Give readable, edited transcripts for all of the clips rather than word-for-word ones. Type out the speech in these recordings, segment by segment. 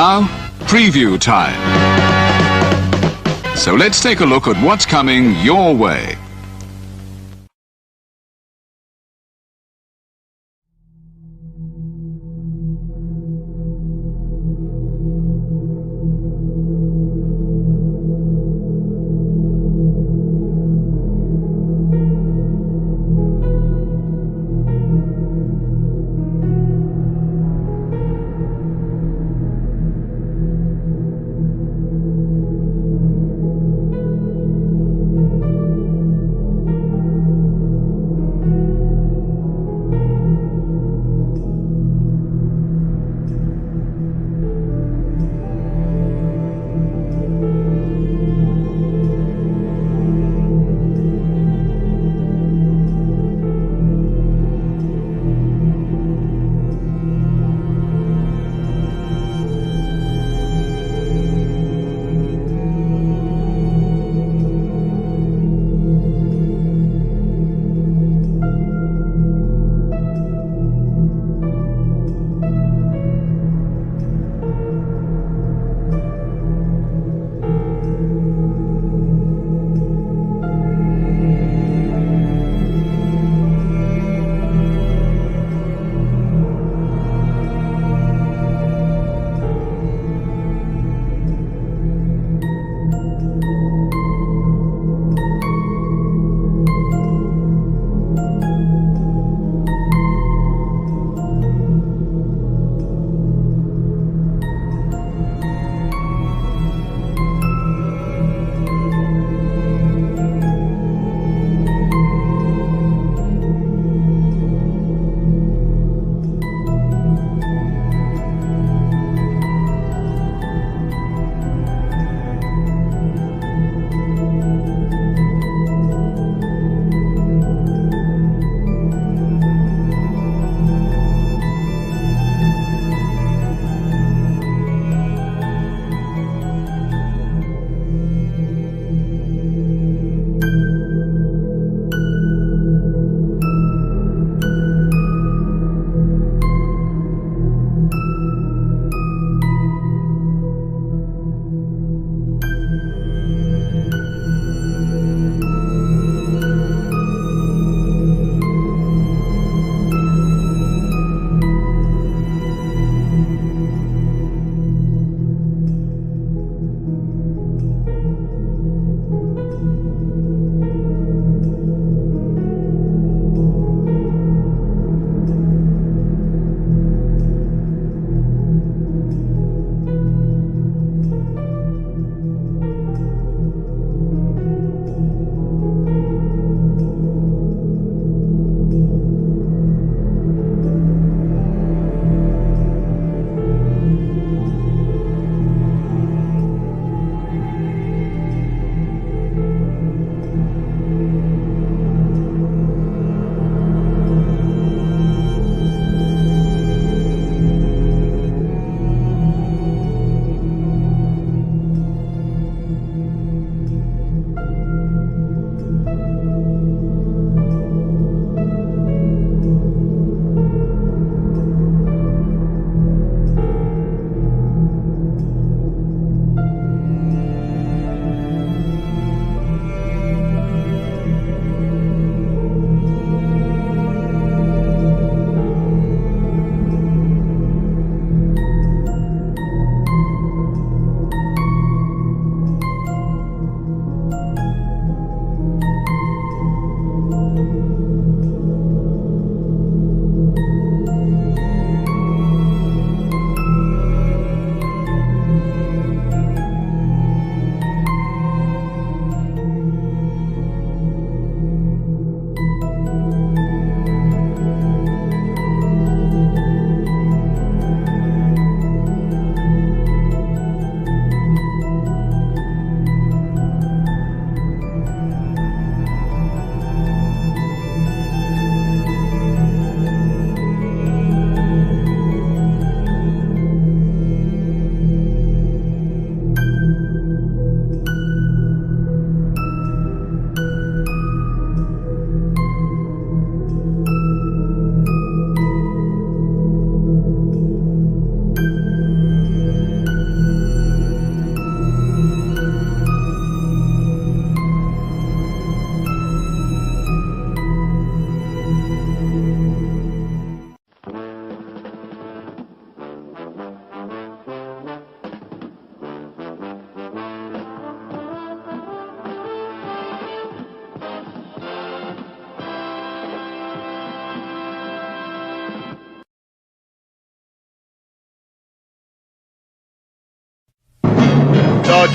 Now, preview time. So let's take a look at what's coming your way.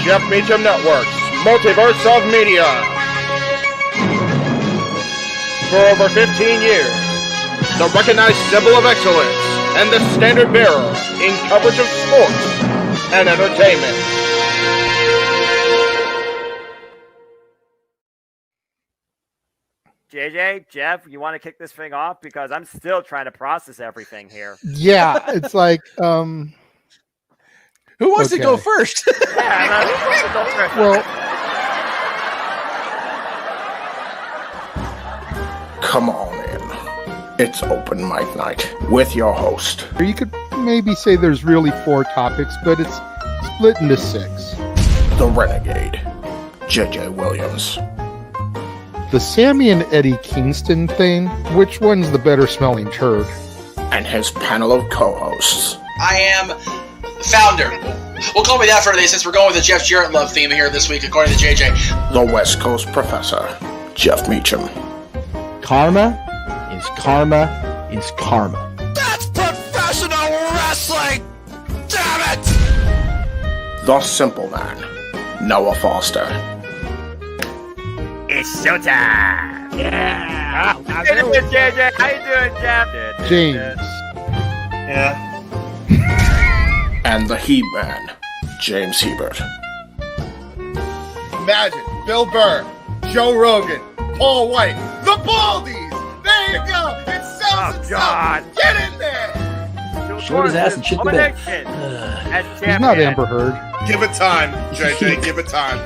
Jeff Meacham Network's Multiverse of Media. For over 15 years, the recognized symbol of excellence and the standard bearer in coverage of sports and entertainment. JJ, Jeff, you want to kick this thing off? Because I'm still trying to process everything here. Yeah, it's like, who wants to go first? Yeah, who wants to go first? Well, Come on in. It's open mic night with your host. you could maybe say there's really 4 topics, but it's split into 6. The Renegade, JJ Williams. The Sammy and Eddie Kingston thing, which one's the better smelling turd? And his panel of co-hosts. I am founder. We'll call me that for today since we're going with the Jeff Jarrett love theme here this week, according to JJ. The West Coast Professor, Jeff Meacham. Karma is karma is karma. That's professional wrestling! Damn it! The Simple Man, Noah Foster. It's showtime! Yeah! How you doing, JJ? How you doing, Jeff? James. Yeah. And the He-Man, James Hebert. Imagine Bill Burr, Joe Rogan, Paul White, the Baldies. There you go. It sells itself. Get in there. Short his ass and shit the bed. He's not Amber Heard. Give it time, JJ. Give it time.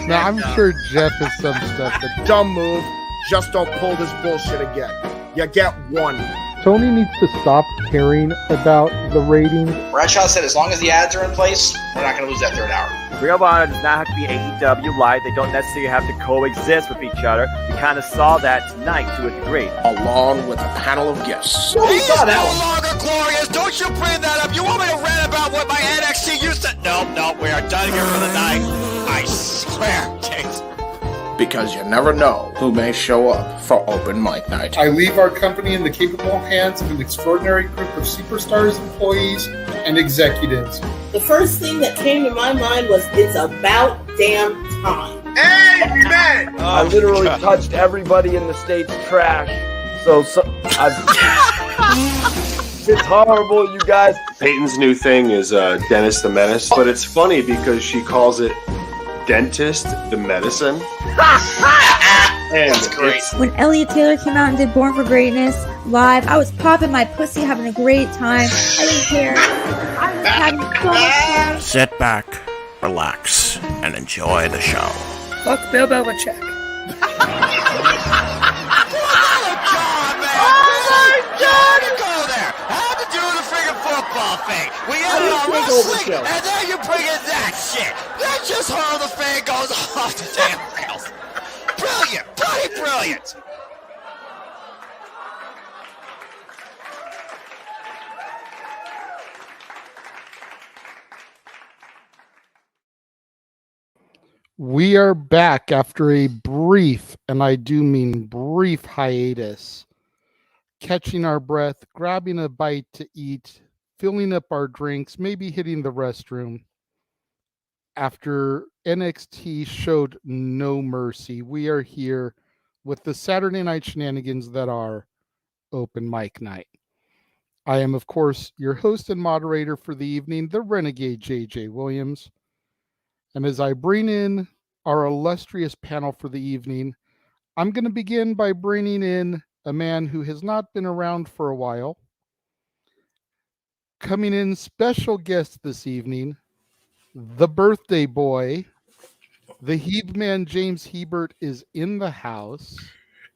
Now, I'm sure Jeff has some stuff that Dumb move. Just don't pull this bullshit again. You get one. Tony needs to stop caring about the ratings. Bradshaw said as long as the ads are in place, we're not going to lose that third hour. Real Honor does not have to be AEW Live. They don't necessarily have to coexist with each other. We kind of saw that tonight to a degree. Along with a panel of guests. He is no longer glorious. Don't you bring that up. You want me to rant about what my NXT used to... No, we are done here for the night. I swear, James. Because you never know who may show up for open mic night. I leave our company in the capable hands of an extraordinary group of superstars, employees, and executives. The first thing that came to my mind was, it's about damn time. Amen. I literally touched everybody in the state's trash. So it's horrible, you guys. Peyton's new thing is Dennis the Menace, but it's funny because she calls it Dentist the Medicine. And That's great. When Elliot Taylor came out and did Born for Greatness live, I was popping my pussy, having a great time. I didn't care. I was having so much fun. Sit back, relax, and enjoy the show. Fuck Bill Belichick. Football thing. We ended on wrestling, and then you bring in that shit. That's just how the fan goes off the damn rails. Brilliant, bloody brilliant. We are back after a brief, and I do mean brief, hiatus. Catching our breath, grabbing a bite to eat, filling up our drinks, maybe hitting the restroom. After NXT showed no mercy, we are here with the Saturday Night Shenanigans that are open mic night. I am, of course, your host and moderator for the evening, the Renegade JJ Williams. And as I bring in our illustrious panel for the evening, I'm going to begin by bringing in a man who has not been around for a while. Coming in special guest this evening, the birthday boy, the He-Man James Hebert is in the house.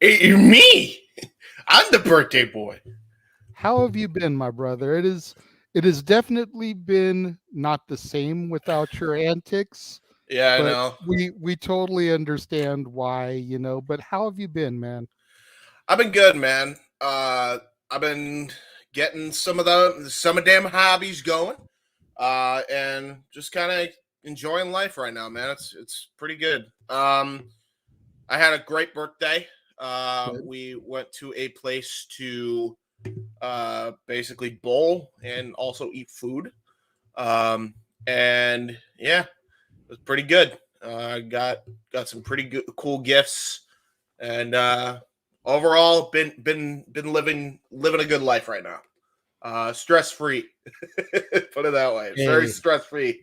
Hey, me? I'm the birthday boy. How have you been, my brother? It has definitely been not the same without your antics. Yeah, I know. We totally understand why, but how have you been, man? I've been good, man. I've been getting some of damn hobbies going, and just kind of enjoying life right now, man. It's pretty good. I had a great birthday. We went to a place to basically bowl and also eat food. And yeah, was pretty good. Got some pretty good, cool gifts, and overall been living a good life right now. Stress free. Put it that way. Very stress free.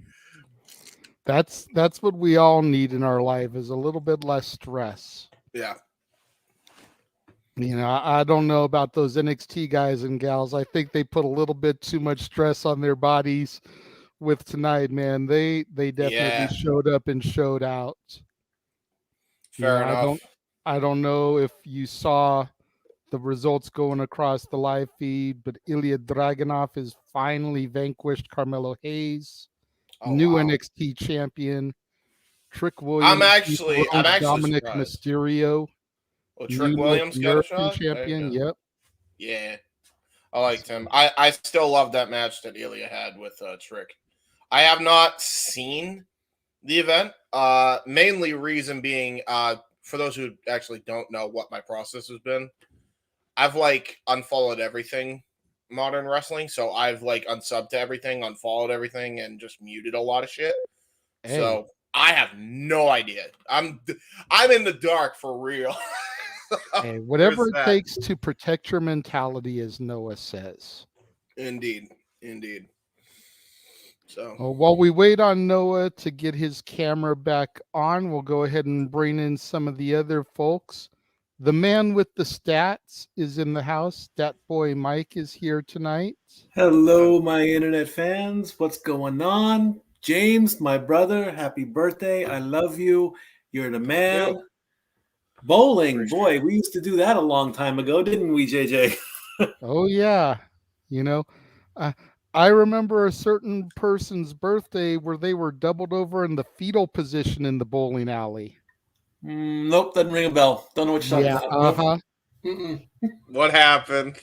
That's what we all need in our life, is a little bit less stress. Yeah. I don't know about those NXT guys and gals. I think they put a little bit too much stress on their bodies with tonight, man. They definitely showed up and showed out. Fair enough. I don't know if you saw the results going across the live feed, but Ilya Dragunov has finally vanquished Carmelo Hayes, new NXT champion. Trick Williams. I'm actually Dominic surprised. Mysterio. Well, Trick Williams got a shot. Champion. Yep. Yeah, I liked him. I still love that match that Ilya had with Trick. I have not seen the event. Mainly reason being, for those who actually don't know what my process has been, I've unfollowed everything modern wrestling. So I've unsubbed to everything, unfollowed everything, and just muted a lot of shit. Hey. So I have no idea. I'm in the dark for real. Hey, whatever it takes to protect your mentality, as Noah says. Indeed. So while we wait on Noah to get his camera back on, we'll go ahead and bring in some of the other folks. The man with the stats is in the house. Stat Boy Mike is here tonight. Hello, my internet fans. What's going on? James, my brother, happy birthday. I love you. You're the man. Bowling, boy, we used to do that a long time ago, didn't we, JJ? Oh, yeah. I remember a certain person's birthday where they were doubled over in the fetal position in the bowling alley. Nope, doesn't ring a bell. Don't know what you're talking about. What happened?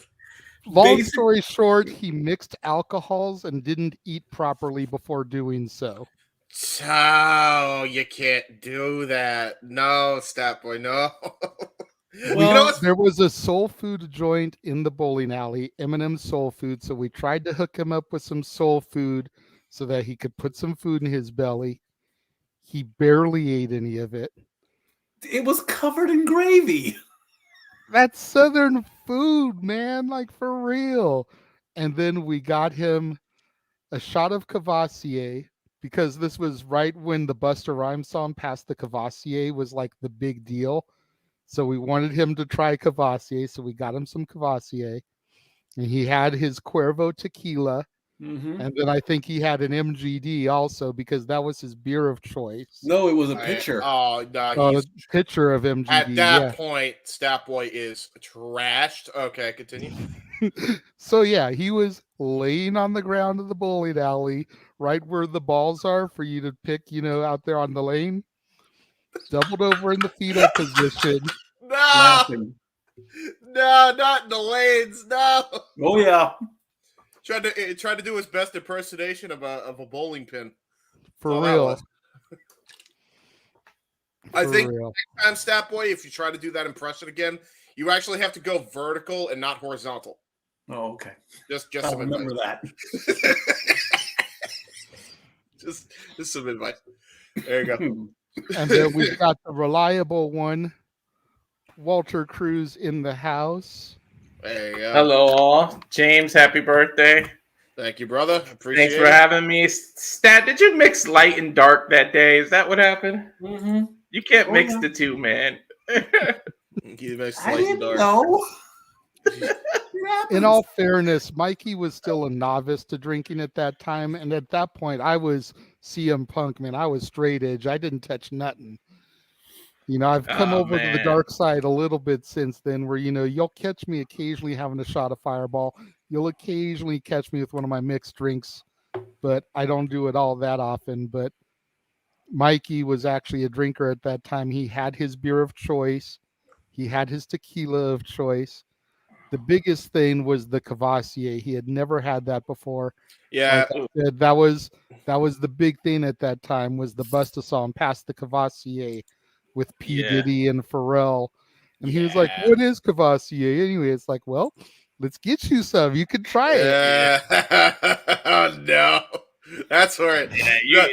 Long story short, he mixed alcohols and didn't eat properly before doing so. So you can't do that. No, Stat Boy, no. Well, there was a soul food joint in the bowling alley, Eminem's Soul Food. So we tried to hook him up with some soul food so that he could put some food in his belly. He barely ate any of it. It was covered in gravy. That's Southern food, man, for real. And then we got him a shot of Cavassier, because this was right when the Busta Rhymes song Pass the Cavassier was the big deal. So we wanted him to try Cavassier, so we got him some Cavassier. And he had his Cuervo tequila. Mm-hmm. And then I think he had an MGD also, because that was his beer of choice. No, it was a pitcher. Oh, no. A pitcher of MGD. At that point, Stat Boy is trashed. Okay, continue. So, yeah, he was laying on the ground of the bowling alley, right where the balls are for you to pick, out there on the lane. Doubled over in the fetal position. No! Laughing. No, not in the lanes. No. Oh, yeah. Tried to do his best impersonation of a bowling pin. For real. I think next time, Stat Boy, if you try to do that impression again, you actually have to go vertical and not horizontal. Oh, okay. Just I'll some remember advice. that. just some advice. There you go. And then we've got the reliable one, Walter Cruz, in the house. There you go. Hello, all. James, happy birthday. Thank you, brother. Appreciate Thanks for having me. Stat, did you mix light and dark that day? Is that what happened? Mm-hmm. You can't mix the two, man. You mix I light and didn't dark. know. In all fairness, Mikey was still a novice to drinking at that time. And at that point, I was CM Punk, man. I was straight edge. I didn't touch nothing. I've come over to the dark side a little bit since then, where, you'll catch me occasionally having a shot of Fireball. You'll occasionally catch me with one of my mixed drinks, but I don't do it all that often. But Mikey was actually a drinker at that time. He had his beer of choice. He had his tequila of choice. The biggest thing was the Cavassier. He had never had that before. Yeah. Like I said, that was the big thing at that time, was the Busta song, Pass the Cavassier, with P. Diddy and Pharrell. And he was like, what is Cavassier? Anyway, it's like, well, let's get you some. You can try it. Oh, no. That's right. Yeah,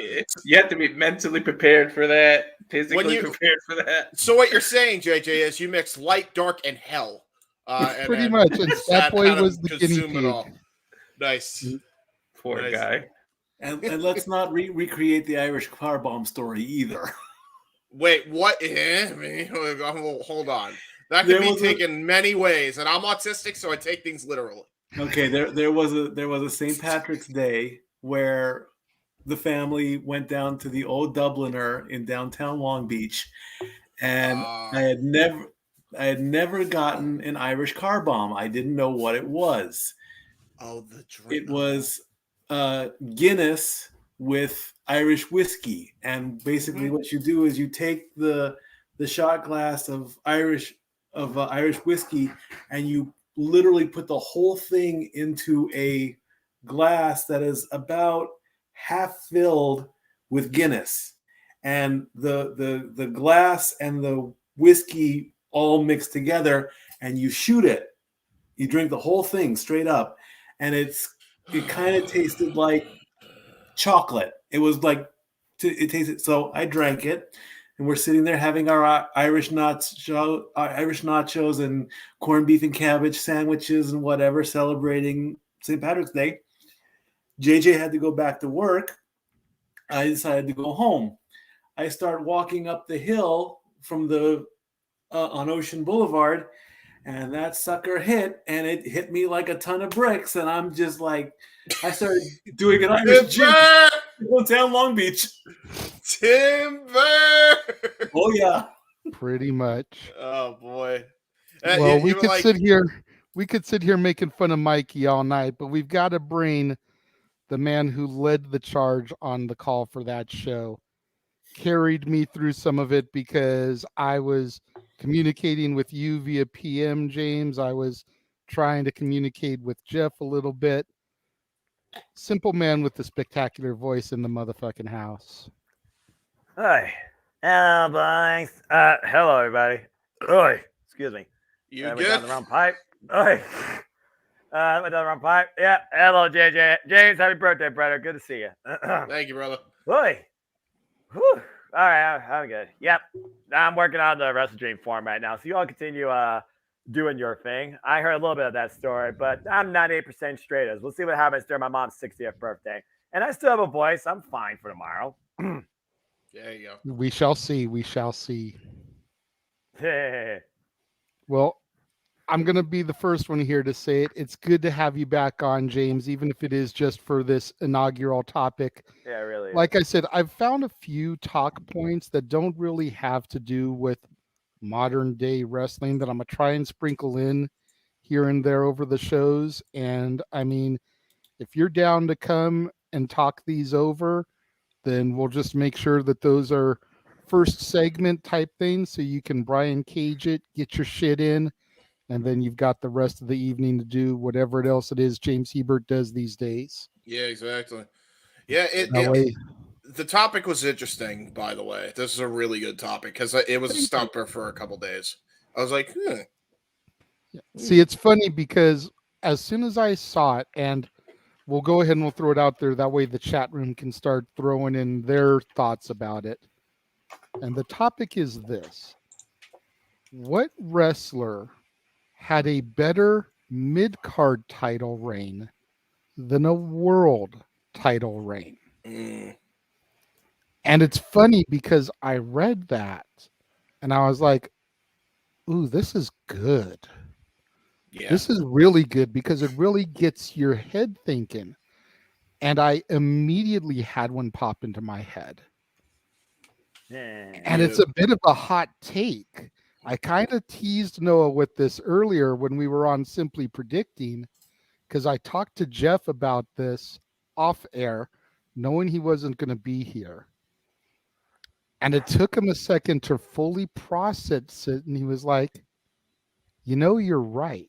you have to be mentally prepared for that, physically prepared for that. So what you're saying, JJ, is you mix light, dark, and hell. Pretty much. And that boy was the guinea pig. Nice. Poor guy. And let's not recreate the Irish car bomb story either. Wait, what? Hold on. That could be taken many ways, and I'm autistic, so I take things literally. Okay, there was a St. Patrick's Day where the family went down to the Old Dubliner in downtown Long Beach, and I had never gotten an Irish car bomb. I didn't know what it was. Oh, the drink. It was Guinness with Irish whiskey, and basically what you do is you take the shot glass of Irish whiskey, and you literally put the whole thing into a glass that is about half filled with Guinness, and the glass and the whiskey all mixed together, and you shoot it. You drink the whole thing straight up, and it kind of tasted like chocolate. It was like it tasted. So I drank it, and we're sitting there having our Irish nachos and corned beef and cabbage sandwiches and whatever, celebrating St. Patrick's Day. JJ had to go back to work. I decided to go home. I start walking up the hill from on Ocean Boulevard, and that sucker hit, and it hit me like a ton of bricks. And I'm just like, I started doing an Irish jig downtown Long Beach. Timber. Oh yeah, pretty much. Oh boy. Well, we could sit here making fun of Mikey all night, but we've got to bring the man who led the charge on the call for that show. Carried me through some of it because I was communicating with you via PM, James. I was trying to communicate with Jeff a little bit. Simple man with the spectacular voice in the motherfucking house. Hi. Hello, boys. Hello, everybody. Oi, excuse me. You went good? down the wrong pipe. Oi. I went down the wrong pipe. Yeah. Hello, JJ. James, happy birthday, brother. Good to see you. Thank you, brother. Oi. Whew. All right, I'm good. Yep. I'm working on the Wrestle Dream format now, so you all continue doing your thing. I heard a little bit of that story, but I'm 98% straight as. We'll see what happens during my mom's 60th birthday. And I still have a voice. I'm fine for tomorrow. There you go. We shall see. We shall see. Well, I'm going to be the first one here to say it. It's good to have you back on, James, even if it is just for this inaugural topic. Yeah, really. Like I said, I've found a few talk points that don't really have to do with modern day wrestling that I'm going to try and sprinkle in here and there over the shows. And I mean, if you're down to come and talk these over, then we'll just make sure that those are first segment type things so you can Brian Cage it, get your shit in, and then you've got the rest of the evening to do whatever else it is James Hebert does these days. Yeah, exactly. Yeah, the topic was interesting, by the way. This is a really good topic because it was a stumper for a couple days. I was like, See, it's funny because as soon as I saw it, and we'll go ahead and we'll throw it out there. That way the chat room can start throwing in their thoughts about it. And the topic is this. What wrestler had a better mid-card title reign than a world title reign? And it's funny because I read that and I was like, ooh, this is good. Yeah. This is really good because it really gets your head thinking. And I immediately had one pop into my head. And it's a bit of a hot take. I kind of teased Noah with this earlier when we were on Simply Predicting, because I talked to Jeff about this off air, knowing he wasn't going to be here. And it took him a second to fully process it. And he was like, you know, you're right.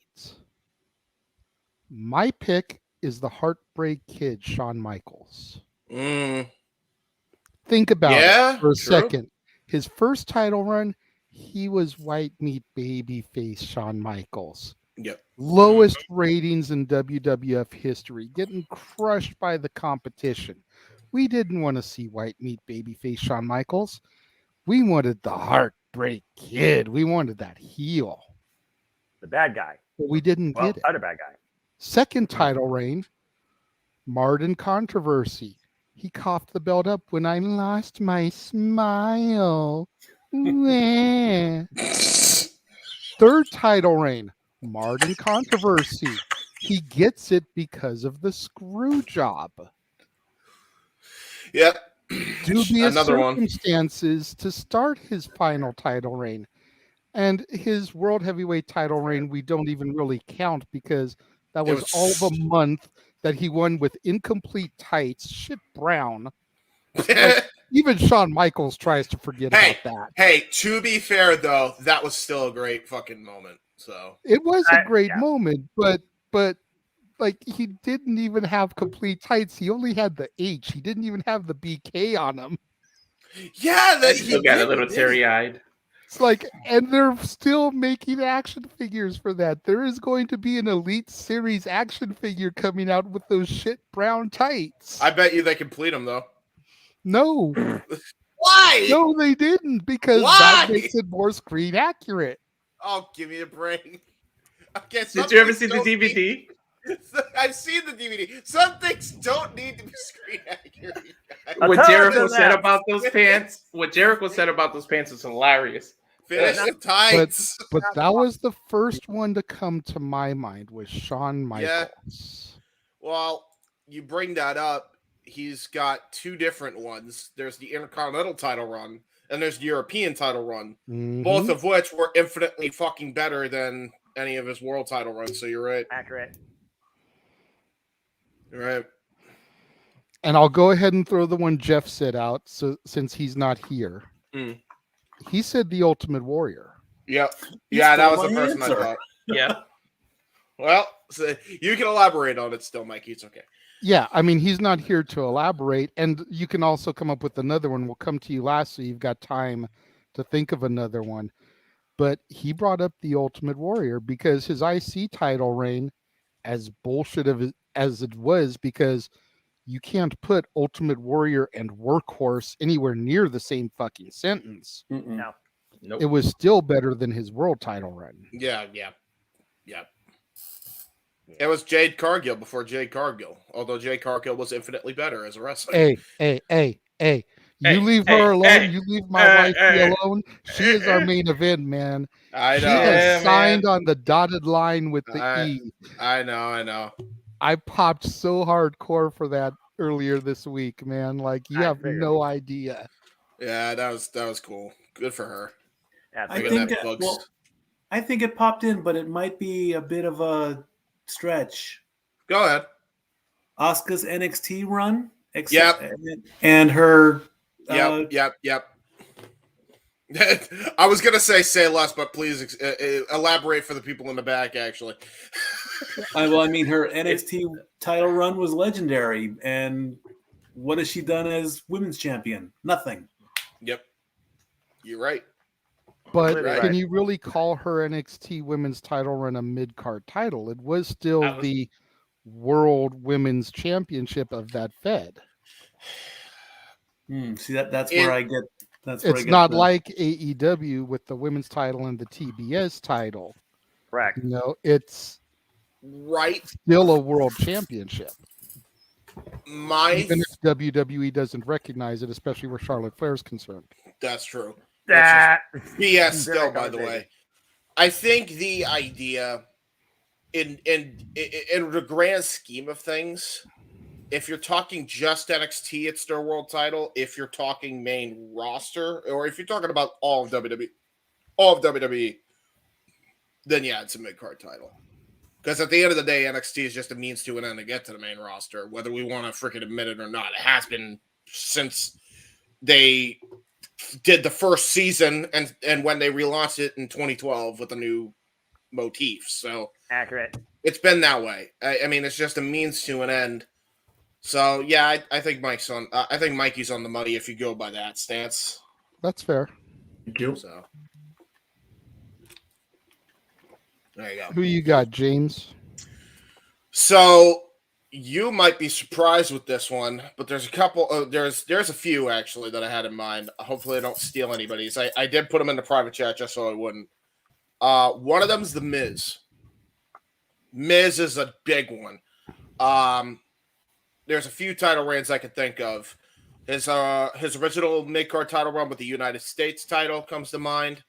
My pick is the Heartbreak Kid, Shawn Michaels. Think about it for a second. His first title run, he was white meat babyface Shawn Michaels. Yep. Lowest ratings in WWF history, getting crushed by the competition. We didn't want to see white meat babyface Shawn Michaels. We wanted the Heartbreak Kid. We wanted that heel. The bad guy. But we didn't get it. Other bad guy. Second title reign, Martin Controversy. He coughed the belt up when I lost my smile. Third title reign, Martin Controversy. He gets it because of the screw job. Yep. Dubious Another one. circumstances to start his final title reign. And his world heavyweight title reign, we don't even really count because that was all of a month that he won with incomplete tights, shit brown. Like, even Shawn Michaels tries to forget about that. Hey, to be fair though, that was still a great fucking moment. So it was a great moment, but like he didn't even have complete tights. He only had the H. He didn't even have the BK on him. Yeah, that still got a little teary-eyed. It's like, and they're still making action figures for that. There is going to be an Elite Series action figure coming out with those shit brown tights. I bet you they complete them though. No. Why? No, they didn't, because that makes it more screen accurate. Oh, give me a break. Okay, did you ever see the DVD? I've seen the DVD. Some things don't need to be screen accurate. What Jericho said about those pants, is hilarious. Finish the tights. But that was the first one to come to my mind, was Shawn Michaels. Yeah. Well, you bring that up. He's got two different ones. There's the Intercontinental title run, and there's the European title run, both of which were infinitely fucking better than any of his world title runs. So you're right. Accurate. You're right. And I'll go ahead and throw the one Jeff said out, so since he's not here. He said the Ultimate Warrior. Yep. Yeah, that was the person I thought. Yeah. Well, so you can elaborate on it still, Mikey. It's okay. Yeah, I mean, he's not here to elaborate, and you can also come up with another one. We'll come to you last, so you've got time to think of another one. But he brought up the Ultimate Warrior because his IC title reign, as bullshit as it was, because you can't put Ultimate Warrior and Workhorse anywhere near the same fucking sentence. No. Nope. It was still better than his world title run. Yeah. It was Jade Cargill before Jade Cargill, although Jade Cargill was infinitely better as a wrestler. Hey. You leave her alone. You leave my wife alone. She is our main event, man. I know. She has signed on the dotted line with the E. I know. I popped so hardcore for that earlier this week, man. Like, you have no idea. Yeah, that was cool. Good for her. Yeah, I think it popped in, but it might be a bit of a stretch. Go ahead. Asuka's NXT run. Yep. And her. Yep. I was gonna say less, but please elaborate for the people in the back. Actually, her NXT title run was legendary, and what has she done as women's champion? Nothing. Yep, you're right. But can you really call her NXT women's title run a mid-card title? It was still the World Women's Championship of that Fed. See, that's where I get. It's not like AEW with the women's title and the TBS title. Correct. No, it's still a world championship. Even if WWE doesn't recognize it, especially where Charlotte Flair is concerned. That's true. That BS still, by the way. I think the idea in the grand scheme of things, if you're talking just NXT, it's their world title. If you're talking main roster, or if you're talking about all of WWE, then yeah, it's a mid-card title. Because at the end of the day, NXT is just a means to an end to get to the main roster, whether we want to freaking admit it or not. It has been since they did the first season and when they relaunched it in 2012 with a new motif. So accurate. It's been that way. I mean, it's just a means to an end. So yeah, I think I think Mikey's on the money if you go by that stance. That's fair. Thank you. So there you go. Who you got, James? So You might be surprised with this one, but there's a couple. There's a few actually that I had in mind. Hopefully, I don't steal anybody's. I did put them in the private chat just so I wouldn't. One of them is the Miz. Miz is a big one. There's a few title reigns I could think of. His original mid-card title run with the United States title comes to mind.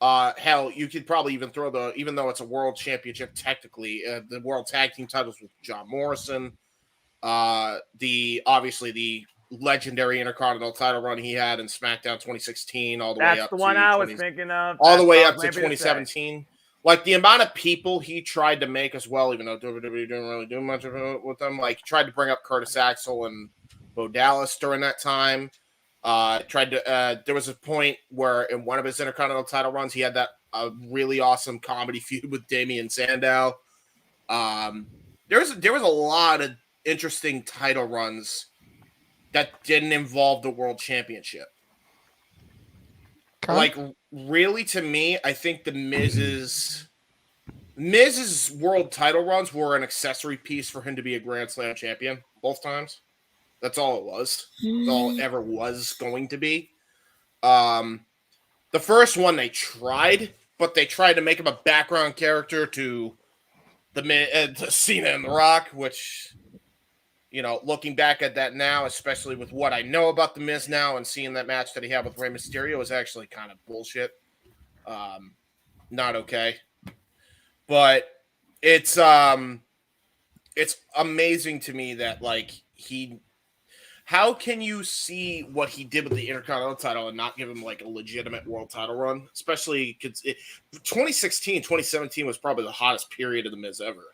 Hell, you could probably even throw even though it's a world championship technically, the world tag team titles with John Morrison. Obviously the legendary Intercontinental title run he had in SmackDown 2016, all the way up. That's the one I was thinking of. All the way up to 2017. Like the amount of people he tried to make as well, even though WWE didn't really do much of it with them. Like he tried to bring up Curtis Axel and Bo Dallas during that time. There was a point where in one of his Intercontinental title runs, he had that really awesome comedy feud with Damian Sandow. There was a lot of interesting title runs that didn't involve the World Championship. Like, really, to me, I think the Miz's world title runs were an accessory piece for him to be a Grand Slam champion both times. That's all it was. That's all it ever was going to be. The first one they tried, but they tried to make him a background character to the Cena and The Rock, which, you know, looking back at that now, especially with what I know about The Miz now and seeing that match that he had with Rey Mysterio is actually kind of bullshit. Not okay. But it's amazing to me that, like, how can you see what he did with the Intercontinental title and not give him like a legitimate world title run? Especially because 2016, 2017 was probably the hottest period of the Miz ever.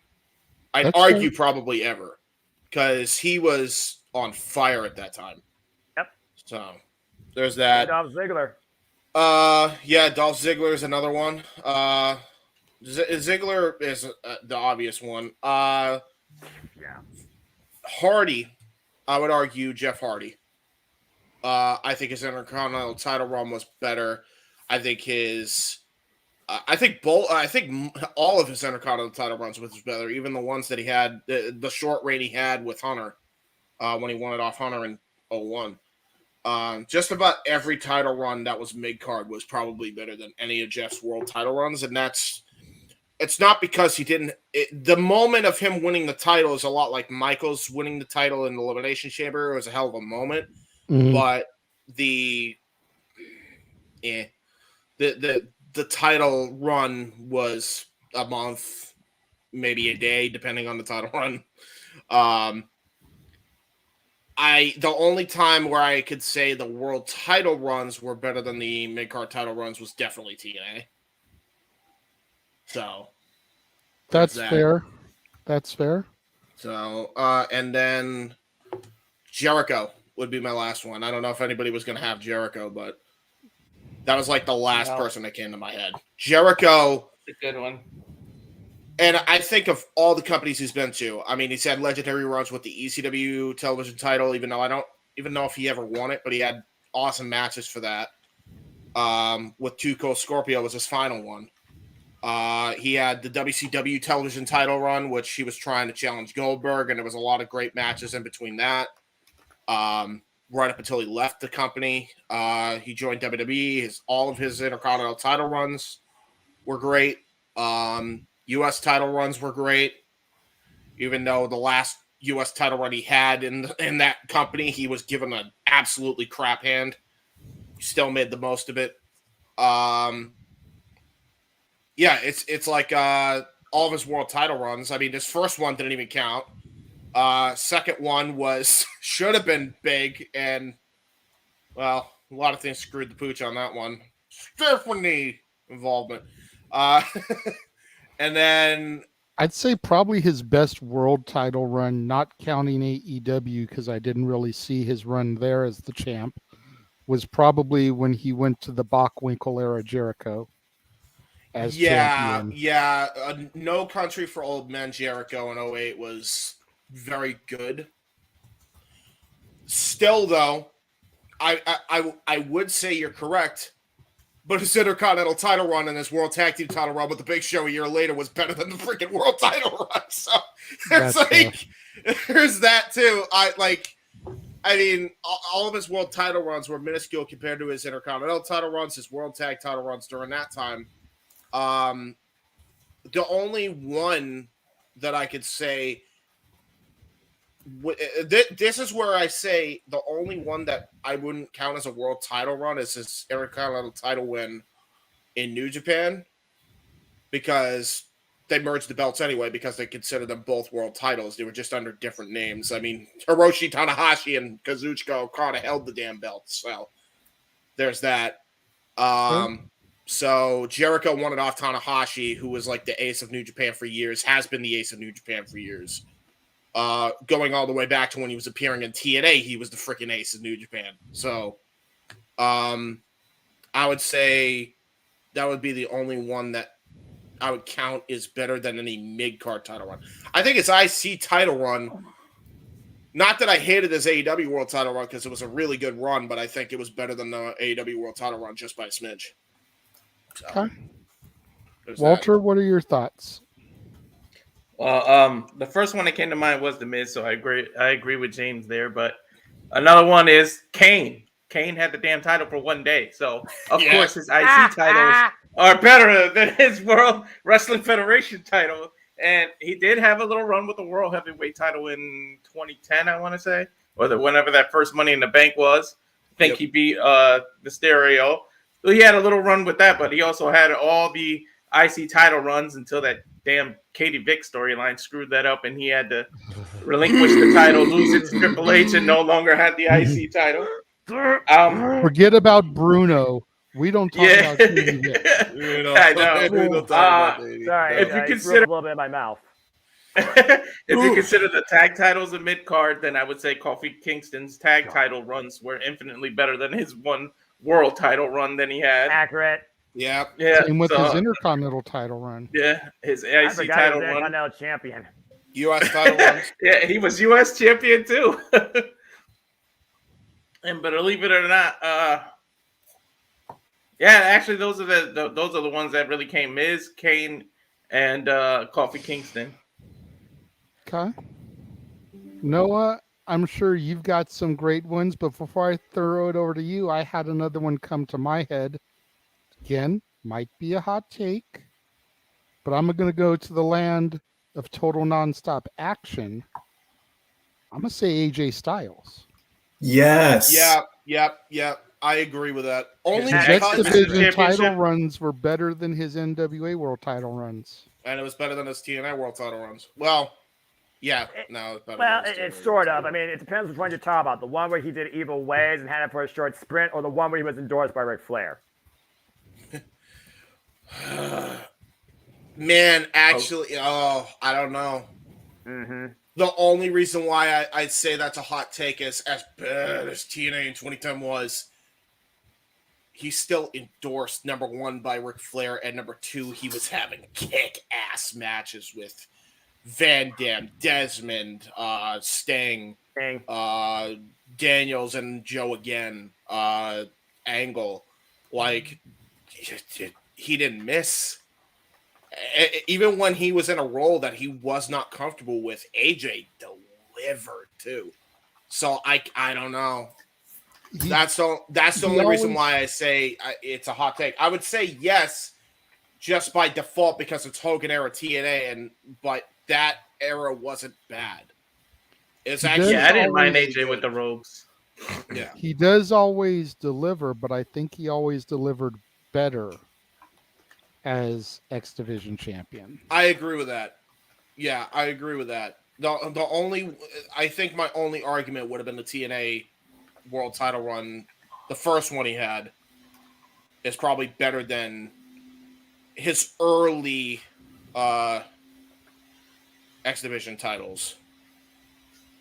I'd argue probably ever, because he was on fire at that time. Yep. So there's that. Dolph Ziggler. Yeah, Dolph Ziggler is another one. Ziggler is the obvious one. Yeah. Hardy. I would argue Jeff Hardy. I think his Intercontinental title run was better. I think all of his Intercontinental title runs was better. Even the ones that he had, the short reign he had with Hunter, when he won it off Hunter in 2001. Just about every title run that was mid-card was probably better than any of Jeff's world title runs, and it's not because he didn't. The moment of him winning the title is a lot like Michaels winning the title in the Elimination Chamber. It was a hell of a moment, but the title run was a month, maybe a day, depending on the title run. The only time where I could say the world title runs were better than the mid-card title runs was definitely TNA. So that's fair. That's fair. So, and then Jericho would be my last one. I don't know if anybody was going to have Jericho, but that was like the last person that came to my head. Jericho. That's a good one. And I think of all the companies he's been to. I mean, he's had legendary runs with the ECW television title, even though I don't even know if he ever won it, but he had awesome matches for that. With Tuco Scorpio was his final one. He had the WCW television title run, which he was trying to challenge Goldberg, and there was a lot of great matches in between that. Right up until he left the company. He joined WWE. All of his Intercontinental title runs were great. U.S. title runs were great. Even though the last U.S. title run he had in that company, he was given an absolutely crap hand. He still made the most of it. Yeah, it's like all of his world title runs. I mean, his first one didn't even count. Second one should have been big, and well, a lot of things screwed the pooch on that one. Stephanie involvement. And then I'd say probably his best world title run, not counting AEW because I didn't really see his run there as the champ, was probably when he went to the Bockwinkel era Jericho as champion. Yeah. No Country for Old Men Jericho in 2008 was very good. Still, though, I would say you're correct. But his Intercontinental title run and his World Tag Team title run with the Big Show a year later was better than the freaking World title run. So it's there's that too. I mean, all of his World title runs were minuscule compared to his Intercontinental title runs, his World Tag title runs during that time. The only one that I could say, this is where I say the only one that I wouldn't count as a world title run is his Intercontinental title win in New Japan, because they merged the belts anyway because they considered them both world titles. They were just under different names. I mean, Hiroshi Tanahashi and Kazuchika Okada held the damn belts, so there's that. So Jericho won it off Tanahashi, who was like the ace of New Japan for years, has been the ace of New Japan for years. Going all the way back to when he was appearing in TNA, he was the freaking ace of New Japan. So, I would say that would be the only one that I would count is better than any mid-card title run. I think his IC title run, not that I hated his AEW World title run because it was a really good run, but I think it was better than the AEW World title run just by a smidge. So, okay. Walter, what are your thoughts? Well, the first one that came to mind was The Miz, so I agree with James there. But another one is Kane. Kane had the damn title for one day, so of course his IC titles are better than his World Wrestling Federation title. And he did have a little run with the World Heavyweight title in 2010, I want to say, or whenever that first Money in the Bank was. I think he beat Mysterio. So he had a little run with that, but he also had all the IC title runs until that damn Katie Vick storyline screwed that up, and he had to relinquish the title, lose it to Triple H, and no longer had the IC title. Forget about Bruno. We don't talk about Katie Vick. I know. Sorry, if you consider a little bit in my mouth. If you consider the tag titles a mid card, then I would say Kofi Kingston's tag title runs were infinitely better than his one world title run than he had. Accurate. Yeah. Same with his Intercontinental title run. Yeah, his IC title run. Intercontinental champion. U.S. title runs. Yeah, he was U.S. champion too. And believe it or not, actually, those are the ones that really came. Miz, Kane, and Kofi Kingston. Okay. Noah, I'm sure you've got some great ones, but before I throw it over to you, I had another one come to my head. Again, might be a hot take, but I'm going to go to the land of total nonstop action. I'm going to say AJ Styles. Yes. Yep. I agree with that. Only his because X Division title runs were better than his NWA World title runs. And it was better than his TNA World title runs. Well, yeah. No, it's better. Well, it's sort of. I mean, it depends which one you're talking about. The one where he did Evil Ways and had it for a short sprint, or the one where he was endorsed by Ric Flair. Man, actually, I don't know. Mm-hmm. The only reason why I'd say that's a hot take is as bad as TNA in 2010 was, he's still endorsed, number one, by Ric Flair, and number two, he was having kick-ass matches with Van Dam, Desmond, Sting, Daniels, and Joe again, Angle. Like, he didn't miss. Even when he was in a role that he was not comfortable with, AJ delivered too. So I don't know. That's the only reason why I say it's a hot take. I would say yes, just by default because it's Hogan era TNA, but that era wasn't bad. It's actually I didn't mind AJ with the robes. Yeah, he does always deliver, but I think he always delivered better as X Division champion. I agree with that. Yeah, I agree with that. I think my only argument would have been the TNA World title run. The first one he had is probably better than his early X Division titles.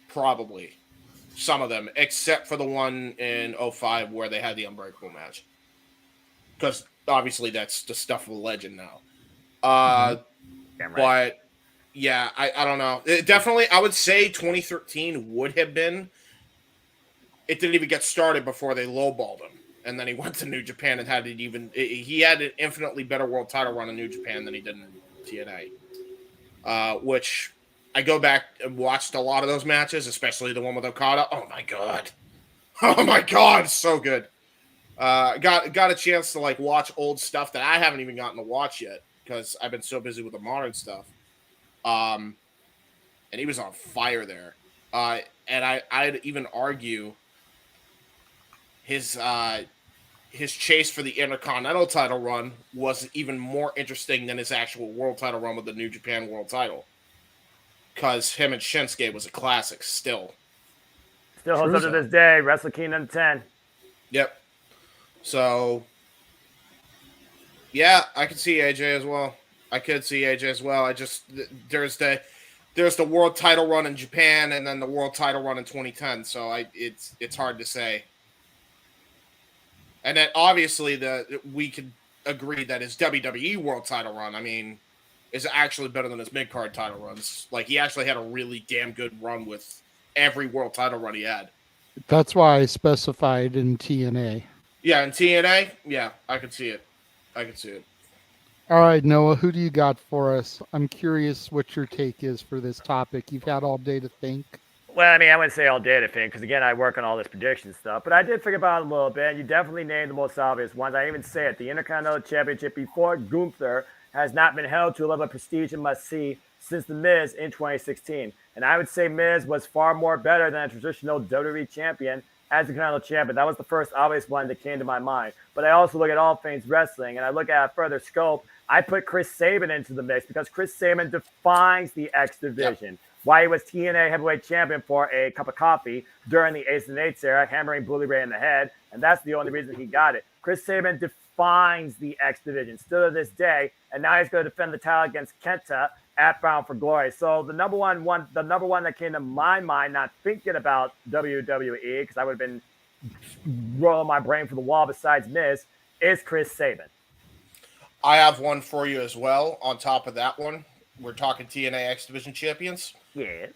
Probably. Some of them, except for the one in 2005 where they had the Unbreakable match. Because obviously that's the stuff of a legend now. But yeah, I don't know. Definitely, I would say 2013 would have been. It didn't even get started before they lowballed him. and then he went to New Japan and he had an infinitely better world title run in New Japan than he did in TNA. Which I go back and watched a lot of those matches, especially the one with Okada. Oh my god, so good. Got a chance to like watch old stuff that I haven't even gotten to watch yet because I've been so busy with the modern stuff. And he was on fire there. And I'd even argue his chase for the Intercontinental title run was even more interesting than his actual world title run with the New Japan world title. Because him and Shinsuke was a classic still. Still holds up to this day. Wrestle Kingdom 10. Yep. So, yeah, I could see AJ as well. I just there's the world title run in Japan and then the world title run in 2010. So it's hard to say. And then obviously we could agree that his WWE world title run, I mean, is actually better than his mid-card title runs. Like, he actually had a really damn good run with every world title run he had. That's why I specified in TNA. Yeah, in TNA, yeah, I could see it. All right, Noah, who do you got for us? I'm curious what your take is for this topic. You've had all day to think. Well, I mean, I wouldn't say all day to think because, again, I work on all this prediction stuff. But I did think about it a little bit, and you definitely named the most obvious ones. I even say it. The Intercontinental Championship before Gunther has not been held to a level of prestige and must-see since The Miz in 2016. And I would say Miz was far more better than a traditional WWE champion as the Continental Champion. That was the first obvious one that came to my mind. But I also look at all things wrestling, and I look at a further scope. I put Chris Sabin into the mix because Chris Sabin defines the X division. Yep. Why he was TNA heavyweight champion for a cup of coffee during the Ace and Eights era, hammering Bully Ray in the head, and that's the only reason he got it. Chris Sabin defines the X division still to this day, and now he's going to defend the title against Kenta at Bound for Glory. So the number one that came to my mind, not thinking about WWE, because I would have been rolling my brain for the wall besides Miz, is Chris Sabin. I have one for you as well. On top of that one, we're talking TNA X Division champions. Yeah.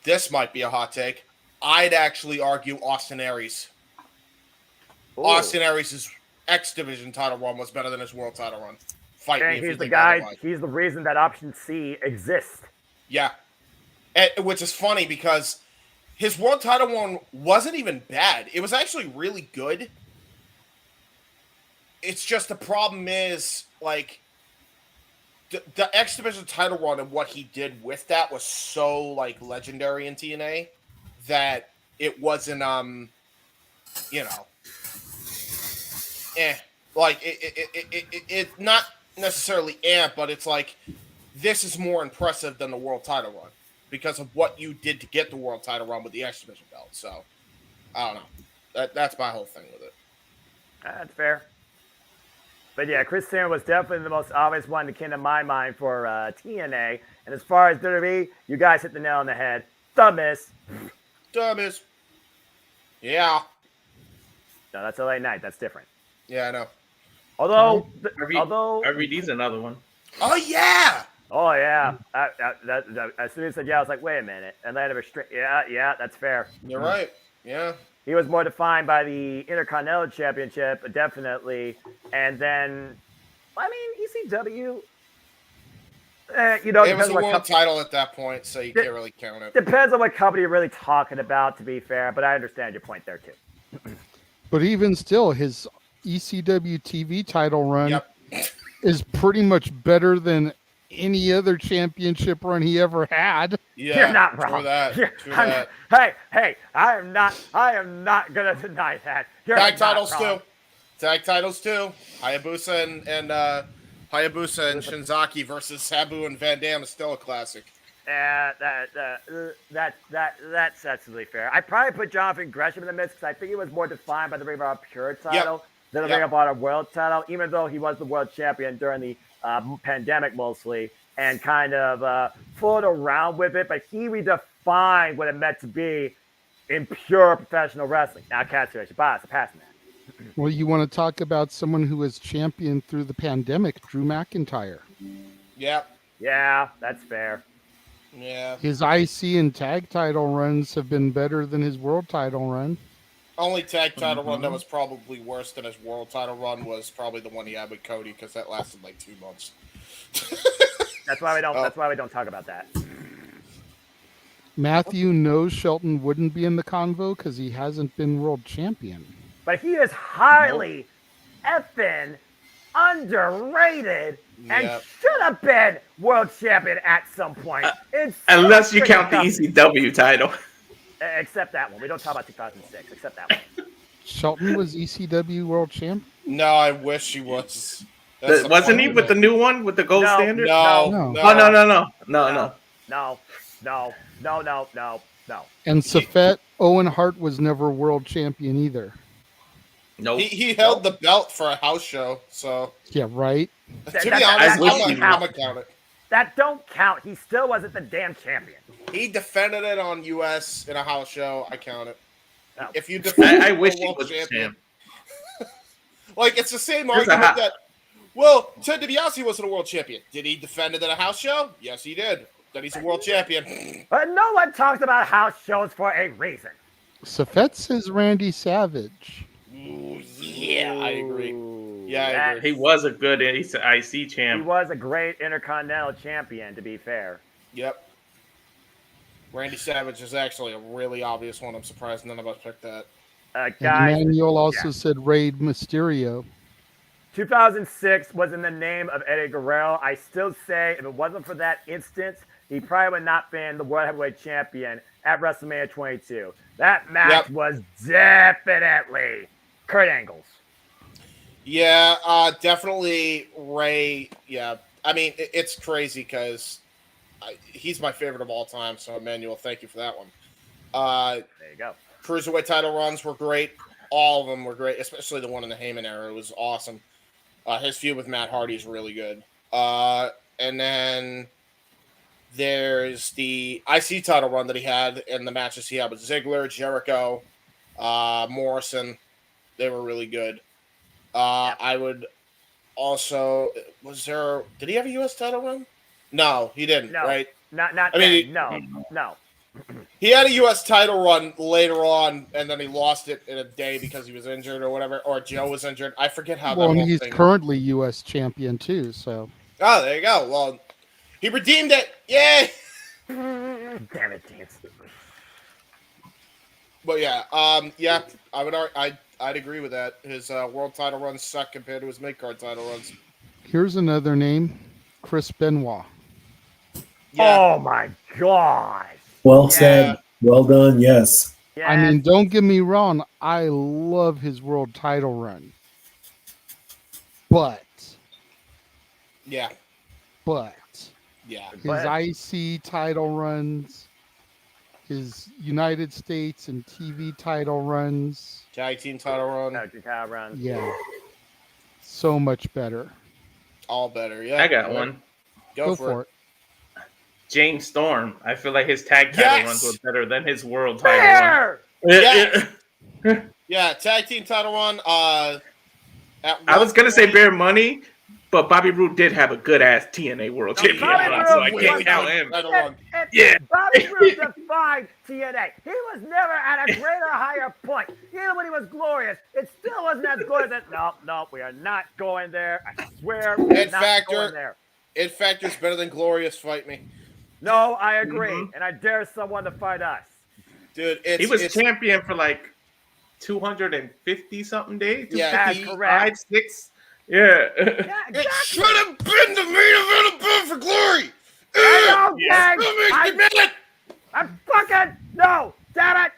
This might be a hot take. I'd actually argue Austin Aries. Ooh. Austin Aries' X Division title run was better than his world title run. Fight me if he's you the think guy. otherwise. He's the reason that Option C exists. Yeah, which is funny because his world title one wasn't even bad. It was actually really good. It's just the problem is like the X Division title run and what he did with that was so like legendary in TNA that it wasn't like it not necessarily but it's like this is more impressive than the world title run because of what you did to get the world title run with the X Division belt. So I don't know. That's my whole thing with it. That's fair. But yeah, Chris Sabin was definitely the most obvious one that came to my mind for TNA. And as far as WWE, you guys hit the nail on the head. The Miz. Yeah. No, that's LA Knight. That's different. Yeah, I know. Although RVD's another one. Oh yeah. Oh yeah. As soon as he said yeah, I was like, wait a minute. And then yeah, that's fair. You're right. Yeah. He was more defined by the Intercontinental Championship, definitely. And then, I mean, ECW. It was a world title at that point, so you can't really count it. Depends on what company you're really talking about, to be fair. But I understand your point there, too. But even still, his ECW TV title run is pretty much better than any other championship run he ever had. Yeah, you're not wrong. True that. Hey, I am not gonna deny that. Tag titles too. Hayabusa and Shinzaki versus Sabu and Van Dam is still a classic. That's absolutely fair. I probably put Jonathan Gresham in the mix because I think he was more defined by the Ring of Honor Pure title than the Ring of Honor World title, even though he was the world champion during the pandemic mostly, and kind of fooled around with it, but he redefined what it meant to be in pure professional wrestling. Now, Cassius Bias, passing that. Well, you want to talk about someone who was champion through the pandemic, Drew McIntyre. Yep. Yeah, that's fair. Yeah. His IC and tag title runs have been better than his world title run. Only tag title run that was probably worse than his world title run was probably the one he had with Cody, because that lasted like 2 months. That's why we don't. That's why we don't talk about that. Matthew knows Shelton wouldn't be in the convo because he hasn't been world champion. But he is highly effing underrated and should have been world champion at some point. Unless you count the ECW title. Except that one. We don't talk about 2006. Except that one. Shelton was ECW world champ? No, I wish he was. Wasn't he with the new one with the gold standard? No. No. And Safet Owen Hart was never world champion either. No, he held the belt for a house show. So yeah, right. To be honest, I'm gonna count it. That don't count. He still wasn't the damn champion. He defended it on US in a house show. I count it. No. If you defend, I wish he was champion. Like it's the same argument that. Well, Ted DiBiase wasn't a world champion. Did he defend it at a house show? Yes, he did. Then he's a world champion. But no one talks about house shows for a reason. Safet says Randy Savage. Ooh, yeah, I agree. Yeah, I agree. He was a good IC champ. He was a great Intercontinental champion, to be fair. Yep. Randy Savage is actually a really obvious one. I'm surprised none of us picked that. Emmanuel also said Rey Mysterio. 2006 was in the name of Eddie Guerrero. I still say if it wasn't for that instance, he probably would not been the World Heavyweight Champion at WrestleMania 22. That match was definitely Kurt Angle's. Yeah, definitely Ray. Yeah, I mean, it's crazy because he's my favorite of all time. So, Emmanuel, thank you for that one. There you go. Cruiserweight title runs were great. All of them were great, especially the one in the Heyman era. It was awesome. His feud with Matt Hardy is really good. And then there's the IC title run that he had and the matches he had with Ziggler, Jericho, Morrison. They were really good. I would also did he have a US title run? No, he didn't, right? No. He had a US title run later on, and then he lost it in a day because he was injured or whatever, or Joe was injured. I forget how. Well, he's currently US champion too, so. Oh, there you go. Well, he redeemed it. Yay! Damn it, Dance. But yeah, I'd agree with that. His world title runs suck compared to his mid-card title runs. Here's another name, Chris Benoit. Yeah. Oh my God. Well said. Well done. Yes. I mean, don't get me wrong. I love his world title run. But. Yeah. His IC title runs, his United States and TV title runs. Tag team title run. Yeah. So much better. All better, yeah. I got one. Go for it. James Storm. I feel like his tag title runs were better than his world title run. Yeah, tag team title run. I was going to say Bear Money, but Bobby Roode did have a good ass TNA World Champion run, so I can't count him. Bobby Roode defined TNA. He was never at a greater, higher point. Even when he was glorious, it still wasn't as glorious as no, we are not going there. I swear, we're not going there. It Factor's better than Glorious. Fight me. No, I agree, and I dare someone to fight us. Dude, he was champion for like 250 something days. Yeah, that's correct. 6. Yeah. Exactly. It should have been the main event of for Glory. I'm fucking no, damn it.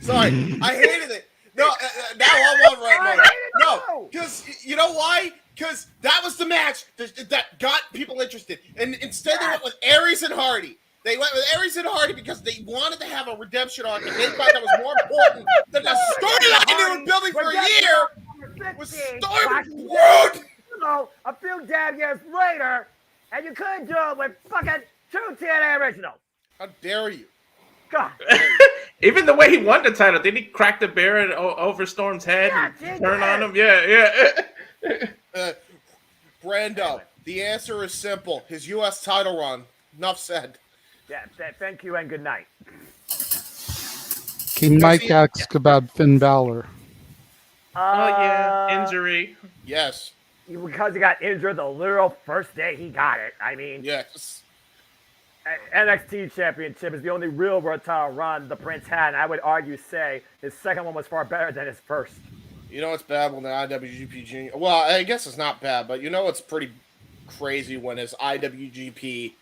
Sorry, I hated it. No, now I'm on right now. No, because you know why? Because that was the match that got people interested. And instead they went with Aries and Hardy. They went with Aries and Hardy because they wanted to have a redemption arc, and they thought that was more important than the storyline they were building for a year was Storm Road. A few damn years later, and you couldn't do it with fucking 2 TNA originals. How dare you? God. Even the way he won the title, didn't he crack the bear over Storm's head and turn on him? Yeah. Brando, the answer is simple. His U.S. title run. Enough said. Yeah, thank you and good night. King Mike asks about Finn Balor. Injury. Yes. Because he got injured the literal first day he got it. I mean, yes. NXT Championship is the only real world title run the Prince had, and I would say his second one was far better than his first. You know it's bad when the IWGP Junior. Well, I guess it's not bad, but you know it's pretty crazy when his IWGP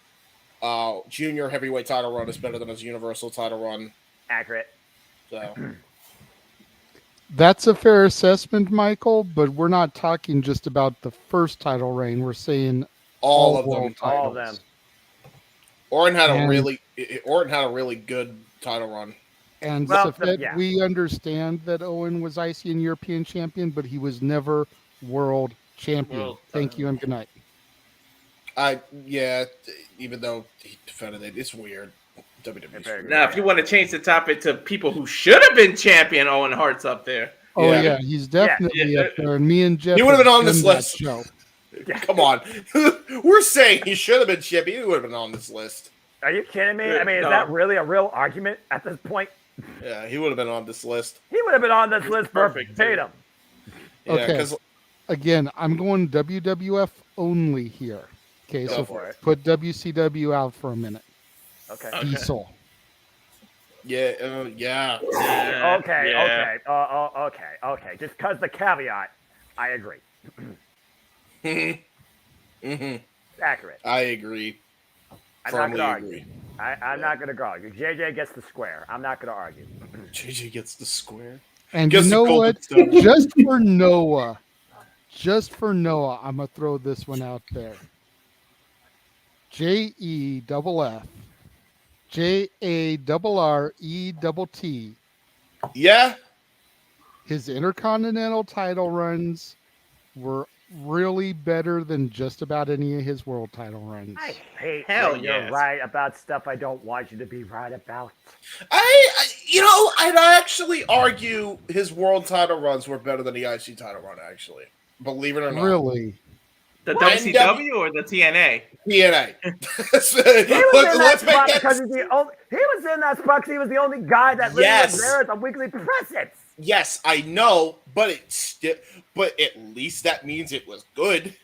Junior Heavyweight title run is better than his Universal title run. Accurate. So. That's a fair assessment, Michael, but we're not talking just about the first title reign. We're saying all of world them. titles. All of them. Orton had a really good title run. And we understand that Owen was IC and European champion, but he was never world champion. Thank you and good night. Even though he defended it, it's weird. WWE. Now, if you want to change the topic to people who should have been champion, Owen Hart's up there. Oh yeah, he's definitely up there. And me and Jeff, he would have been on this list. Show. Come on, we're saying he should have been champion. He would have been on this list. Are you kidding me? I mean, is that really a real argument at this point? Yeah, he would have been on this list. He would have been on this list verbatim. Okay. Again, I'm going WWF only here. Okay, so put WCW out for a minute. Okay. Diesel. Yeah. Okay. Just because the caveat, I agree. Accurate. I agree. I'm not going to argue. I'm not going to argue. JJ gets the square. I'm not going to argue. JJ gets the square. And you know what? Just for Noah, I'm going to throw this one out there. JEFF JARRETT. Yeah. His Intercontinental title runs were really better than just about any of his world title runs. I hate when you're right about stuff I don't want you to be right about. I'd actually argue his world title runs were better than the IC title run, actually. Believe it or not. Really? The WCW or the TNA? TNA. He was in that spot because he was the only guy that literally was there at the weekly presence. Yes, I know, but at least that means it was good.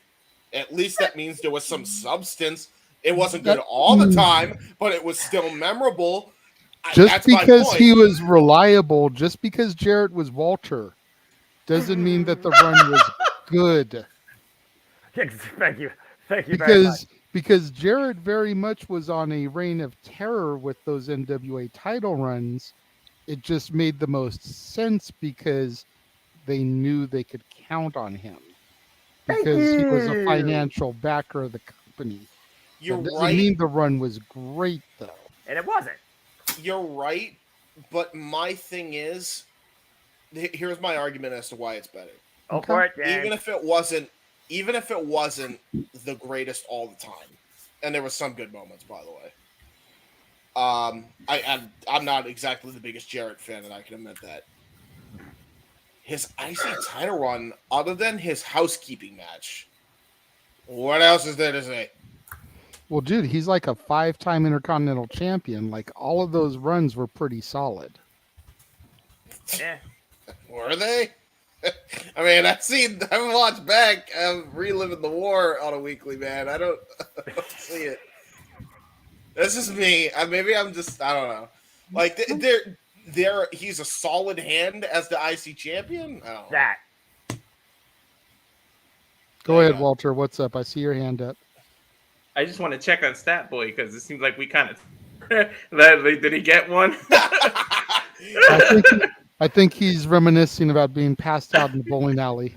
At least that means there was some substance. It wasn't good all the time, but it was still memorable. Just because he was reliable, just because Jarrett was Walter, doesn't mean that the run was good. Thank you very much. Because Jarrett very much was on a reign of terror with those NWA title runs. It just made the most sense because they knew they could count on him. Because he was a financial backer of the company. You're right. I mean the run was great, though. And it wasn't. You're right, but my thing is, here's my argument as to why it's better. For it, Dan. Even if it wasn't the greatest all the time, and there were some good moments, by the way. I'm not exactly the biggest Jarrett fan, and I can admit that. His IC title run, other than his housekeeping match, what else is there to say? Well, dude, he's like a 5-time Intercontinental Champion. Like, all of those runs were pretty solid. Yeah. Were they? I mean, I've watched back. I'm reliving the war on a weekly, man. I don't see it. This is me. Maybe I'm just, I don't know. Like, he's a solid hand as the IC champion? I don't know. That. Go ahead, Walter. What's up? I see your hand up. I just want to check on Stat Boy because it seems like we kind of did he get one? I think he's reminiscing about being passed out in the bowling alley.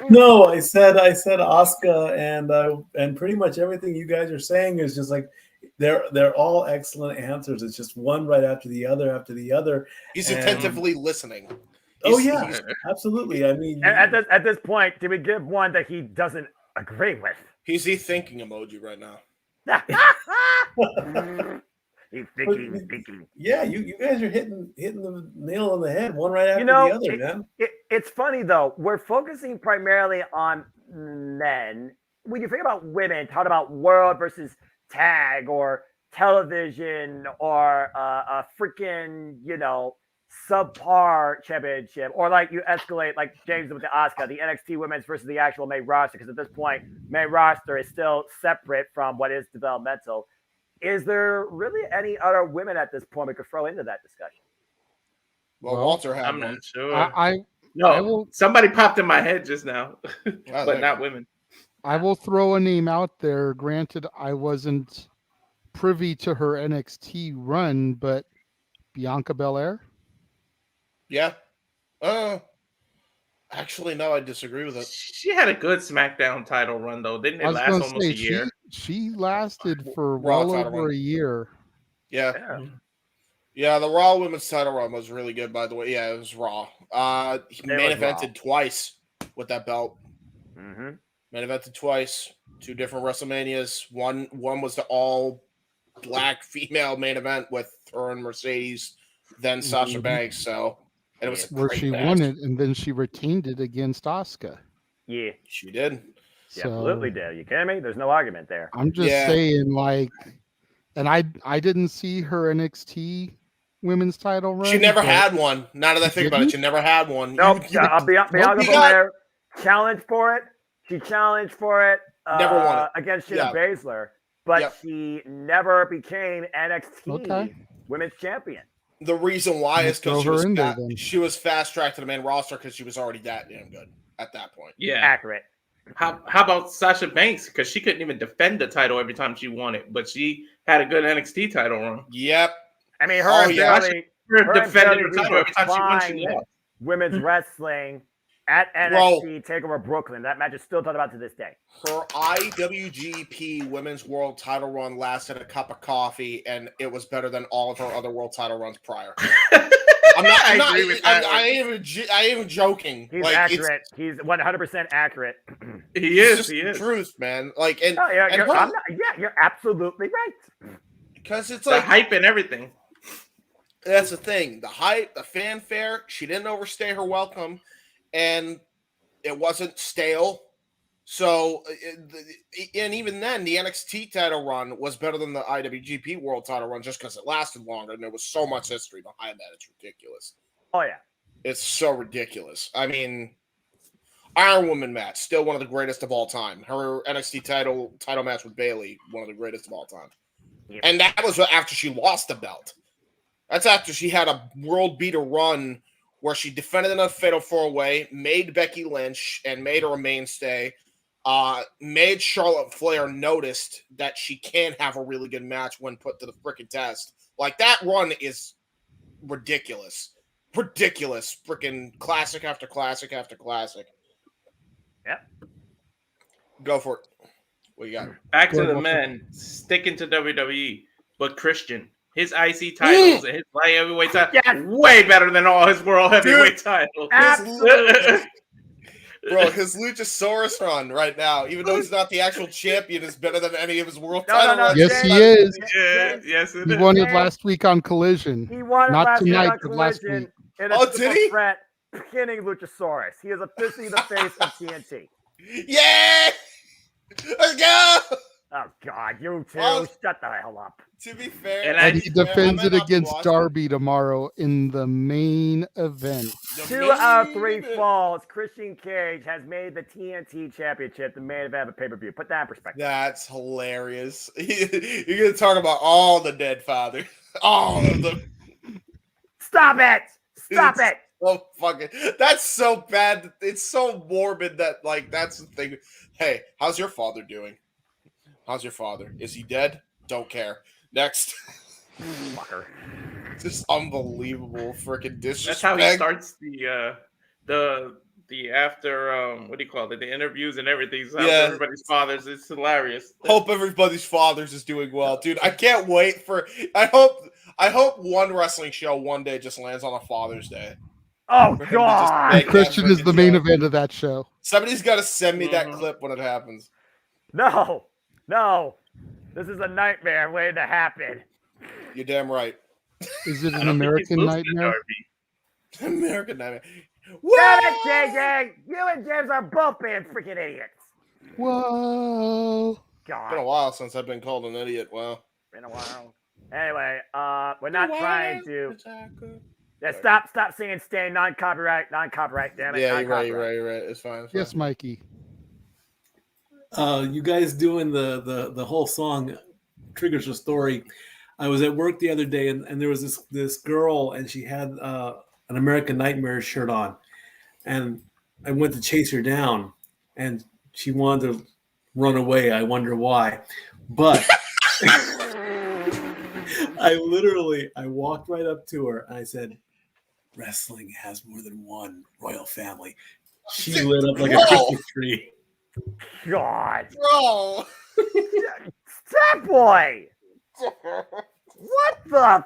No, I said Asuka, and pretty much everything you guys are saying is just like they're all excellent answers. It's just one right after the other. He's attentively listening. He's absolutely. I mean, at this point, do we give one that he doesn't agree with? He's the thinking emoji right now. He's thinking. Yeah, you guys are hitting the nail on the head, one right after the other, man. It's funny though. We're focusing primarily on men. When you think about women, talk about world versus tag or television or a freaking, subpar championship, or like you escalate like James with the Asuka, the NXT women's versus the actual main roster, because at this point, main roster is still separate from what is developmental. Is there really any other women at this point we could throw into that discussion? Well, Walter had I'm one. not sure. I will. Somebody popped in my head just now, but not women. I will throw a name out there. Granted, I wasn't privy to her NXT run, but Bianca Belair. Yeah. Actually, no, I disagree with it. She had a good SmackDown title run, though. Didn't it last almost a year? She lasted for Raw well title over run. a year. Yeah. Yeah, the Raw Women's title run was really good, by the way. Yeah, it was Raw. He main evented twice with that belt. Mm-hmm. Main evented twice. 2 different WrestleManias. One was the all black female main event with her and Mercedes, then Sasha Banks. So, and it was a where great she match. won it, and then she retained it against Asuka. Yeah, she did. She absolutely did. You kidding me? There's no argument there. I'm just saying, like, and I didn't see her NXT women's title run. She never had one. Now that I think about it, she never had one. Nope. Bianca Belair challenged for it. She challenged for it. Never won it against Shayna Baszler, but she never became NXT Women's Champion. The reason why is because she was fast tracked to the main roster because she was already that damn good at that point. Yeah, accurate. How about Sasha Banks? Because she couldn't even defend the title every time she won it, but she had a good NXT title run. Yep. I mean, her defended the title every time she won. She lost. Women's wrestling at NXT TakeOver Brooklyn. That match is still talked about to this day. Her IWGP Women's World Title run lasted a cup of coffee, and it was better than all of her other world title runs prior. I ain't even joking. He's like, accurate. He's 100% accurate. He is. It's He is. the truth, man. Like, and, you're absolutely right. Because it's the like hype and everything. That's the thing. The hype, the fanfare. She didn't overstay her welcome, and it wasn't stale. So, and even then, the NXT title run was better than the IWGP World title run just because it lasted longer and there was so much history behind that. It's ridiculous. Oh, yeah. It's so ridiculous. I mean, Iron Woman match, still one of the greatest of all time. Her NXT title match with Bayley, one of the greatest of all time. Yep. And that was after she lost the belt. That's after she had a world beater run where she defended in a fatal 4-way, made Becky Lynch and made her a mainstay. Made Charlotte Flair noticed that she can have a really good match when put to the freaking test. Like, that run is ridiculous. Ridiculous. Freaking classic after classic after classic. Yep. Go for it. What you got? Back to the men, sticking to WWE, but Christian. His IC titles and his light heavyweight title way better than all his world heavyweight titles. Absolutely. Bro, his Luchasaurus run right now, even though he's not the actual champion, is better than any of his world title runs. Yes, he is. Yes, he won it last week on Collision. He won it not last tonight, week on but last Collision. week. Did he? Threat, pinning Luchasaurus. He is officially the face of TNT. Yeah! Let's go! Oh, God, you two. Shut the hell up. To be fair, and he defends it against Darby tomorrow in the main event. 2 out of 3 falls. Christian Cage has made the TNT Championship the main event of a pay-per-view. Put that in perspective. That's hilarious. You're going to talk about all the dead fathers. All of them. Stop it! Stop it! So fucking. That's so bad. It's so morbid that, like, that's the thing. Hey, how's your father doing? How's your father? Is he dead? Don't care. Next. Fucker. Just unbelievable freaking disrespect. That's how he starts the after what do you call it? The interviews and everything. So everybody's fathers. It's hilarious. Hope everybody's fathers is doing well, dude. I can't wait for. I hope one wrestling show one day just lands on a Father's Day. Oh God! Christian is the main event of that show. Somebody's got to send me that clip when it happens. No, this is a nightmare waiting to happen. You're damn right. Is it an American nightmare? American nightmare. Damn it, JJ! You and James are both being freaking idiots. Whoa! God. It's been a while since I've been called an idiot. Wow. Been a while. Anyway, we're not trying to. Yeah, stop singing "Stay" non-copyright. Damn it. Yeah, you're right. It's fine. Yes, Mikey. You guys doing the whole song triggers a story. I was at work the other day, and there was this girl, and she had an American Nightmare shirt on, and I went to chase her down, and she wanted to run away. I wonder why, but I walked right up to her and I said, "Wrestling has more than one royal family." She lit up like a Christmas tree. God, bro, that boy. What the?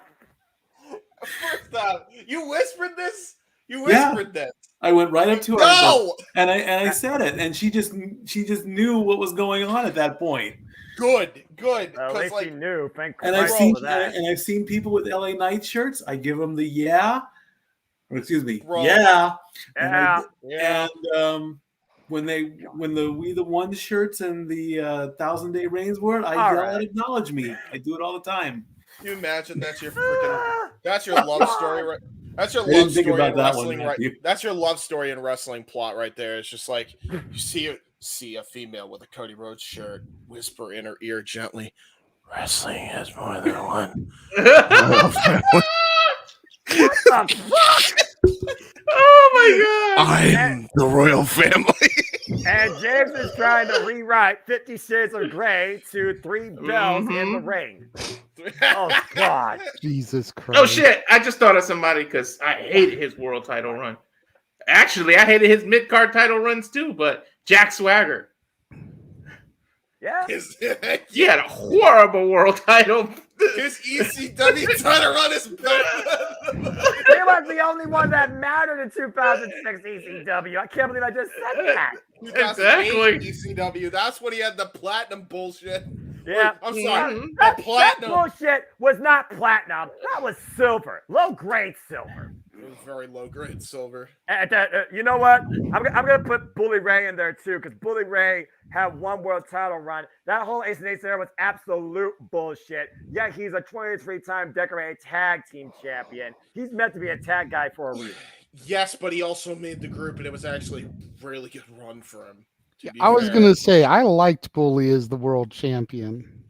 First off, you whispered this. You whispered that. I went right up to her. No! And I said it, and she just knew what was going on at that point. Good. At least he knew. Thank And I've seen people with LA Knight shirts. I give them the yeah. And when the We the One shirts and the 1,000-Day Reigns were, I yell out, "Acknowledge me." I do it all the time. Can you imagine that's your love story, right? That's your love story in wrestling, right? That's your love story in wrestling plot right there. It's just like you see a female with a Cody Rhodes shirt, whisper in her ear gently, "Wrestling has more than one." What the fuck? Oh my God! I am the royal family. And James is trying to rewrite 50 Shades of Grey to 3 bells in the ring. Oh God! Jesus Christ! Oh shit! I just thought of somebody because I hated his world title run. Actually, I hated his mid-card title runs too. But Jack Swagger, yeah, he had a horrible world title. His ECW title run is better. He was the only one that mattered in 2006 ECW. I can't believe I just said that. Exactly. ECW. That's when he had the platinum bullshit. Yeah. I'm sorry. That platinum bullshit was not platinum. That was silver. Low-grade silver. It was very low-grade silver. You know what? I'm going to put Bully Ray in there, too, because Bully Ray had one world title run. That whole Ace and Ace era was absolute bullshit. Yeah, he's a 23-time decorated tag team champion. He's meant to be a tag guy for a reason. Yes, but he also made the group, and it was actually a really good run for him. I was going to say, I liked Bully as the world champion.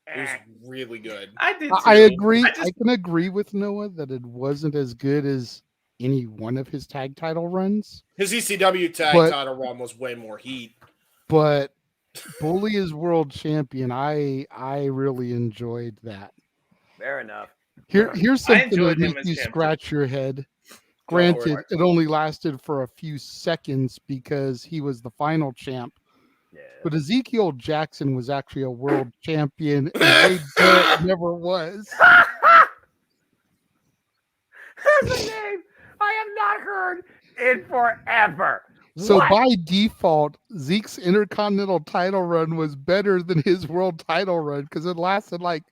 It was really good. I did too. I agree. I can agree with Noah that it wasn't as good as any one of his tag title runs. His ECW tag title run was way more heat. But Bully as world champion, I really enjoyed that. Fair enough. Here's something that makes you scratch your head. Granted, it only lasted for a few seconds because he was the final champ. Yeah. But Ezekiel Jackson was actually a world champion, and Wade Barrett never was. That's a name I have not heard in forever. So by default, Zeke's Intercontinental title run was better than his world title run because it lasted like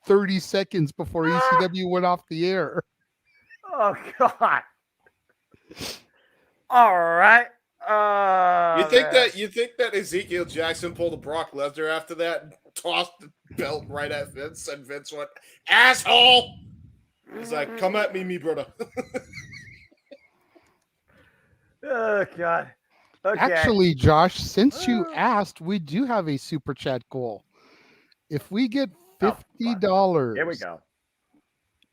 30 seconds before ECW went off the air. Oh, God. All right. You think that Ezekiel Jackson pulled a Brock Lesnar after that and tossed the belt right at Vince, and Vince went, "Asshole!" He's like, "Come at me, brother." Oh, God. Okay. Actually, Josh, since you asked, we do have a super chat goal. If we get $50, here we go.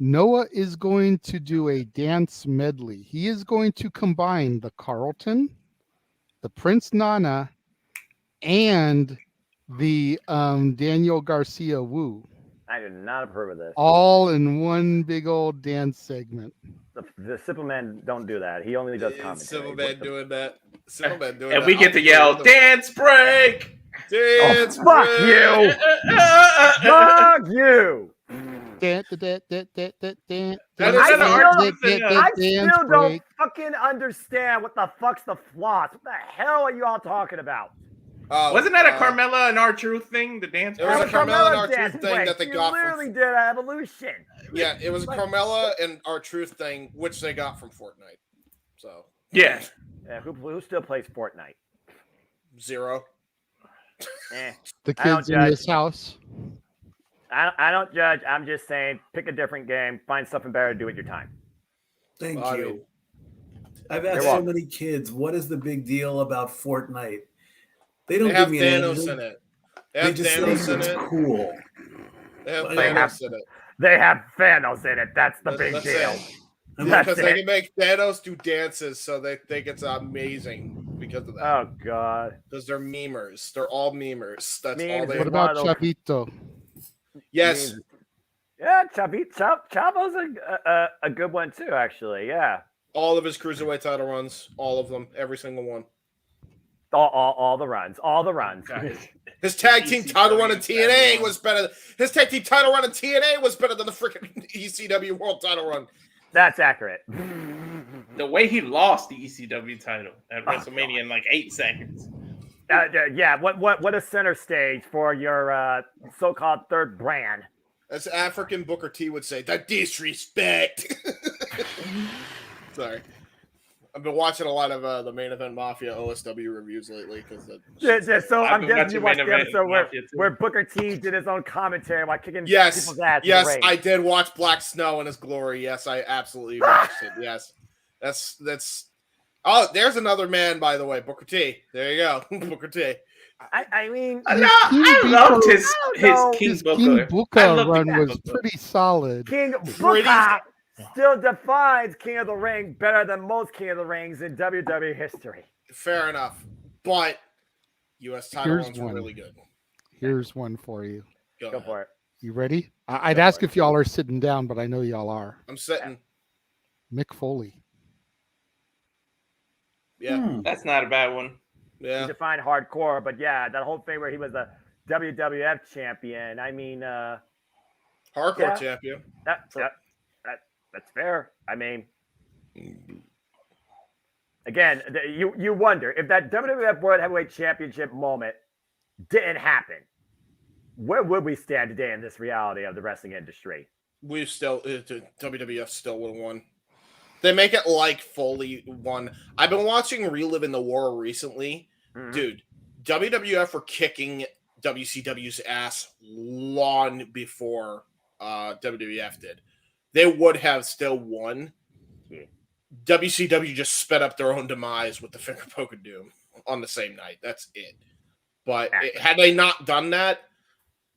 Noah is going to do a dance medley. He is going to combine the Carlton, the Prince Nana, and the Daniel Garcia Woo. I do not approve of this. All in one big old dance segment. The Simple Man don't do that. He only does commentary. Simple Man doing that. Simple Man doing and that. we get to yell, "Dance break! Dance fuck break!" you! Fuck you! I still don't fucking understand what the fuck's the floss. What the hell are you all talking about? Wasn't that a Carmella and R-Truth thing? The dance break? It was a Carmella and R-Truth thing that they got from... literally did an Evolution. Yeah, it was a Carmella and R-Truth thing, which they got from Fortnite. So... Yeah. Who still plays Fortnite? Zero. The kids in this house. I don't judge. I'm just saying, pick a different game, find something better to do with your time. Thank I you. mean, I've asked You're so welcome. many kids, what is the big deal about Fortnite? They don't They have give me an Thanos answer. in it. They just say Thanos in it's it. cool. They have They have- Thanos in it. They have Thanos in it. That's the big That's deal. it. That's Because they it. can make Thanos do dances, so they think it's amazing because of that. Oh God. Because they're memers. They're all memers. That's all Memes they. What is about one of those- Chavito? Yes. memes- Yeah, Chavo's a good one too, actually. Yeah. All of his cruiserweight title runs, all of them, every single one. All the runs. His tag team title run in TNA was better. His tag team title run in TNA was better than the freaking ECW World title run. That's accurate. The way he lost the ECW title at WrestleMania in like 8 seconds. Yeah. What a center stage for your so-called third brand. As African Booker T would say, the disrespect. Sorry. I've been watching a lot of the Main Event Mafia OSW reviews lately because so I'm guessing you watched the episode where Booker T did his own commentary while kicking people's ass. Yes, in the ring. I did watch Black Snow in his glory. Yes, I absolutely watched it. Yes, that's. Oh, there's another man, by the way, Booker T. There you go, Booker T. I mean, I loved his King Booker. Booker run was pretty solid. King Booker still defines King of the Ring better than most King of the Rings in WWE history. Fair enough, but U.S. title runs were really good. Here's one for you. Go for it. You ready? I'd ask if y'all are sitting down, but I know y'all are. I'm sitting. Mick Foley. Yeah, that's not a bad one. Yeah, he defined hardcore, but yeah, that whole thing where he was a WWF champion. I mean, hardcore champion. That's fair. I mean, again, you wonder if that WWF World Heavyweight Championship moment didn't happen, where would we stand today in this reality of the wrestling industry? We still WWF still would have won. They make it like Foley won. I've been watching Reliving the War recently. Mm-hmm. Dude, WWF were kicking WCW's ass long before WWF did. They would have still won. Yeah. WCW just sped up their own demise with the finger poke of doom on the same night. That's it. But had they not done that,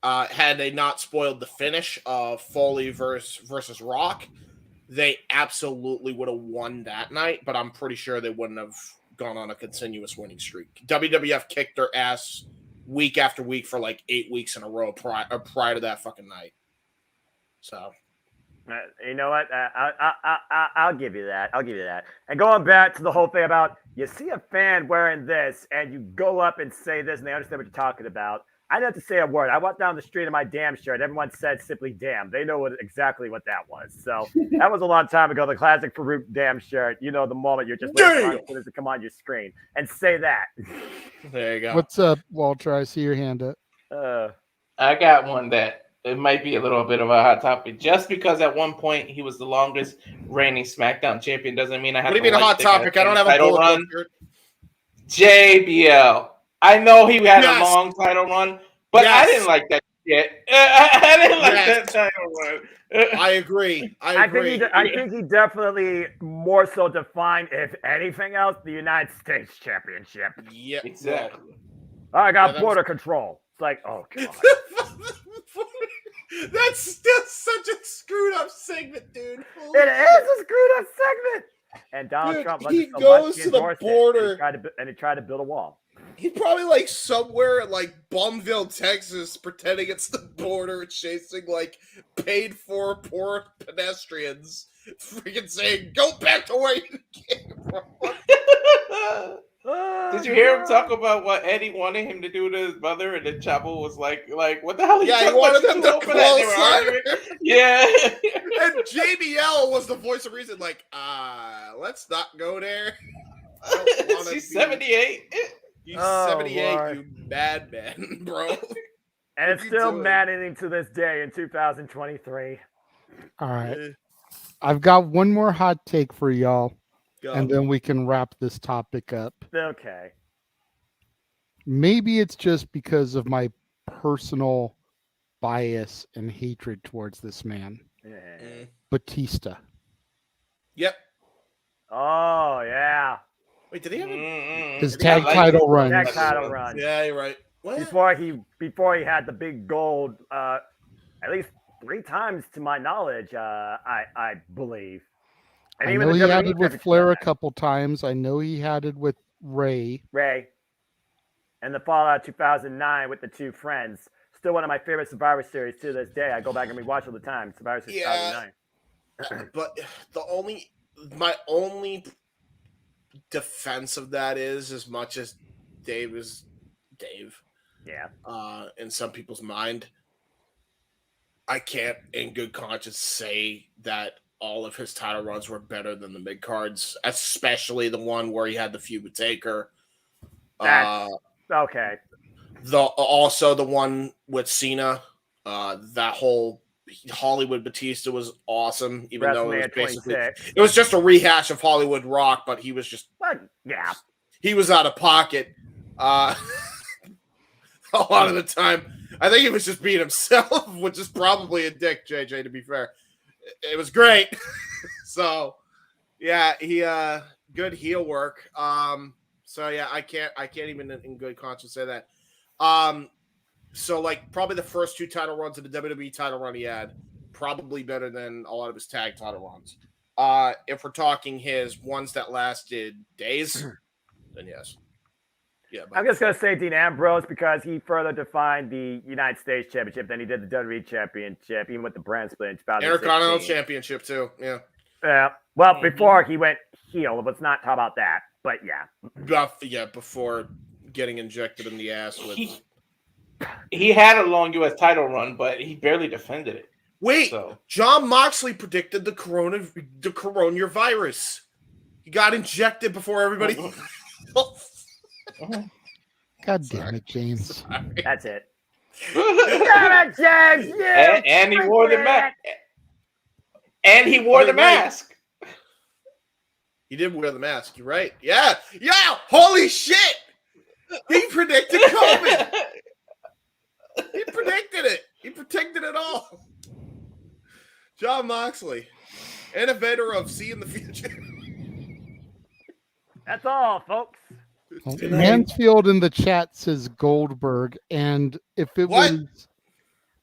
had they not spoiled the finish of Foley versus Rock, they absolutely would have won that night, but I'm pretty sure they wouldn't have gone on a continuous winning streak. WWF kicked their ass week after week for like 8 weeks in a row prior to that fucking night. So, you know what? I'll give you that. And going back to the whole thing about you see a fan wearing this and you go up and say this and they understand what you're talking about. I didn't have to say a word. I walked down the street in my damn shirt. Everyone said simply damn. They know exactly what that was. So that was a long time ago. The classic Farouk damn shirt. You know, the moment you're just waiting for it to come on your screen and say that. There you go. What's up, Walter? I see your hand up. I got one that it might be a little bit of a hot topic. Just because at one point he was the longest reigning SmackDown champion doesn't mean I have to. What do you mean a hot topic? I don't have a title bullet run. JBL. I know he had a long title run, but I didn't like that shit. I didn't like that title run. I agree. I think he definitely more so defined, if anything else, the United States Championship. Yeah, exactly. I got border control. It's like, oh god. That's still such a screwed up segment, dude. It is a screwed up segment. And Donald Trump he goes to the border and he tried to build a wall. He's probably like somewhere in like Bumville, Texas, pretending it's the border, chasing like paid for poor pedestrians, freaking saying, "Go back to where you came from." Did you hear him talk about what Eddie wanted him to do to his brother, and then Chavo was like, what the hell? Yeah, he wanted them to close. Yeah, and JBL was the voice of reason. Like, let's not go there. She's 78. He's 78, Lord. You madman, bro. And it's still maddening to this day in 2023. All right. I've got one more hot take for y'all, and then we can wrap this topic up. Okay. Maybe it's just because of my personal bias and hatred towards this man. Yeah. Batista. Yep. Oh yeah. Wait, did he have his tag title run? Tag title run. Yeah, you're right. What? Before he had the big gold, at least 3 times to my knowledge, I believe. And I even know the he had WWE it with championship Flair a match. couple times. I know he had it with Ray. And the Fallout 2009 with the 2 friends. Still one of my favorite Survivor Series to this day. I go back and rewatch all the time. Survivor Series 2009. But my only defense of that is, as much as Dave is Dave, in some people's mind, I can't in good conscience say that all of his title runs were better than the mid cards, especially the one where he had the feud with Taker. That's okay. Also the one with Cena, that whole Hollywood Batista was awesome, even though it was basically 26. it was just a rehash of Hollywood Rock, but he was just he was out of pocket a lot of the time. I think he was just being himself, which is probably a dick, JJ, to be fair. It was great. So yeah, he good heel work. So yeah, I can't even in good conscience say that. So like probably the first 2 title runs of the WWE title run he had, probably better than a lot of his tag title runs. If we're talking his ones that lasted days, then yes. Yeah, I'm just going to say Dean Ambrose because he further defined the United States Championship than he did the WWE Championship, even with the brand split in 2016. Intercontinental Championship too, yeah. Yeah. Well, before he went heel, let's not talk about that. But yeah. Before getting injected in the ass with. He had a long U.S. title run, but he barely defended it. Wait, John Moxley predicted the coronavirus. He got injected before everybody else. God damn it, James. That's it. Damn it, James! And he wore the mask. And he wore the mask. He did wear the mask. You're right. Yeah. Holy shit! He predicted COVID. He predicted it. He predicted it all. John Moxley, innovator of seeing the future. That's all, folks. Mansfield in the chat says Goldberg, and if it was,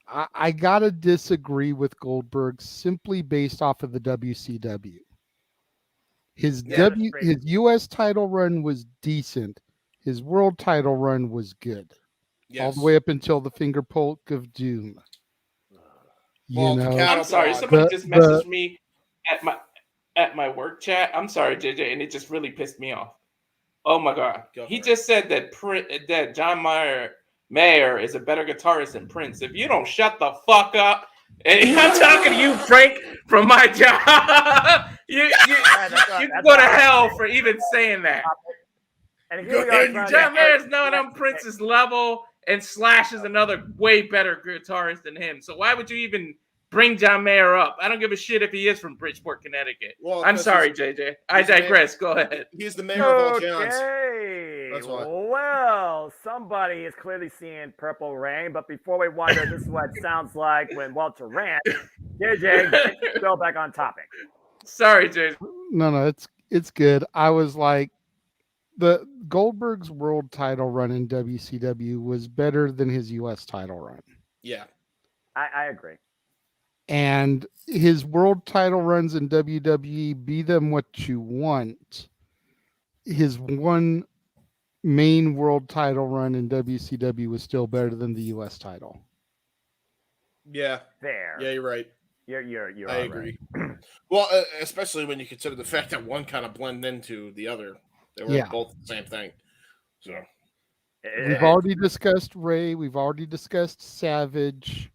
I gotta disagree with Goldberg simply based off of the WCW. His U.S. title run was decent. His world title run was good. All the way up until the finger poke of doom. I'm sorry. Somebody just messaged me at my work chat. I'm sorry, JJ, and it just really pissed me off. Oh my God! He just said that John Mayer is a better guitarist than Prince. If you don't shut the fuck up, and I'm talking to you, Frank, from my job, you can go to hell for even saying that. And John Mayer's not on Prince's level, and Slash is another way better guitarist than him. So why would you even bring John Mayer up? I don't give a shit if he is from Bridgeport, Connecticut. Well, I'm sorry, JJ. I digress. Go ahead. He's the mayor of all Johns. That's why. Well, somebody is clearly seeing Purple Rain, but before we wonder, this is what it sounds like when Walter rants. JJ, go back on topic. Sorry, JJ. No, it's good. I was like, the Goldberg's world title run in WCW was better than his U.S. title run. Yeah. I agree. And his world title runs in WWE, be them what you want. His one main world title run in WCW was still better than the U.S. title. Yeah. Fair. Yeah, you're right. You're I agree. Right. Well, especially when you consider the fact that one kind of blended into the other. They were both the same thing. So we've already discussed Ray. We've already discussed Savage.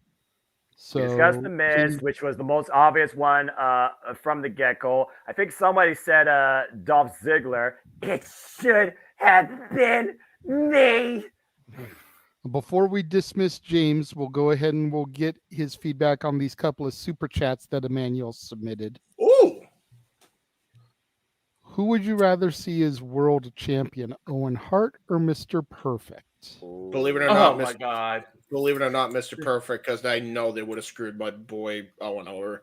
We discussed the Miz, which was the most obvious one from the get-go. I think somebody said Dolph Ziggler. It should have been me. Before we dismiss James, we'll go ahead and we'll get his feedback on these couple of super chats that Emmanuel submitted. Ooh. Who would you rather see as world champion, Owen Hart or Mr. Perfect? Believe it or Oh not, my God. Believe it or not, Mr. Perfect, because I know they would have screwed my boy Owen over.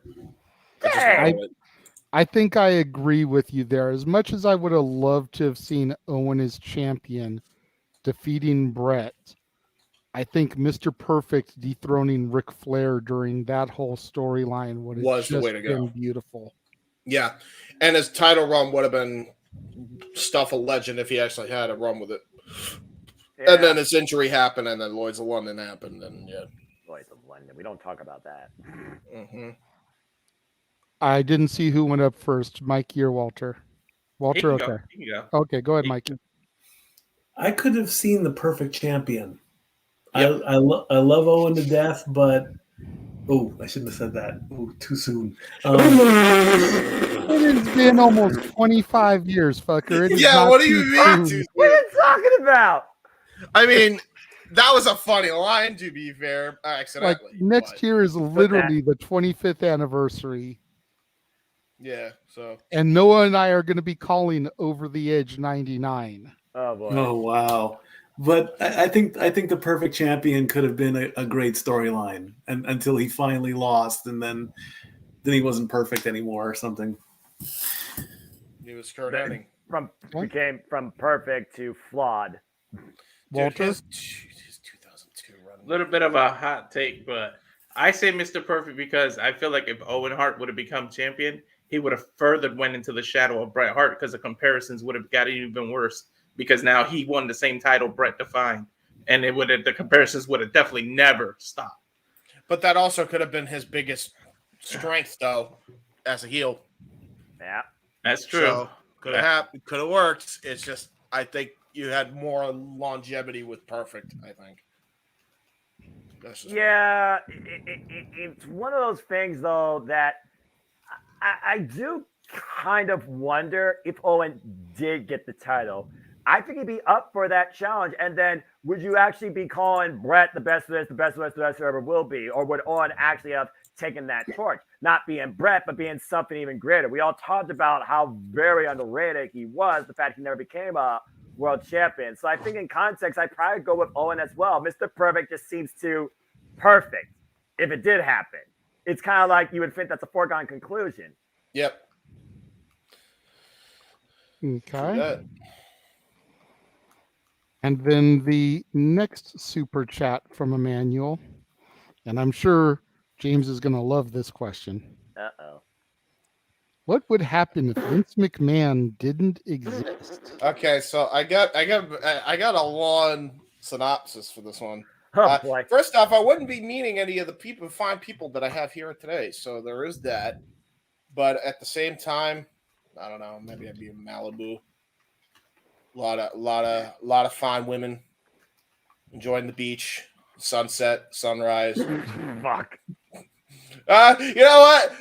I think I agree with you there. As much as I would have loved to have seen Owen as champion defeating Brett, I think Mr. Perfect dethroning Ric Flair during that whole storyline would have Was the just way to go. been beautiful. Yeah, and his title run would have been stuff of legend if he actually had a run with it. Yeah. And then his injury happened, and then Lloyd's of London happened, and yeah. Lloyd's of London. We don't talk about that. Mm-hmm. I didn't see who went up first, Mikey or Walter. Walter, He can okay. go. He can go. Okay, go ahead, Mikey. I could have seen the perfect champion. Yep. I love Owen to death, but I shouldn't have said that. Too soon. It has been almost 25 years, fucker. It is not what do you mean? soon. What are you talking about? I mean, that was a funny line, to be fair, accidentally. Like next year is literally the 25th anniversary. Yeah, so. And Noah and I are going to be calling Over the Edge 99. Oh boy. Oh wow. But I think the perfect champion could have been a great storyline, and until he finally lost, and then he wasn't perfect anymore or something. He was Kurt Hennig. Became from perfect to flawed. Walter? His 2002 run. A little bit of a hot take, but I say Mr. Perfect because I feel like if Owen Hart would have become champion, he would have further went into the shadow of Bret Hart because the comparisons would have gotten even worse. Because now he won the same title Bret defined, and the comparisons would have definitely never stopped. But that also could have been his biggest strength, though, as a heel. Yeah, that's true. So could have worked. It's just I think you had more longevity with Perfect. I think. Yeah, it's one of those things though that I do kind of wonder if Owen did get the title. I think he'd be up for that challenge. And then would you actually be calling Brett the best of this, the best of this, the best there ever will be? Or would Owen actually have taken that torch? Not being Brett, but being something even greater. We all talked about how very underrated he was, the fact he never became a world champion. So I think in context, I'd probably go with Owen as well. Mr. Perfect just seems too perfect if it did happen. It's kind of like you would think that's a foregone conclusion. Yep. Okay. And then the next super chat from Emmanuel, and I'm sure James is going to love this question. Uh-oh. What would happen if Vince McMahon didn't exist? Okay, so I got a long synopsis for this one. Oh, boy. First off, I wouldn't be meeting any of the fine people that I have here today, so there is that. But at the same time, I don't know. Maybe I'd be in Malibu. A lot of fine women enjoying the beach, sunset, sunrise. Fuck. You know what?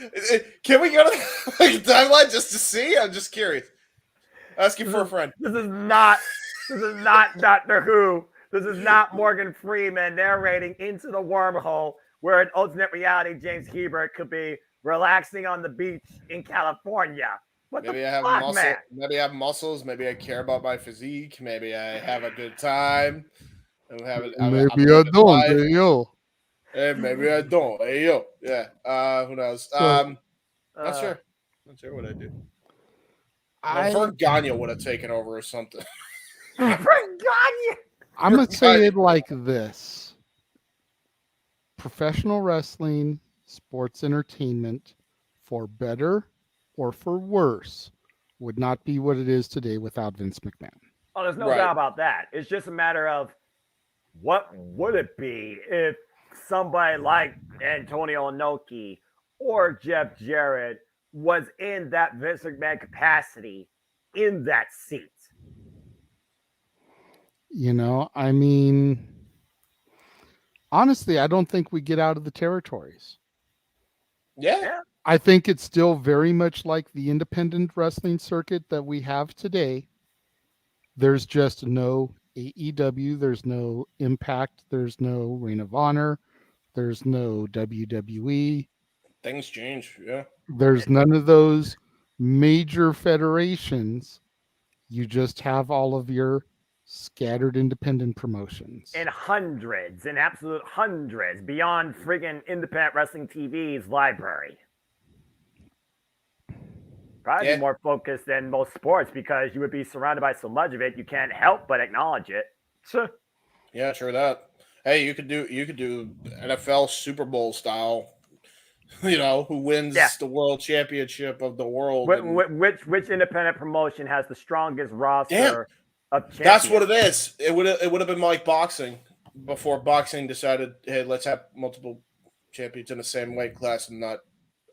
Can we go to the timeline just to see? I'm just curious. Asking for a friend. This is not Doctor Who. This is not Morgan Freeman narrating Into the Wormhole, where in alternate reality James Hebert could be relaxing on the beach in California. Maybe I have muscle. Man? Maybe I have muscles. Maybe I care about my physique. Maybe I have a good time. Maybe I don't. Hey, yo. Hey, maybe I don't. Hey, yo. Yeah. Who knows? Not sure. Not sure what I do. Vern Gagne would have taken over or something. Vern Gagne. I'm going to say it like this. Professional wrestling, sports entertainment, for better or for worse, would not be what it is today without Vince McMahon. Oh, there's no doubt about that. It's just a matter of what would it be if somebody like Antonio Inoki or Jeff Jarrett was in that Vince McMahon capacity in that seat. You know, I mean, honestly, I don't think we get out of the territories. Yeah. I think it's still very much like the independent wrestling circuit that we have today. There's just no AEW, there's no Impact, there's no Ring of Honor, there's no WWE. Things change, yeah. There's none of those major federations. You just have all of your scattered independent promotions. In hundreds, in absolute hundreds, beyond friggin' independent wrestling TV's library. Probably be more focused than most sports because you would be surrounded by so much of it, you can't help but acknowledge it. Yeah, sure that. Hey, you could do NFL Super Bowl style. You know, who wins the world championship of the world? Which independent promotion has the strongest roster of champions? That's what it is. It would have been like boxing before boxing decided, hey, let's have multiple champions in the same weight class and not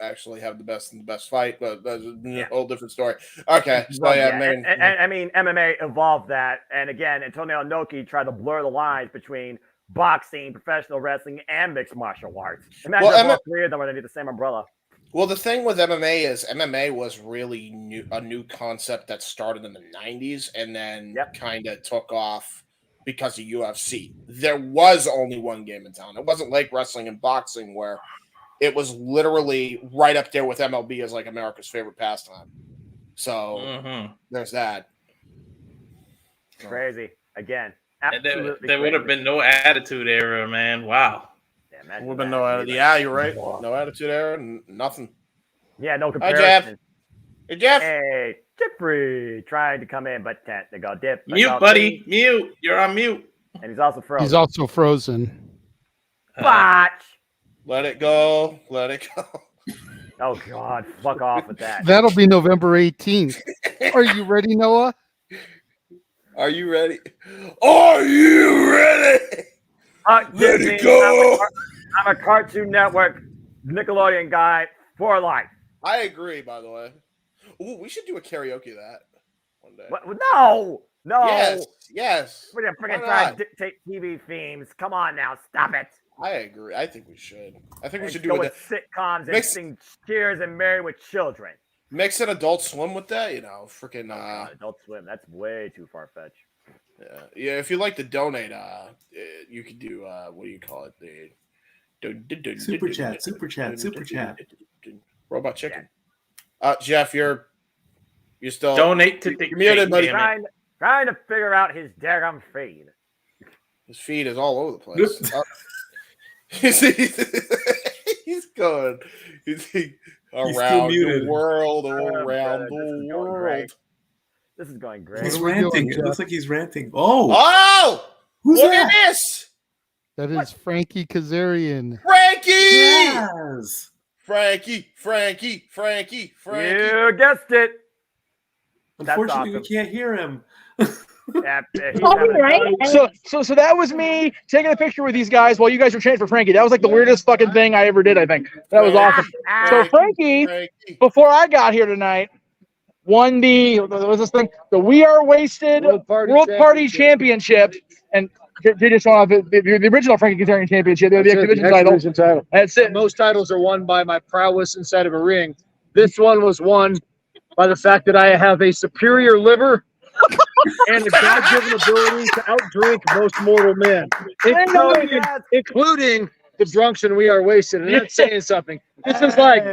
actually have the best in the best fight. But that's a whole different story. Okay, so I mean, MMA evolved that, and again, Antonio Inoki tried to blur the lines between boxing, professional wrestling, and mixed martial arts. Imagine if all three of them were underneath the same umbrella. Well, the thing with MMA is MMA was really a new concept that started in the 90s and then kind of took off because of UFC. There was only one game in town. It wasn't like wrestling and boxing where it was literally right up there with MLB as like America's favorite pastime. So there's that. Crazy. Again. There would have been no attitude era, man. Wow. There would have been no attitude. Yeah, you're right. No attitude era, nothing. Yeah, no comparison. Hey, Jeff. Hey, Jeffrey tried to come in, but can't. They go dip. Mute, buddy. Mute. You're on mute. And he's also frozen. He's also frozen. Botch. Let it go. Let it go. Oh, God. Fuck off with that. That'll be November 18th. Are you ready, Noah? Are you ready? Are you ready? Let it go. I'm a Cartoon Network Nickelodeon guy for life. I agree, by the way. Ooh, we should do a karaoke of that one day. What? No. Yes. We're going to freaking try to dictate TV themes. Come on now. Stop it. I agree. I think we should. I think we should go do with sitcoms and sing Cheers and Married with Children. Mix an Adult Swim with that, you know, freaking Adult Swim. That's way too far fetched. Yeah. If you like to donate, you could do what do you call it? The Super chat. Robot chicken. Jeff, you're still donate to the muted, buddy. Trying to figure out his damn feed. His feed is all over the place. He's going. Around the world, around the world. This is going great. He's ranting. It looks like he's ranting. Oh! Who's Look at this? That is Frankie Kazarian. Frankie! Yes! Frankie. You guessed it. Unfortunately, we can't hear him. So that was me taking a picture with these guys while you guys were chanting for Frankie. That was like the weirdest fucking thing I ever did, I think. That was awesome. So Frankie, before I got here tonight, won the We Are Wasted World Party Championship. And they just won the original Frankie Kazarian Championship. The exhibition title. That's it. Most titles are won by my prowess inside of a ring. This one was won by the fact that I have a superior liver and a God-given ability to outdrink most mortal men, including the drunks and We Are Wasted. And that's saying something. This is like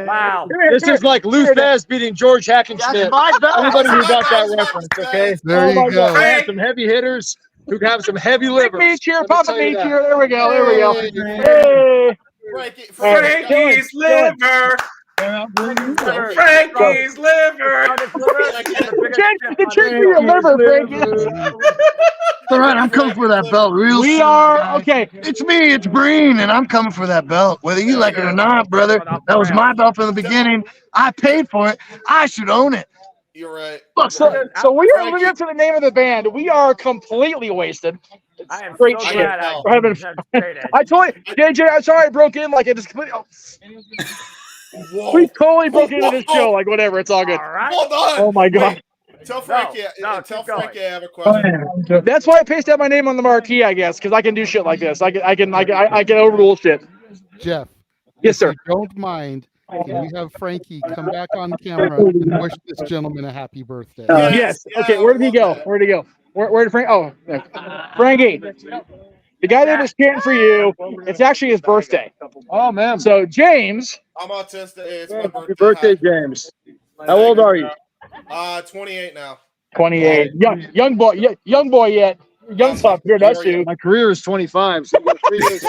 Lou Thesz beating George Hackenschmidt. Anybody who got that reference, okay? There you go. I have some heavy hitters who have some heavy livers. Me cheer, Papa me cheer. There we go. Hey. Frankie's liver. Frankie's liver. The trick for your liver, Frankie. All right, I'm coming for that belt real soon. Okay. It's me, it's Breen, and I'm coming for that belt. Whether you like it or not, brother. That was my belt from the beginning. I paid for it. I should own it. You're right. So we are living up to the name of the band. We are completely wasted. I am great so shit. glad I told you, JJ, I'm sorry I broke in like it is completely. We totally broke into this show, like whatever. It's all good. All right. Hold on. Oh my god. Tell Frankie. Tell Frankie I have a question. That's why I pasted out my name on the marquee, I guess, because I can do shit like this. I can overrule shit. Jeff. Yes, sir. If you don't mind, can we have Frankie come back on camera and wish this gentleman a happy birthday? Yes. Okay. Where did he go? Where did Frank? Oh, Frankie. The guy that was chanting for you, it's actually his birthday. Oh, man. So, James. I'm autistic. It's my birthday. Happy birthday, James. How old are you? 28 now. 28. Young boy yet. young pup. You're nuts, dude. My career is 25. So you got 3 years.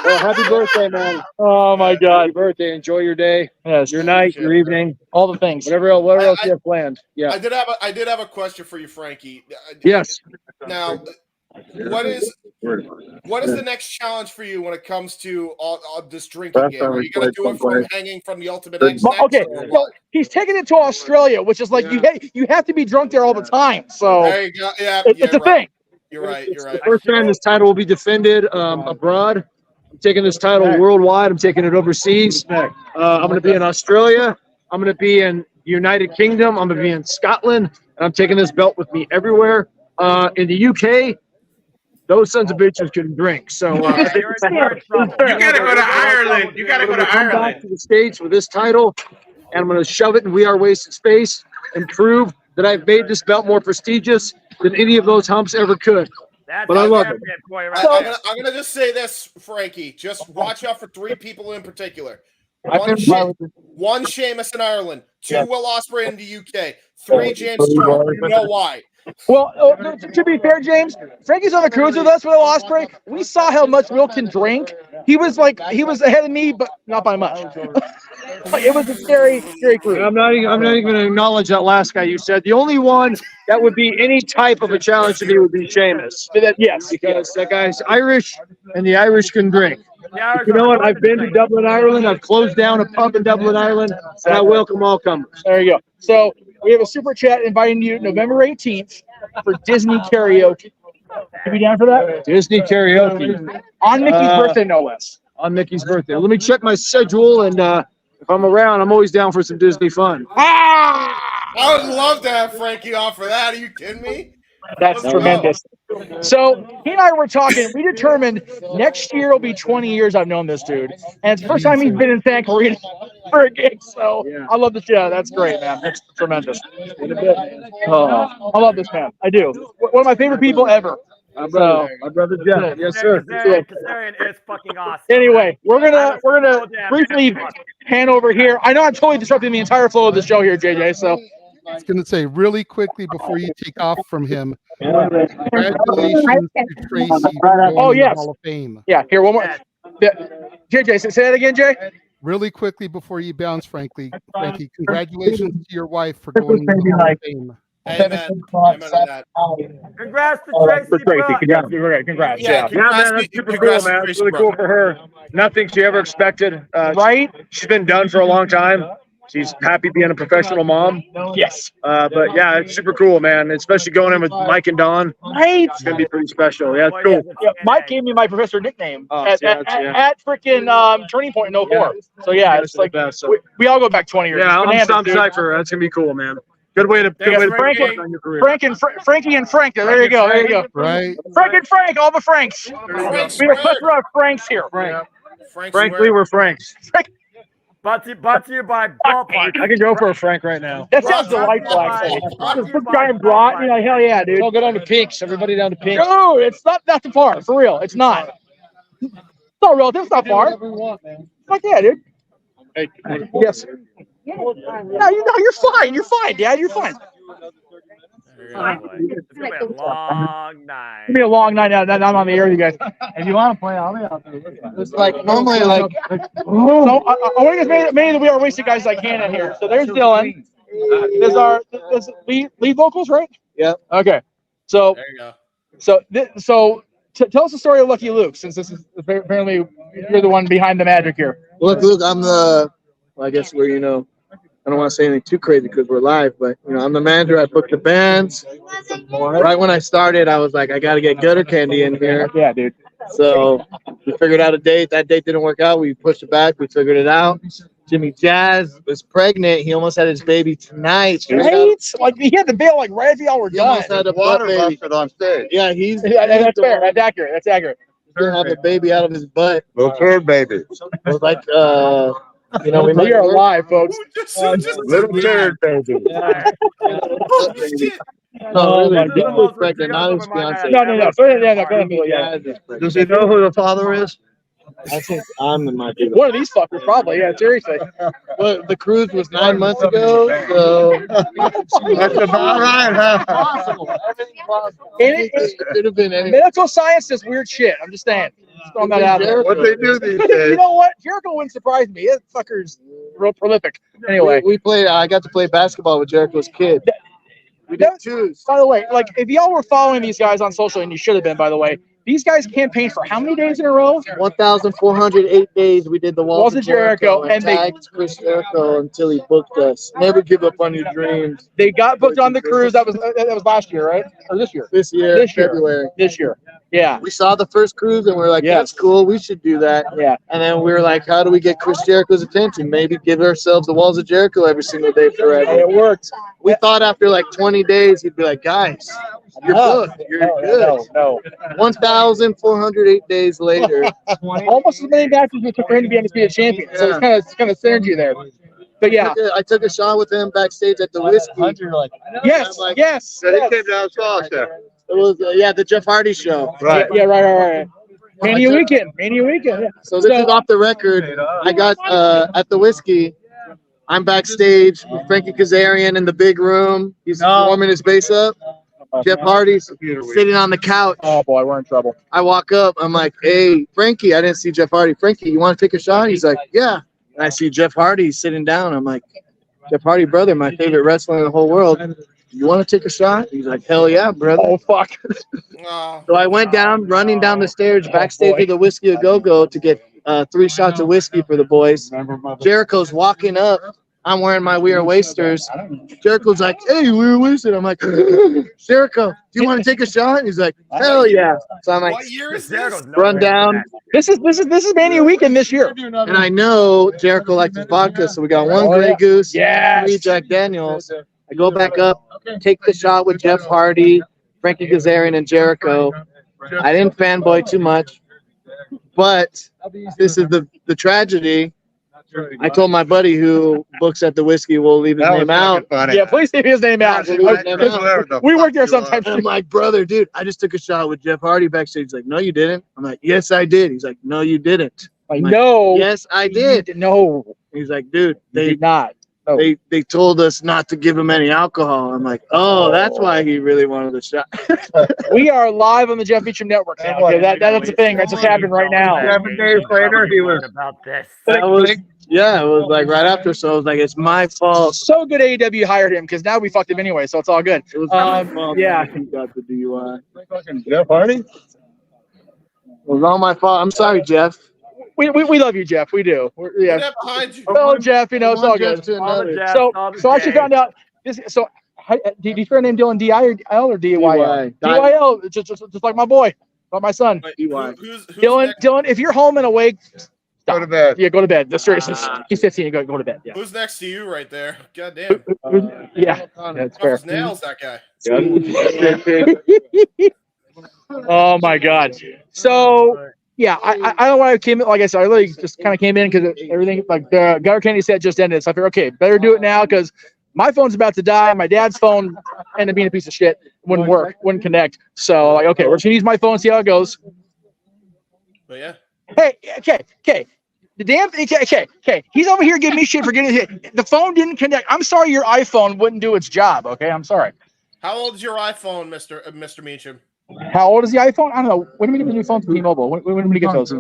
Well, happy birthday, man. Oh my God. Happy birthday. Enjoy your day. Yes. Your night, your evening, all the things. Whatever else you have planned. Yeah. I did have a question for you, Frankie. Yes. Now, what is the next challenge for you when it comes to all this drinking game? Are you going to do it from hanging from the Ultimate X? Okay, so he's taking it to Australia, which is like you have to be drunk there all the time. So there you go. Yeah, it's a thing. You're right. You're right. The first time this title will be defended abroad. I'm taking this title worldwide. I'm taking it overseas. I'm going to be in Australia. I'm going to be in the United Kingdom. I'm going to be in Scotland. And I'm taking this belt with me everywhere. In the UK, those sons of bitches can drink. So you gotta go to Ireland. You gotta go to come Ireland. back to the States with this title, and I'm going to shove it in We Are Wasted Space and prove that I've made this belt more prestigious than any of those humps ever could. But I love it. I'm going to just say this, Frankie. Just watch out for 3 people in particular. One Sheamus in Ireland, 2 Will Ospreay in the UK, 3 James Storm. You know why? Well, to be fair, James, Frankie's on the cruise with us with Ospreay. We saw how much Will can drink. He was ahead of me, but not by much. It was a scary cruise. I'm not even going to acknowledge that last guy you said. The only one that would be any type of a challenge to me would be Sheamus. Yes, because that guy's Irish, and the Irish can drink. You know what? I've been to Dublin, Ireland. I've closed down a pub in Dublin, Ireland, and I welcome all comers. There you go. So we have a super chat inviting you November 18th for Disney karaoke. You be down for that? Disney karaoke. On Mickey's birthday, no less. On Mickey's birthday. Let me check my schedule, and if I'm around, I'm always down for some Disney fun. I would love to have Frankie on for that. Are you kidding me? That's tremendous. So he and I were talking. We determined next year will be 20 years I've known this dude, and it's the first time he's been in San Marino for a gig. So I love the show. That's great, man. That's tremendous. Oh, I love this man. I do. One of my favorite people ever. My brother Jeff. Yes, sir. Kazarian is fucking awesome. Anyway, we're gonna briefly hand over here. I know I'm totally disrupting the entire flow of the show here, JJ. So I was going to say really quickly before you take off from him, congratulations to Tracy for going to the Hall of Fame. Yeah, here, one more. JJ, say that again, Jay. Really quickly before you bounce, Frankie, congratulations to your wife for going to the Hall of Fame. Congrats to Tracy. Congrats. Yeah, man, that's super cool, man. It's really cool for her. Nothing she ever expected. Right? She's been done for a long time. She's happy being a professional mom. Yes. But yeah, it's super cool, man. Especially going in with Mike and Don. Right. It's gonna be pretty special. Yeah, it's cool. Yeah, Mike gave me my professor nickname at freaking Turning Point in 04. So yeah, it's like we all go back 20 years. Yeah, I'm Cypher. That's gonna be cool, man. Good way to on your career. Frankie and Frank. There you go. There you go. Right. Frank and Frank, all the Franks. We have a plethora of Franks here. Frankly, we're Franks. Brought to you by Ballpark. I can go for a Frank right now. That sounds delightful, actually. This giant brought, hell yeah, dude. I'll go down to Pinks. Everybody down to Pinks. Dude, it's not too far. For real, it's not. It's not relative. It's not far. Fuck yeah, dude. Hey. Yes. No, you're fine. You're fine, Dad. You're fine. It's gonna be a long night. It's gonna be a long night now that I'm on the air with you guys. If you want to play, I'll be out there. It's like normally so I want to get many of the We Are Wasted guys I can in here. So there's Dylan. There's lead vocals, right? Yeah. Okay. So there you go. So tell us the story of Lucky Luke, since this is apparently you're the one behind the magic here. Lucky Luke, I'm I guess we're I don't want to say anything too crazy because we're live, but I'm the manager. I booked the bands. Right when I started, I was like, I got to get Gutter Candy in here. Yeah, dude. So we figured out a date. That date didn't work out. We pushed it back. We figured it out. Jimmy Jazz was pregnant. He almost had his baby tonight. Right? Like he had to bail like right as y'all were done. Almost had a water baby on stage. Yeah, that's fair. That's accurate. That's accurate. He's gonna have a baby out of his butt. Little turd baby. It was like we are live, folks. Little turd baby. No, really, he was pregnant, not his fiance. No. Does he know who the father is? I think I'm my favorite. One of these fuckers, probably. Yeah, seriously. Well, the cruise was 9 months ago, so That's about right, huh? It could have been any. medical science is weird shit. I'm just saying. Just throwing that out there. What they do these days. You know what? Jericho wouldn't surprise me. That fucker's real prolific. Anyway, we played. I got to play basketball with Jericho's kid. We did choose. By the way, like if y'all were following these guys on social, and you should have been, by the way, these guys campaigned for how many days in a row? 1,408 days. We did the Walls of Jericho, and they tagged Chris Jericho until he booked us. Never give up on your dreams. They got booked on the cruise. That was last year, right? Or this year? This year, February. This year. Yeah. We saw the first cruise and we are like, that's cool. We should do that. Yeah. And then we were like, how do we get Chris Jericho's attention? Maybe give ourselves the Walls of Jericho every single day forever. And it worked. We thought after like 20 days, he'd be like, guys, you're booked. You're good. No. 1,408 days later. Almost as many matches we took for him to be undisputed champion. So it's kind of synergy there. But yeah. I took a shot with him backstage at the whiskey. Yes. So he came down and saw us there. It was the Jeff Hardy show. Right. Yeah, right. Mania weekend. Yeah. So this is off the record. I got at the whiskey. I'm backstage with Frankie Kazarian in the big room. He's warming his bass up. Jeff Hardy's sitting on the couch. Oh boy, we're in trouble. I walk up. I'm like, hey, Frankie. I didn't see Jeff Hardy. Frankie, you want to take a shot? He's like, yeah. And I see Jeff Hardy sitting down. I'm like, Jeff Hardy, brother, my favorite wrestler in the whole world. You want to take a shot? He's like, hell yeah, brother. Oh, fuck. So I went down, running down the stairs, backstage to the Whiskey A Go-Go to get 3 shots of whiskey for the boys. Jericho's walking up. I'm wearing my We Are Wasters. Jericho's like, hey, We Are Wasted. I'm like, Jericho, do you want to take a shot? He's like, hell yeah. So I'm like, What year is this? run down. This is Mania weekend this year. And I know Jericho likes his vodka, so we got 1 Grey Goose, 3 Jack Daniels. I go back up, take the shot with Jeff Hardy, Frankie Kazarian, and Jericho. I didn't fanboy too much, but this is the tragedy. I told my buddy who books at the whiskey, we'll leave his name out. Yeah, please leave his name out. We work there sometimes. I'm like, brother, dude, I just took a shot with Jeff Hardy backstage. He's like, no, you didn't. I'm like, yes, I did. He's like, no, you didn't. I know. Yes, I did. No. He's like, dude, they did not. No. They told us not to give him any alcohol. I'm like, that's why he really wanted the shot. We are live on the Jeff Beacham Network now. Okay, that's the thing. That's what's happening right now. 7 days later, he was about this. It was like right after. So I was like, it's my fault. So good AEW hired him because now we fucked him anyway. So it's all good. It was my fault. Yeah, he got the DUI. Jeff Hardy? It was all my fault. I'm sorry, Jeff. We love you, Jeff. We do. Yeah. Oh, Jeff, it's all good. So I actually found out this. So, do you fair name Dylan D-I-L or D-Y-L? D-Y-L, just like my boy, like my son. Dylan, if you're home and awake, go to bed. Yeah, go to bed. That's seriously. He's 15. Go to bed. Yeah. Who's next to you right there? God damn. Yeah, that's fair. Nails that guy. Oh my God. So. Yeah, I don't know why I came in. Like I said, I really just kind of came in because everything, like the Governor Kennedy set just ended. So I figured, okay, better do it now because my phone's about to die. My dad's phone ended up being a piece of shit. Wouldn't work, wouldn't connect. So like, okay, we're just gonna use my phone, see how it goes. But yeah. Hey, okay. The damn thing, okay. He's over here giving me shit for getting it. The phone didn't connect. I'm sorry, your iPhone wouldn't do its job. Okay, I'm sorry. How old is your iPhone, Mr. Meacham? How old is the iPhone? I don't know. When did we get the new phone from T-Mobile? When did we get those?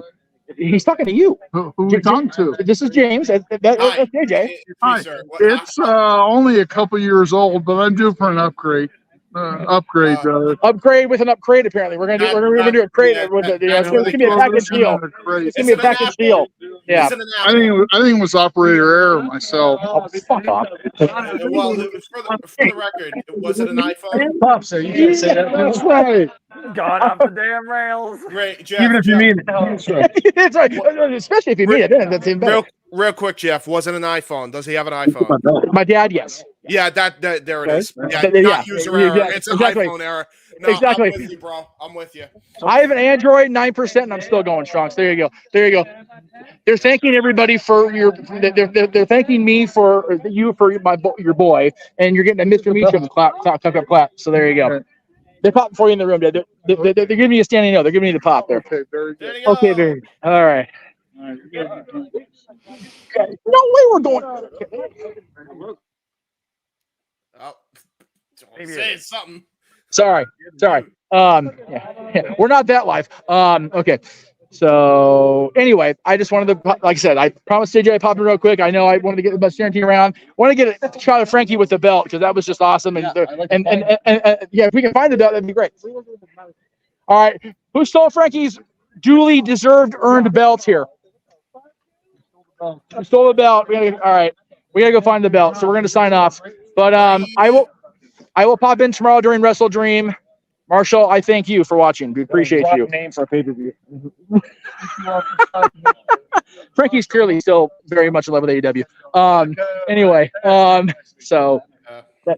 He's talking to you. Who are we talking to? This is James. That's JJ. Hi. It's only a couple years old, but I'm due for an upgrade. Brother. Upgrade with an upgrade. Apparently, we're gonna do a crate. It's gonna be a package deal. It's gonna be a package deal. Yeah. I think it was operator error myself. Oh, fuck off. Well, for the record, was it an iPhone? Pop, sir. You can't say that. That's right. Gone off the damn rails. Great, Jeff. Even if you mean it. That's right. That's right. Especially if you mean it, then that's even better. Real quick, Jeff. Was it an iPhone? Does he have an iPhone? My dad, yes. Yeah, there it is. Yeah, not user error. It's an iPhone error. No, exactly. I'm with you, bro. I'm with you. I have an Android 9%, and I'm still going strong. So there you go. They're thanking everybody for your. They're thanking me for you for your boy, and you're getting a Mr. Meacham clap. So there you go. They pop before you in the room. They're giving you a standing no. They're giving you the pop there. Okay, very good. Okay, very good. All right. Okay. No way we're going. Oh, say something. Sorry. Yeah. We're not that live. Okay. So anyway, I just wanted to, like I said, I promised JJ I'd pop in real quick. I know I wanted to get the best team around. Want to get a shot of Frankie with the belt because that was just awesome. And yeah, if we can find the belt, that'd be great. All right, who stole Frankie's duly deserved earned belt here? Who stole the belt? We gotta go find the belt. So we're gonna sign off. But I will pop in tomorrow during Wrestle Dream. Marshall, I thank you for watching. We appreciate you. Name for a pay-per-view. Frankie's clearly still very much in love with AEW. Anyway, so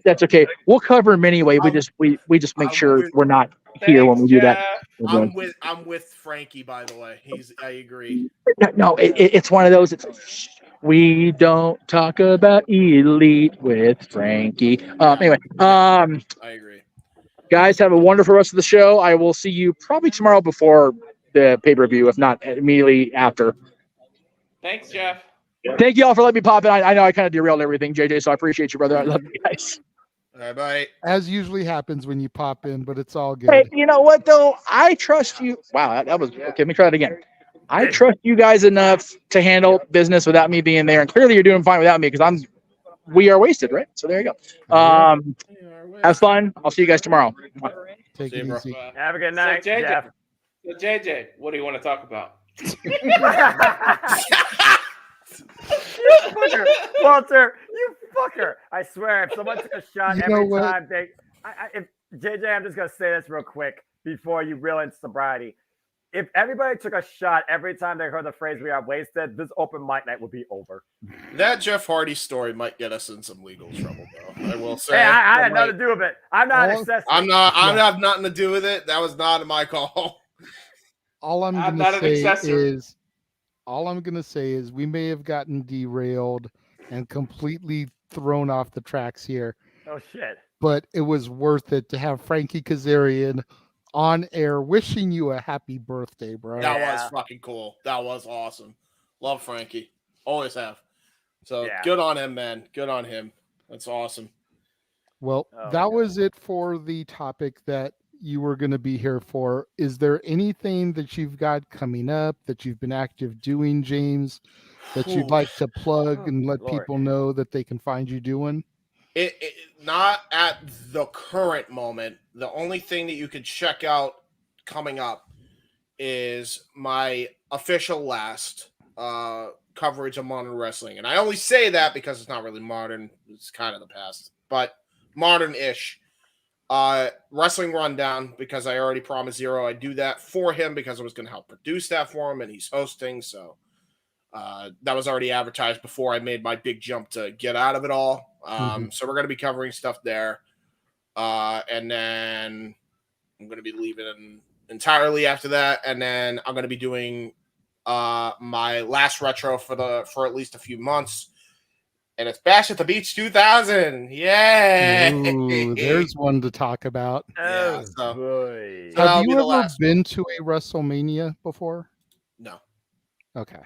that's okay. We'll cover him anyway. We just make sure we're not here when we do that. I'm with Frankie, by the way. I agree. No, it's one of those. It's we don't talk about Elite with Frankie. Anyway, I agree. Guys, have a wonderful rest of the show. I will see you probably tomorrow before the pay-per-view, if not immediately after. Thanks, Jeff. Thank you all for letting me pop in. I know I kind of derailed everything, JJ, so I appreciate you, brother. I love you guys. All right, bye. As usually happens when you pop in, but it's all good. Hey, you know what, though? I trust you. Wow, that was... Okay, let me try that again. I trust you guys enough to handle business without me being there, and clearly you're doing fine without me because we are wasted, right? So there you go. Have fun. I'll see you guys tomorrow. Take it easy. Have a good night, Jeff. So JJ, what do you want to talk about? Fucker. Walter, you fucker. I swear, if someone took a shot every time if JJ, I'm just going to say this real quick before you reel in sobriety. If everybody took a shot every time they heard the phrase "we are wasted," this open mic night would be over. That Jeff Hardy story might get us in some legal trouble, though. I will say. Hey, I had nothing to do with it. I'm not accessory. I have nothing to do with it. That was not my call. All I'm gonna say is we may have gotten derailed and completely thrown off the tracks here. Oh shit! But it was worth it to have Frankie Kazarian on air wishing you a happy birthday, bro. That was fucking cool. That was awesome. Love Frankie. Always have. So good on him, man. Good on him. That's awesome. Well, that was it for the topic that you were going to be here for. Is there anything that you've got coming up that you've been active doing, James, that you'd like to plug and let people know that they can find you doing? Not at the current moment. The only thing that you could check out coming up is my official last coverage of modern wrestling. And I only say that because it's not really modern. It's kind of the past, but modern-ish. Wrestling Rundown, because I already promised Zero I'd do that for him because I was going to help produce that for him, and he's hosting, so that was already advertised before I made my big jump to get out of it all. So we're going to be covering stuff there. And then I'm going to be leaving entirely after that. And then I'm going to be doing my last retro for at least a few months. And it's Bash at the Beach 2000. Yay! Ooh, there's one to talk about. Oh, boy. Have you ever been to a WrestleMania before? No. Okay.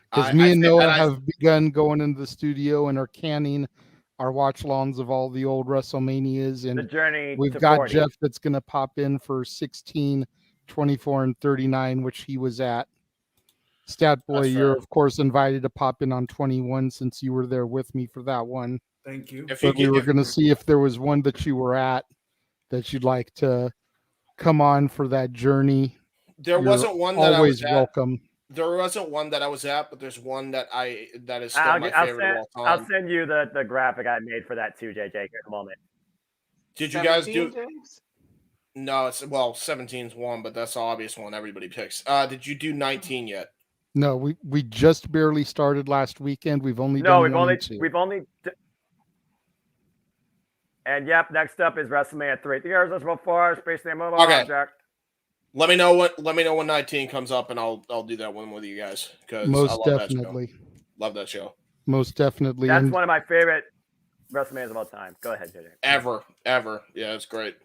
Because me and Noah have begun going into the studio and are canning our watch longs of all the old WrestleManias. And the journey we've got 40. Jeff that's going to pop in for 16, 24, and 39, which he was at. Stat Boy, you're of course invited to pop in on 21 since you were there with me for that one. Thank you. But we were going to see if there was one that you were at that you'd like to come on for that journey. There wasn't one that always I was welcome. There wasn't one that I was at, but there's one that is still my favorite of all time. I'll send you the graphic I made for that too, JJ, in a moment. Did you guys do? No, 17's one, but that's the obvious one everybody picks. Did you do 19 yet? No, we just barely started last weekend. We've only done we've only. And yep, next up is WrestleMania 3. The Arizona Before Space Name Mobile Object. Let me know when 19 comes up, and I'll do that one with you guys because most definitely love that show. Most definitely, that's one of my favorite WrestleManias of all time. Go ahead, JJ. Ever, yeah, it's great.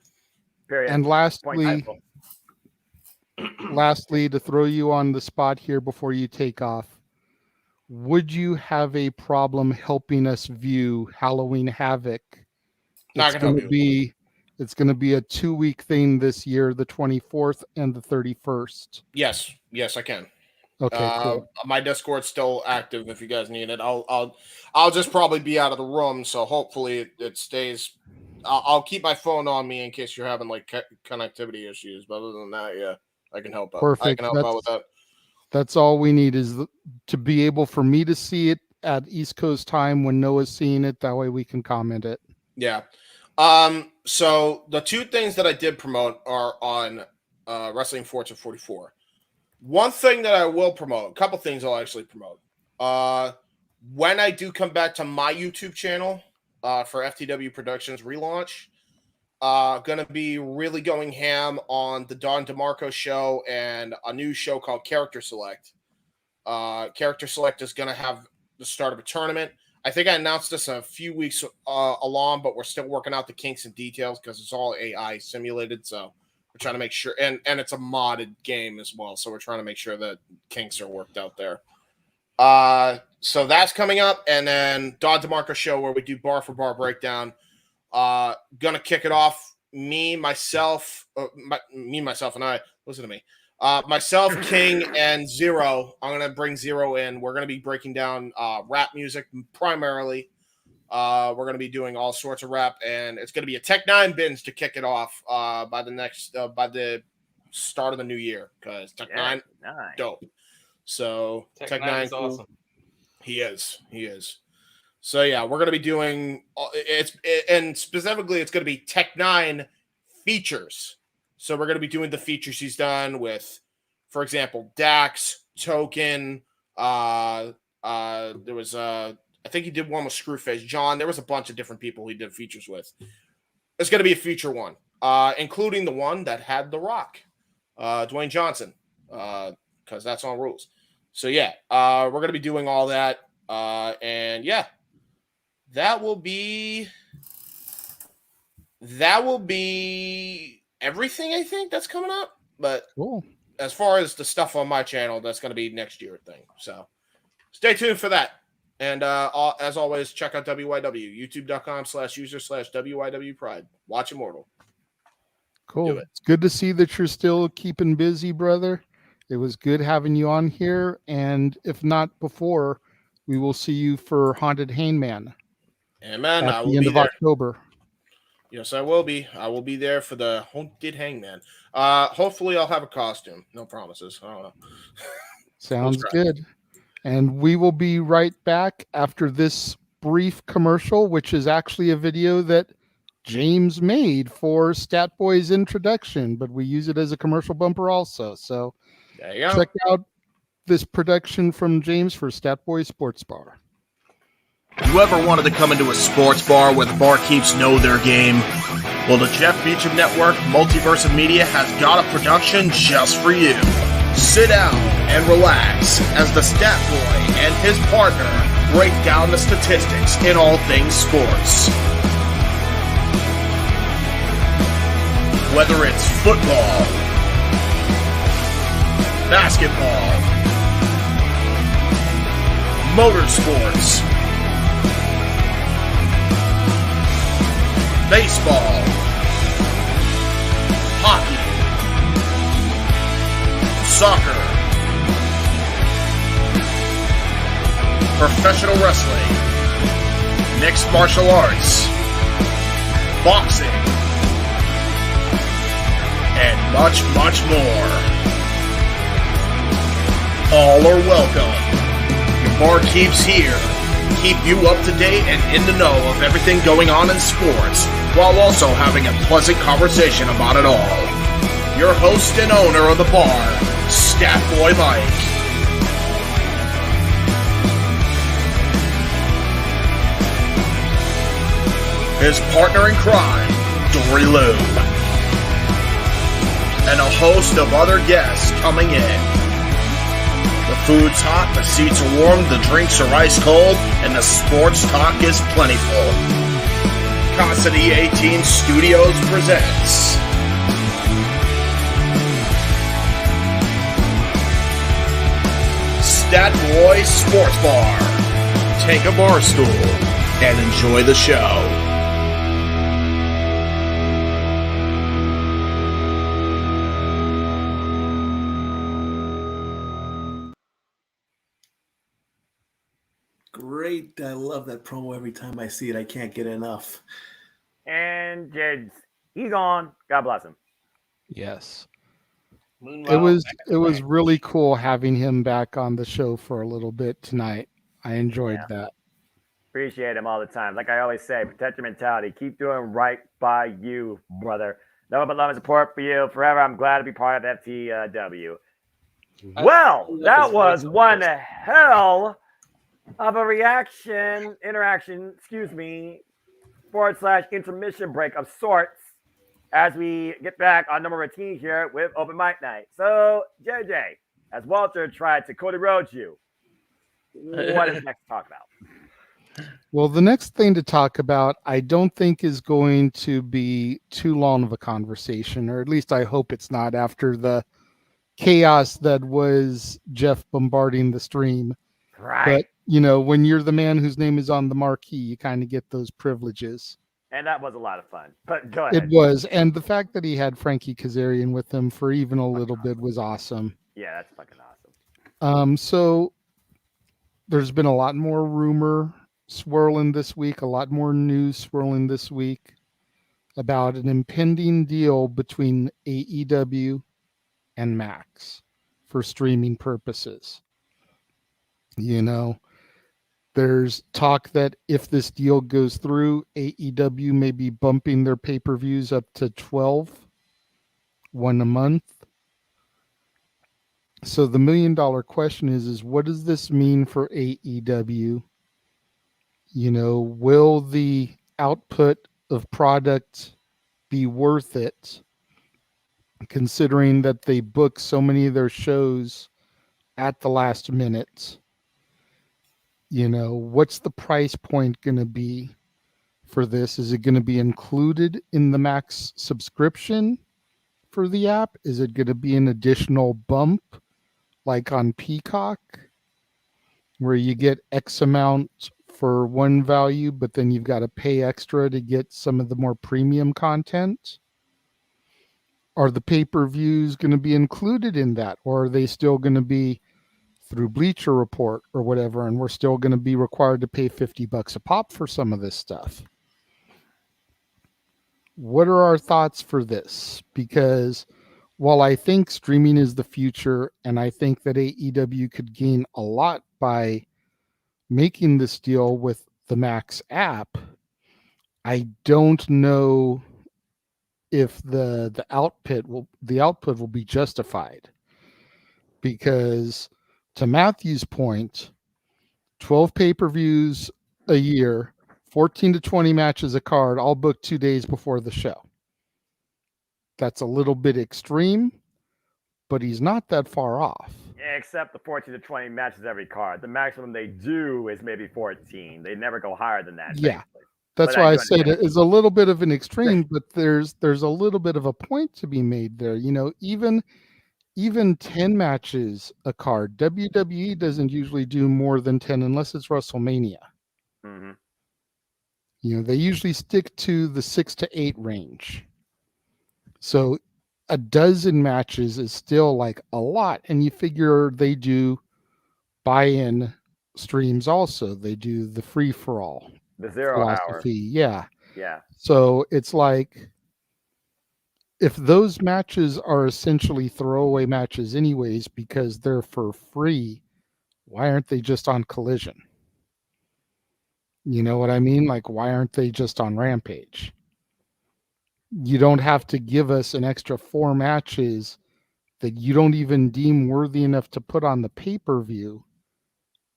Period. And lastly, to throw you on the spot here before you take off, would you have a problem helping us view Halloween Havoc? It's going to be a 2-week thing this year, the 24th and the 31st. Yes, I can. Okay, cool. My Discord's still active if you guys need it. I'll just probably be out of the room, so hopefully it stays. I'll keep my phone on me in case you're having like connectivity issues. But other than that, yeah, I can help out. Perfect. I can help out with that. That's all we need is to be able for me to see it at East Coast time when Noah's seeing it. That way we can comment it. Yeah. So the two things that I did promote are on Wrestling Fortune 44. One thing that I will promote, a couple things I'll actually promote. When I do come back to my YouTube channel for FTW Productions relaunch, going to be really going ham on the Don DeMarco show and a new show called Character Select. Character Select is going to have the start of a tournament. I think I announced this a few weeks along, but we're still working out the kinks and details because it's all AI simulated. So we're trying to make sure, and it's a modded game as well. So we're trying to make sure that kinks are worked out there. So that's coming up. And then Don DeMarco show where we do bar for bar breakdown. Gonna kick it off. Myself, and I. Listen to me. Myself, King, and Zero. I'm gonna bring Zero in. We're gonna be breaking down rap music primarily. We're gonna be doing all sorts of rap, and it's gonna be a Tech 9 binge to kick it off by the start of the new year because Tech 9 dope. So Tech 9 is awesome. He is. So yeah, we're gonna be doing and specifically it's gonna be Tech 9 features. So we're going to be doing the features he's done with, for example, Dax, Token. There was I think he did one with Screwface John. There was a bunch of different people he did features with. It's going to be a feature one, including the one that had The Rock, Dwayne Johnson, because that's on Rules. So yeah, we're going to be doing all that, and yeah, that will be everything I think that's coming up. But cool. As far as the stuff on my channel, that's going to be next year thing. So stay tuned for that. And as always, check out WYW, youtube.com/user/WYW Pride. Watch Immortal. Cool. It's good to see that you're still keeping busy, brother. It was good having you on here. And if not before, we will see you for Haunted Hangman. Amen. At the end of October. Yes, I will be. I will be there for the Haunted Hangman. Hopefully, I'll have a costume. No promises. I don't know. Sounds good. And we will be right back after this brief commercial, which is actually a video that James made for Stat Boy's introduction, but we use it as a commercial bumper also. So there you go. Check out this production from James for Stat Boy Sports Bar. You ever wanted to come into a sports bar where the barkeeps know their game? Well, the Jeff Beecham Network Multiverse of Media has got a production just for you. Sit down and relax as the Stat Boy and his partner break down the statistics in all things sports. Whether it's football, basketball, motorsports, baseball, hockey, soccer, professional wrestling, mixed martial arts, boxing, and much, much more. All are welcome. Your barkeeps here keep you up to date and in the know of everything going on in sports, while also having a pleasant conversation about it all. Your host and owner of the bar, Stat Boy Mike. His partner in crime, Dory Lou. And a host of other guests coming in. The food's hot, the seats are warm, the drinks are ice cold, and the sports talk is plentiful. Casa D 18 Studios presents Stat Boy Sports Bar. Take a bar stool and enjoy the show. Great. I love that promo every time I see it. I can't get enough. And Jade's, he's on. God bless him. Yes. Moonwell, It was really cool having him back on the show for a little bit tonight. I enjoyed that. Appreciate him all the time. Like I always say, protect your mentality. Keep doing right by you, brother. Nothing but love and support for you forever. I'm glad to be part of FTW. Well, that was one hell of a interaction, / intermission break of sorts as we get back on number 18 here with Open Mic Night. So, JJ, as Walter tried to Cody Rhodes you, what is next to talk about? Well, the next thing to talk about, I don't think is going to be too long of a conversation, or at least I hope it's not after the chaos that was Jeff bombarding the stream. Right. But, when you're the man whose name is on the marquee, you kind of get those privileges. And that was a lot of fun. But go ahead. It was. And the fact that he had Frankie Kazarian with him for even a little bit was awesome. Yeah, that's fucking awesome. So there's been a lot more rumor swirling this week, a lot more news swirling this week about an impending deal between AEW and Max for streaming purposes. There's talk that if this deal goes through, AEW may be bumping their pay-per-views up to 12, one a month. So the $1 million question is what does this mean for AEW? Will the output of product be worth it, considering that they book so many of their shows at the last minute? What's the price point going to be for this? Is it going to be included in the Max subscription for the app? Is it going to be an additional bump like on Peacock where you get X amount for one value, but then you've got to pay extra to get some of the more premium content? Are the pay-per-views going to be included in that, or are they still going to be through Bleacher Report or whatever, and we're still going to be required to pay $50 a pop for some of this stuff? What are our thoughts for this? Because while I think streaming is the future, and I think that AEW could gain a lot by making this deal with the Max app, I don't know if the output will be justified. Because to Matthew's point, 12 pay-per-views a year, 14 to 20 matches a card, all booked 2 days before the show. That's a little bit extreme, but he's not that far off. Except the 14 to 20 matches every card. The maximum they do is maybe 14. They never go higher than that. Yeah. That's why I said it is a little bit of an extreme, but there's a little bit of a point to be made there. Even 10 matches a card. WWE doesn't usually do more than 10 unless it's WrestleMania. Mm-hmm. They usually stick to the 6 to 8 range. So a dozen matches is still like a lot. And you figure they do buy-in streams also. They do the free-for-all. The 0 hour. Philosophy. Yeah. Yeah. So it's like, if those matches are essentially throwaway matches anyways because they're for free, why aren't they just on Collision? You know what I mean? Like, why aren't they just on Rampage? You don't have to give us an extra 4 matches that you don't even deem worthy enough to put on the pay-per-view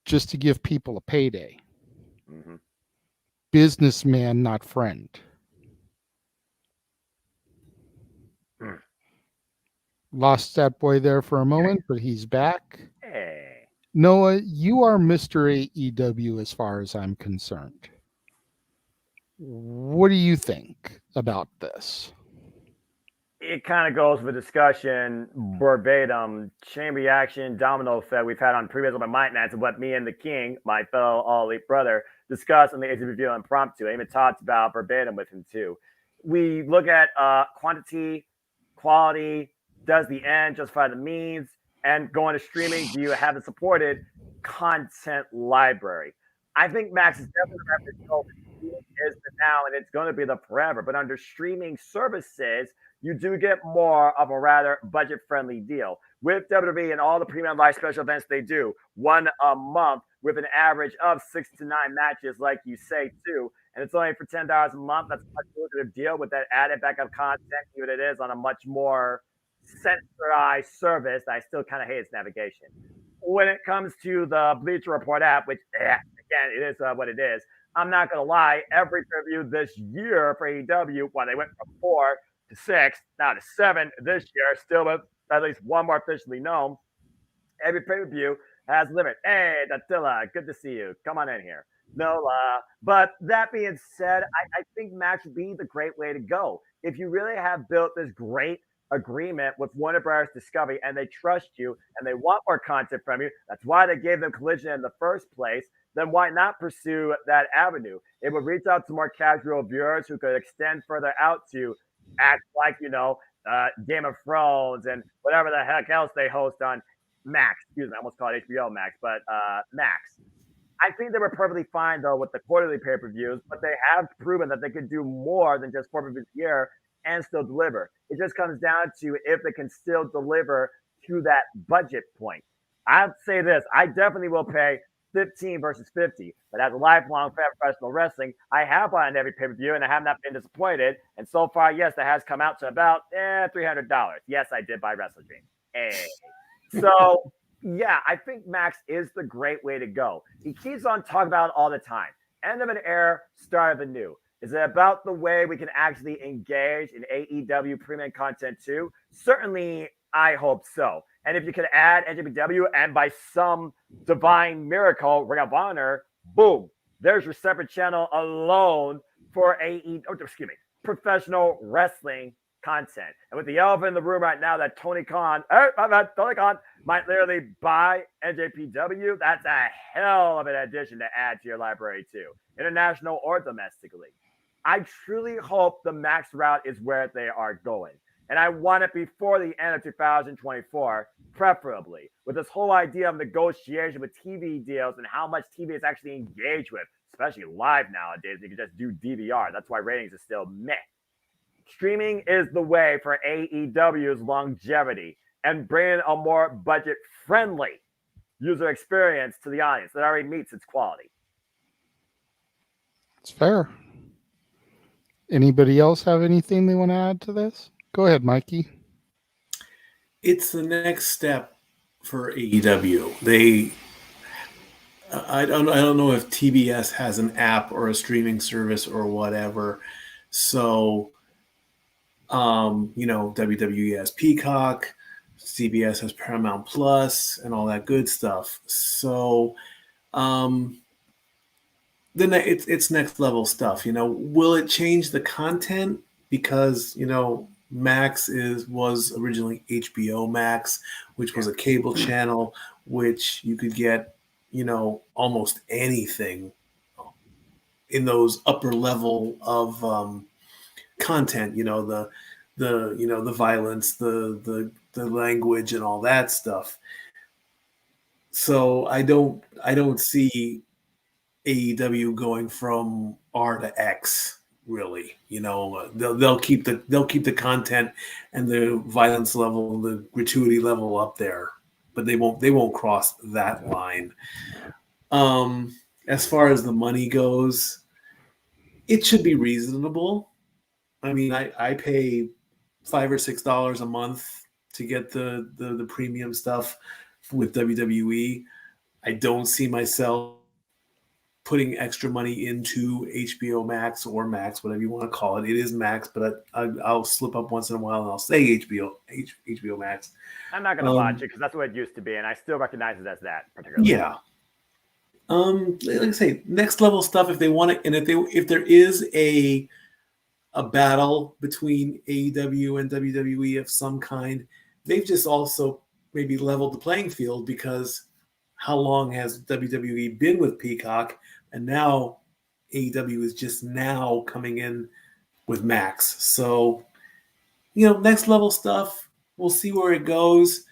just to give people a payday. Mm-hmm. Businessman, not friend. Lost that boy there for a moment, but he's back. Hey. Noah, you are Mr. AEW as far as I'm concerned. What do you think about this? it kind of goes with discussion verbatim, chain reaction, domino effect we've had on previous open mic nights of what me and the King, my fellow All Elite brother, discussed on the AZ Review Impromptu. I even talked about verbatim with him too. We look at quantity, quality, does the end justify the means, and going to streaming, do you have a supported content library? I think Max is definitely is the now and it's going to be the forever. But under streaming services, you do get more of a rather budget-friendly deal. With WWE and all the premium live special events they do, one a month with an average of 6 to 9 matches, like you say, too. And it's only for $10 a month. That's a much lucrative deal with that added backup content, even it is on a much more centralized service. I still kind of hate its navigation. When it comes to the Bleacher Report app, which, again, it is what it is, I'm not going to lie, every preview this year for AEW, they went from 4 to 6, now to 7 this year, still with at least one more officially known. Every pay-per-view has limit. Hey, Dattila, good to see you. Come on in here. No, but that being said, I think Max would be the great way to go. If you really have built this great agreement with Warner Bros. Discovery and they trust you and they want more content from you, that's why they gave them Collision in the first place, then why not pursue that avenue? It would reach out to more casual viewers who could extend further out to act like, Game of Thrones and whatever the heck else they host on Max. Excuse me, I almost called it HBO Max, but Max. I think they were perfectly fine, though, with the quarterly pay-per-views, but they have proven that they could do more than just 4 pay-per-views a year and still deliver. It just comes down to if they can still deliver to that budget point. I'd say this. I definitely will pay 15 versus 50. But as a lifelong fan of professional wrestling, I have bought every pay-per-view, and I have not been disappointed. And so far, yes, that has come out to about $300. Yes, I did buy WrestleDream. Hey. So, yeah, I think Max is the great way to go. He keeps on talking about it all the time. End of an era, start of a new. Is it about the way we can actually engage in AEW premium content too? Certainly, I hope so. And if you could add NJPW and by some divine miracle, Ring of Honor, boom, there's your separate channel alone for professional wrestling content. And with the elephant in the room right now that Tony Khan might literally buy NJPW, that's a hell of an addition to add to your library too, international or domestically. I truly hope the Max route is where they are going. And I want it before the end of 2024, preferably, with this whole idea of negotiation with TV deals and how much TV is actually engaged with, especially live nowadays. You can just do DVR. That's why ratings are still meh. Streaming is the way for AEW's longevity and bringing a more budget-friendly user experience to the audience that already meets its quality. It's fair. Anybody else have anything they want to add to this? Go ahead, Mikey. It's the next step for AEW. I don't know if TBS has an app or a streaming service or whatever. So, WWE has Peacock, CBS has Paramount Plus, and all that good stuff. So, then it's next level stuff. Will it change the content? Because Max was originally HBO Max, which was a cable channel, which you could get, almost anything in those upper level of content. The violence, the language, and all that stuff. So I don't see AEW going from R to X. Really, they'll keep the content and the violence level, the gratuity level up there, but they won't cross that line. As far as the money goes, it should be reasonable. I mean, I pay $5 or $6 a month to get the premium stuff with WWE. I don't see myself putting extra money into HBO Max or Max, whatever you want to call it. It is Max, but I'll slip up once in a while and I'll say HBO Max. I'm not going to watch it because that's what it used to be, and I still recognize it as that particularly. Yeah. Like I say, next level stuff if they want it, and if there is a a battle between AEW and WWE of some kind. They've just also maybe leveled the playing field, because how long has WWE been with Peacock? And now AEW is just now coming in with Max. So, next level stuff. We'll see where it goes.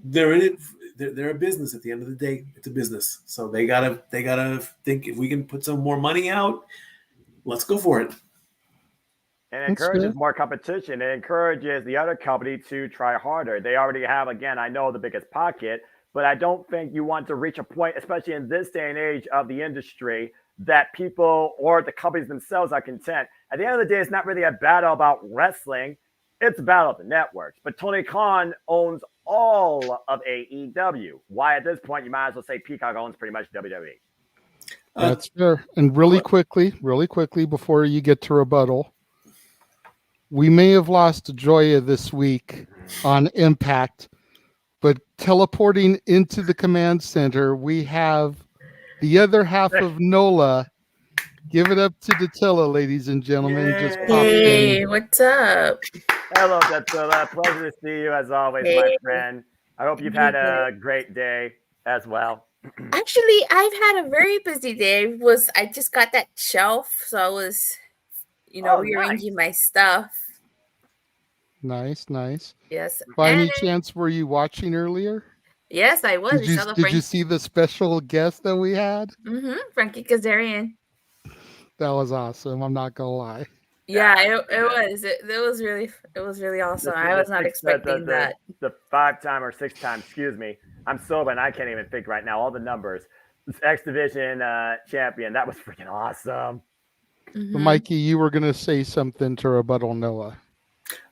They're in it. They're a business at the end of the day. It's a business. So they gotta think, if we can put some more money out, let's go for it. And it encourages more competition. It encourages the other company to try harder. They already have, again, I know, the biggest pocket, but I don't think you want to reach a point, especially in this day and age of the industry, that people or the companies themselves are content. At the end of the day, it's not really a battle about wrestling. It's a battle of the networks. But Tony Khan owns all of AEW. Why, at this point, you might as well say Peacock owns pretty much WWE. That's fair. And really quickly, before you get to rebuttal, we may have lost Joya this week on Impact, but teleporting into the command center, we have the other half of NOLA. Give it up to Datilla, ladies and gentlemen. Just popped in. What's up? Hello, Datilla. Pleasure to see you as always, my friend. I hope you've had a great day as well. Actually, I've had a very busy day. I just got that shelf, so I was, rearranging my stuff. Nice. Yes. By any chance, were you watching earlier? Yes, I was. Did you see the special guest that we had? Frankie Kazarian. That was awesome. I'm not gonna lie. Yeah, it was. It was really awesome. I was not expecting that. The 5-time or 6-time, excuse me. I'm sober and I can't even think right now. All the numbers. This X Division champion. That was freaking awesome. But Mikey, you were gonna say something to rebuttal Noah.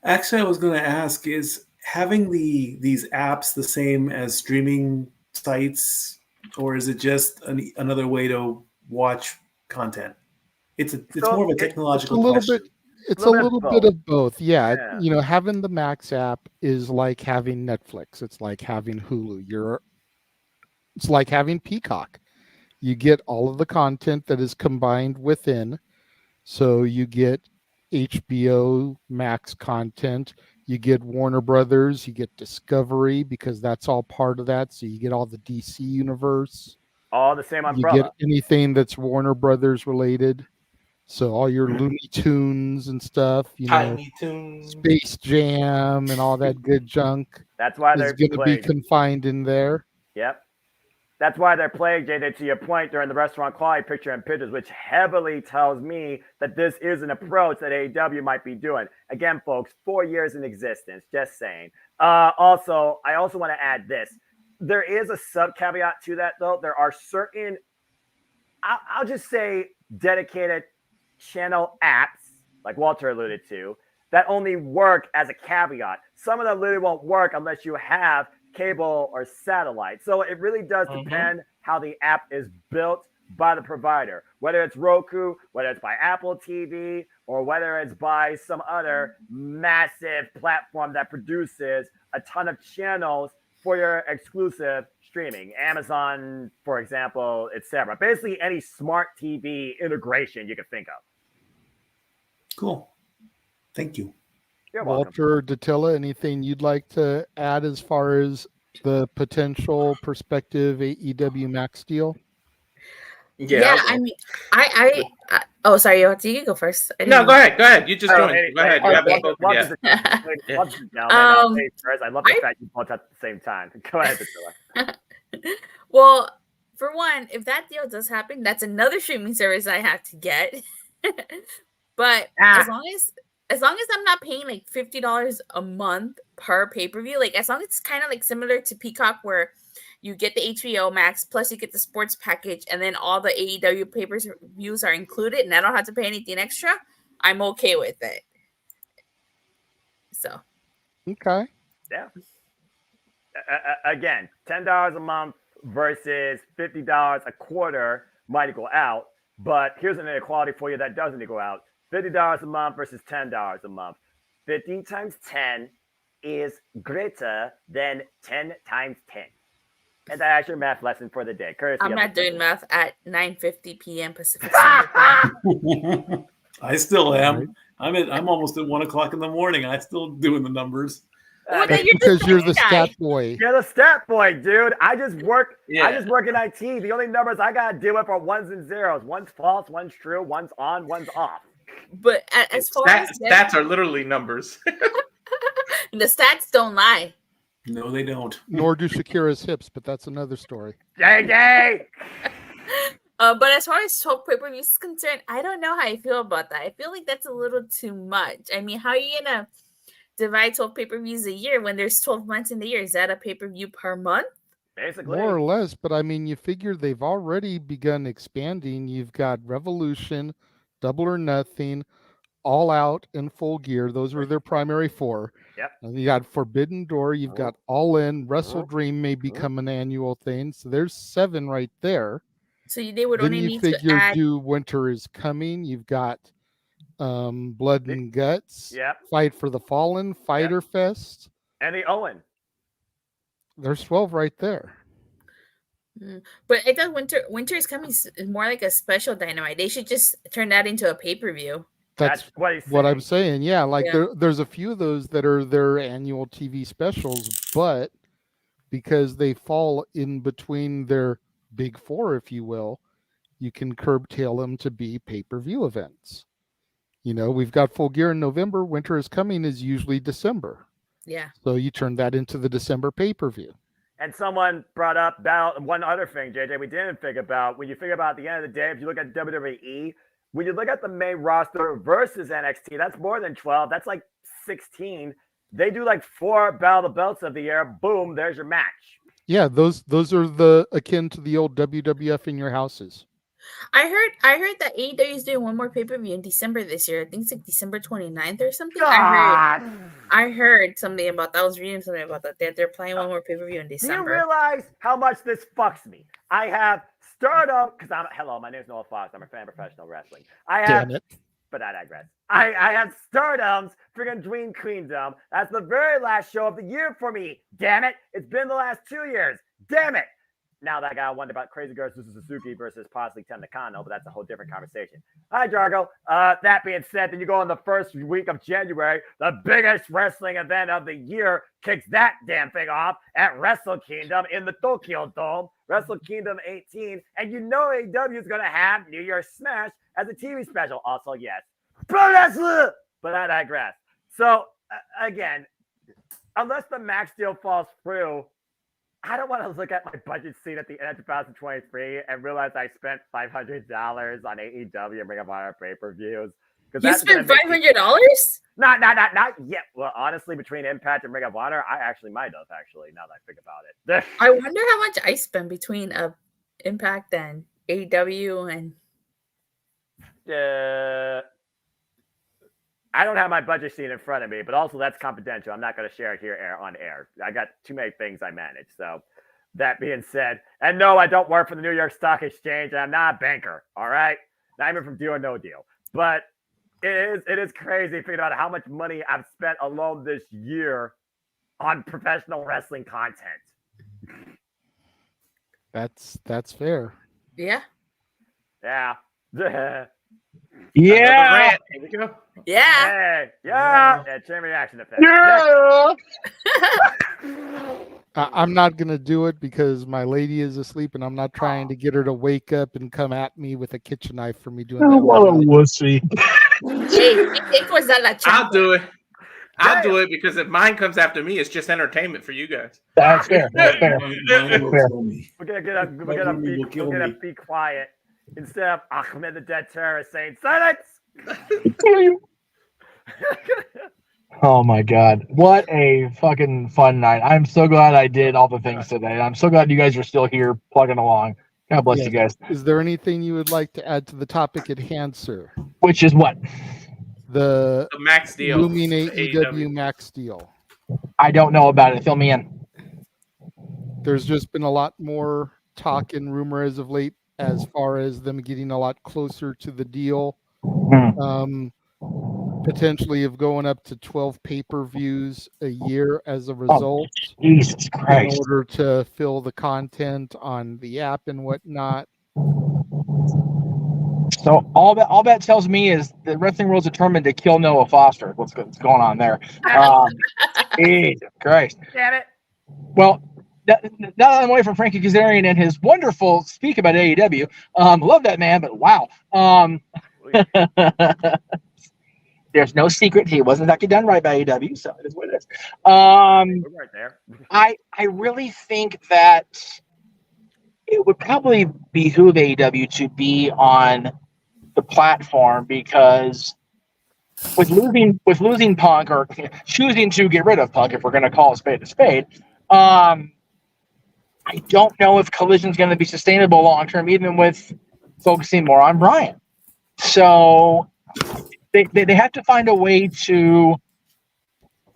Actually, I was going to ask, is having these apps the same as streaming sites, or is it just another way to watch content? It's more of a technological question. It's a little bit of both. Yeah. Having the Max app is like having Netflix. It's like having Hulu. It's like having Peacock. You get all of the content that is combined within. So you get HBO Max content, you get Warner Brothers, you get Discovery, because that's all part of that. So you get all the DC universe, all the same umbrella. You get anything that's Warner Brothers related. So all your Looney Tunes and stuff, Tiny Toons, Space Jam, and all that good junk. That's why they're going to be confined in there. Yep. That's why they're playing, JJ, to your point, during the restaurant quality picture and pictures, which heavily tells me that this is an approach that AEW might be doing. Again, folks, 4 years in existence, just saying. Also, I also want to add this. There is a sub-caveat to that, though. There are certain, I'll just say, dedicated channel apps, like Walter alluded to, that only work as a caveat. Some of them literally won't work unless you have cable or satellite. So it really does depend how the app is built by the provider, whether it's Roku, whether it's by Apple TV, or whether it's by some other massive platform that produces a ton of channels for your exclusive streaming. Amazon, for example, etc. Basically any smart TV integration you can think of. Cool. Thank you. You're welcome. Walter, Datilla, anything you'd like to add as far as the potential prospective AEW Max deal? Yeah, I mean, I oh, sorry, you can go first. No, go ahead. You just joined. Go ahead. You haven't spoken yet. I love the fact you both at the same time. Go ahead, Datilla. Well, for one, if that deal does happen, that's another streaming service I have to get. But as long as I'm not paying like $50 a month per pay-per-view, like as long as it's kind of like similar to Peacock, where you get the HBO Max plus you get the sports package, and then all the AEW pay-per-views are included, and I don't have to pay anything extra, I'm okay with it. So, okay, yeah. Again, $10 a month versus $50 a quarter might equal out, but here's an inequality for you that doesn't equal out. $50 a month versus $10 a month. 50 times 10 is greater than 10 times 10. And that's your math lesson for the day. I'm not doing math at 9:50 p.m. Pacific Standard Time. I still am. Right. I'm almost at 1 o'clock in the morning. I'm still doing the numbers. That's because you're the stat boy. You're the stat boy, dude. I just work. Yeah. I just work in IT. The only numbers I gotta deal with are ones and zeros. One's false, one's true, one's on, one's off. But as far as stats are literally numbers. The stats don't lie. No, they don't. Nor do Shakira's hips, but that's another story. JJ. But as far as 12 pay-per-views is concerned, I don't know how I feel about that. I feel like that's a little too much. I mean, how are you gonna divide 12 pay-per-views a year when there's 12 months in the year? Is that a pay-per-view per month? Basically. More or less, but I mean, you figure they've already begun expanding. You've got Revolution, Double or Nothing, All Out, and Full Gear. Those were their primary four. Yep. And you got Forbidden Door. You've got All In. Wrestle Dream may become an annual thing. So there's 7 right there. So they would then only you need figure to add... do Winter is Coming. You've got Blood and Guts. Yep. Fight for the Fallen. Fighter Fest. And the Owen. There's 12 right there. But I thought Winter is Coming is more like a special Dynamite. They should just turn that into a pay-per-view. That's what I'm saying. Yeah, like there's a few of those that are their annual TV specials, but because they fall in between their big four, if you will, you can curtail them to be pay-per-view events. You know, we've got Full Gear in November. Winter is Coming is usually December. Yeah. So you turn that into the December pay-per-view. And someone brought up one other thing, JJ, we didn't think about. When you think about at the end of the day, if you look at WWE, when you look at the main roster versus NXT, that's more than 12. That's like 16. They do like 4 Battle of the Belts of the year. Boom, there's your match. Yeah, those are the akin to the old WWF in your houses. I heard that AEW is doing one more pay-per-view in December this year. I think it's like December 29th or something. I heard something about that. I was reading something about that. They're playing one more pay-per-view in December. Do you realize how much this fucks me? I have Stardom, because my name's Noah Fox. I'm a fan of professional wrestling. Damn it. But I digress. I have Stardom's friggin' Dream Queendom. That's the very last show of the year for me. Damn it. It's been the last 2 years. Damn it. Now that I got to wonder about Crazy Girl Suzuki versus possibly Tem Nakano, but that's a whole different conversation. Hi, Jargo. That being said, then you go on the first week of January, the biggest wrestling event of the year kicks that damn thing off at Wrestle Kingdom in the Tokyo Dome, Wrestle Kingdom 18, and you know AEW is going to have New Year's Smash as a TV special. Also, yes, pro wrestler, but I digress. So, again, unless the Max deal falls through, I don't want to look at my budget sheet at the end of 2023 and realize I spent $500 on AEW and Ring of Honor pay-per-views. You spent $500? Not yet. Well, honestly, between Impact and Ring of Honor, I actually might have, now that I think about it. I wonder how much I spent between Impact and AEW and... I don't have my budget sheet in front of me, but also that's confidential. I'm not going to share it here on air. I got too many things I manage. So that being said, and no, I don't work for the New York Stock Exchange, and I'm not a banker. All right, not even from Deal or No Deal. But it is crazy thinking about how much money I've spent alone this year on professional wrestling content. That's fair. Yeah. Yeah. Yeah. Here we go. Yeah. Hey, yeah. Chain reaction effect. Yeah. I'm not going to do it because my lady is asleep and I'm not trying to get her to wake up and come at me with a kitchen knife for me doing that. What a wussy. I'll do it. I'll do it because if mine comes after me, it's just entertainment for you guys. That's fair. That's fair. We're gonna be quiet instead of Ahmed the Dead Terrorist saying silence. Oh my God. What a fucking fun night. I'm so glad I did all the things today. I'm so glad you guys are still here plugging along. God bless you guys. Is there anything you would like to add to the topic at hand, sir? Which is what? The Max deal. looming AEW Max deal. I don't know about it. Fill me in. There's just been a lot more talk and rumor as of late as far as them getting a lot closer to the deal. Potentially of going up to 12 pay-per-views a year as a result. Jesus Christ. In order to fill the content on the app and whatnot. So all that tells me is the wrestling world's determined to kill Noah Foster. What's going on there? Jesus Christ! Damn it! Well, now that I'm away from Frankie Kazarian and his wonderful speak about AEW, love that man, but wow. There's no secret he wasn't actually done right by AEW, so it is what it is. We're right there. I really think that it would probably behoove AEW to be on the platform, because with losing Punk, or choosing to get rid of Punk, if we're going to call a spade, I don't know if Collision is going to be sustainable long term, even with focusing more on Bryan. So they have to find a way to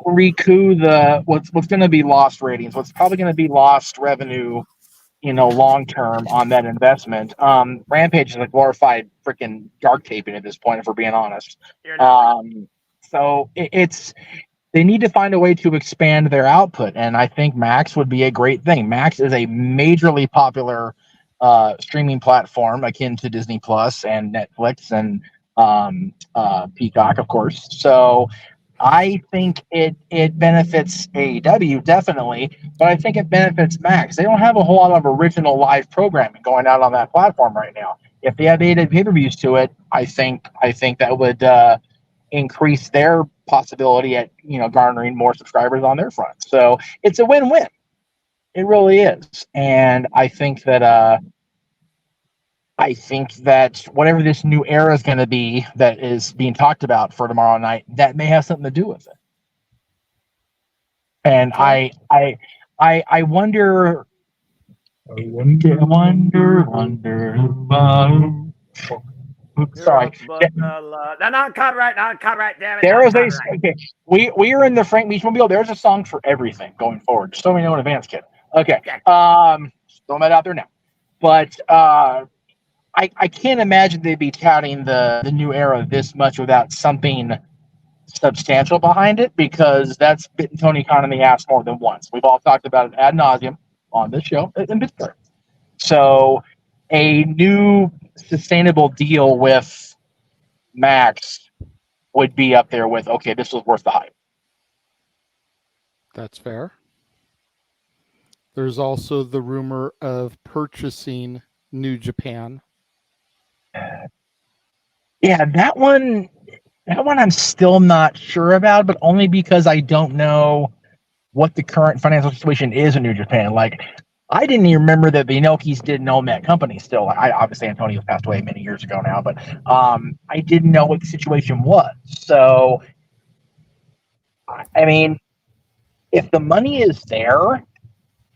recoup what's going to be lost ratings, what's probably going to be lost revenue, long term on that investment. Rampage is a glorified freaking dark taping at this point, if we're being honest. So they need to find a way to expand their output, and I think Max would be a great thing. Max is a majorly popular streaming platform akin to Disney Plus and Netflix and Peacock, of course. So I think it benefits AEW, definitely, but I think it benefits Max. They don't have a whole lot of original live programming going out on that platform right now. If they had added pay-per-views to it, I think that would increase their possibility at garnering more subscribers on their front. So it's a win-win. It really is, and I think that whatever this new era is going to be that is being talked about for tomorrow night, that may have something to do with it. And I wonder. Sorry. No, copyright, damn it. There is okay. We are in the Frank Beachmobile. There's a song for everything going forward. Just so we know in advance, kid. Okay. Throwing that out there now. But I can't imagine they'd be touting the new era this much without something substantial behind it, because that's bitten Tony Khan in the ass more than once. We've all talked about it ad nauseum on this show in Pittsburgh. So a new sustainable deal with Max would be up there with, okay, this was worth the hype. That's fair. There's also the rumor of purchasing New Japan. Yeah, that one I'm still not sure about, but only because I don't know what the current financial situation is in New Japan. Like, I didn't even remember that the Inokis didn't own that company still. Obviously Antonio passed away many years ago now, but I didn't know what the situation was. So, I mean, if the money is there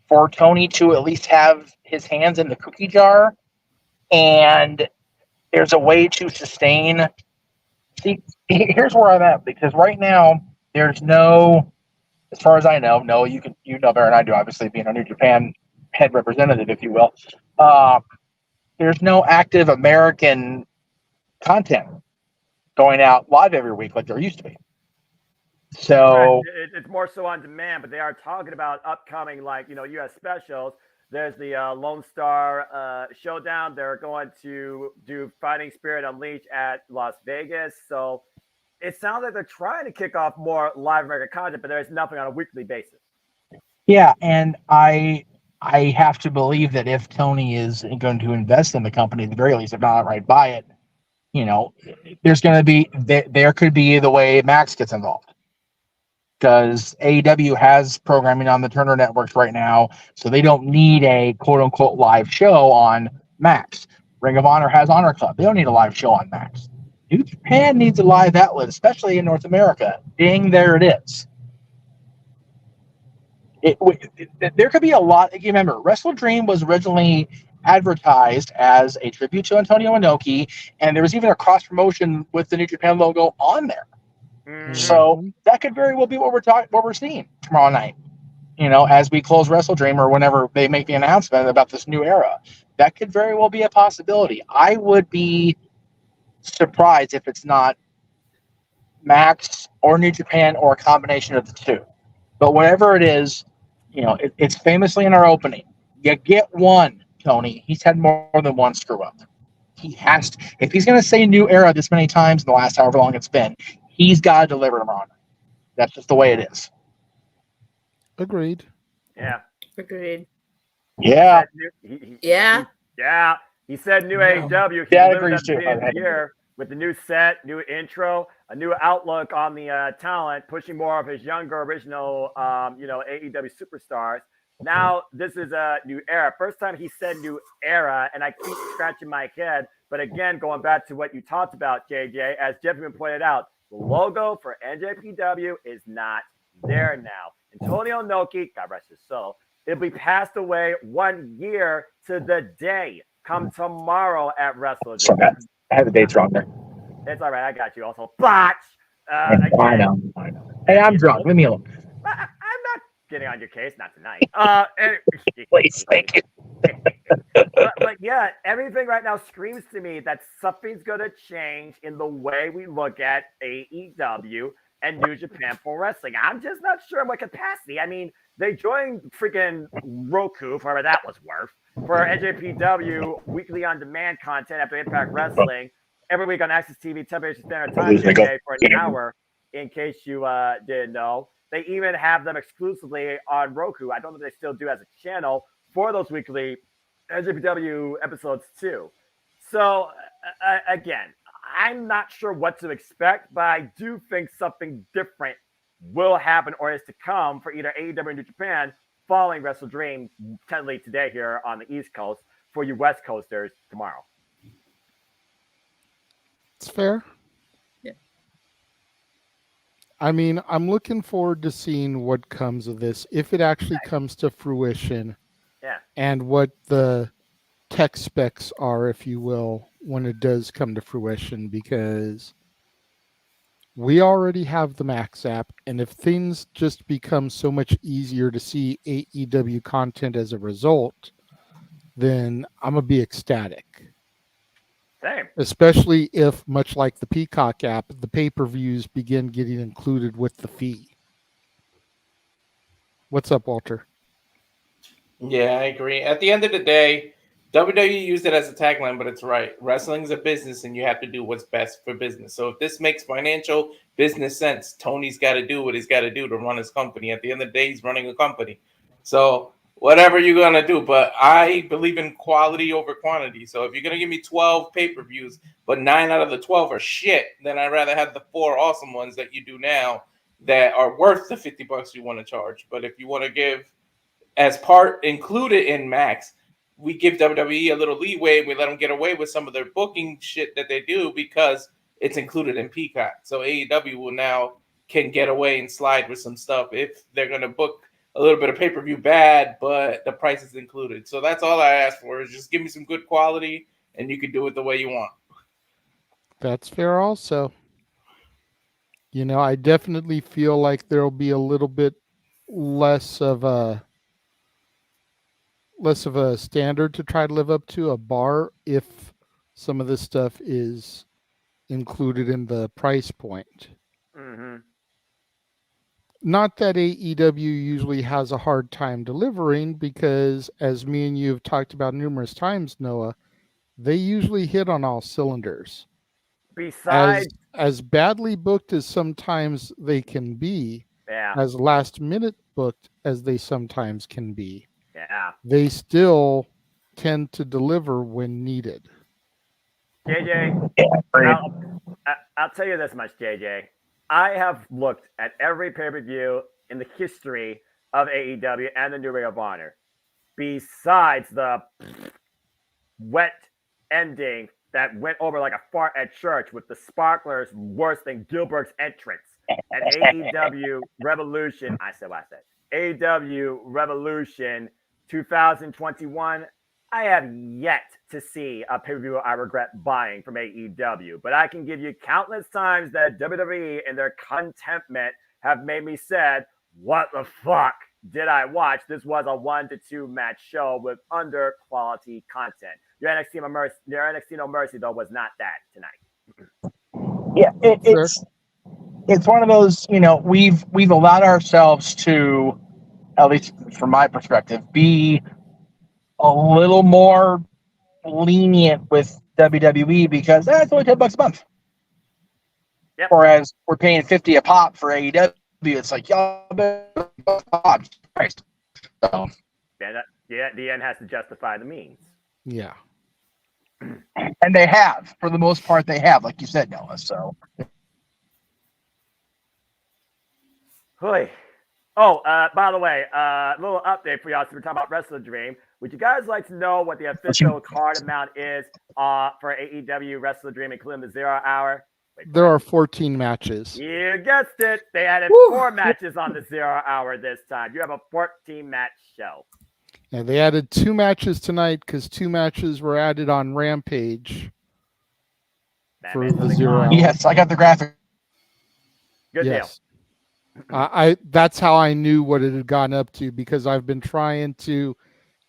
for Tony to at least have his hands in the cookie jar, and there's a way to sustain. See, here's where I'm at, because right now there's no, as far as I know, no, you know better than I do, obviously being a New Japan head representative, if you will. There's no active American content going out live every week like there used to be. So it's more so on demand, but they are talking about upcoming, U.S. specials. There's the Lone Star Showdown. They're going to do Fighting Spirit Unleashed at Las Vegas. So it sounds like they're trying to kick off more live American content, but there's nothing on a weekly basis. Yeah, and I have to believe that if Tony is going to invest in the company, at the very least, if not outright buy it, there's going to be there could be the way Max gets involved. Because AEW has programming on the Turner networks right now, so they don't need a quote-unquote live show on Max. Ring of Honor has Honor Club. They don't need a live show on Max. New Japan needs a live outlet, especially in North America. Ding, there it is. There could be a lot. You remember, Wrestle Dream was originally advertised as a tribute to Antonio Inoki, and there was even a cross-promotion with the New Japan logo on there. So that could very well be what we're seeing tomorrow night, as we close Wrestle Dream or whenever they make the announcement about this new era. That could very well be a possibility. I would be surprised if it's not Max or New Japan or a combination of the two. But whatever it is, it's famously in our opening. You get one, Tony. He's had more than one screw up. He has to. If he's going to say new era this many times in the last however long it's been, he's got to deliver tomorrow night. That's just the way it is. Agreed. Yeah. Agreed. Yeah. Yeah. Yeah. He said new AEW. He Dad delivered agrees that too. beginning of the year with the new set, new intro, a new outlook on the talent, pushing more of his younger original, AEW superstars. Now this is a new era. First time he said new era, and I keep scratching my head. But again, going back to what you talked about, JJ, as Jeffman pointed out, the logo for NJPW is not there now. Antonio Inoki, God rest his soul, it'll be passed away 1 year to the day. Come tomorrow at WrestleDream. I had the dates wrong there. It's all right. I got you. Also, botch. I know. Hey, I'm drunk. Leave me alone. I'm not getting on your case. Not tonight. Please, thank you. but yeah, everything right now screams to me that something's going to change in the way we look at AEW and New Japan Pro Wrestling. I'm just not sure in what capacity. I mean, they joined freaking Roku, whatever that was worth, for NJPW weekly on-demand content after Impact Wrestling every week on Access TV, 10 Eastern Standard Time today for an hour, in case you didn't know. They even have them exclusively on Roku. I don't know if they still do as a channel for those weekly NJPW episodes too. So, again, I'm not sure what to expect, but I do think something different will happen or is to come for either AEW or New Japan following WrestleDream, technically today here on the East Coast, for you West Coasters tomorrow. It's fair. Yeah. I mean, I'm looking forward to seeing what comes of this, if it actually comes to fruition. Yeah. And what the tech specs are, if you will, when it does come to fruition, because we already have the Max app, and if things just become so much easier to see AEW content as a result, then I'm going to be ecstatic. Same. Especially if, much like the Peacock app, the pay-per-views begin getting included with the fee. What's up, Walter? Yeah, I agree. At the end of the day, WWE used it as a tagline, but it's right. Wrestling's a business, and you have to do what's best for business. So if this makes financial business sense, Tony's got to do what he's got to do to run his company. At the end of the day, he's running a company. So whatever you're going to do, but I believe in quality over quantity. So if you're going to give me 12 pay-per-views, but 9 out of the 12 are shit, then I'd rather have the 4 awesome ones that you do now that are worth the $50 you want to charge. But if you want to give as part included in Max, we give WWE a little leeway and we let them get away with some of their booking shit that they do because it's included in Peacock. So AEW will now can get away and slide with some stuff if they're going to book a little bit of pay-per-view bad, but the price is included. So that's all I ask for, is just give me some good quality and you can do it the way you want. That's fair also. You know, I definitely feel like there'll be a little bit less of a standard to try to live up to, a bar, if some of this stuff is included in the price point. Mm-hmm. Not that AEW usually has a hard time delivering, because as me and you have talked about numerous times, Noah, they usually hit on all cylinders. Besides, as badly booked as sometimes they can be, as last minute booked as they sometimes can be, they still tend to deliver when needed. JJ, I'll tell you this much, JJ. I have looked at every pay-per-view in the history of AEW and the New Ring of Honor, besides the wet ending that went over like a fart at church with the sparklers worse than Gilbert's entrance at AEW Revolution. I said what I said. AEW Revolution 2021. I have yet to see a pay-per-view I regret buying from AEW, but I can give you countless times that WWE and their contentment have made me said, what the fuck did I watch? This was a 1 to 2 match show with under quality content. Your NXT No Mercy though was not that tonight. Yeah, it's one of those, you know, we've allowed ourselves to, at least from my perspective, be a little more lenient with WWE because that's only $10 a month. Yep. Whereas we're paying $50 a pop for AEW. It's like, y'all Christ. So. Yeah, the end has to justify the means. Yeah. And they have. For the most part, they have, like you said, Noah. So. Hoy. Oh, by the way, a little update for y'all. So we're talking about Wrestle Dream. Would you guys like to know what the official card amount is for AEW Wrestle Dream, including the 0 hour? There are 14 matches. You guessed it. They added 4 matches on the 0 hour this time. You have a 14-match show. Yeah, they added 2 matches tonight because 2 matches were added on Rampage for the 0 hour. Yes, I got the graphic. Good deal. That's how I knew what it had gone up to, because I've been trying to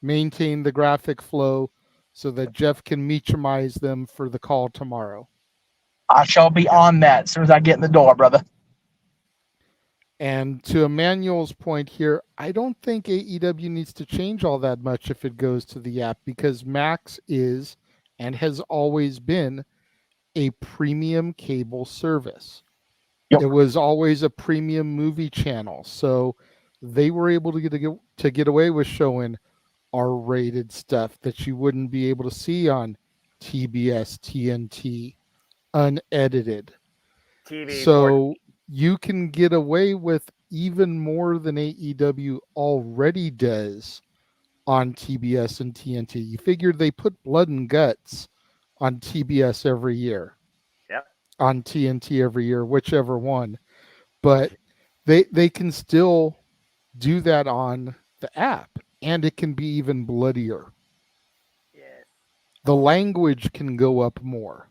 maintain the graphic flow so that Jeff can meachemize them for the call tomorrow. I shall be on that as soon as I get in the door, brother. And to Emmanuel's point here, I don't think AEW needs to change all that much if it goes to the app, because Max is and has always been a premium cable service. It was always a premium movie channel, so they were able to get away with showing R-rated stuff that you wouldn't be able to see on TBS, TNT, unedited. So you can get away with even more than AEW already does on TBS and TNT. You figured they put Blood and Guts on TBS every year. Yep. On TNT every year, whichever one. But they can still do that on the app, and it can be even bloodier. Yes. The language can go up more.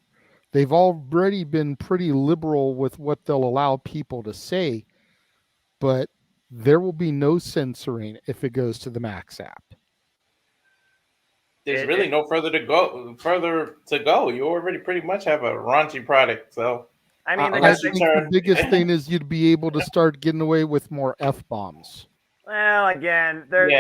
They've already been pretty liberal with what they'll allow people to say, but there will be no censoring if it goes to the Max app. There's really no further to go. You already pretty much have a raunchy product. So I mean, I think the biggest thing is you'd be able to start getting away with more F-bombs. Well, again, there's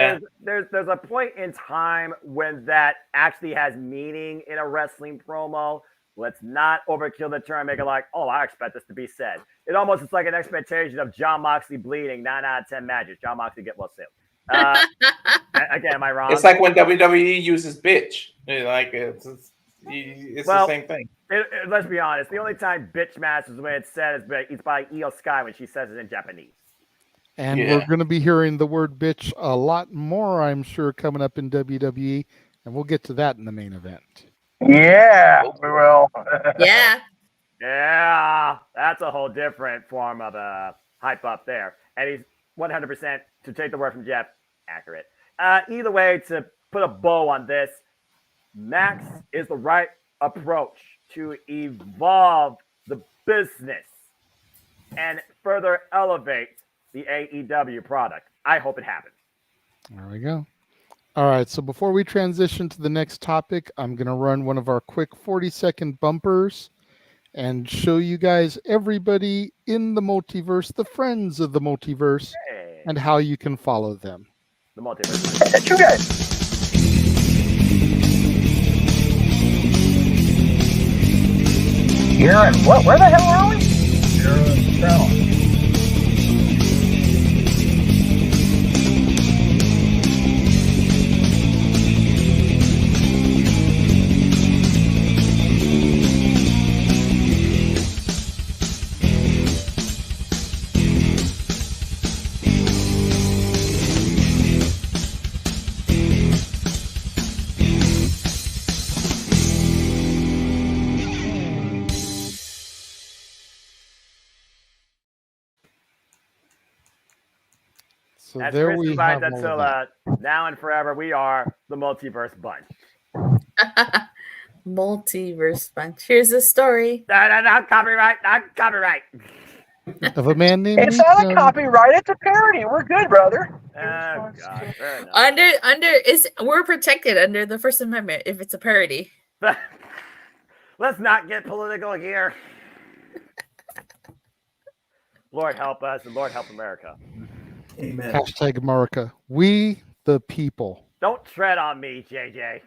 a point in time when that actually has meaning in a wrestling promo. Let's not overkill the term, make it like, oh, I expect this to be said. It almost is like an expectation of Jon Moxley bleeding 9 out of 10 matches. Jon Moxley get well soon. Again, am I wrong? It's like when WWE uses bitch. It's the same thing. Let's be honest. The only time bitch match is when it's said is by Io Sky when she says it in Japanese. And we're going to be hearing the word bitch a lot more, I'm sure, coming up in WWE. And we'll get to that in the main event. Yeah, we will. Yeah. Yeah. That's a whole different form of hype up there. And he's 100%, to take the word from Jeff, accurate. Either way, to put a bow on this, Max is the right approach to evolve the business and further elevate the AEW product. I hope it happens. There we go. All right, so before we transition to the next topic, I'm going to run one of our quick 40-second bumpers and show you guys everybody in the multiverse, the friends of the multiverse, and how you can follow them. The multiverse. That's you guys. You're in what? Where the hell are we? You're in Town. So That's there Chris we provides have until now and forever. We are the multiverse bunch. Multiverse bunch. Here's the story. Not copyright. Not copyright. of a man named It's not a copyright. It's a parody. We're good, brother. Oh God, fair enough. We're protected under the First Amendment if it's a parody. Let's not get political here. Lord help us and Lord help America. Amen. Hashtag America. We the people. Don't tread on me, JJ.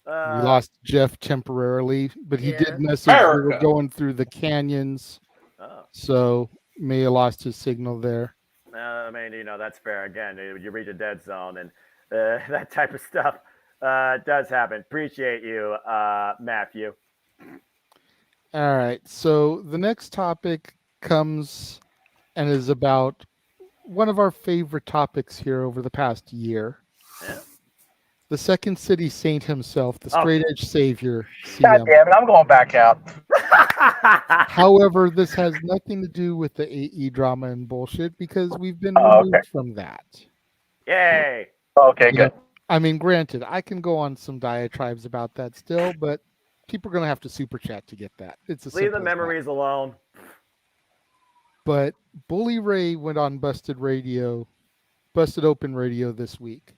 We lost Jeff temporarily, but he did message we were going through the canyons. Oh. So may have lost his signal there. I mean, that's fair. Again, you reach a dead zone, and that type of stuff does happen. Appreciate you, Matthew. All right. So the next topic comes and is about one of our favorite topics here over the past year. Yeah. The Second City Saint himself, the straight edge savior. God damn it, I'm going back out. However, this has nothing to do with the AE drama and bullshit because we've been removed from that. Yay. Okay, good. I mean, granted, I can go on some diatribes about that still, but people are going to have to super chat to get that. Leave the memories alone. But Bully Ray went on Busted Open Radio this week.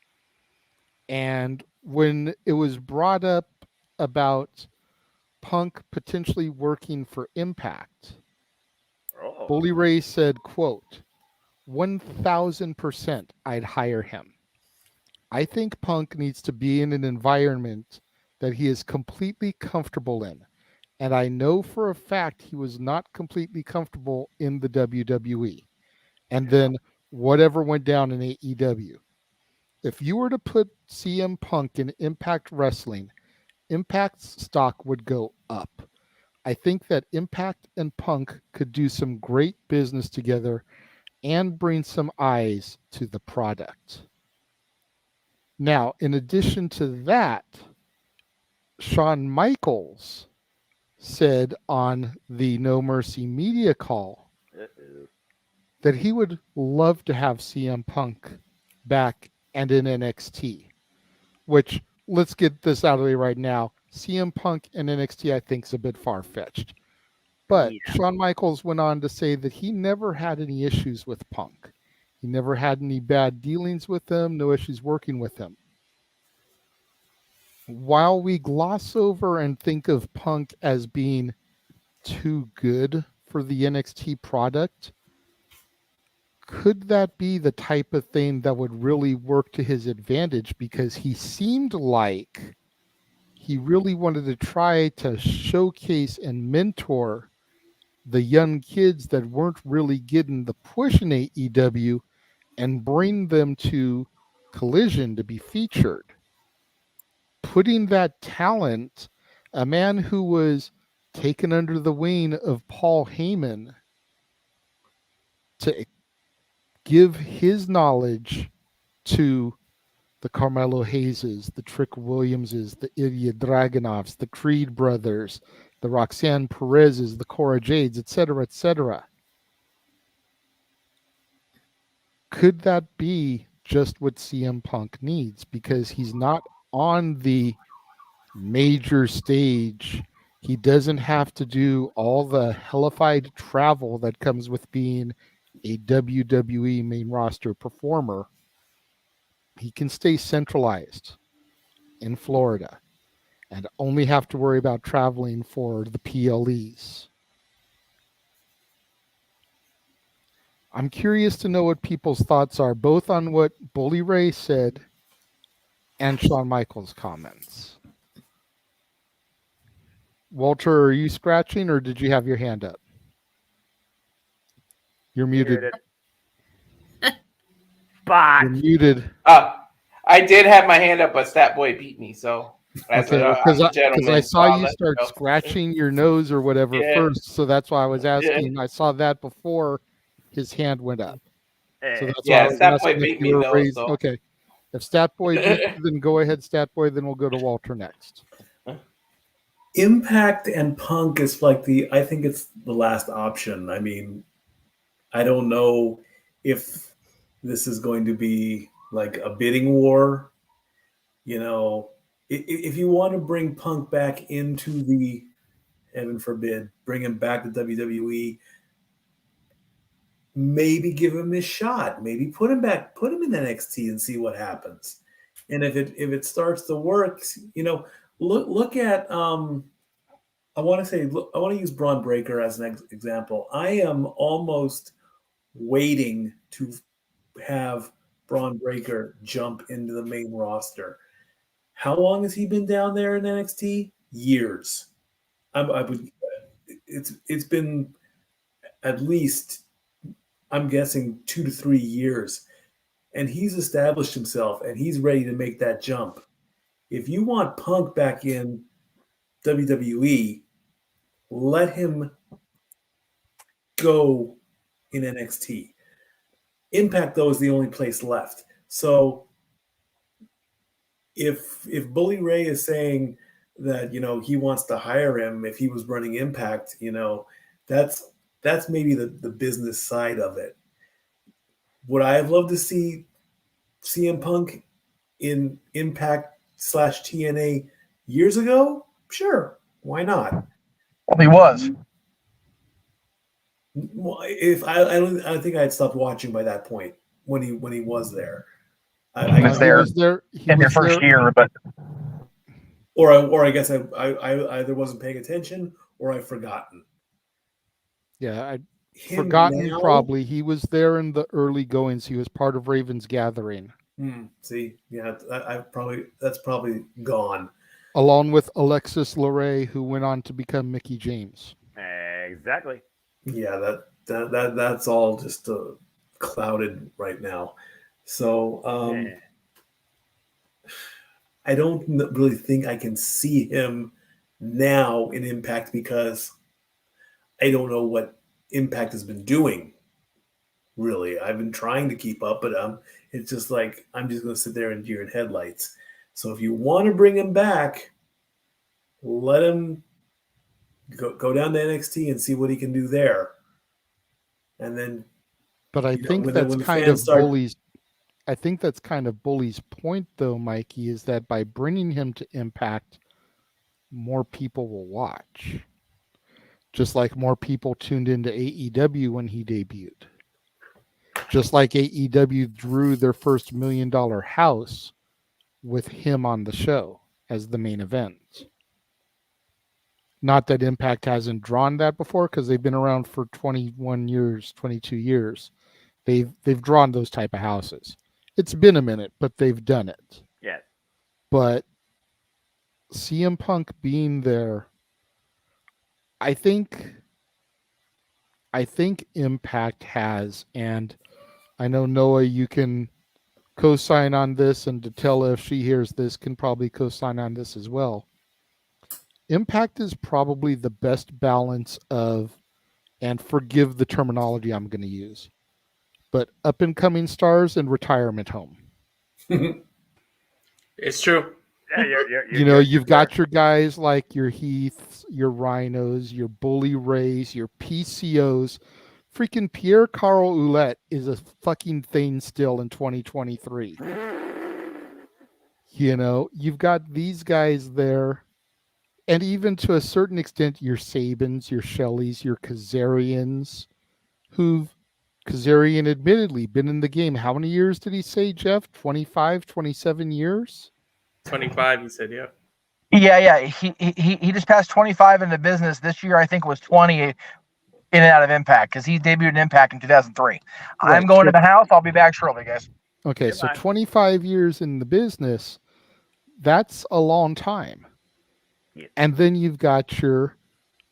And when it was brought up about Punk potentially working for Impact, Bully Ray said, quote, 1,000% I'd hire him. I think Punk needs to be in an environment that he is completely comfortable in. And I know for a fact he was not completely comfortable in the WWE. And then whatever went down in AEW. If you were to put CM Punk in Impact Wrestling, Impact's stock would go up. I think that Impact and Punk could do some great business together and bring some eyes to the product. Now, in addition to that, Shawn Michaels said on the No Mercy media call that he would love to have CM Punk back and in NXT, which, let's get this out of the way right now. CM Punk and NXT, I think, is a bit far-fetched. But Shawn Michaels went on to say that he never had any issues with Punk. He never had any bad dealings with him, no issues working with him. While we gloss over and think of Punk as being too good for the NXT product, could that be the type of thing that would really work to his advantage? Because he seemed like he really wanted to try to showcase and mentor the young kids that weren't really getting the push in AEW and bring them to Collision to be featured. Putting that talent, a man who was taken under the wing of Paul Heyman, to give his knowledge to the Carmelo Hayeses, the Trick Williamses, the Ilya Dragunovs, the Creed brothers, the Roxanne Perez's, the Cora Jades, etc., etc. Could that be just what CM Punk needs? Because he's not on the major stage. He doesn't have to do all the hellified travel that comes with being a WWE main roster performer. He can stay centralized in Florida and only have to worry about traveling for the PLEs. I'm curious to know what people's thoughts are, both on what Bully Ray said and Shawn Michaels' comments. Walter, are you scratching or did you have your hand up? You're muted. Bot. You're muted. I did have my hand up, but Stat Boy beat me. So because I saw you start scratching your nose or whatever first, so that's why I was asking. I saw that before his hand went up. So that's why I was Stat asking Boy beat if me you were though. raised. So. Okay, if Stat Boy beat you, then go ahead, Stat Boy. Then we'll go to Walter next. Impact and Punk is like I think it's the last option. I mean, I don't know if this is going to be like a bidding war. You know, if you want to bring Punk back into the, heaven forbid, bring him back to WWE, maybe give him his shot. Maybe put him in NXT and see what happens. And if it starts to work, you know, look at I want to use Braun Breaker as an example. I am almost waiting to have Braun Breaker jump into the main roster. How long has he been down there in NXT? Years. It's been at least, I'm guessing, 2 to 3 years, and he's established himself, and he's ready to make that jump. If you want Punk back in WWE, let him go in NXT. Impact, though, is the only place left. So if Bully Ray is saying that, he wants to hire him if he was running Impact, that's maybe the business side of it. Would I have loved to see CM Punk in Impact /TNA years ago? Sure. Why not? Well, he was. If I don't think I'd stopped watching by that point when he was there. He was there in their first year, but or I guess I either wasn't paying attention or I've forgotten. Yeah, I'd forgotten now? Probably. He was there in the early goings. He was part of Raven's Gathering. See, yeah, that's probably gone. Along with Alexis LeRae, who went on to become Mickie James. Exactly. Yeah, that's all just clouded right now. So I don't really think I can see him now in Impact because I don't know what Impact has been doing. Really, I've been trying to keep up, but it's just like I'm just going to sit there and deer in headlights. So if you want to bring him back, let him go down to NXT and see what he can do there. And then, but I think that's kind of Bully's. I think that's kind of Bully's point, though, Mikey, is that by bringing him to Impact, more people will watch. Just like more people tuned into AEW when he debuted. Just like AEW drew their first $1 million house with him on the show as the main event. Not that Impact hasn't drawn that before, because they've been around for 21 years, 22 years. They've drawn those type of houses. It's been a minute, but they've done it. Yeah. But CM Punk being there, I think Impact has, and I know Noah, you can co-sign on this, and Datella, if she hears this, can probably co-sign on this as well. Impact is probably the best balance of, and forgive the terminology I'm going to use, but up-and-coming stars and retirement home. It's true. Yeah, you've got your guys like your Heaths, your Rhinos, your Bully Rays, your PCOs. Freaking Pierre Carl Ouellette is a fucking thing still in 2023. You've got these guys there. And even to a certain extent, your Sabins, your Shelleys, your Kazarians, Kazarian admittedly been in the game. How many years did he say, Jeff? 25, 27 years? 25, he said, yeah. Yeah. He just passed 25 in the business. This year, I think, was 20 in and out of Impact because he debuted in Impact in 2003. Right. I'm going to the house. I'll be back shortly, guys. Okay, so 25 years in the business, that's a long time. Yeah. And then you've got your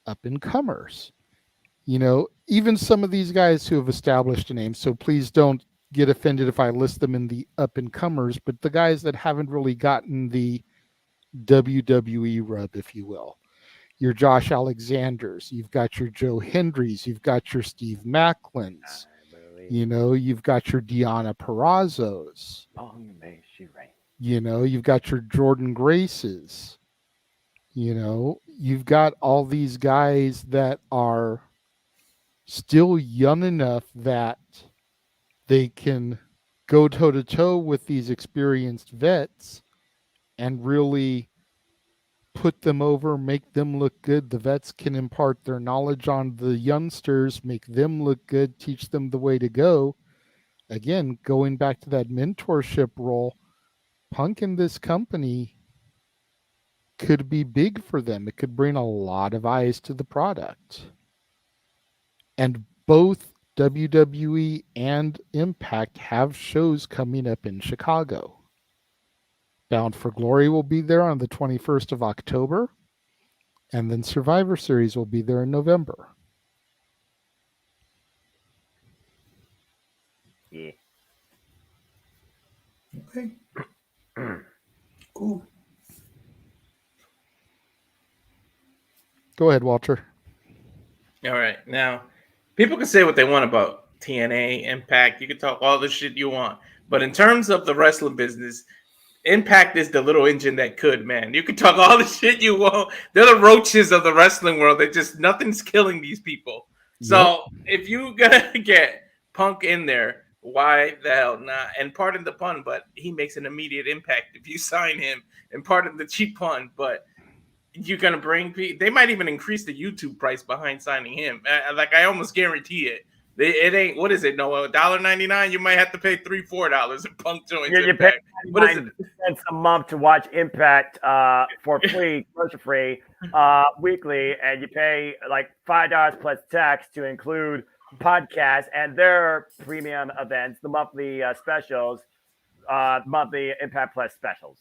up-and-comers. Even some of these guys who have established a name, so please don't get offended if I list them in the up-and-comers, but the guys that haven't really gotten the WWE rub, if you will. Your Josh Alexanders, you've got your Joe Hendrys, you've got your Steve Macklins, you've got your Deonna Purrazzos. Long may she reign. You've got your Jordan Graces. You've got all these guys that are still young enough that they can go toe-to-toe with these experienced vets and really put them over, make them look good. The vets can impart their knowledge on the youngsters, make them look good, teach them the way to go. Again, going back to that mentorship role, Punk in this company could be big for them. It could bring a lot of eyes to the product. And both WWE and Impact have shows coming up in Chicago. Bound for Glory will be there on the 21st of October. And then Survivor Series will be there in November. Yeah. Okay. Cool. Go ahead, Walter. All right. Now, people can say what they want about TNA, Impact. You can talk all the shit you want. But in terms of the wrestling business, Impact is the little engine that could, man. You can talk all the shit you want. They're the roaches of the wrestling world. They just, nothing's killing these people. So if you gotta get Punk in there, why the hell not? And pardon the pun, but he makes an immediate impact if you sign him. And pardon the cheap pun, but you're gonna bring people. They might even increase the YouTube price behind signing him. Like I almost guarantee it. It ain't, what is it? No, $1.99. You might have to pay $3-4 if Punk joins. You pay $0.99 a month to watch Impact for free, commercial free, weekly, and you pay like $5 plus tax to include podcasts and their premium events, the monthly specials, monthly Impact Plus specials.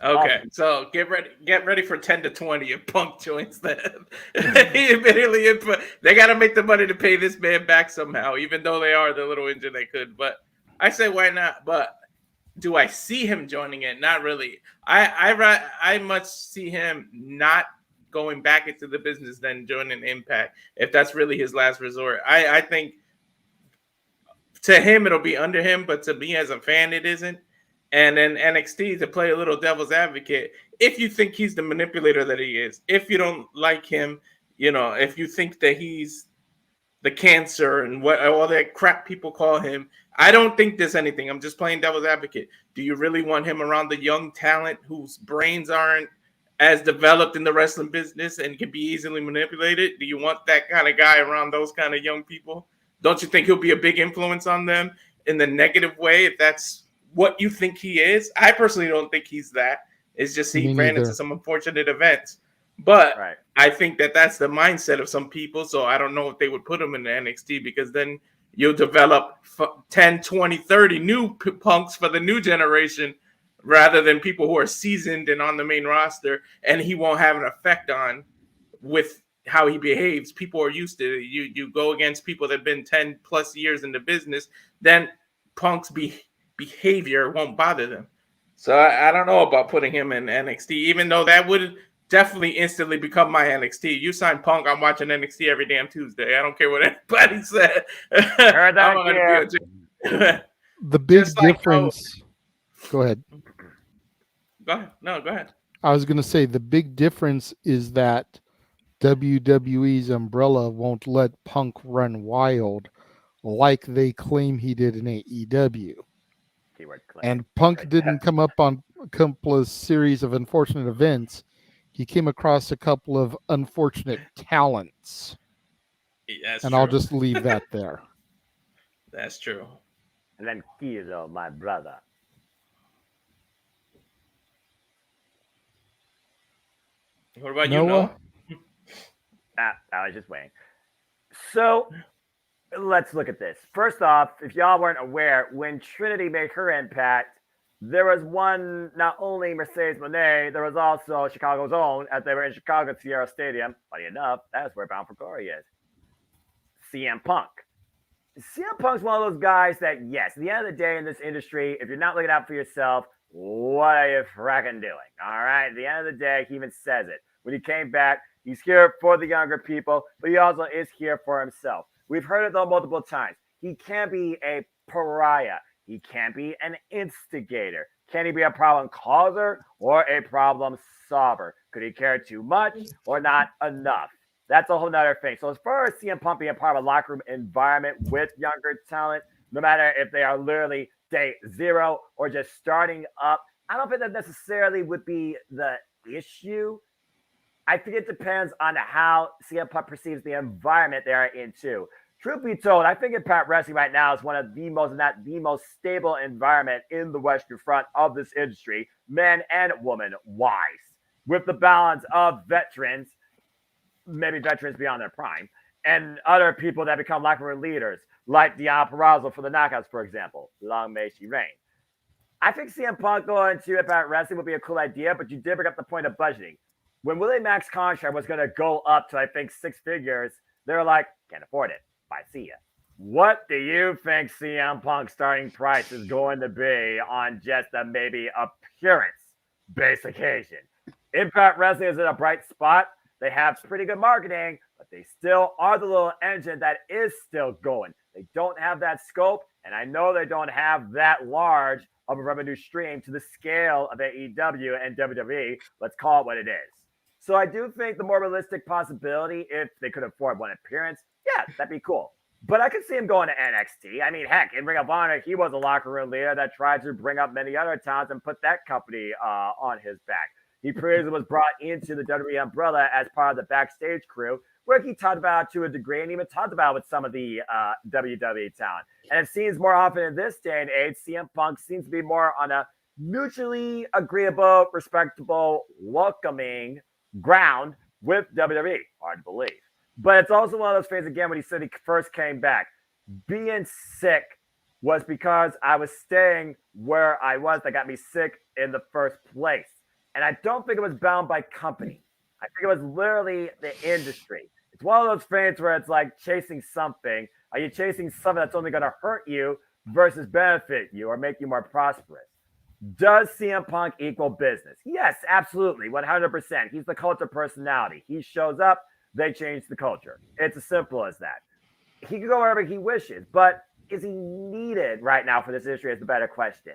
Okay, so get ready for 10 to 20 if Punk joins them. They got to make the money to pay this man back somehow, even though they are the little engine they could. But I say why not? But do I see him joining it? Not really. I much see him not going back into the business than joining Impact if that's really his last resort. I think to him it'll be under him, but to me as a fan it isn't. And then NXT, to play a little devil's advocate, if you think he's the manipulator that he is, if you don't like him, if you think that he's the cancer and what all that crap people call him, I don't think there's anything. I'm just playing devil's advocate. Do you really want him around the young talent whose brains aren't as developed in the wrestling business and can be easily manipulated? Do you want that kind of guy around those kind of young people? Don't you think he'll be a big influence on them in the negative way if that's what you think he is? I personally don't think he's that. It's just he ran into some unfortunate events. But I think that that's the mindset of some people. So I don't know if they would put him in the NXT, because then you'll develop 10, 20, 30 new punks for the new generation rather than people who are seasoned and on the main roster, and he won't have an effect on with how he behaves. People are used to it. You go against people that have been 10 plus years in the business, then Punk's behavior won't bother them. So I don't know about putting him in NXT, even though that would definitely instantly become my NXT. You sign Punk, I'm watching NXT every damn Tuesday. I don't care what anybody said. Heard that. The big difference. Go ahead. Go ahead. No, go ahead. I was going to say the big difference is that WWE's umbrella won't let Punk run wild like they claim he did in AEW. And Punk didn't come up on a couple of series of unfortunate events. He came across a couple of unfortunate talents. That's and true. I'll just leave that there. That's true. And then Kilo, my brother. What about Noah? you, Noah? I was just waiting. So let's look at this. First off, if y'all weren't aware, when Trinity made her impact, there was one, not only Mercedes Moné, there was also Chicago's own, as they were in Chicago at Sierra Stadium. Funny enough, that's where Bound for Glory is. CM Punk. CM Punk's one of those guys that, yes, at the end of the day in this industry, if you're not looking out for yourself, what are you fracking doing? All right. At the end of the day, he even says it. When he came back, he's here for the younger people, but he also is here for himself. We've heard it though multiple times. He can't be a pariah. He can't be an instigator. Can he be a problem causer or a problem solver? Could he care too much or not enough? That's a whole nother thing. So as far as CM Punk being part of a locker room environment with younger talent, no matter if they are literally day zero or just starting up, I don't think that necessarily would be the issue. I think it depends on how CM Punk perceives the environment they are in too. Truth be told, I think Impact Wrestling right now is one of the most, not the most stable environment in the Western front of this industry, men and women wise, with the balance of veterans, maybe veterans beyond their prime, and other people that become locker room leaders, like Deanna Purrazzo for the Knockouts, for example. Long may she reign. I think CM Punk going to Impact Wrestling would be a cool idea, but you did bring up the point of budgeting. When Willie Mack's contract was going to go up to, I think, 6 figures, they were like, can't afford it. Bye, see ya. What do you think CM Punk's starting price is going to be on just a maybe appearance-based occasion? Impact Wrestling is in a bright spot. They have pretty good marketing, but they still are the little engine that is still going. They don't have that scope, and I know they don't have that large of a revenue stream to the scale of AEW and WWE. Let's call it what it is. So I do think the more realistic possibility, if they could afford one appearance, yeah, that'd be cool. But I could see him going to NXT. I mean, heck, in Ring of Honor, he was a locker room leader that tried to bring up many other talents and put that company on his back. He previously was brought into the WWE umbrella as part of the backstage crew, where he talked about to a degree and even talked about with some of the WWE talent. And it seems more often in this day and age, CM Punk seems to be more on a mutually agreeable, respectable, welcoming ground with WWE. Hard to believe. But it's also one of those things, again, when he said he first came back. Being sick was because I was staying where I was that got me sick in the first place. And I don't think it was bound by company. I think it was literally the industry. It's one of those things where it's like chasing something. Are you chasing something that's only going to hurt you versus benefit you or make you more prosperous? Does CM Punk equal business? Yes, absolutely, 100%. He's the culture personality. He shows up, they change the culture. It's as simple as that. He can go wherever he wishes, but is he needed right now for this industry is the better question.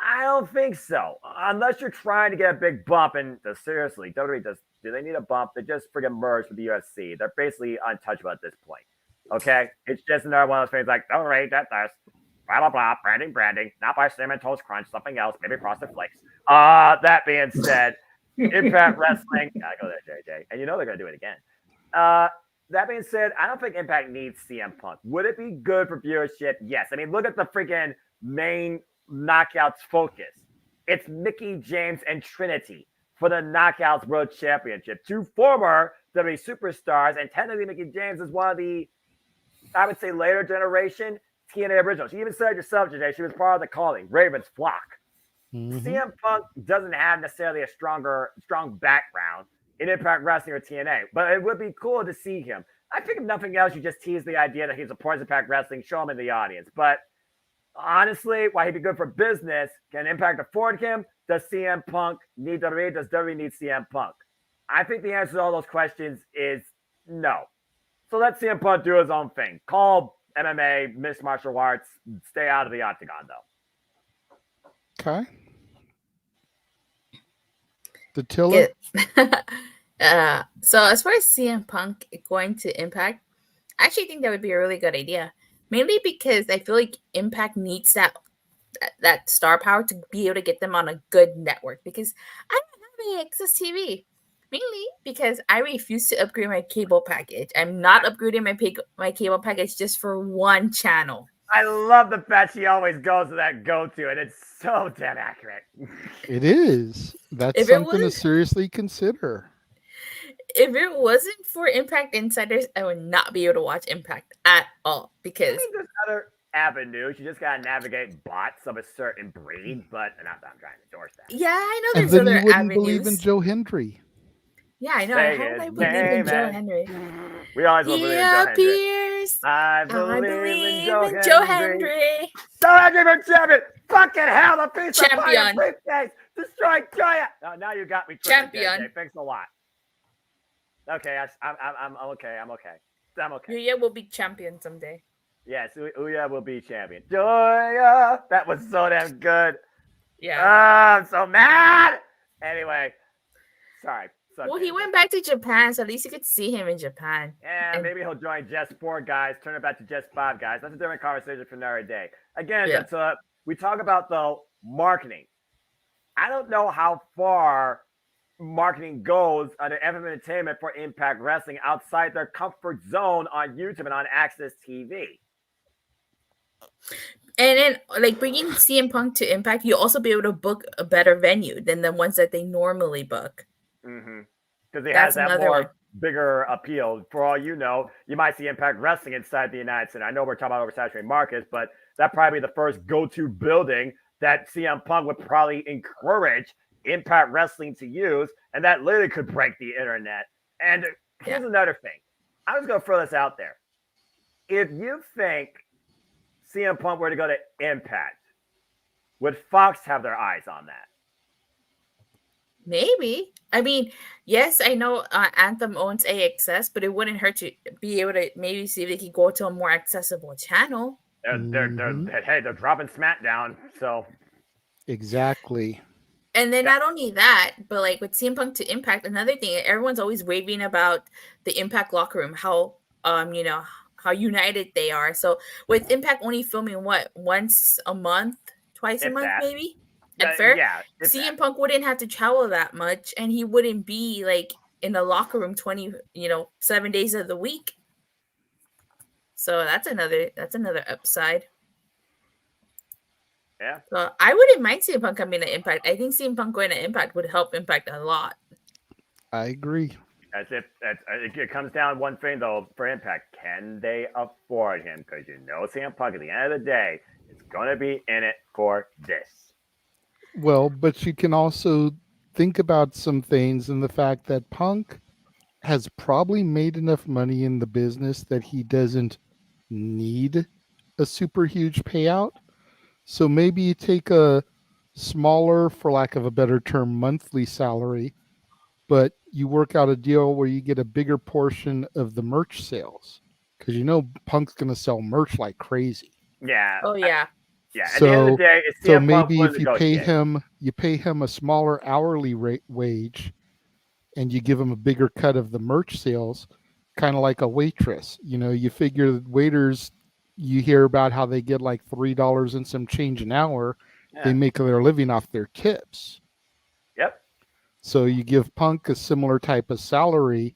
I don't think so. Unless you're trying to get a big bump, and seriously, WWE do they need a bump? They just friggin' merged with the UFC. They're basically untouchable at this point. Okay? It's just another one of those things like, don't rate that this. Blah, blah, blah. Branding. Not by Cinnamon Toast Crunch. Something else. Maybe Frosted Flakes. That being said, Impact Wrestling. Gotta go there, JJ. And you know they're going to do it again. That being said, I don't think Impact needs CM Punk. Would it be good for viewership? Yes. I mean, look at the freaking main Knockouts focus. It's Mickey James and Trinity for the Knockouts World Championship. 2 former WWE superstars, and technically Mickey James is one of the, I would say, later generation TNA originals. You even said yourself, JJ, she was part of the Calling, Raven's flock. CM Punk doesn't have necessarily a strong background in Impact Wrestling or TNA, but it would be cool to see him. I think if nothing else, you just tease the idea that he supports Impact Wrestling, show him in the audience. But honestly, why he'd be good for business, can Impact afford him? Does CM Punk need WWE? Does WWE need CM Punk? I think the answer to all those questions is no. So let CM Punk do his own thing. Call MMA, mixed martial arts, stay out of the octagon, though. Okay. The Tiller? So as far as CM Punk going to Impact, I actually think that would be a really good idea. Mainly because I feel like Impact needs that star power to be able to get them on a good network. Because I don't have access TV. Mainly because I refuse to upgrade my cable package. I'm not upgrading my cable package just for one channel. I love the fact she always goes to that go-to, and it's so damn accurate. It is. That's something to seriously consider. If it wasn't for Impact Insiders, I would not be able to watch Impact at all. Because there's other avenues. You just gotta navigate bots of a certain breed, but not that I'm trying to endorse that. Yeah, I know And there's then other you wouldn't avenues. believe in Joe Hendry. Yeah, I know. How would I believe in Joe Henry? We always will believe in Joe Hendry. Appears. I believe in Joe Joe Hendry. Hendry. Joe Hendry for champion. Fucking hell, the piece Champion. of fire briefcase. Destroy Joya. Now you got me. Champion. JJ. Thanks a lot. Okay, I'm okay. I'm okay. Yuya will be champion someday. Yes, Ouya will be champion. Joya. That was so damn good. Yeah. I'm so mad. Anyway, sorry. Well, he went back to Japan, so at least you could see him in Japan. Yeah, maybe he'll join Just 4 guys, turn it back to Just 5 guys. That's a different conversation for another day. Again, we talk about, though, marketing. I don't know how far marketing goes under FM Entertainment for Impact Wrestling outside their comfort zone on YouTube and on Access TV. And then, like, bringing CM Punk to Impact, you'll also be able to book a better venue than the ones that they normally book. Because it has that bigger appeal. For all you know, you might see Impact Wrestling inside the United States. I know we're talking about oversaturated markets, but that probably be the first go-to building that CM Punk would probably encourage Impact Wrestling to use, and that literally could break the internet. And here's another thing. I was going to throw this out there. If you think CM Punk were to go to Impact, would Fox have their eyes on that? Maybe. I mean, yes, I know Anthem owns AXS, but it wouldn't hurt to be able to maybe see if they could go to a more accessible channel. They're dropping SmackDown, so exactly. And then not only that, but like with CM Punk to Impact, another thing, everyone's always raving about the Impact locker room, how how united they are. So with Impact only filming once a month, twice a month, maybe. And fair, CM Punk wouldn't have to travel that much, and he wouldn't be like in the locker room 7 days of the week. So that's another upside. Yeah. So I wouldn't mind CM Punk coming to Impact. I think CM Punk going to Impact would help Impact a lot. I agree. It comes down to one thing though for Impact: can they afford him? Because CM Punk at the end of the day is going to be in it for this. Well, but you can also think about some things in the fact that Punk has probably made enough money in the business that he doesn't need a super huge payout. So maybe you take a smaller, for lack of a better term, monthly salary, but you work out a deal where you get a bigger portion of the merch sales. Because Punk's going to sell merch like crazy. Yeah. Oh, yeah. Yeah, at the end of the day, it's CM Punk maybe if you pay him a smaller hourly wage, and you give him a bigger cut of the merch sales, kind of like a waitress. You figure waiters, you hear about how they get like $3 and some change an hour. Yeah. They make their living off their tips. Yep. So you give Punk a similar type of salary,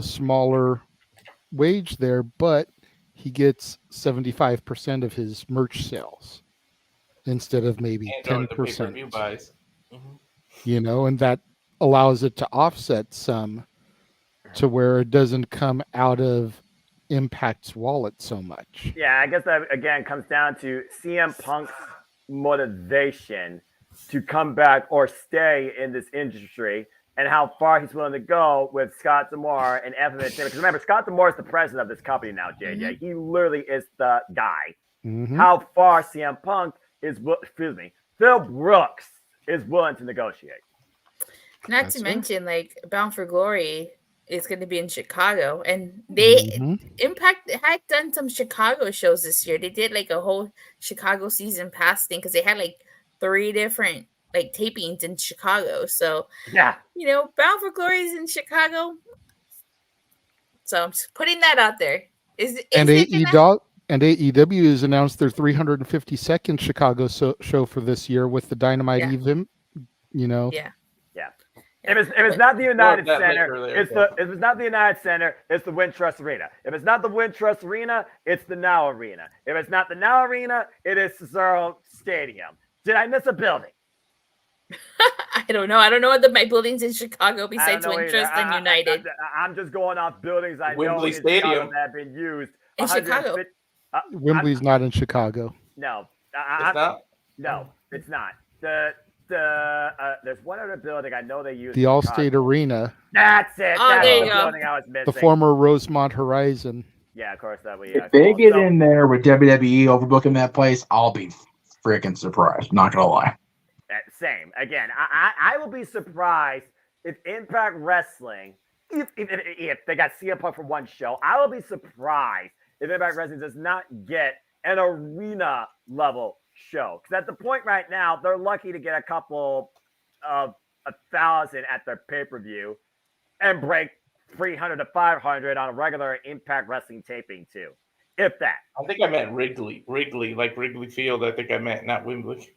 smaller wage there, but he gets 75% of his merch sales instead of maybe 10%. Buys. And that allows it to offset some to where it doesn't come out of Impact's wallet so much. Yeah, I guess that again comes down to CM Punk's motivation to come back or stay in this industry, and how far he's willing to go with Scott D'Amore and Evan. Because remember, Scott D'Amore is the president of this company now, JJ. Mm-hmm. He literally is the guy. Mm-hmm. How far CM Punk Phil Brooks is willing to negotiate. Not to mention, like, Bound for Glory is going to be in Chicago, and they Impact had done some Chicago shows this year. They did like a whole Chicago season pass thing because they had like 3 different like tapings in Chicago. So yeah, Bound for Glory is in Chicago. So I'm just putting that out there. And AEW has announced their 352nd Chicago show for this year with the Dynamite event. Yeah. If it's not the United Center, if it's not the United Center, it's the Wintrust Arena. If it's not the Wintrust Arena, it's the Now Arena. If it's not the Now Arena, it is Cesaro Stadium. Did I miss a building? I don't know. I don't know what my buildings in Chicago besides Wintrust and United. I'm just going off buildings I Wembley know Stadium that have been used. In Chicago. Wembley's not in Chicago. No. It's not? No, it's not. There's one other building I know they use. The Allstate Arena. That's it. Oh, That's there you the go. building I was missing. The former Rosemont Horizon. Yeah, of course that we. If they get in there with WWE overbooking that place, I'll be freaking surprised. Not gonna lie. Same. Again, I will be surprised if Impact Wrestling, if they got CM Punk for one show, I will be surprised if Impact Wrestling does not get an arena level show. Because at the point right now, they're lucky to get a couple of 1,000 at their pay-per-view and break 300 to 500 on a regular Impact Wrestling taping too. If that. I think I meant Wrigley, like Wrigley Field. I think I meant not Wembley.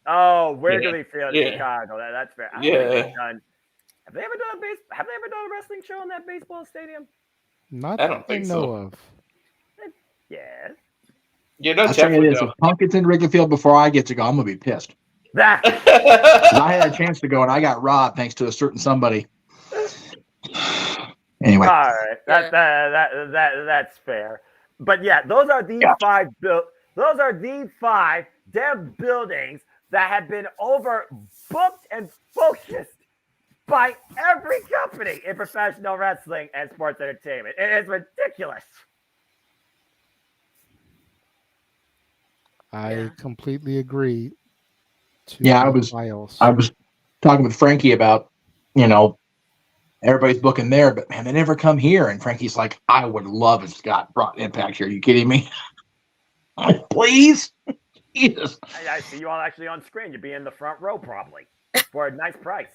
Oh, Wrigley Field, Chicago. That's fair. Yeah. Have they ever done a wrestling show in that baseball stadium? Not I don't think know so. of. Yes. Yeah, no, I'll tell you this: if Punk gets in Wrigley Field before I get to go, I'm gonna be pissed. That. 'Cause I had a chance to go and I got robbed thanks to a certain somebody. Anyway. All right. That's fair. But yeah, those are the 5 Those are the 5 damn buildings that have been overbooked and focused by every company in professional wrestling and sports entertainment. It is ridiculous. I completely agree. I was talking with Frankie about, everybody's booking there, but man, they never come here. And Frankie's like, I would love if Scott brought Impact here. Are you kidding me? I'm like, please? Jesus. I see you all actually on screen. You'd be in the front row probably for a nice price.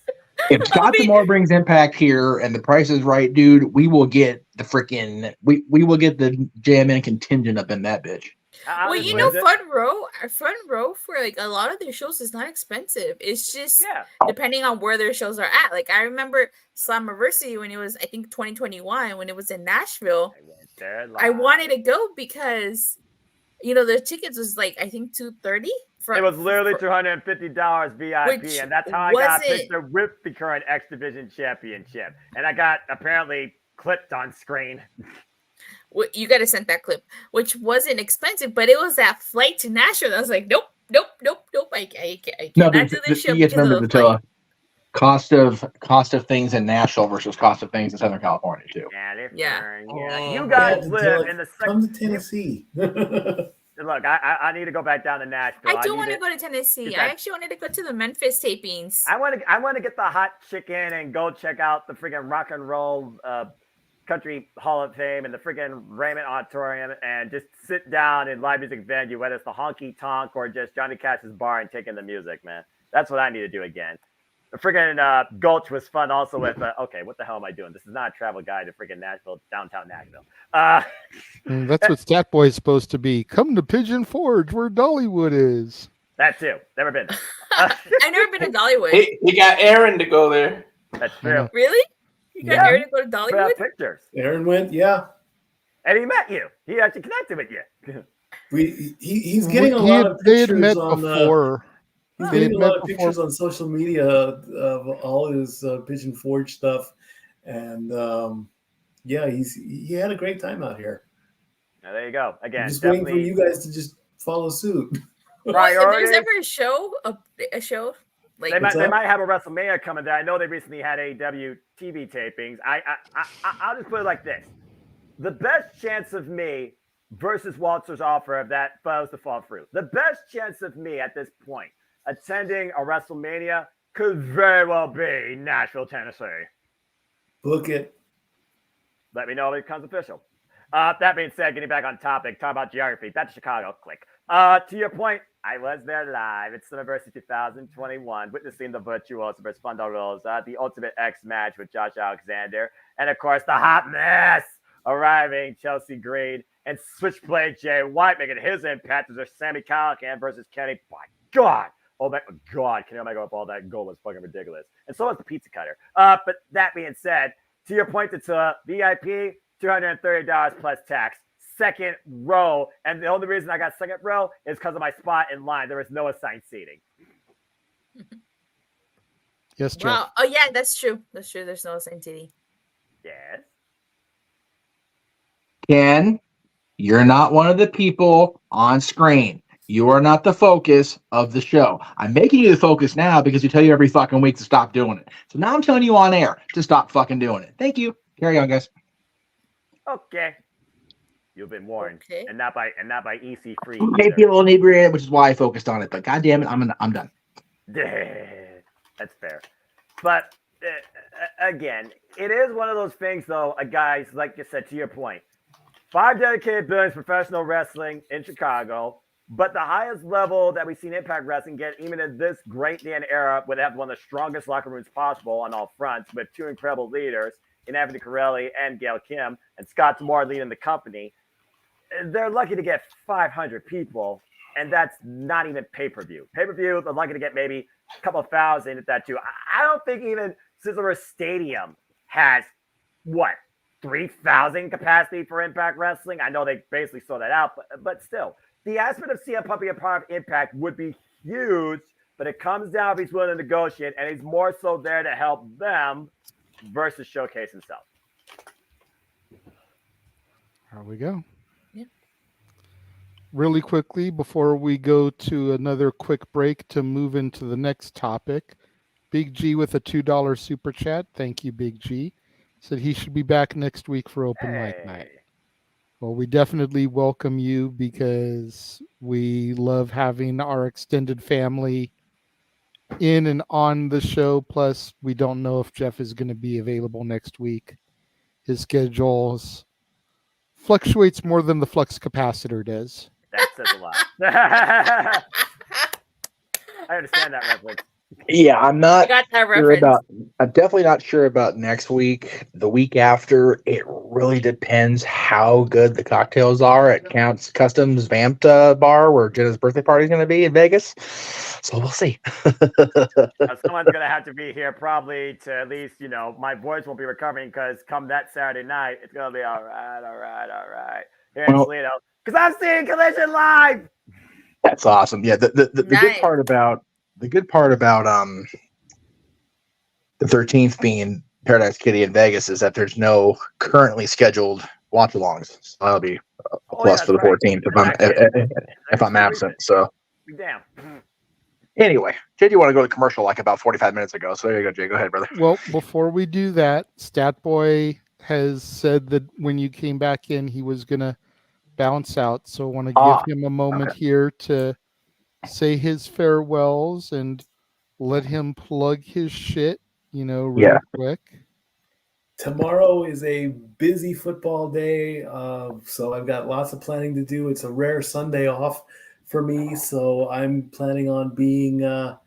If Scott D'Amore brings Impact here and the price is right, dude, we will get the freaking we will get the JMN contingent up in that bitch. Well, front row for like a lot of their shows is not expensive. It's just depending on where their shows are at. Like I remember Slammiversary when it was, I think 2021, when it was in Nashville. I wanted to go because the tickets was like I think $230. It was literally $250 VIP, and that's how I got pictured with the current X Division Championship. And I got apparently clipped on screen. You got to send that clip, which wasn't expensive, but it was that flight to Nashville. I was like, nope. I cannot do this show. You remember the cost of things in Nashville versus cost of things in Southern California too. Yeah. You guys live in the come to Tennessee. Look, I need to go back down to Nashville. I do want to go to Tennessee. I actually wanted to go to the Memphis tapings. I want to get the hot chicken and go check out the freaking Rock and Roll Country Hall of Fame and the freaking Raymond Auditorium and just sit down in live music venue, whether it's the Honky Tonk or just Johnny Cash's bar and take in the music, man. That's what I need to do again. The freaking Gulch was fun also with, okay, what the hell am I doing? This is not a travel guide to freaking Nashville, downtown Nashville. That's what Stat Boy is supposed to be. Come to Pigeon Forge where Dollywood is. That too. Never been there. I've never been to Dollywood. He got Aaron to go there. That's true. Really? You got Aaron to go to Dollywood? Pictures. Aaron went, yeah. And he met you. He actually connected with you. He's getting a lot of pictures on before. He's getting a lot of pictures on social media of all his Pigeon Forge stuff, and he had a great time out here. Now, there you go. Again, I'm just waiting for you guys to just follow suit. If there's ever a show like they might have a WrestleMania coming there. I know they recently had AEW TV tapings. I'll just put it like this: the best chance of me versus Walter's offer of that fails to fall through. The best chance of me at this point attending a WrestleMania could very well be Nashville, Tennessee. Book it. Let me know if it becomes official. That being said, getting back on topic, talk about geography. Back to Chicago, click. To your point, I was there live. It's Summerversary 2021, witnessing the Virtuosos versus Thunder Rosa, the Ultimate X match with Josh Alexander, and of course the hot mess arriving Chelsea Green and Switchblade Jay White making his impact as their Sami Callihan versus Kenny. My God. Oh my God, Kenny Omega up all that gold was fucking ridiculous. And so was the pizza cutter. But that being said, to your point, it's a VIP, $230 plus tax. Second row. And the only reason I got second row is because of my spot in line. There was no assigned seating. Yes, Jeff. Wow. Oh, yeah, that's true. That's true. There's no assigned seating. Yes. Ken, you're not one of the people on screen. You are not the focus of the show. I'm making you the focus now because we tell you every fucking week to stop doing it. So now I'm telling you on air to stop fucking doing it. Thank you. Carry on, guys. Okay. You've been warned. Okay. And not by EC3. Made people inebriated, which is why I focused on it. But goddamn it, I'm done. That's fair. But again, it is one of those things, though, guys, like you said, to your point. 5 dedicated buildings professional wrestling in Chicago. But the highest level that we've seen Impact Wrestling get, even in this great day and era, would have one of the strongest locker rooms possible on all fronts, with two incredible leaders in Anthony Corelli and Gail Kim, and Scott D'Amore leading the company. They're lucky to get 500 people, and that's not even pay-per-view. Pay-per-view, they're lucky to get maybe a couple thousand at that too. I don't think even Sizzler Stadium has, 3,000 capacity for Impact Wrestling? I know they basically sold that out, but still. The aspect of CM Punk being a part of Impact would be huge, but it comes down if he's willing to negotiate, and he's more so there to help them versus showcase himself. There we go. Yeah. really quickly before we go to another quick break to move into the next topic. Big G with a $2 super chat. Thank you, Big G. Said he should be back next week for open mic night. Well, we definitely welcome you because we love having our extended family in and on the show. Plus, we don't know if Jeff is going to be available next week. His schedules fluctuates more than the flux capacitor does. That says a lot. I understand that reference. Yeah, I'm not I got that sure reference. about. I'm definitely not sure about next week. The week after, it really depends how good the cocktails are at Count's Customs Vamped bar, where Jenna's birthday party is going to be in Vegas. So we'll see. Someone's going to have to be here probably to at least, my voice won't be recovering because come that Saturday night, it's going to be all right. Here in Toledo. Because I'm seeing Collision live. That's awesome. Yeah, the good part about the 13th being Paradise Kitty in Vegas is that there's no currently scheduled watch-alongs. So that'll be a plus for the 14th if I'm absent. So damn. Anyway, Jay, you want to go to commercial like about 45 minutes ago? So there you go, Jay. Go ahead, brother. Well, before we do that, Statboy has said that when you came back in, he was going to bounce out. So I want to give him a moment here to say his farewells and let him plug his shit, real quick. Tomorrow is a busy football day, so I've got lots of planning to do. It's a rare Sunday off for me, so I'm planning on being up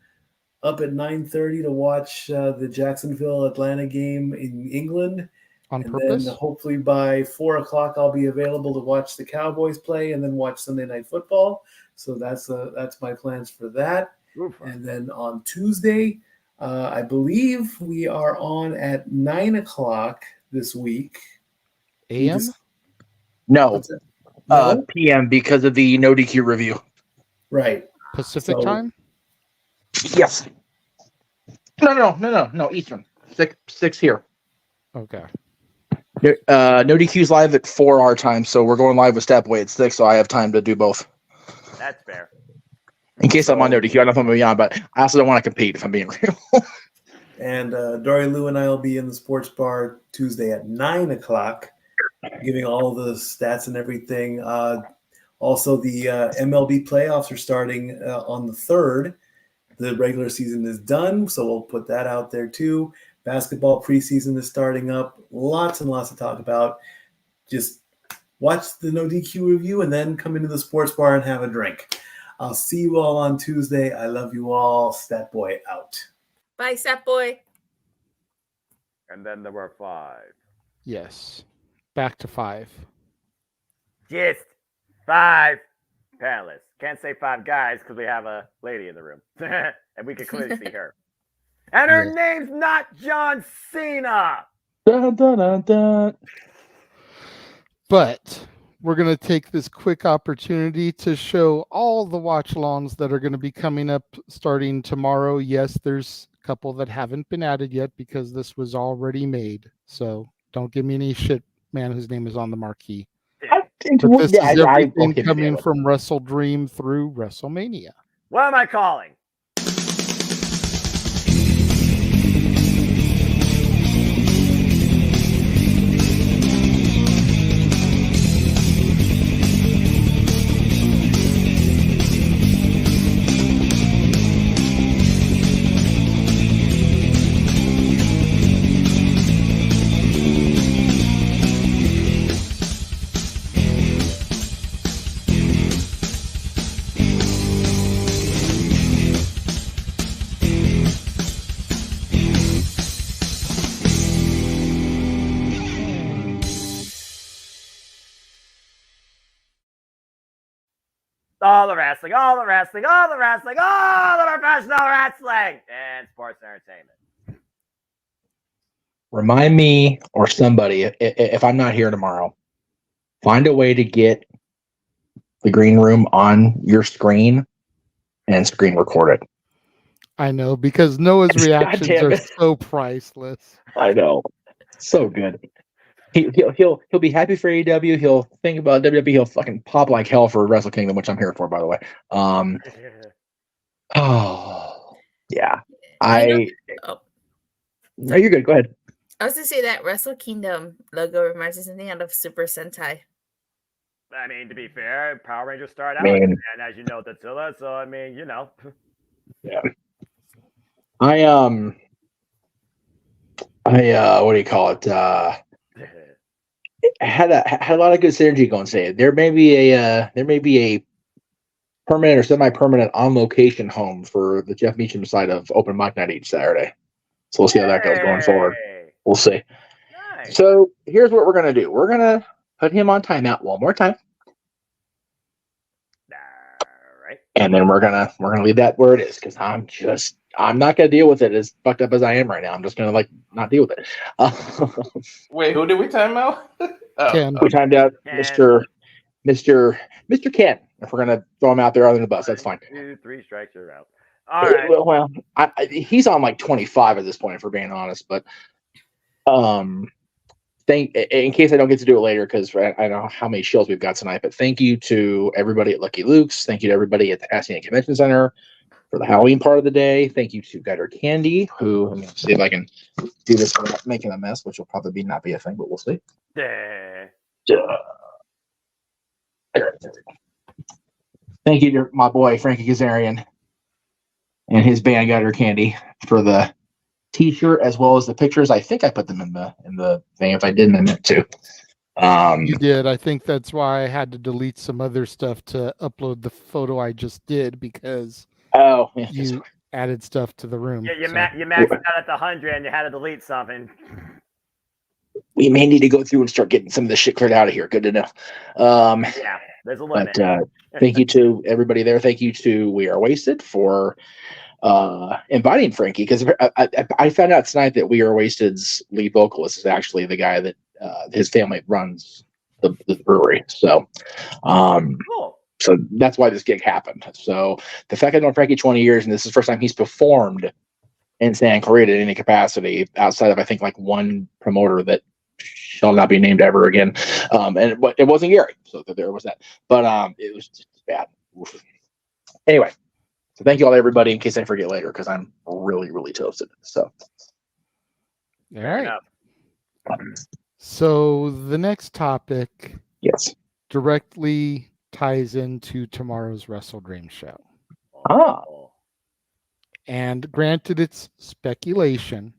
at 9:30 to watch the Jacksonville-Atlanta game in England. On and purpose? Then hopefully by 4 o'clock I'll be available to watch the Cowboys play and then watch Sunday Night Football. So that's my plans for that. And then on Tuesday, I believe we are on at 9 o'clock this week. AM? No. PM because of the no DQ review. Right. Pacific time? Yes. No. Eastern. 6 here. Okay. No DQ's live at 4 our time, so we're going live with Stepway at 6, so I have time to do both. That's fair. In case I'm on no DQ, I don't know if I'm going to be on, but I also don't want to compete if I'm being real. And Dory Lou and I will be in the sports bar Tuesday at 9 o'clock, giving all the stats and everything. Also, the MLB playoffs are starting on the 3rd. The regular season is done, so we'll put that out there too. Basketball preseason is starting up. Lots and lots to talk about. Just watch the No DQ review and then come into the sports bar and have a drink. I'll see you all on Tuesday. I love you all. Stat Boy out. Bye, Sat Boy. And then there were 5. Yes. Back to 5. Just 5 panelists. Can't say 5 guys because we have a lady in the room. And we can clearly see her. And her name's not John Cena. Dun, dun, dun, dun. But we're going to take this quick opportunity to show all the watch-alongs that are going to be coming up starting tomorrow. Yes, there's a couple that haven't been added yet because this was already made. So don't give me any shit, man, whose name is on the marquee. But this is everything coming from Wrestle Dream through WrestleMania. What am I calling? All the wrestling, all the professional wrestling, and sports entertainment. Remind me or somebody, if I'm not here tomorrow, find a way to get the green room on your screen and screen record it. I know, because Noah's reactions are so priceless. I know. So good. He'll be happy for AEW. He'll think about WWE. He'll fucking pop like hell for Wrestle Kingdom, which I'm here for, by the way. Oh yeah, No, you're good. Go ahead. I was to say that Wrestle Kingdom logo reminds me something out of Super Sentai. I mean, to be fair, Power Rangers started out, and as you know, Godzilla. So I mean, you know. Yeah. I what do you call it? Had a lot of good synergy going. Say there may be a permanent or semi-permanent on location home for the Jeff Meacham side of Open Mic Night each Saturday. So we'll see how that goes going forward. We'll see. Nice. So here's what we're gonna do. We're gonna put him on timeout one more time. Right. And then we're gonna leave that where it is, because I'm not gonna deal with it as fucked up as I am right now. I'm just gonna not deal with it. Wait, who did we time out? Ken. We timed out Mr. Ken. If we're gonna throw him out there other than the bus, that's fine. 2, 3 strikes, you're out. All right. Well, he's on like 25 at this point, if we're being honest. But in case I don't get to do it later, because I don't know how many shows we've got tonight. But thank you to everybody at Lucky Luke's. Thank you to everybody at the Pasadena Convention Center for the Halloween part of the day. Thank you to Gutter Candy, who let me see if I can do this without making a mess, which will probably not be a thing, but we'll see. Thank you to my boy Frankie Kazarian and his band Gutter Candy for the T-shirt as well as the pictures. I think I put them in the thing. If I didn't, I meant to. You did. I think that's why I had to delete some other stuff to upload the photo I just did, because you added stuff to the room. Yeah, you maxed out at the 100 and you had to delete something. We may need to go through and start getting some of this shit cleared out of here. Good to know. Yeah, there's a limit. But thank you to everybody there. Thank you to We Are Wasted for inviting Frankie, because I found out tonight that We Are Wasted's lead vocalist is actually the guy that his family runs the brewery. So, cool. So that's why this gig happened. So the fact I've known Frankie 20 years, and this is the first time he's performed in San Clarita in any capacity outside of, I think, like one promoter that shall not be named ever again. And it wasn't Gary. So there was that. But it was just bad. Anyway. So thank you all, everybody, in case I forget later, because I'm really, really toasted. So, all right. So the next topic, directly ties into tomorrow's Wrestle Dream show. And granted, it's speculation.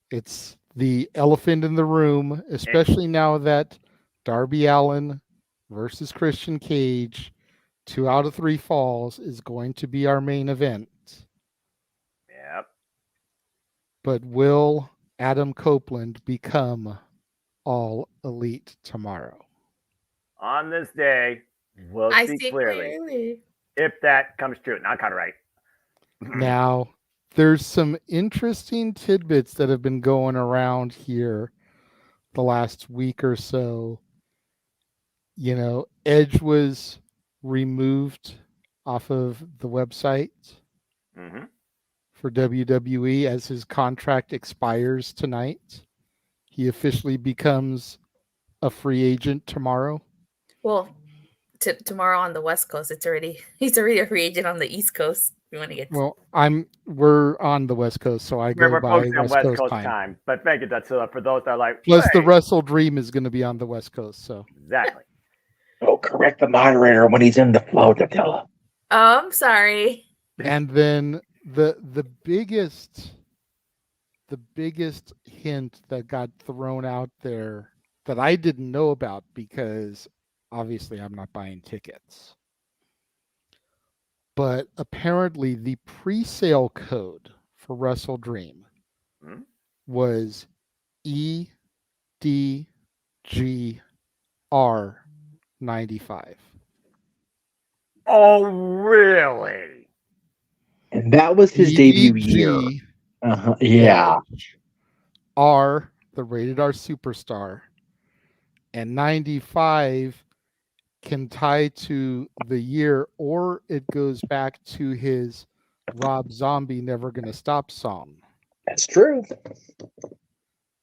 It's the elephant in the room, especially now that Darby Allin versus Christian Cage, 2 out of 3 falls, is going to be our main event. Yep. But will Adam Copeland become All Elite tomorrow? On this day, we'll see clearly if that comes true. Not kind of right. Now, there's some interesting tidbits that have been going around here the last week or so. You know, Edge was removed off of the website for WWE as his contract expires tonight. He officially becomes a free agent tomorrow. Well, tomorrow on the West Coast, he's already a free agent on the East Coast. You want to get we're on the West Coast, so we're by West Coast time. But thank you, that's for those that are like. Plus, the Wrestle Dream is going to be on the West Coast, so exactly. Oh, correct the moderator when he's in the flow, Della. Oh, I'm sorry. And then the biggest hint that got thrown out there that I didn't know about, because obviously I'm not buying tickets, but apparently the pre-sale code for Wrestle Dream was EDGR 95. Oh, really? And that was his debut year. Yeah. R, the rated R superstar, and 95 can tie to the year, or it goes back to his Rob Zombie Never Gonna Stop song. That's true.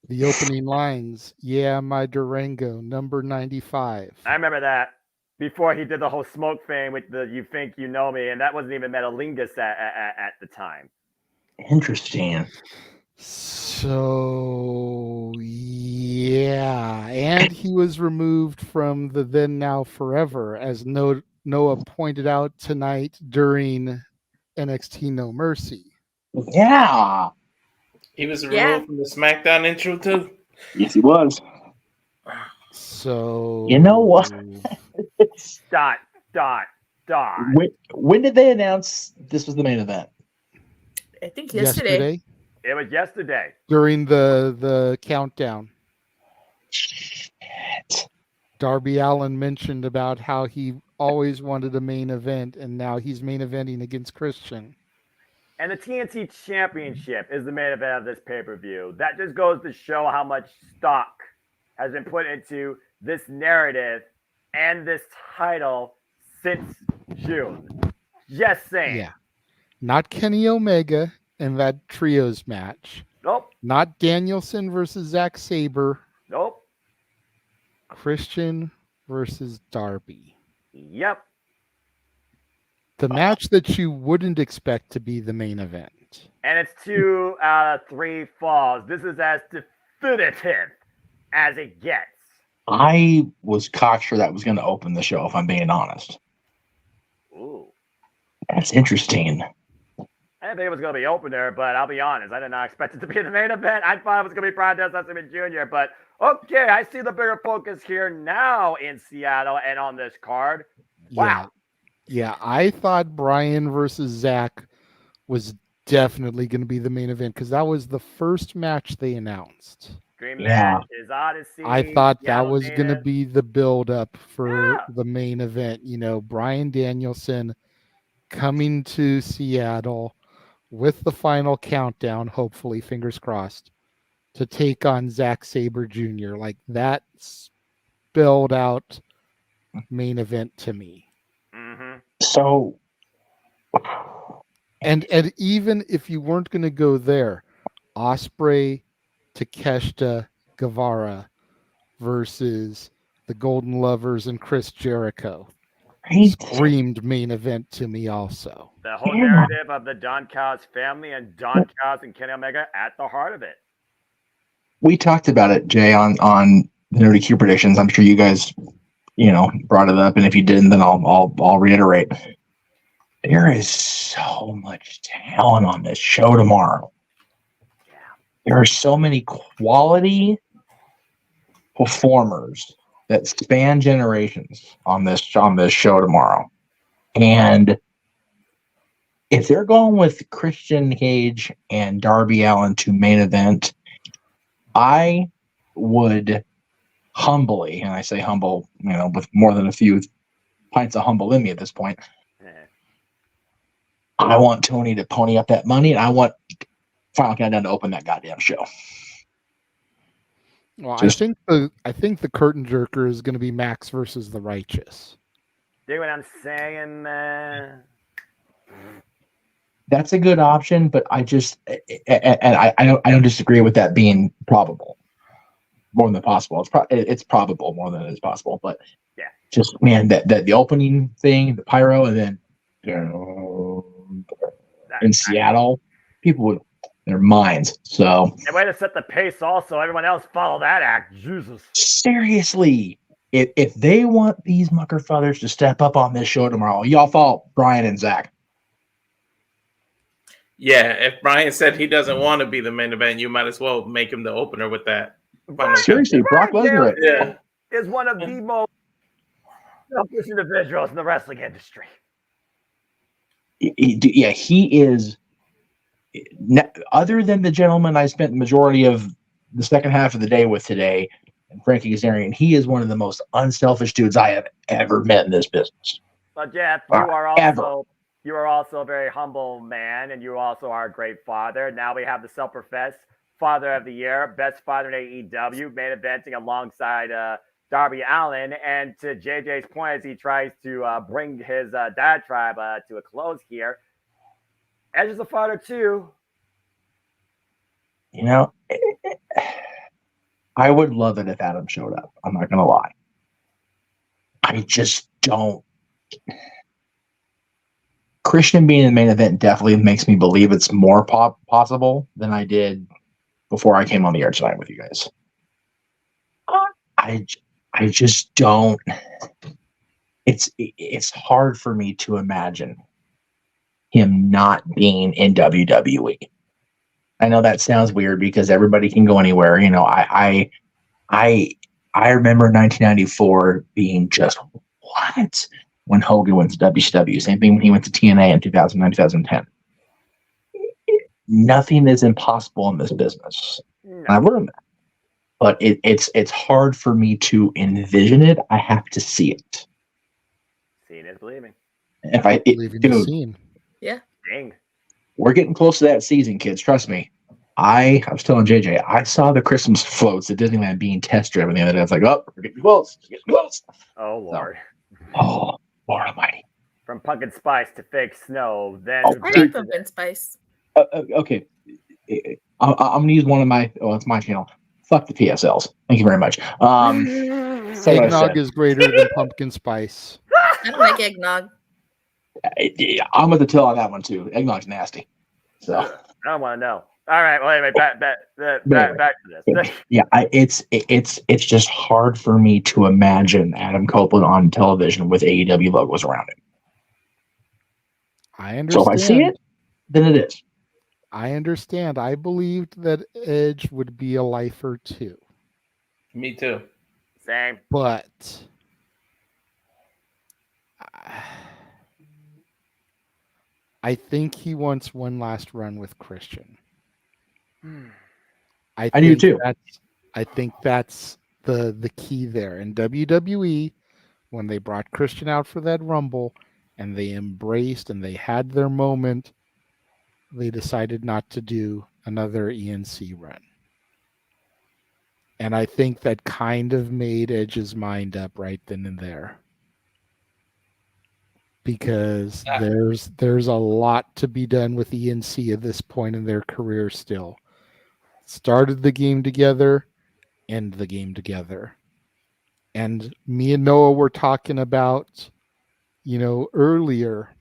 The opening lines, yeah, my Durango, number 95. I remember that before he did the whole smoke thing with the "You Think You Know Me," and that wasn't even Metalingus at the time. Interesting. So yeah, and he was removed from the Then Now Forever, as Noah pointed out tonight during NXT No Mercy. Yeah. He was removed from the SmackDown intro too. Yes, he was. So you know what? Dot. When did they announce this was the main event? I think yesterday. It was yesterday. During the countdown. Darby Allin mentioned about how he always wanted a main event, and now he's main eventing against Christian. And the TNT Championship is the main event of this pay-per-view. That just goes to show how much stock has been put into this narrative and this title since June. Just saying. Yeah. Not Kenny Omega in that trios match. Nope. Not Danielson versus Zack Sabre. Nope. Christian versus Darby. Yep. The match that you wouldn't expect to be the main event. And it's 2 out of 3 falls. This is as definitive as it gets. I was cocksure that was going to open the show, if I'm being honest. Ooh. That's interesting. I didn't think it was going to be opener, but I'll be honest. I did not expect it to be the main event. I thought it was going to be Brian Danielson Jr., but okay, I see the bigger focus here now in Seattle and on this card. Wow. Yeah, I thought Brian versus Zach was definitely going to be the main event because that was the first match they announced. Dream match is Odyssey. I thought that was going to be the build up for the main event. You know, Brian Danielson coming to Seattle with the final countdown, hopefully, fingers crossed, to take on Zack Sabre Jr. Like, that spelled out main event to me. Mm-hmm. So, and even if you weren't going to go there, Ospreay, Takeshita, Guevara versus the Golden Lovers and Chris Jericho. Screamed main event to me also. The whole narrative of the Don Callis family and Don Callis and Kenny Omega at the heart of it. We talked about it, Jay, on the Nerdy Q predictions. I'm sure you guys, brought it up, and if you didn't, then I'll reiterate. There is so much talent on this show tomorrow. There are so many quality performers that span generations on this show tomorrow. And if they're going with Christian Cage and Darby Allin to main event, I would humbly, and I say humble, with more than a few pints of humble in me at this point, I want Tony to pony up that money, and I want Final Countdown to open that goddamn show. Well, I think the curtain jerker is going to be Max versus the Righteous. See what I'm saying, man? That's a good option, but I don't disagree with that being probable more than possible. It's probable more than it is possible, but yeah, just man, that the opening thing, the pyro, and then in Seattle, people would their minds. So and way to set the pace. Also, everyone else follow that act. Jesus, seriously, if they want these muckerfuckers to step up on this show tomorrow, y'all follow Brian and Zach. Yeah, if Brian said he doesn't want to be the main event, you might as well make him the opener with that. Seriously, Brock Lesnar is one of the most selfish individuals in the wrestling industry. He is. Other than the gentleman I spent the majority of the second half of the day with today, and Frankie Kazarian, he is one of the most unselfish dudes I have ever met in this business. But Jeff, you are also a very humble man, and you also are a great father. Now we have the self-professed Father of the Year, best father in AEW, main eventing alongside Darby Allin. And to JJ's point, as he tries to bring his dad tribe to a close here, Edge is a father too. I would love it if Adam showed up. I'm not gonna lie. I just don't. Christian being in the main event definitely makes me believe it's more possible than I did before I came on the air tonight with you guys. I just don't. It's hard for me to imagine him not being in WWE. I know that sounds weird because everybody can go anywhere. You know, I remember 1994 being just what when Hogan went to WCW. Same thing when he went to TNA in 2009, 2010. Nothing is impossible in this business. No. I've learned that, but it's hard for me to envision it. I have to see it. Seeing is believing. If I dude, yeah, dang. We're getting close to that season, kids. Trust me. I was telling JJ, I saw the Christmas floats at Disneyland being test driven the other day. I was like, oh, we're getting close. We're getting close. Oh, Lord. So, oh, Lord Almighty. From pumpkin spice to fake snow, then I like pumpkin spice. Okay. I'm going to use one of my, it's my channel. Fuck the PSLs. Thank you very much. Eggnog is greater than pumpkin spice. I don't like eggnog. I'm with the tail on that one, too. Eggnog's nasty. So I don't want to know. All right. Well, anyway, back to this. Yeah, it's just hard for me to imagine Adam Copeland on television with AEW logos around it. I understand. So if I see it, then it is. I understand. I believed that Edge would be a lifer too. Me too. Same. But I think he wants one last run with Christian. I do too. I think that's the key there. In WWE, when they brought Christian out for that Rumble and they embraced and they had their moment, they decided not to do another ENC run. And I think that kind of made Edge's mind up right then and there. Because there's a lot to be done with ENC at this point in their career still. Started the game together, end the game together. And me and Noah were talking about, earlier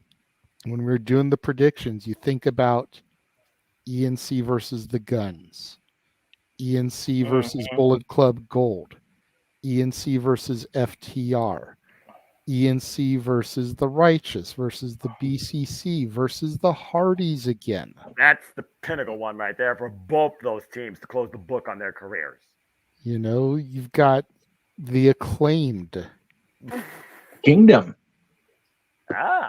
when we were doing the predictions, you think about ENC versus the Guns, ENC versus Bullet Club Gold, ENC versus FTR, ENC versus the Righteous versus the BCC versus the Hardys again. That's the pinnacle one right there for both those teams to close the book on their careers. You've got the Acclaimed. Kingdom.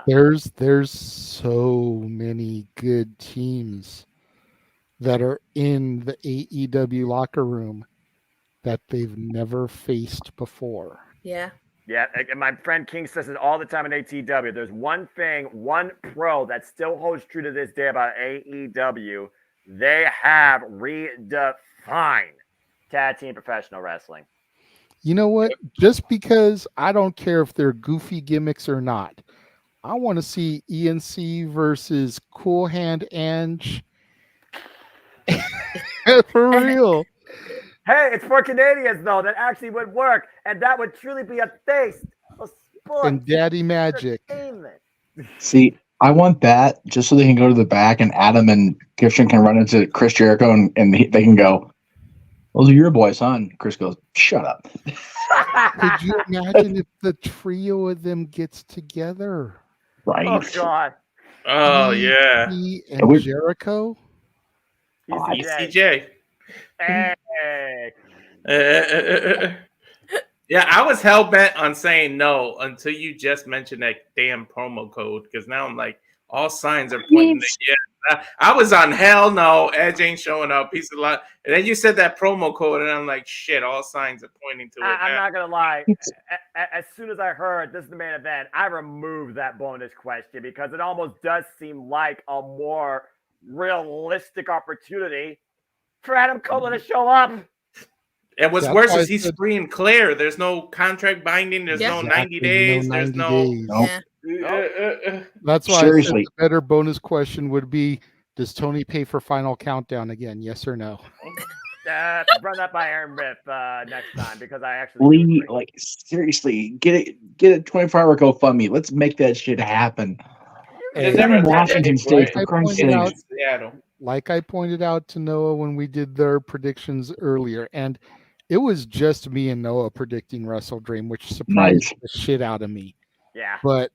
There's so many good teams that are in the AEW locker room that they've never faced before. Yeah. Yeah, and my friend King says it all the time in ATW. There's one pro that still holds true to this day about AEW. They have redefined tag team professional wrestling. You know what? Just because I don't care if they're goofy gimmicks or not, I want to see ENC versus Cool Hand Ange. For real. Hey, it's for Canadians, though. That actually would work. And that would truly be a taste of sports. And Daddy Magic. See, I want that just so they can go to the back and Adam and Christian can run into Chris Jericho and they can go, those are your boys, huh? And Chris goes, shut up. Could you imagine if the trio of them gets together? Right. Oh, God. Oh, yeah. And Jericho? ECJ. Hey. Yeah, I was hell bent on saying no until you just mentioned that damn promo code because now I'm like, all signs are pointing to yes. I was on hell no, Edge ain't showing up. He's a lot. And then you said that promo code, and I'm like, shit, all signs are pointing to it. I'm not gonna lie. As soon as I heard this is the main event, I removed that bonus question because it almost does seem like a more realistic opportunity for Adam Copeland to show up. And what's worse is he's free and clear. There's no contract binding. There's no 90 days. There's no. That's why seriously. I said the better bonus question would be: does Tony pay for Final Countdown again? Yes or no? run that by Aaron Rip next time because I actually Lee, like seriously, get a 24-hour GoFundMe. Let's make that shit happen. Hey, They're in Washington State, for Christ's sake. Like I pointed out to Noah when we did their predictions earlier, and it was just me and Noah predicting Wrestle Dream, which surprised the shit out of me. Yeah. But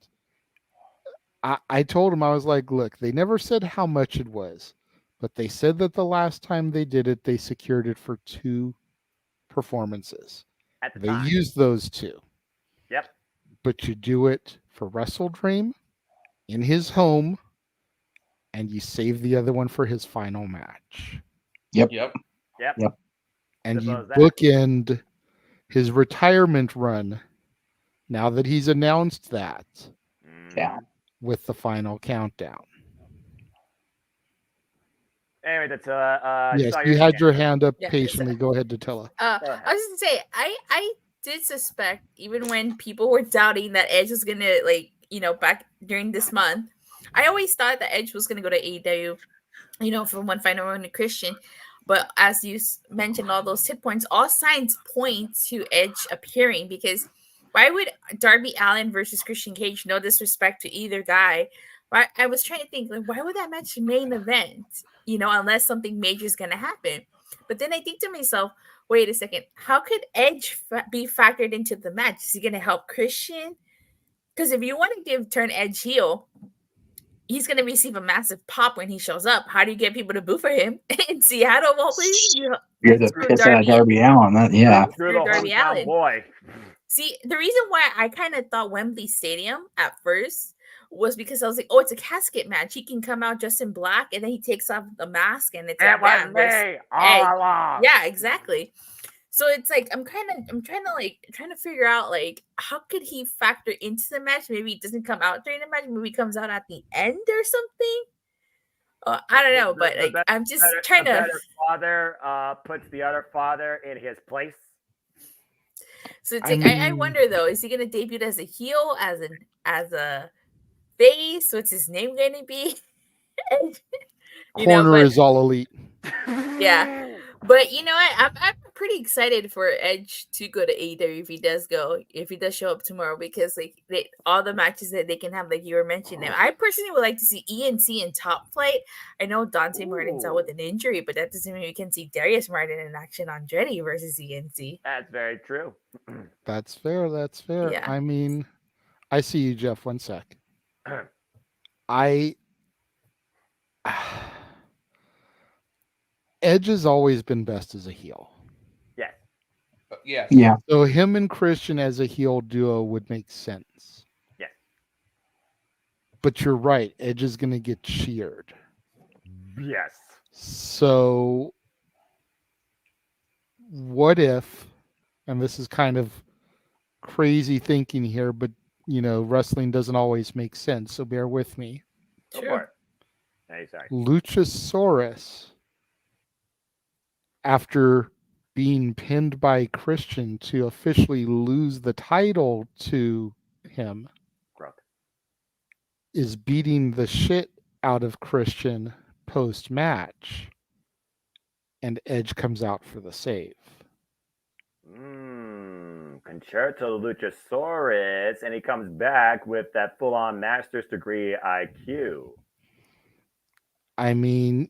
I told him, I was like, look, they never said how much it was, but they said that the last time they did it, they secured it for 2 performances. At the they time. used those 2. Yep. But you do it for Wrestle Dream in his home, and you save the other one for his final match. Yep. And you Suppose that. bookend his retirement run now that he's announced that. Yeah. With the final countdown. Anyway, that's Yes, you had your hand up Yeah, patiently. Go ahead, Datella. I was gonna say I did suspect, even when people were doubting that Edge was gonna back during this month, I always thought that Edge was gonna go to AEW, for one final run to Christian. But as you mentioned, all those hit points, all signs point to Edge appearing, because why would Darby Allin versus Christian Cage, no disrespect to either guy, right? I was trying to think, like, why would that match main event, unless something major is going to happen? But then I think to myself, wait a second, how could Edge be factored into the match? Is he going to help Christian? Because if you want to turn Edge heel, he's going to receive a massive pop when he shows up. How do you get people to boo for him in Seattle? Well, please, You're the piss out of Darby Allin. That, yeah. Screw the Darby hometown Allin. boy. See, the reason why I kind of thought Wembley Stadium at first was because I was like, oh, it's a casket match. He can come out just in black, and then he takes off the mask, and it's It was me all along. Yeah, exactly. So it's like I'm trying to figure out, like, how could he factor into the match? Maybe he doesn't come out during the match. Maybe he comes out at the end or something. I don't know, but like, I'm just trying to. Better father puts the other father in his place. So it's like I wonder though, is he gonna debut as a heel, as a face? What's his name gonna be? Corner is all elite. Yeah, but you know what? I'm pretty excited for Edge to go to AEW if he does show up tomorrow, because all the matches that they can have, like you were mentioning. I personally would like to see ENC in Top Flight. I know Dante Martin's out with an injury, but that doesn't mean we can see Darius Martin in action on Andretti versus ENC. That's very true. That's fair. Yeah. I mean, I see you, Jeff. One sec. Edge has always been best as a heel. Yes. Yes. Yeah. So him and Christian as a heel duo would make sense. Yes. But you're right. Edge is going to get cheered. Yes. So what if, and this is kind of crazy thinking here, but wrestling doesn't always make sense, so bear with me. Sure. Hey, sorry. Luchasaurus, after being pinned by Christian to officially lose the title to him, is beating the shit out of Christian post-match, and Edge comes out for the save. Concerto Luchasaurus, and he comes back with that full-on master's degree IQ. I mean,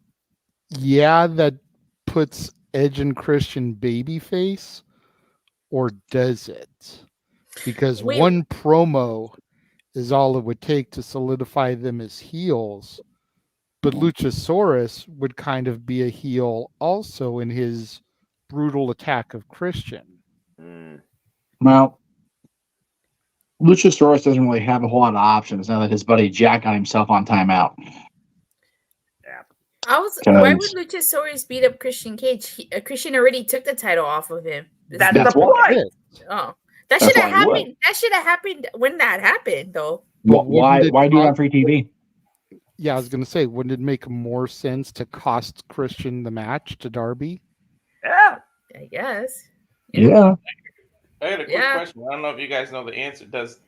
yeah, that puts Edge and Christian babyface, or does it? Because one promo is all it would take to solidify them as heels, but Luchasaurus would kind of be a heel also in his brutal attack of Christian. Well, Luchasaurus doesn't really have a whole lot of options now that his buddy Jack got himself on timeout. Why would Luchasaurus beat up Christian Cage? Christian already took the title off of him. That's the point. Oh, that should have happened. That should have happened when that happened, though. Why do it on free TV? Yeah, I was going to say, wouldn't it make more sense to cost Christian the match to Darby? Yeah, I guess. Yeah. I got a quick question. I don't know if you guys know the answer. Does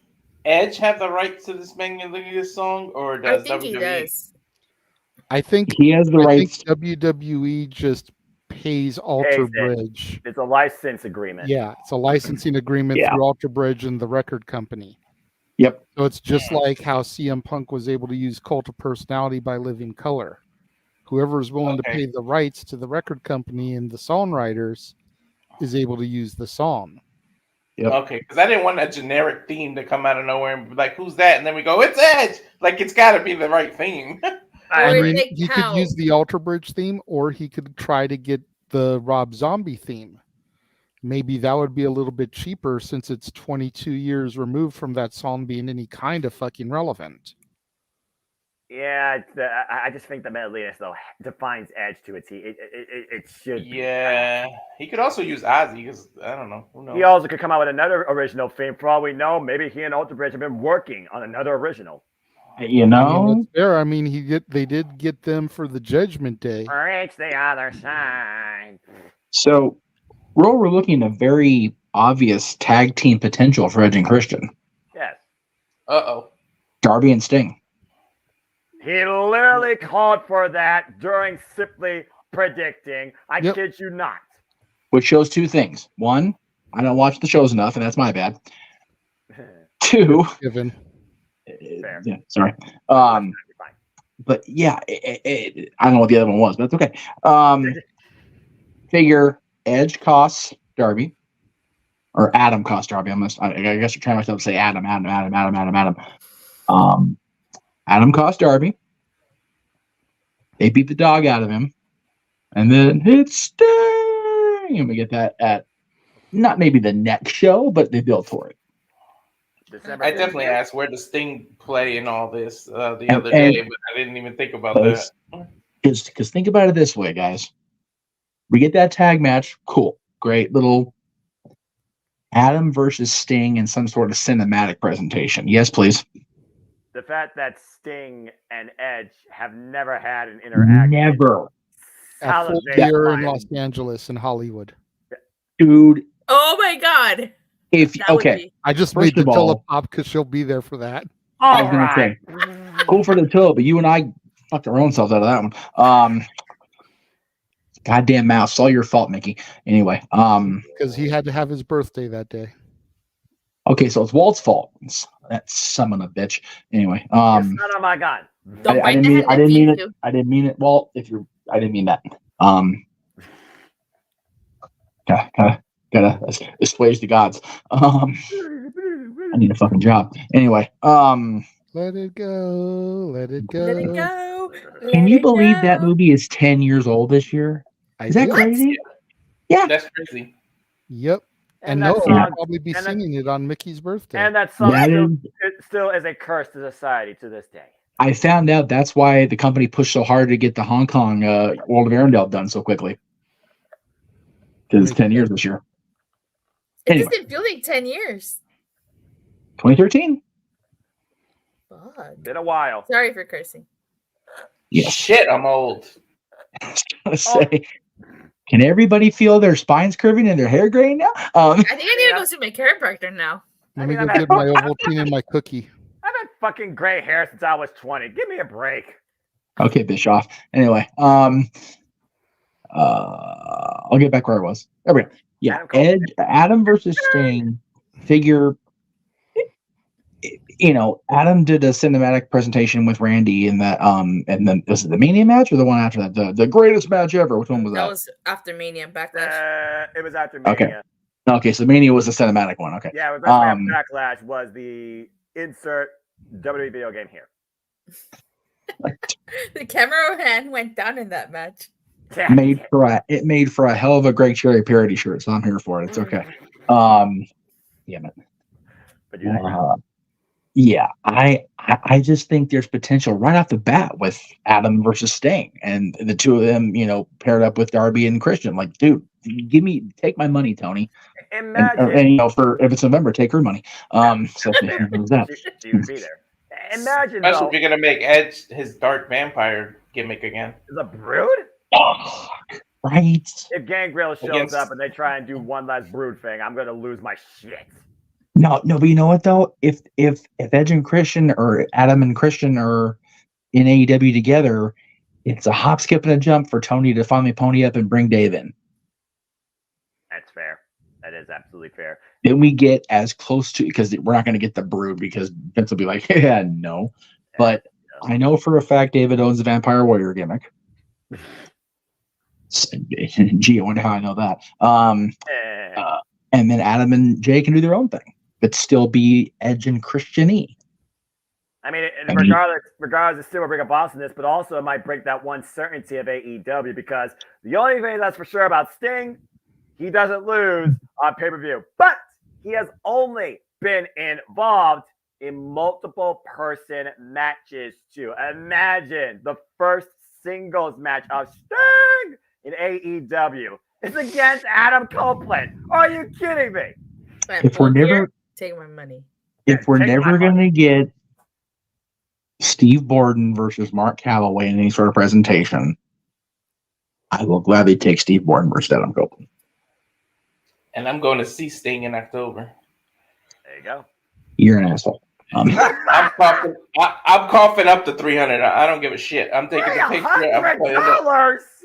Edge have the rights to this This song, or does I think WWE? he does. I think he has the rights. WWE just Hayes Alter Bridge. It's a license agreement. Yeah, it's a licensing agreement through Alter Bridge and the record company. Yep. So it's just like how CM Punk was able to use Cult of Personality by Living Color. Whoever is willing to pay the rights to the record company and the songwriters is able to use the song. Yep. Okay, because I didn't want a generic theme to come out of nowhere and be like, who's that? And then we go, it's Edge. Like, it's got to be the right theme. I mean, he could use the Alter Bridge theme, or he could try to get the Rob Zombie theme. Maybe that would be a little bit cheaper since it's 22 years removed from that song being any kind of fucking relevant. Yeah, I just think the medley though defines Edge to a T. It should. Yeah, he could also use Ozzy because I don't know. Who knows? He also could come out with another original theme. For all we know, maybe he and Alter Bridge have been working on another original. You know, I mean, fair. I mean, they did get them for the Judgment Day. Reach the other side. So we're overlooking a very obvious tag team potential for Edge and Christian. Yes. Darby and Sting. He literally called for that during Simply Predicting. I kid you not. Which shows two things. One, I don't watch the shows enough, and that's my bad. Two, yeah, sorry. But yeah, I don't know what the other one was, but it's okay. Figure Edge costs Darby, or Adam costs Darby. I guess you're trying myself to say Adam. Adam costs Darby. They beat the dog out of him, and then it's Sting, and we get that at not maybe the next show, but they built for it. I definitely asked where does Sting play in all this the other day, but I didn't even think about that. Because think about it this way, guys. We get that tag match, cool, great little Adam versus Sting in some sort of cinematic presentation. Yes, please. The fact that Sting and Edge have never had an interaction. Never. At full year in Los Angeles and Hollywood. Dude. Oh my God. I just made the Tilla pop because she'll be there for that. I was gonna say, cool for the Tilla, but you and I fucked our own selves out of that one. Goddamn mouse, it's all your fault, Mickey. Anyway, because he had to have his birthday that day. Okay, so it's Walt's fault. That son of a bitch. Anyway, Son of my God. I didn't mean it. I didn't mean it, Walt. I didn't mean that. Gotta assuage the gods. I need a fucking job. Anyway, let it go. Let it go. Can you believe that movie is 10 years old this year? Is that crazy? Yeah, that's crazy. Yep. And Noah will probably be singing it on Mickey's birthday. And that song still is a curse to society to this day. I found out that's why the company pushed so hard to get the Hong Kong World of Arendelle done so quickly. Because it's 10 years this year. It doesn't feel like 10 years. 2013. Fuck. Been a while. Sorry for cursing. Yeah. Shit, I'm old. I was gonna say, can everybody feel their spines curving and their hair graying now? I think I need to go see my chiropractor now. Let me go get my Ovaltine and my cookie. I've had fucking gray hair since I was 20. Give me a break. Okay, Bischoff. Anyway, I'll get back where I was. There we go. Yeah, Adam versus Sting. Figure, Adam did a cinematic presentation with Randy in that. And then was it the Mania match or the one after that? The greatest match ever. Which one was that? That was after Mania Backlash. It was after Mania. Okay, so Mania was the cinematic one. Okay. Yeah, it was Backlash was the insert WWE video game here. The camera hand went down in that match. It made for a hell of a Greg Cherry parody shirt, so I'm here for it. It's okay. Yeah, I just think there's potential right off the bat with Adam versus Sting, and the two of them, paired up with Darby and Christian. Like, dude, take my money, Tony. Imagine, and if it's November, take her money. So that. She would be there. Imagine, especially if you're gonna make Edge his dark vampire gimmick again. The Brood. Oh, right. If Gangrel shows up and they try and do one last Brood thing, I'm gonna lose my shit. No, but you know what though? If Edge and Christian or Adam and Christian are in AEW together, It's a hop, skip, and a jump for Tony to finally pony up and bring Dave in. That's fair. That is absolutely fair. Then we get as close to, because we're not going to get the Brood because Vince will be like, yeah, no. But I know for a fact David owns the Vampire Warrior gimmick. Gee, I wonder how I know that. And then Adam and Jay can do their own thing, but still be Edge and Christian-y. I mean, regardless, it still will bring up Austin this, but also it might break that one certainty of AEW because the only thing that's for sure about Sting, he doesn't lose on pay-per-view, but he has only been involved in multiple person matches too. Imagine the first singles match of Sting in AEW. It's against Adam Copeland. Are you kidding me? If we're never take my money. If we're never gonna get Steve Borden versus Mark Calloway in any sort of presentation, I will gladly take Steve Borden versus Adam Copeland. And I'm going to see Sting in October. There you go. You're an asshole. I'm coughing up to 300. I don't give a shit. I'm taking the picture. I'm putting it up.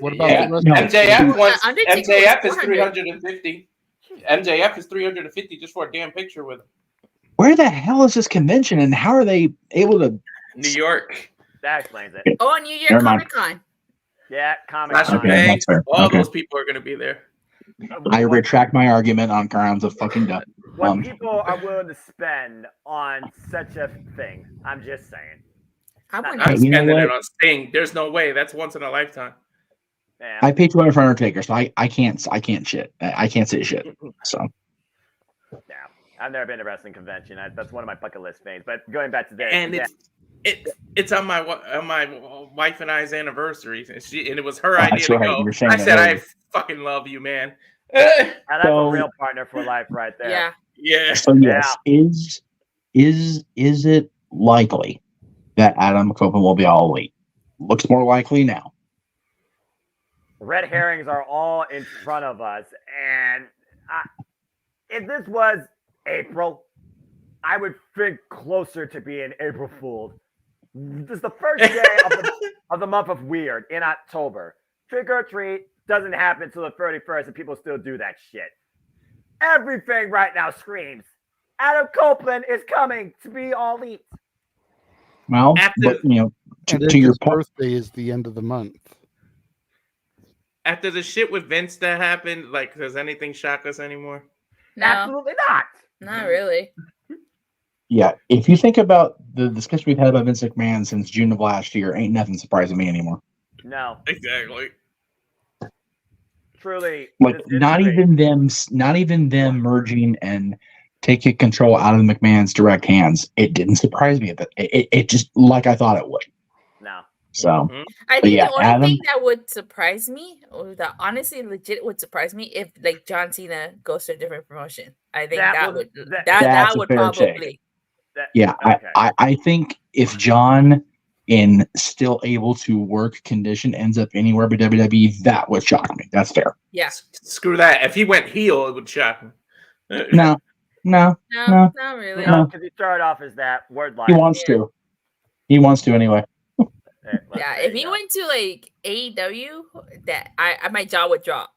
What about the rest MJF is 350. MJF is 350 just for a damn picture with him. Where the hell is this convention, and how are they able to? New York. That explains it. Oh, New Year Comic Con. Yeah, Comic Con. Okay, All those people are going to be there. I retract my argument on grounds of fucking dumb. What people are willing to spend on such a thing, I'm just saying. I'm spending it on Sting. There's no way. That's once in a lifetime. Yeah. I paid $200 for Undertaker, so I can't shit. I can't say shit. So. Yeah, I've never been to a wrestling convention. That's one of my bucket list things. But going back to this, and it's on my wife and I's anniversary, and it was her idea to go. I said, I fucking love you, man. That's a real partner for life, right there. Yeah. Yeah. So yes, is it likely that Adam Copeland will be all elite? Looks more likely now. Red herrings are all in front of us, and if this was April, I would think closer to being April Fooled. This is the first day of the month of weird in October. Trick or treat doesn't happen until the 31st, and people still do that shit. Everything right now screams Adam Copeland is coming to be all elite. Well, but, to your point, birthday is the end of the month. After the shit with Vince that happened, like, does anything shock us anymore? No. Absolutely not. Not really. Yeah, if you think about the discussion we've had about Vince McMahon since June of last year, ain't nothing surprising me anymore. No. Exactly. Truly. Like not even them merging and taking control out of McMahon's direct hands. It didn't surprise me. It just like I thought it would. No. So I think the only thing that would surprise me, or that honestly legit would surprise me, if like John Cena goes to a different promotion. I think that would probably. I think if John in still able to work condition ends up anywhere but WWE, that would shock me. That's fair. Yeah. Screw that. If he went heel, it would shock me. No, not really. No, because he started off as that word line. He wants to. He wants to anyway. Yeah, if he went to like AEW, that my jaw would drop.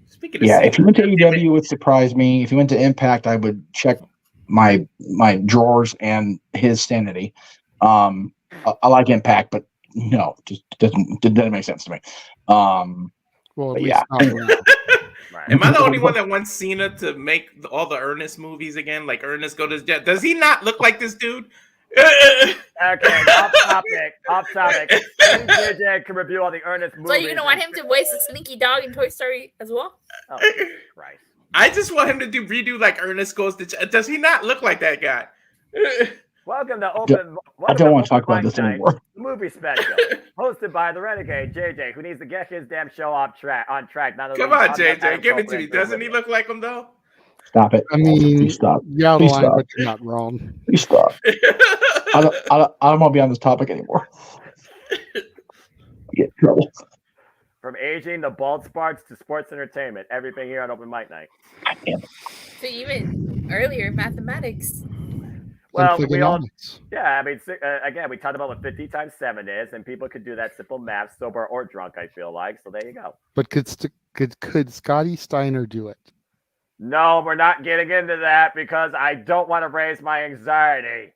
Speaking of if he went to AEW, it would surprise me. If he went to Impact, I would check my drawers and his sanity. I like Impact, but no, just doesn't make sense to me. Well, at least Am I the only one that wants Cena to make all the Ernest movies again? Like Ernest go to his death. Does he not look like this dude? Okay, off topic. JJ can review all the Ernest movies. So you're gonna want him to voice the Slinky Dog in Toy Story as well? Oh, Christ. I just want him to redo like Ernest goes to. Does he not look like that guy? Welcome to Open. I don't want to talk about this anymore. Movie special, hosted by the Renegade JJ, who needs to get his damn show on track. Come on, JJ, give it to me. Doesn't he look like him though? Stop it. I mean, please stop. You're out of line, stop. but you're not wrong. Please stop. I don't want to be on this topic anymore. Get in trouble. From aging to bald spots to sports entertainment, everything here on Open Mic Night. So even earlier, mathematics. Well, And we all, Thugonomics. yeah, I mean, again, we talked about what 50 times 7 is, and people could do that simple math, sober or drunk, I feel like. So there you go. But could Scotty Steiner do it? No, we're not getting into that because I don't want to raise my anxiety.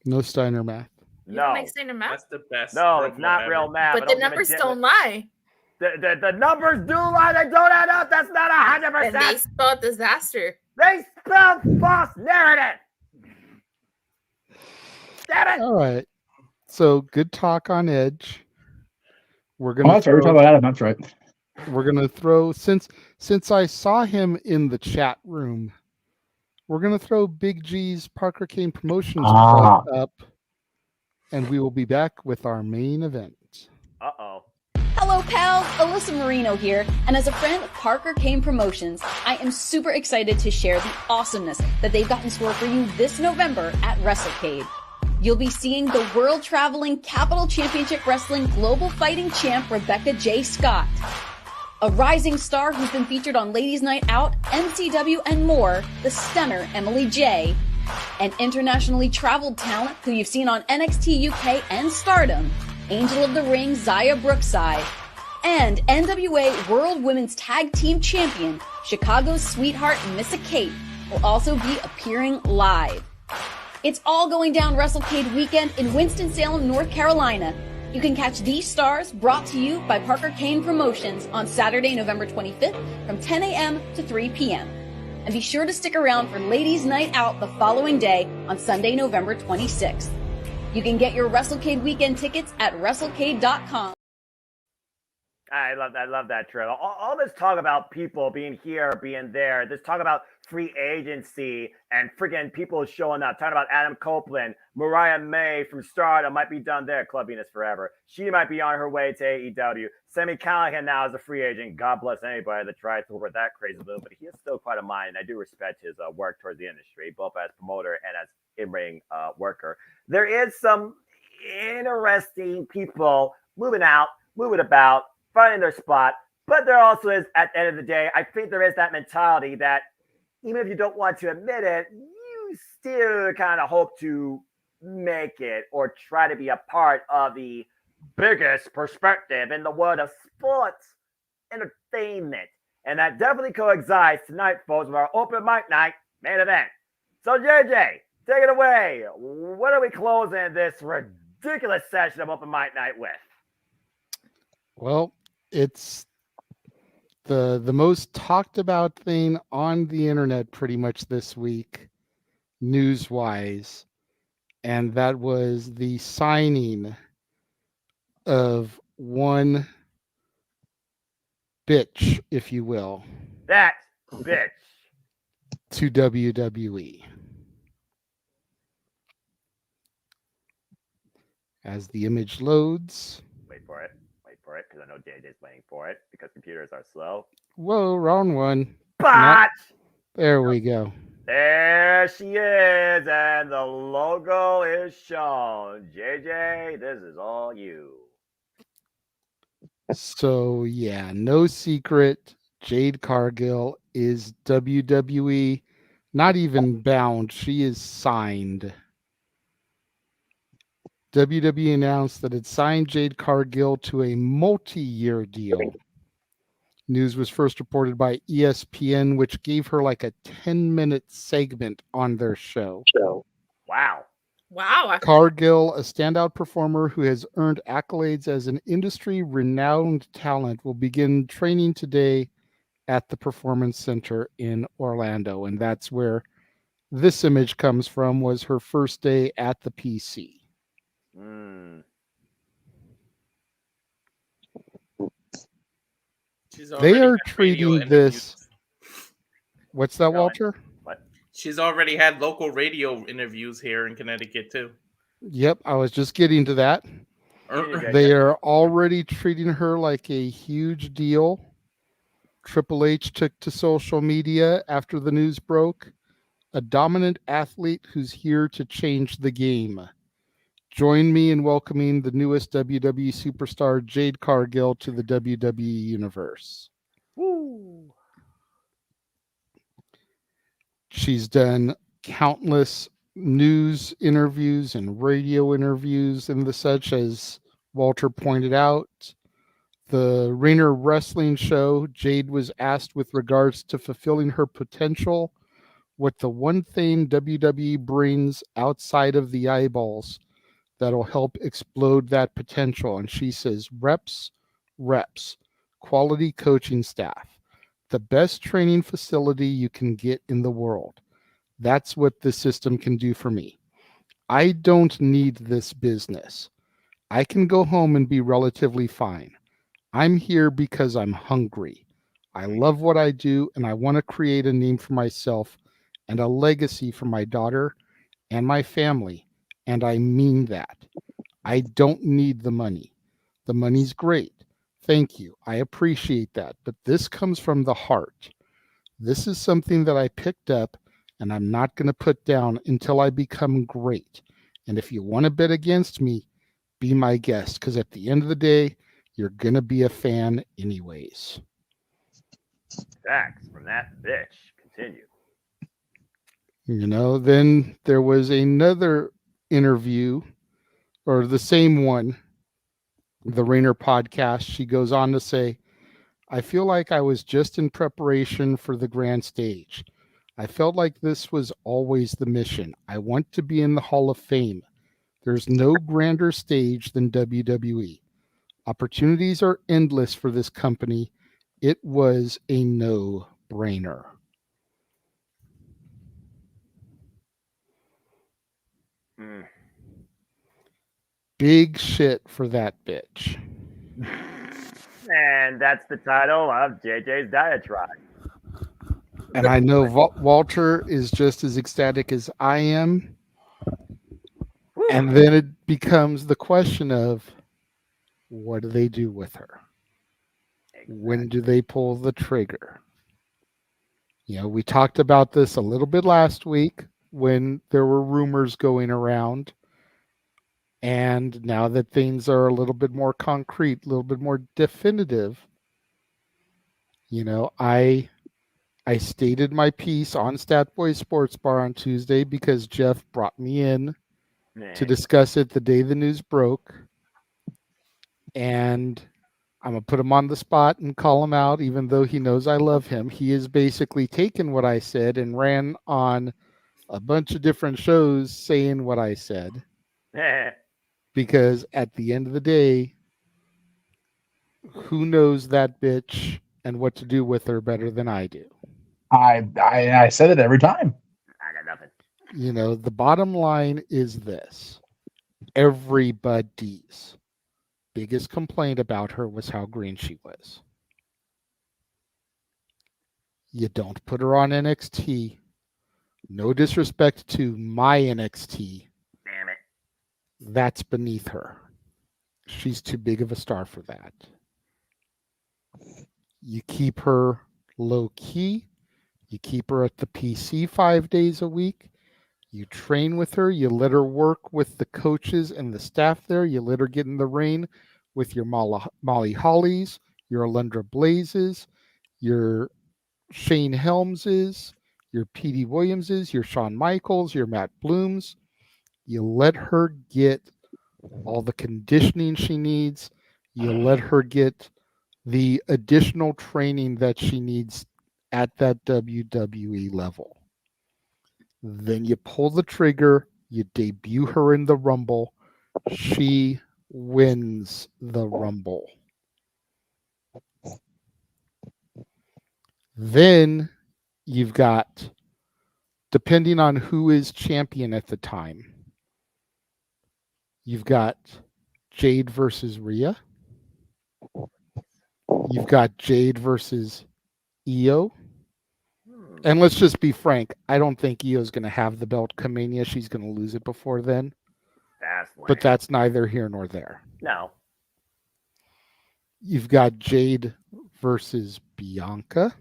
No Steiner math. You don't make Steiner math? That's the best. No, it's not real math. But the numbers don't lie. The numbers do lie. They don't add up. That's not 100%. And they spell disaster. They spell false narrative. Damn it. All right. So good talk on Edge. We're gonna. That's right. We're talking about Adam. That's right. We're gonna throw since I saw him in the chat room. We're gonna throw Big G's Parker Kane Promotions plug up, and we will be back with our main event. Uh-oh. Hello, pals. Alyssa Marino here, and as a friend of Parker Kane Promotions, I am super excited to share the awesomeness that they've got in store for you this November at WrestleCade. You'll be seeing the world-traveling Capital Championship Wrestling Global Fighting Champ Rebecca J. Scott, a rising star who's been featured on Ladies Night Out, MCW, and more, the stunner Emily J., an internationally traveled talent who you've seen on NXT UK and Stardom, Angel of the Ring Zaya Brookside, and NWA World Women's Tag Team Champion, Chicago's sweetheart Missa Kate, will also be appearing live. It's all going down WrestleCade weekend in Winston-Salem, North Carolina. You can catch these stars brought to you by Parker Kane Promotions on Saturday, November 25th from 10 a.m. to 3 p.m. And be sure to stick around for Ladies Night Out the following day on Sunday, November 26th. You can get your WrestleCade weekend tickets at WrestleCade.com. I love that trailer. All this talk about people being here, being there, this talk about free agency and freaking people showing up, talking about Adam Copeland, Mariah May from Stardom might be done there, Club Venus Forever. She might be on her way to AEW. Sammy Callahan now is a free agent. God bless anybody that tries to work that crazy move, but he has still quite a mind, and I do respect his work towards the industry, both as promoter and as in-ring worker. There is some interesting people moving out, moving about, finding their spot, but there also is, at the end of the day, I think there is that mentality that even if you don't want to admit it, you still kind of hope to make it or try to be a part of the biggest perspective in the world of sports entertainment. And that definitely coincides tonight, folks, with our open mic night main event. So, JJ, take it away. What are we closing this ridiculous session of open mic night with? Well, it's the most talked about thing on the internet pretty much this week, news-wise, and that was the signing of one bitch, if you will. That bitch. To WWE. As the image loads. Wait for it, because I know JJ's waiting for it, because computers are slow. Whoa, wrong one. But there we go. There she is, and the logo is shown. JJ, this is all you. So, yeah, no secret. Jade Cargill is WWE, not even bound. She is signed. WWE announced that it signed Jade Cargill to a multi-year deal. News was first reported by ESPN, which gave her like a 10-minute segment on their show. Wow. Cargill, a standout performer who has earned accolades as an industry-renowned talent, will begin training today at the Performance Center in Orlando. And that's where this image comes from, was her first day at the PC. They are treating this. What's that, Walter? What? She's already had local radio interviews here in Connecticut too. Yep, I was just getting to that. They are already treating her like a huge deal. Triple H took to social media after the news broke. A dominant athlete who's here to change the game. Join me in welcoming the newest WWE superstar, Jade Cargill, to the WWE Universe. Woo. She's done countless news interviews and radio interviews and the such, as Walter pointed out. The Rainer Wrestling Show, Jade was asked with regards to fulfilling her potential, what the one thing WWE brings outside of the eyeballs that'll help explode that potential. And she says, reps, quality coaching staff, the best training facility you can get in the world. That's what this system can do for me. I don't need this business. I can go home and be relatively fine. I'm here because I'm hungry. I love what I do, and I want to create a name for myself and a legacy for my daughter and my family. And I mean that. I don't need the money. The money's great. Thank you. I appreciate that. But this comes from the heart. This is something that I picked up, and I'm not going to put down until I become great. And if you want to bet against me, be my guest, because at the end of the day, you're going to be a fan anyways. Facts from that bitch. Continue. Then there was another interview, or the same one, the Rainer podcast. She goes on to say, I feel like I was just in preparation for the grand stage. I felt like this was always the mission. I want to be in the Hall of Fame. There's no grander stage than WWE. Opportunities are endless for this company. It was a no-brainer. Big shit for that bitch. And that's the title of JJ's diatribe. And I know Walter is just as ecstatic as I am. Woo. And then it becomes the question of, what do they do with her? Exactly. When do they pull the trigger? We talked about this a little bit last week when there were rumors going around. And now that things are a little bit more concrete, a little bit more definitive, I stated my piece on Stat Boy Sports Bar on Tuesday because Jeff brought me in to discuss it the day the news broke. And I'm going to put him on the spot and call him out, even though he knows I love him. He has basically taken what I said and ran on a bunch of different shows saying what I said. Because at the end of the day, who knows that bitch and what to do with her better than I do? I said it every time. I got nothing. The bottom line is this. Everybody's biggest complaint about her was how green she was. You don't put her on NXT. No disrespect to my NXT. Damn it. That's beneath her. She's too big of a star for that. You keep her low key. You keep her at the PC 5 days a week. You train with her. You let her work with the coaches and the staff there. You let her get in the ring with your Molly Hollies, your Alundra Blazes, your Shane Helmses, your Petey Williamses, your Shawn Michaels, your Matt Blooms. You let her get all the conditioning she needs. You let her get the additional training that she needs at that WWE level. Then you pull the trigger, you debut her in the Rumble. She wins the Rumble. Then you've got, depending on who is champion at the time, you've got Jade versus Rhea. You've got Jade versus Io. And let's just be frank, I don't think Io's going to have the belt come Mania. She's going to lose it before then. But that's neither here nor there. No. You've got Jade versus Bianca.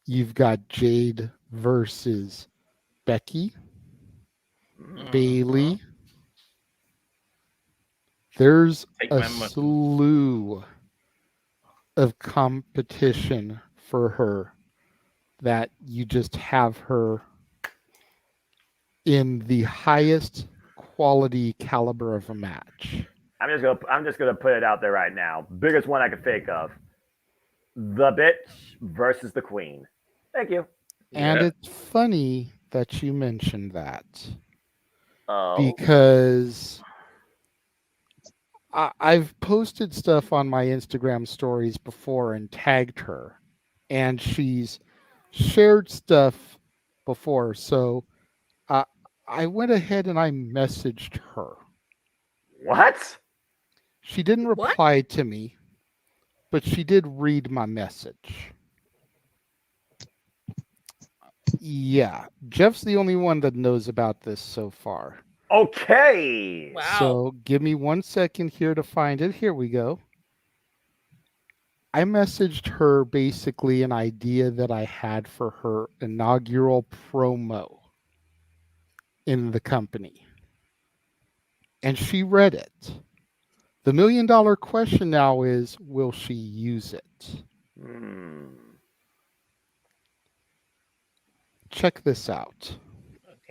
You've got Jade versus Becky. Bailey. There's a slew of competition for her that you just have her in the highest quality caliber of a match. I'm just gonna put it out there right now. Biggest one I can think of. The bitch versus the queen. Thank you. And it's funny that you mentioned that. Oh. Because I've posted stuff on my Instagram stories before and tagged her, and she's shared stuff before. So I went ahead and I messaged her. What? She didn't reply to me, but she did read my message. Yeah, Jeff's the only one that knows about this so far. Okay. Wow. So give me 1 second here to find it. Here we go. I messaged her basically an idea that I had for her inaugural promo in the company. And she read it. The $1 million question now is, will she use it? Check this out.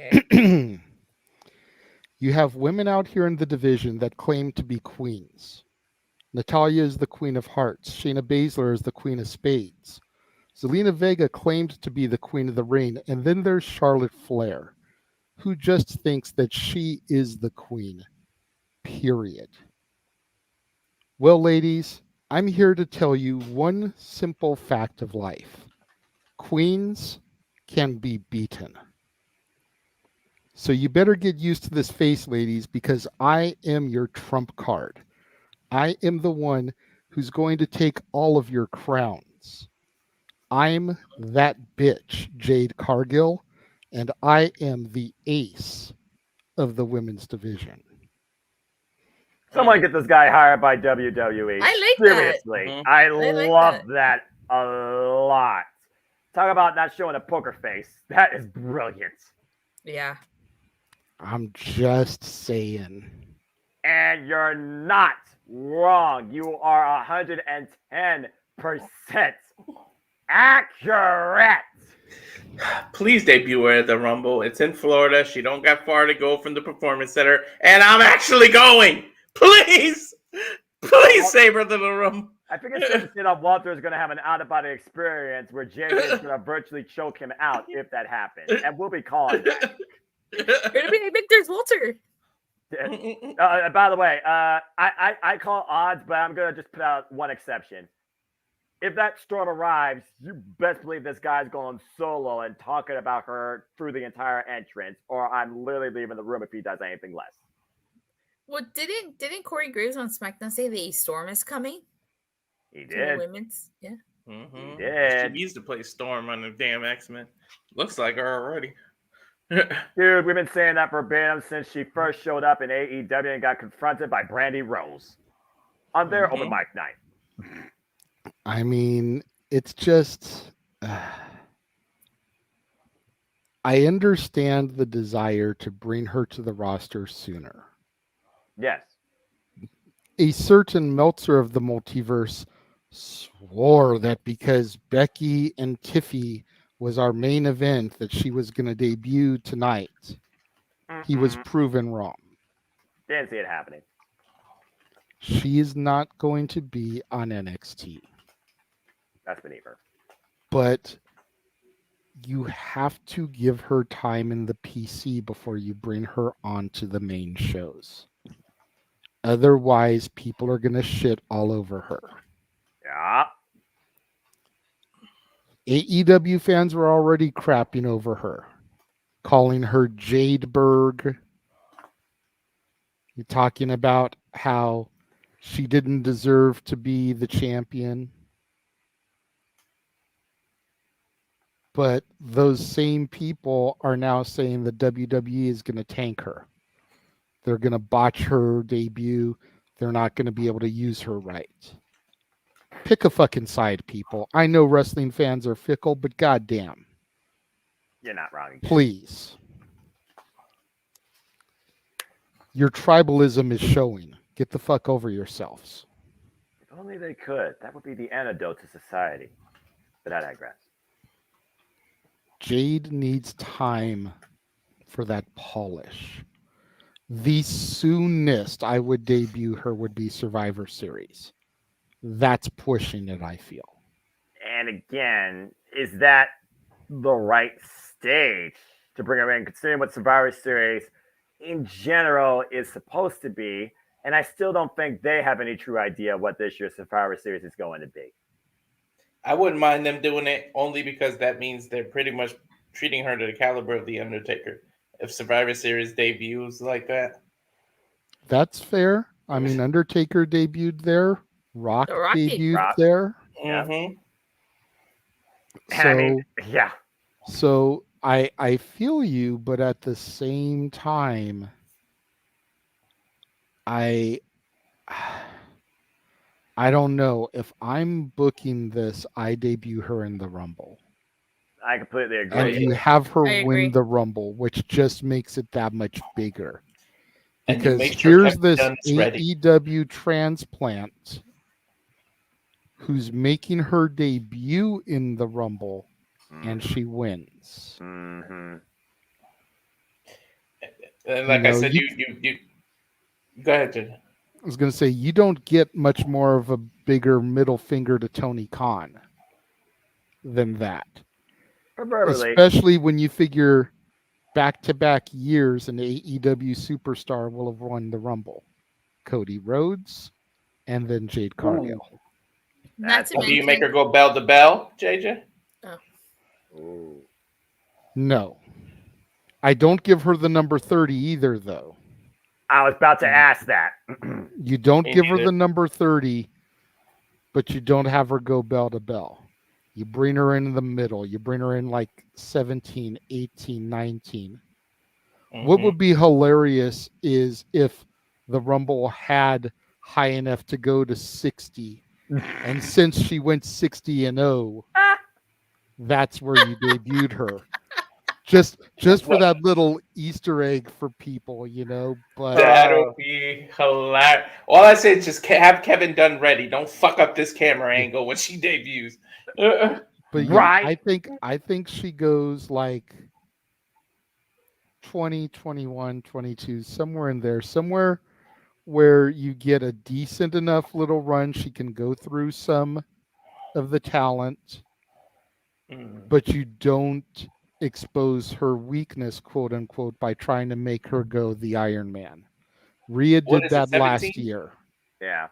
Okay. You have women out here in the division that claim to be queens. Natalya is the queen of hearts. Shayna Baszler is the queen of spades. Zelina Vega claimed to be the queen of the ring. And then there's Charlotte Flair, who just thinks that she is the queen. Period. Well, ladies, I'm here to tell you one simple fact of life. Queens can be beaten. So you better get used to this face, ladies, because I am your trump card. I am the one who's going to take all of your crowns. I'm that bitch, Jade Cargill, and I am the ace of the women's division. Someone get this guy hired by WWE. I like Seriously. that. I like love that a lot. Talk about not showing a poker face. That is brilliant. Yeah. I'm just saying. And you're not wrong. You are 110% accurate. Please debut her at the Rumble. It's in Florida. She don't got far to go from the Performance Center, and I'm actually going. Please save her to the Rumble. I think it's safe to say that Walter is going to have an out-of-body experience where Jay is going to virtually choke him out if that happens, and we'll be calling that. You're gonna be Victor's Walter. By the way, I call odds, but I'm going to just put out one exception. If that storm arrives, you best believe this guy's going solo and talking about her through the entire entrance, or I'm literally leaving the room if he does anything less. Well, didn't Corey Graves on SmackDown say the Storm is coming? He did. Women's, yeah. Mm-hmm. He did. She needs to play Storm on the damn X-Men. Looks like her already. Dude, we've been saying that verbatim since she first showed up in AEW and got confronted by Brandy Rose on their open mic night. I mean, it's just... I understand the desire to bring her to the roster sooner. Yes. A certain Meltzer of the multiverse swore that because Becky and Tiffy was our main event that she was going to debut tonight. He was proven wrong. Didn't see it happening. She is not going to be on NXT. That's beneath her. But you have to give her time in the PC before you bring her onto the main shows. Otherwise, people are going to shit all over her. Yeah. AEW fans were already crapping over her, calling her Jadeberg. You're talking about how she didn't deserve to be the champion. But those same people are now saying the WWE is going to tank her. They're going to botch her debut. They're not going to be able to use her right. Pick a fucking side, people. I know wrestling fans are fickle, but goddamn. You're not wrong. Please. Your tribalism is showing. Get the fuck over yourselves. If only they could. That would be the antidote to society. But I digress. Jade needs time for that polish. The soonest I would debut her would be Survivor Series. That's pushing it, I feel. And again, is that the right stage to bring her in, considering what Survivor Series in general is supposed to be? And I still don't think they have any true idea what this year's Survivor Series is going to be. I wouldn't mind them doing it only because that means they're pretty much treating her to the caliber of The Undertaker. If Survivor Series debuts like that. That's fair. I mean, Undertaker debuted there. Rock debuted there. Mm-hmm. So, I mean, yeah. So I feel you, but at the same time, I don't know. If I'm booking this, I debut her in the Rumble. I completely agree. And you have her win the Rumble, which just makes it that much bigger. Because here's this AEW transplant who's making her debut in the Rumble, and she wins. Mm-hmm. And like I said, you go ahead, Jen. I was going to say, you don't get much more of a bigger middle finger to Tony Khan than that. Especially when you figure back-to-back years an AEW superstar will have won the Rumble. Cody Rhodes and then Jade Cargill. Do you make her go bell to bell, JJ? Oh. No. I don't give her the number 30 either, though. I was about to ask that. You don't give her the number 30, but you don't have her go bell to bell. You bring her in the middle. You bring her in like 17, 18, 19. Mm-hmm. What would be hilarious is if the Rumble had high enough to go to 60. And since she went 60-0, that's where you debuted her. Just for that little Easter egg for people, you know. But that'll be hilarious. All I say is just have Kevin Dunn ready. Don't fuck up this camera angle when she debuts. But yeah, I think she goes like 20, 21, 22, somewhere in there, somewhere where you get a decent enough little run. She can go through some of the talent, but you don't expose her weakness, quote unquote, by trying to make her go the Iron Man. Rhea did that last year. Yeah.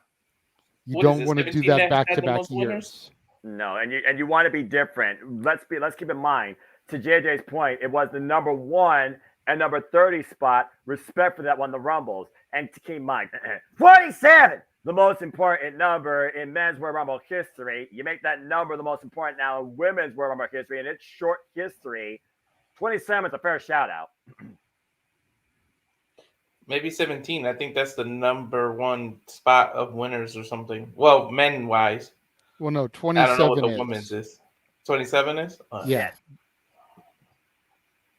You don't want to do that back-to-back years. No, and you want to be different. Let's keep in mind, to JJ's point, it was the number 1 and number 30 spot, respect for that won the Rumbles. And to keep in mind, 47, the most important number in men's Royal Rumble history. You make that number the most important now in women's Royal Rumble history, and its short history. 27 is a fair shout out. Maybe 17. I think that's the number 1 spot of winners or something. Well, men wise. Well, no, 27 I don't know what the women's is. 27 is? Yeah.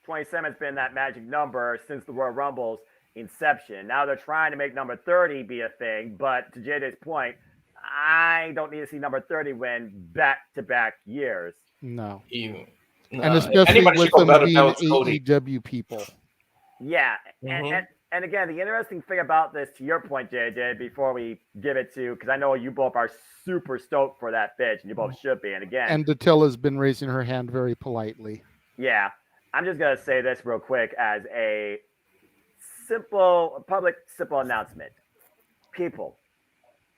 27 has been that magic number since the Royal Rumble's inception. Now they're trying to make number 30 be a thing, but to JJ's point, I don't need to see number 30 win back-to-back years. No. Even. And especially with them being AEW people. Yeah. And again, the interesting thing about this, to your point, JJ, before we give it to, because I know you both are super stoked for that bitch, and you both should be. And again, and Datilla's been raising her hand very politely. Yeah. I'm just going to say this real quick as a simple announcement. People,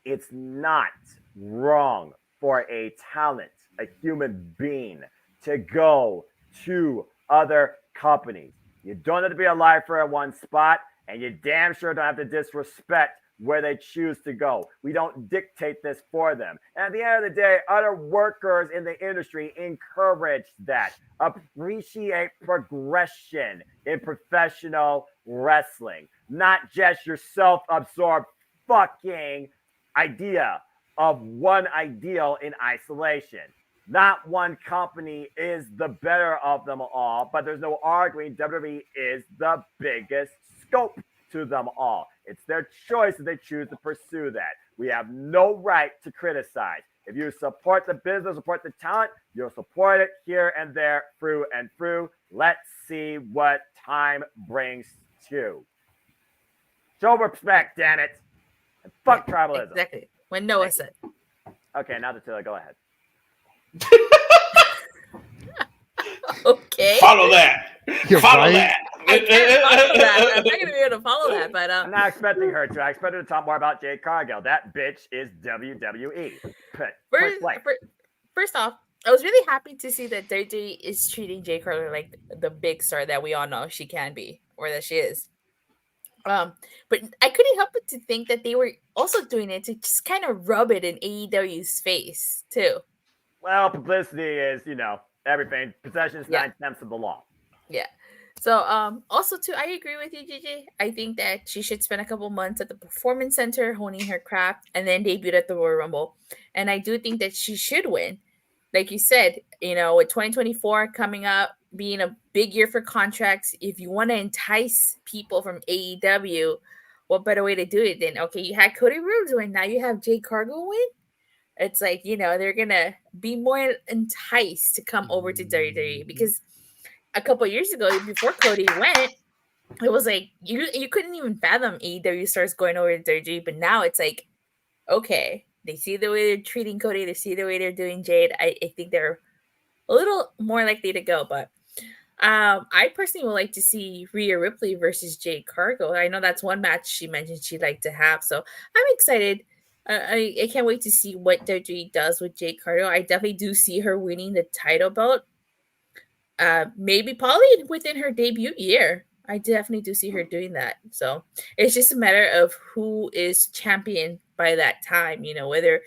it's not wrong for a talent, a human being, to go to other companies. You don't have to be a lifer at one spot, and you damn sure don't have to disrespect where they choose to go. We don't dictate this for them. And at the end of the day, other workers in the industry encourage that. Appreciate progression in professional wrestling, not just your self-absorbed fucking idea of one ideal in isolation. Not one company is the better of them all, but there's no arguing WWE is the biggest scope to them all. It's their choice if they choose to pursue that. We have no right to criticize. If you support the business, support the talent, you'll support it here and there, through and through. Let's see what time brings to. Show respect, damn it. And fuck tribalism. Exactly. When Noah said. Okay, now Attila, go ahead. Okay. Follow that. Follow that. I can't follow that. I'm not going to be able to follow that. But I'm not expecting her to. I expect her to talk more about Jade Cargill. That bitch is WWE. First off, I was really happy to see that WWE is treating Jade Cargill like the big star that we all know she can be, or that she is. But I couldn't help but to think that they were also doing it to just kind of rub it in AEW's face too. Well, publicity is, everything. Possession is 9/10 of the law. Yeah. So also too, I agree with you, JJ. I think that she should spend a couple months at the Performance Center honing her craft and then debut at the Royal Rumble. And I do think that she should win. Like you said, with 2024 coming up, being a big year for contracts, if you want to entice people from AEW, what better way to do it than, okay, you had Cody Rhodes win, now you have Jade Cargill win? It's like, they're going to be more enticed to come over to WWE, because a couple years ago, before Cody went, it was like, you couldn't even fathom AEW stars going over to WWE, but now it's like, okay, they see the way they're treating Cody, they see the way they're doing Jade. I think they're a little more likely to go, but I personally would like to see Rhea Ripley versus Jade Cargill. I know that's one match she mentioned she'd like to have, so I'm excited. I can't wait to see what WWE does with Jade Cargill. I definitely do see her winning the title belt. Maybe probably within her debut year. I definitely do see her doing that. So it's just a matter of who is champion by that time. Whether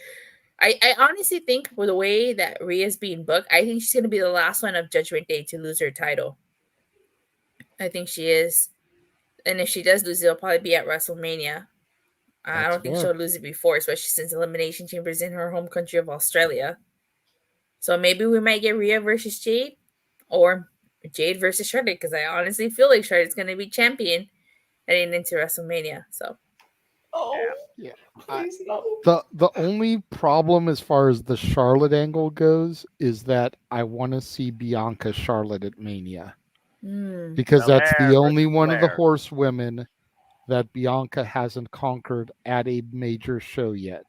I honestly think with the way that Rhea's being booked, I think she's going to be the last one of Judgment Day to lose her title. I think she is. And if she does lose it, it'll probably be at WrestleMania. I don't think she'll lose it before, especially since Elimination Chamber is in her home country of Australia. So maybe we might get Rhea versus Jade, or Jade versus Charlotte, because I honestly feel like Charlotte's going to be champion heading into WrestleMania. So, yeah. The only problem as far as the Charlotte angle goes is that I want to see Bianca Charlotte at Mania, because that's the only one of the horsewomen that Bianca hasn't conquered at a major show yet.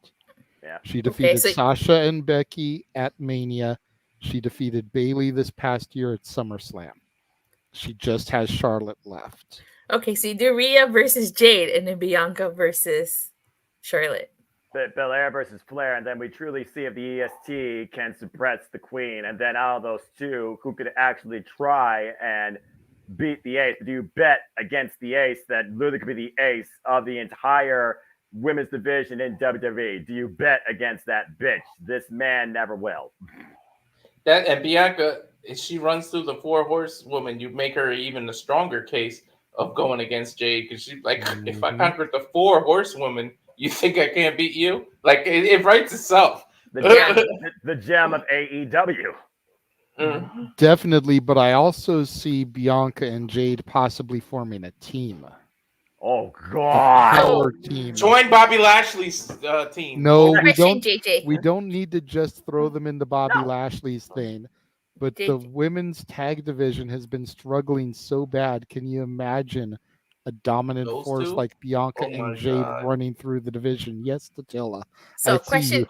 Yeah. She defeated Sasha and Becky at Mania. She defeated Bayley this past year at SummerSlam. She just has Charlotte left. Okay, so you do Rhea versus Jade and then Bianca versus Charlotte. Belair versus Flair, and then we truly see if the EST can suppress the Queen. And then out of those two, who could actually try and beat the Ace? Do you bet against the Ace that literally could be the ace of the entire women's division in WWE? Do you bet against that bitch? This man never will. That and Bianca, if she runs through the 4 horsewomen, you make her even a stronger case of going against Jade, because she's like, if I conquered the 4 horsewomen, you think I can't beat you? Like it writes itself. The gem of AEW. Definitely, but I also see Bianca and Jade possibly forming a team. Oh God! Power team. Join Bobby Lashley's team. No, we don't. We don't need to just throw them into Bobby Lashley's thing. But the women's tag division has been struggling so bad. Can you imagine a dominant force like Bianca and Jade running through the division? Yes, Tatilla. So question.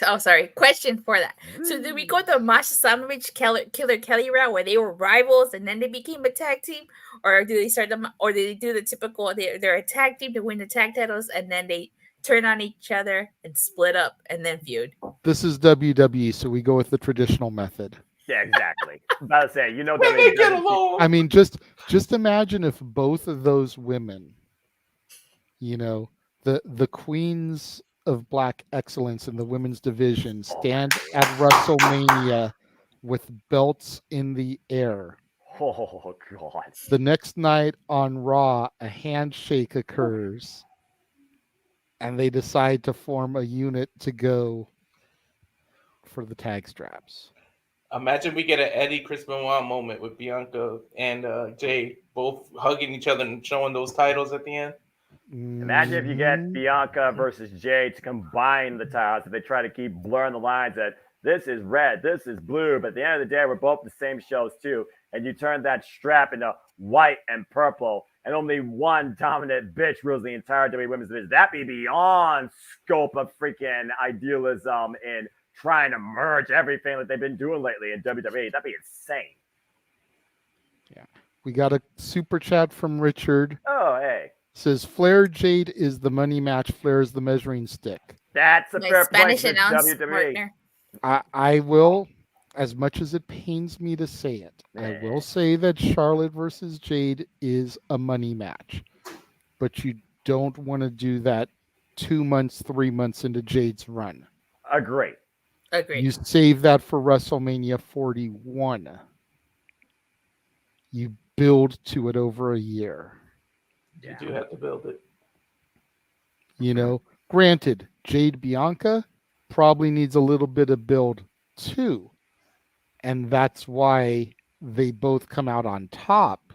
Oh, sorry. Question for that. So did we go the Masha Slamovich Killer Kelly route where they were rivals and then they became a tag team, or do they start them, or do they do the typical? They're a tag team to win the tag titles and then they turn on each other and split up and then feud? This is WWE, so we go with the traditional method. Yeah, exactly. I'm about to say, they get along. I mean, just imagine if both of those women, the queens of Black excellence in the women's division, stand at WrestleMania with belts in the air. Oh God! The next night on Raw, a handshake occurs, and they decide to form a unit to go for the tag straps. Imagine we get an Eddie Chris Benoit moment with Bianca and Jade both hugging each other and showing those titles at the end. Imagine if you get Bianca versus Jade to combine the titles. If they try to keep blurring the lines that this is red, this is blue, but at the end of the day, we're both the same shows too. And you turn that strap into white and purple, and only one dominant bitch rules the entire WWE Women's Division. That'd be beyond scope of freaking idealism in trying to merge everything that they've been doing lately in WWE. That'd be insane. Yeah. We got a super chat from Richard. Oh, hey. Says Flair Jade is the money match. Flair is the measuring stick. That's a fair point for announce WWE. partner. I will, as much as it pains me to say it, I will say that Charlotte versus Jade is a money match. But you don't want to do that 2 months, 3 months into Jade's run. Agree. You save that for WrestleMania 41. You build to it over a year. You do have to build it. You know, granted, Jade Bianca probably needs a little bit of build too. And that's why they both come out on top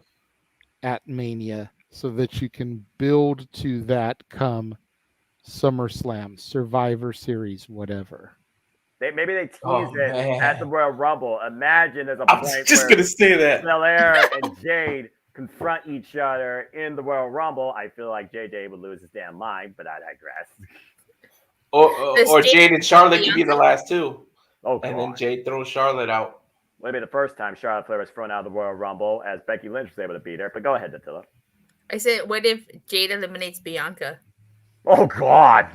at Mania, so that you can build to that come SummerSlam, Survivor Series, whatever. Maybe they tease it at the Royal Rumble. Imagine there's a I point was just where gonna say that. Belair and Jade confront each other in the Royal Rumble. I feel like JJ would lose his damn mind, but I digress. Or Jade and Charlotte could be the last two. Oh, and then Jade throws Charlotte out. Would be the first time Charlotte Flair was thrown out of the Royal Rumble, as Becky Lynch was able to beat her. But go ahead, Attila. I said, what if Jade eliminates Bianca? Oh, God.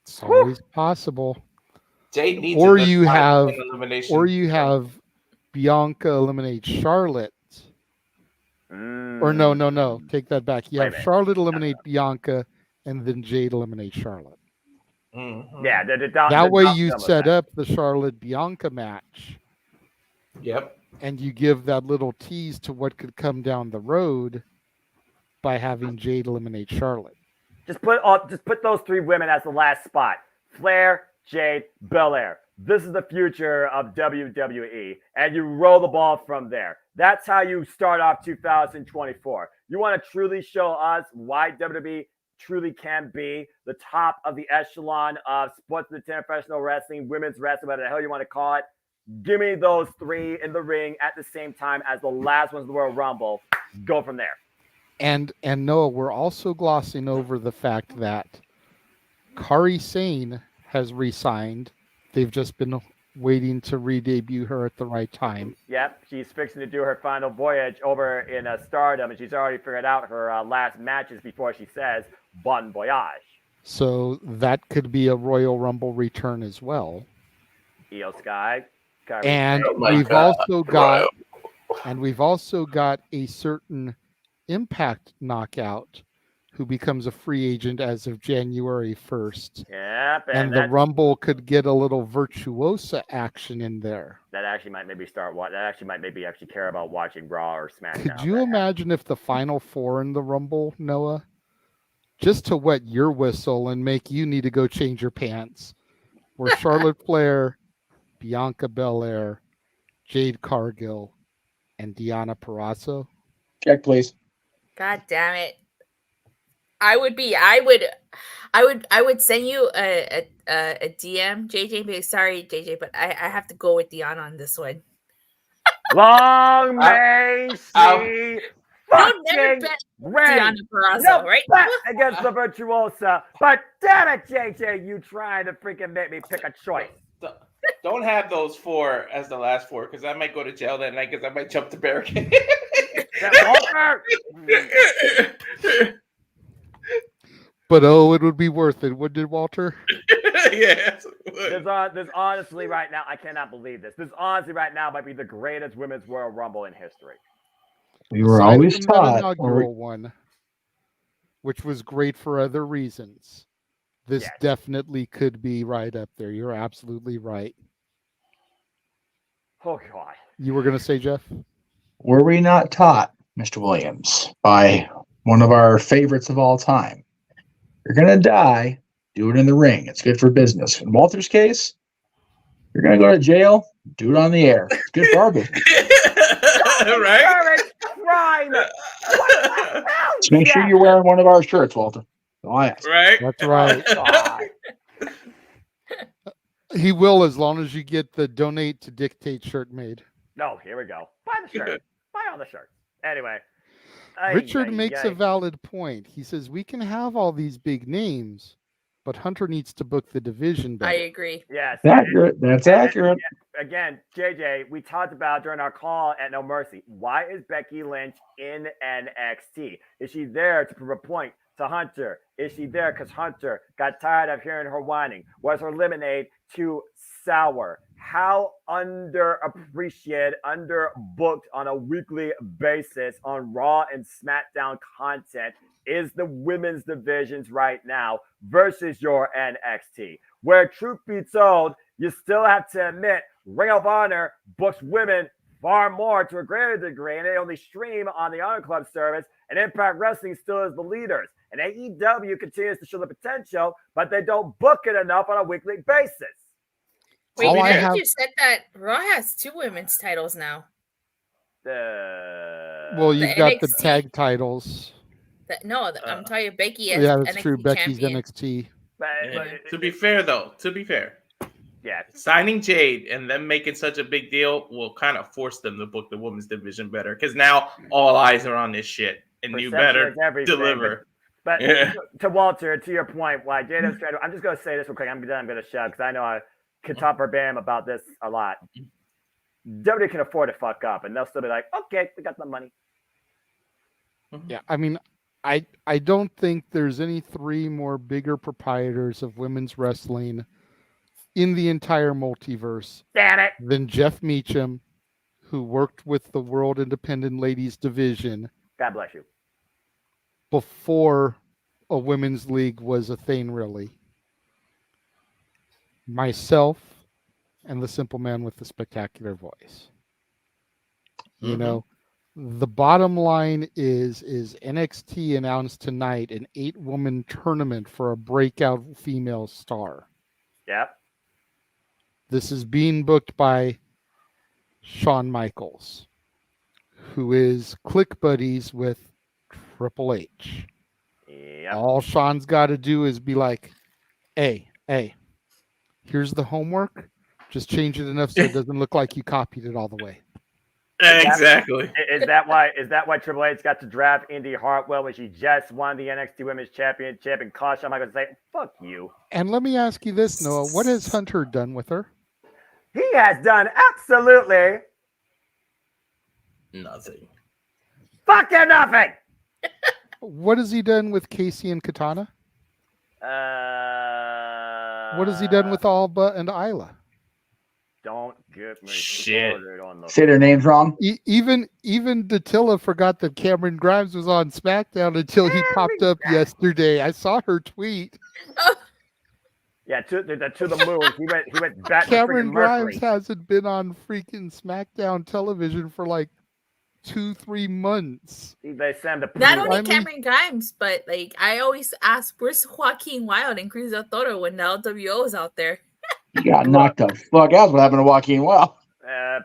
It's always possible. Jade needs or a you have elimination. or you have Bianca eliminate Charlotte. Or no. Take that back. You have Charlotte eliminate Bianca, and then Jade eliminate Charlotte. Mm-hmm. Yeah, that way you set up the Charlotte Bianca match. Yep. And you give that little tease to what could come down the road by having Jade eliminate Charlotte. Just put those three women as the last spot. Flair, Jade, Belair. This is the future of WWE, and you roll the ball from there. That's how you start off 2024. You want to truly show us why WWE truly can be the top of the echelon of sports entertainment, professional wrestling, women's wrestling, whatever the hell you want to call it. Give me those three in the ring at the same time as the last ones in the Royal Rumble. Go from there. And Noah, we're also glossing over the fact that Kairi Sane has re-signed. They've just been waiting to re-debut her at the right time. Yep, she's fixing to do her final voyage over in Stardom, and she's already figured out her last matches before she says bon voyage. So that could be a Royal Rumble return as well. Io Sky. Kairi And Sane. we've also got a certain Impact knockout who becomes a free agent as of January 1st. Yep. And the Rumble could get a little virtuosa action in there. That actually might maybe actually care about watching Raw or SmackDown. Could you imagine if the final four in the Rumble, Noah, just to wet your whistle and make you need to go change your pants, were Charlotte Flair, Bianca Belair, Jade Cargill, and Deonna Purrazzo? Check, please. God damn it. I would send you a DM, JJ. But sorry, JJ, but I have to go with Deonna on this one. Long may she fucking reign. Deonna Purrazzo, No right? bet against the virtuosa. But damn it, JJ, you trying to freaking make me pick a choice. Don't have those four as the last four, because I might go to jail that night, because I might jump the barricade. But it would be worth it, wouldn't it, Walter? Yes. There's honestly right now, I cannot believe this. This honestly right now might be the greatest women's Royal Rumble in history. We were always from that taught. inaugural one, which was great for other reasons. This definitely could be right up there. You're absolutely right. Oh, God. You were going to say, Jeff? Were we not taught, Mr. Williams, by one of our favorites of all time? You're going to die, do it in the ring. It's good for business. In Walter's case, you're going to go to jail, do it on the air. It's good garbage. Right? Crime. Just make sure you're wearing one of our shirts, Walter. Oh, yes. Right? That's right. He will, as long as you get the donate to dictate shirt made. No, here we go. Buy the shirt. Buy all the shirts. Anyway. Richard makes a valid point. He says we can have all these big names, but Hunter needs to book the division better. I agree. Yes. Accurate. That's accurate. Again, JJ, we talked about during our call at No Mercy. Why is Becky Lynch in NXT? Is she there to prove a point to Hunter? Is she there because Hunter got tired of hearing her whining? Was her lemonade too sour? How underappreciated, underbooked on a weekly basis on Raw and SmackDown content is the women's divisions right now versus your NXT? Where, truth be told, you still have to admit Ring of Honor books women far more to a greater degree, and they only stream on the Honor Club service, and Impact Wrestling still is the leaders. And AEW continues to show the potential, but they don't book it enough on a weekly basis. Wait, you said that Raw has 2 women's titles now. Well, you've got the tag titles. I'm telling you, Becky is yeah, that's NXT true. Becky's champion. NXT. To be fair, yeah, signing Jade and them making such a big deal will kind of force them to book the women's division better because now all eyes are on this shit, and you better deliver. But to Walter, to your point, why Jada's trying to, I'm just going to say this real quick. I'm going to shut because I know I could talk verbatim about this a lot. WWE can afford to fuck up, and they'll still be like, okay, we got the money. Yeah, I mean, I don't think there's any 3 more bigger proprietors of women's wrestling in the entire multiverse than Jeff Meacham, who worked with the World Independent Ladies Division. God bless you. Before a women's league was a thing, really. Myself and the simple man with the spectacular voice. You know, the bottom line is NXT announced tonight an 8-woman tournament for a breakout female star. Yep. This is being booked by Shawn Michaels, who is click buddies with Triple H. Yep. All Shawn's got to do is be like, hey, here's the homework. Just change it enough so it doesn't look like you copied it all the way. Exactly. Is that why Triple H got to draft Indy Hartwell when she just won the NXT Women's Championship and caused Shawn Michaels to say, fuck you? And let me ask you this, Noah. What has Hunter done with her? He has done absolutely nothing. Fucking nothing. What has he done with Casey and Katana? What has he done with Alba and Isla? Don't get me started on the... Say their names wrong. Even Dattila forgot that Cameron Grimes was on SmackDown until he popped up yesterday. I saw her tweet. Yeah, to the moon. He went back. Cameron to Grimes hasn't been on freaking SmackDown television for like 2-3 months. They send the not only Cameron Grimes, but like I always ask, where's Joaquin Wilde and Chris Del Toro when the LWO is out there? He got knocked the fuck out. What happened to Joaquin Wilde?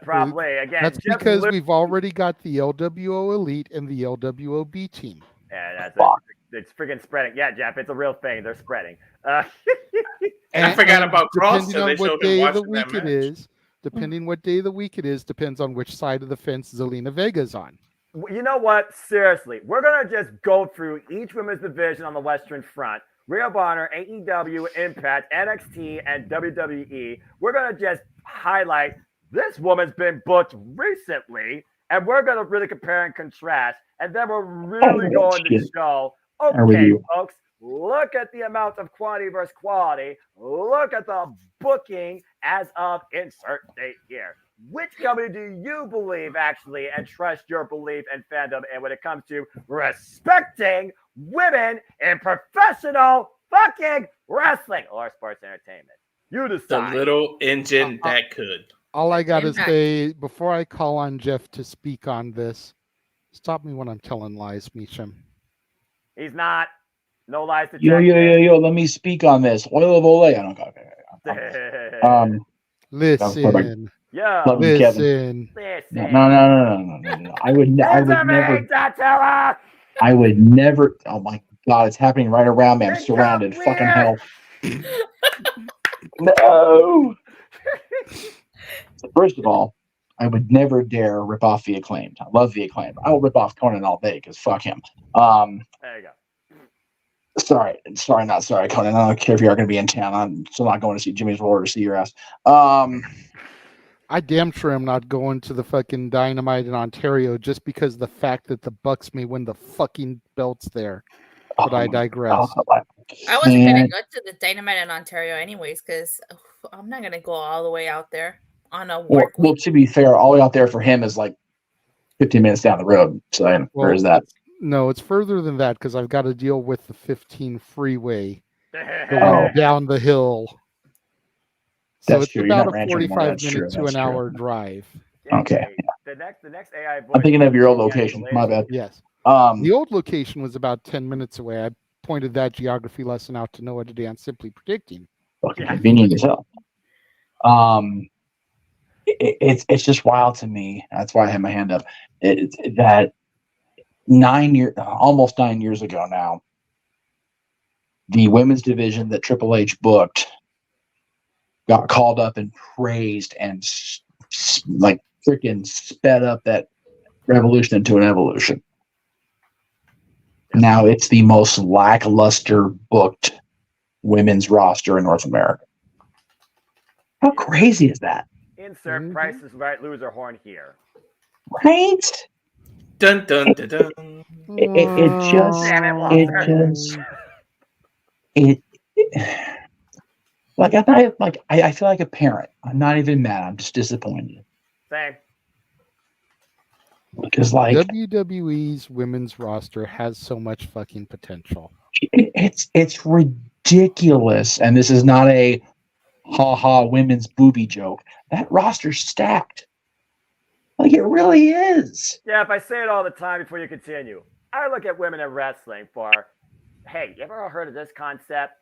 Probably again. That's because we've already got the LWO Elite and the LWO-B team. Yeah, it's freaking spreading. Yeah, Jeff, it's a real thing. They're spreading. I forgot about Cross. Depending on what day of the week it is, depending what day of the week it is, depends on which side of the fence Zelina Vega's on. You know what? Seriously, we're gonna just go through each women's division on the Western Front. Ring of Honor, AEW, Impact, NXT, and WWE. We're gonna just highlight this woman's been booked recently, and we're gonna really compare and contrast, and then we're really going to show. Okay, folks, look at the amount of quantity versus quality. Look at the booking as of insert date here. Which company do you believe actually and trust your belief and fandom in when it comes to respecting women in professional fucking wrestling or sports entertainment? You decide. The little engine that could. All I got to say before I call on Jeff to speak on this, stop me when I'm telling lies, Meacham. He's not. No lies to Yo, let me speak on this. Oil of Olay. I don't got Listen. Yeah. Love you, Kevin. Listen. No. I would never. Oh my God, it's happening right around me. I'm surrounded. Fucking hell. No. So first of all, I would never dare rip off the Acclaimed. I love the Acclaimed. I will rip off Conan all day because fuck him. There you go. Sorry, not sorry, Conan. I don't care if you are going to be in town. I'm still not going to see Jimmy's Roar to see your ass. I damn sure am not going to the fucking Dynamite in Ontario just because the fact that the Bucks may win the fucking belts there. But I digress. I wasn't gonna go to the Dynamite in Ontario anyways, because I'm not gonna go all the way out there on a work. Well, to be fair, all the way out there for him is like 15 minutes down the road. So where is that? No, it's further than that because I've got to deal with the 15 freeway going down the hill. So That's it's true. about You're not a 45 true. minute to That's an true. hour drive. Okay. The next AI voice. I'm thinking of your old location. My bad. Yes. The old location was about 10 minutes away. I pointed that geography lesson out to Noah today on Simply Predicting. Fucking convenient as hell. It's just wild to me. That's why I had my hand up. That almost 9 years ago now, the women's division that Triple H booked got called up and praised and like freaking sped up that revolution into an evolution. Now it's the most lackluster booked women's roster in North America. How crazy is that? Insert Price is Right loser horn here. Right? Dun dun dun dun. I feel like a parent. I'm not even mad. I'm just disappointed. Same. Because like WWE's women's roster has so much fucking potential. It's ridiculous, and this is not a ha women's booby joke. That roster's stacked. Like it really is. Yeah, if I say it all the time before you continue, I look at women in wrestling for, hey, you ever heard of this concept?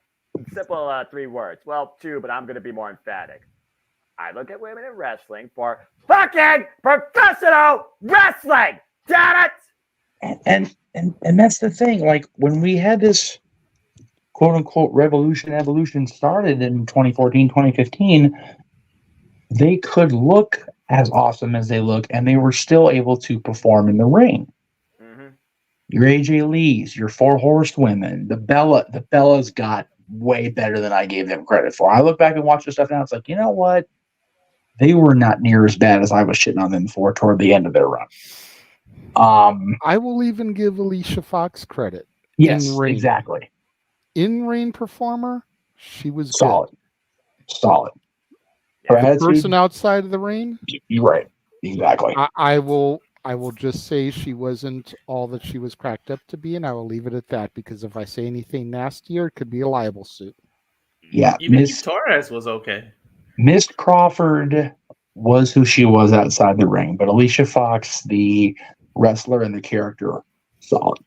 Simple 3 words. Well, 2, but I'm going to be more emphatic. I look at women in wrestling for fucking professional wrestling. Damn it! And that's the thing. Like when we had this quote unquote evolution started in 2014, 2015, they could look as awesome as they look, and they were still able to perform in the ring. Mm-hmm. Your AJ Lees, your 4 Horsewomen, the Bellas got way better than I gave them credit for. I look back and watch this stuff now. It's like, you know what? They were not near as bad as I was shitting on them for toward the end of their run. I will even give Alicia Fox credit. Yes, exactly. In-ring performer, she was solid. Good. Solid. The person outside of the ring? You're right. Exactly. I will just say she wasn't all that she was cracked up to be, and I will leave it at that, because if I say anything nastier, it could be a libel suit. Yeah. Even Torres was okay. Miss Crawford was who she was outside the ring, but Alicia Fox, the wrestler and the character, solid.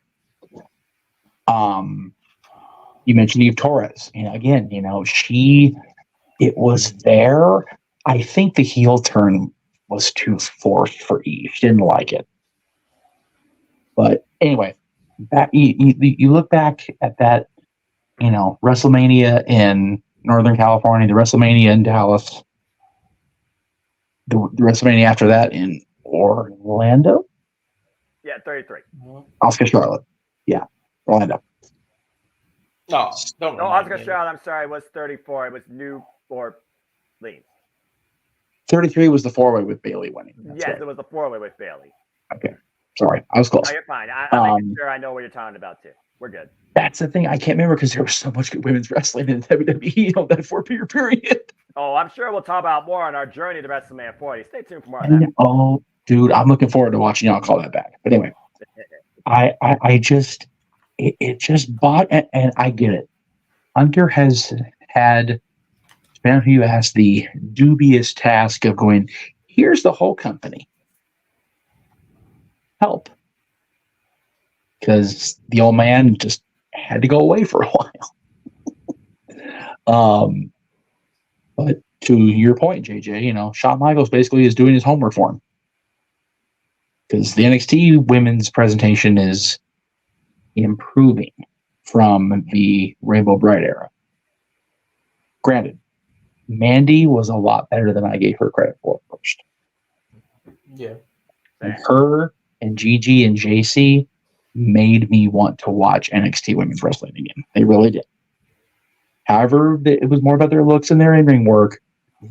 You mentioned Eve Torres. Again, it was there. I think the heel turn was too forced for Eve. She didn't like it. But anyway, you look back at that, WrestleMania in Northern California, the WrestleMania in Dallas, the WrestleMania after that in Orlando. Yeah, 33. Asuka Charlotte. Yeah, Orlando. No, Asuka Charlotte, I'm sorry, was 34. It was New Orleans. 33 was the 4-way with Bailey winning. Yes, right. It was the 4-way with Bailey. Okay. Sorry, I was close. No, you're fine. I'm making sure I know what you're talking about, too. We're good. That's the thing. I can't remember because there was so much good women's wrestling in WWE that 4-year period. Oh, I'm sure we'll talk about more on our journey to WrestleMania 40. Stay tuned for more on that. Oh, dude, I'm looking forward to watching y'all call that back. But anyway, it just bought, and I get it. Hunter has had, depending on who you ask, the dubious task of going, here's the whole company. Help. Because the old man just had to go away for a while. But to your point, JJ, Shawn Michaels basically is doing his homework for him. Because the NXT women's presentation is improving from the Rainbow Bright era. Granted, Mandy was a lot better than I gave her credit for at first. Yeah. And her and Gigi and JC made me want to watch NXT women's wrestling again. They really did. However, it was more about their looks and their in-ring work.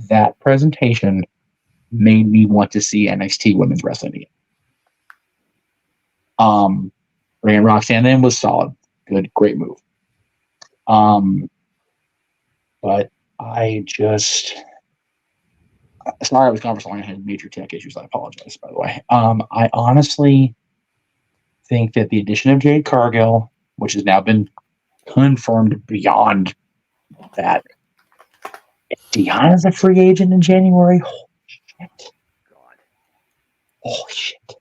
That presentation made me want to see NXT women's wrestling again. Ray and Roxanne then was solid. Good, great move. But I just... Sorry I was gone for so long. I had major tech issues. I apologize, by the way. I honestly think that the addition of Jade Cargill, which has now been confirmed beyond that, Deanna's a free agent in January. Holy shit. Holy shit.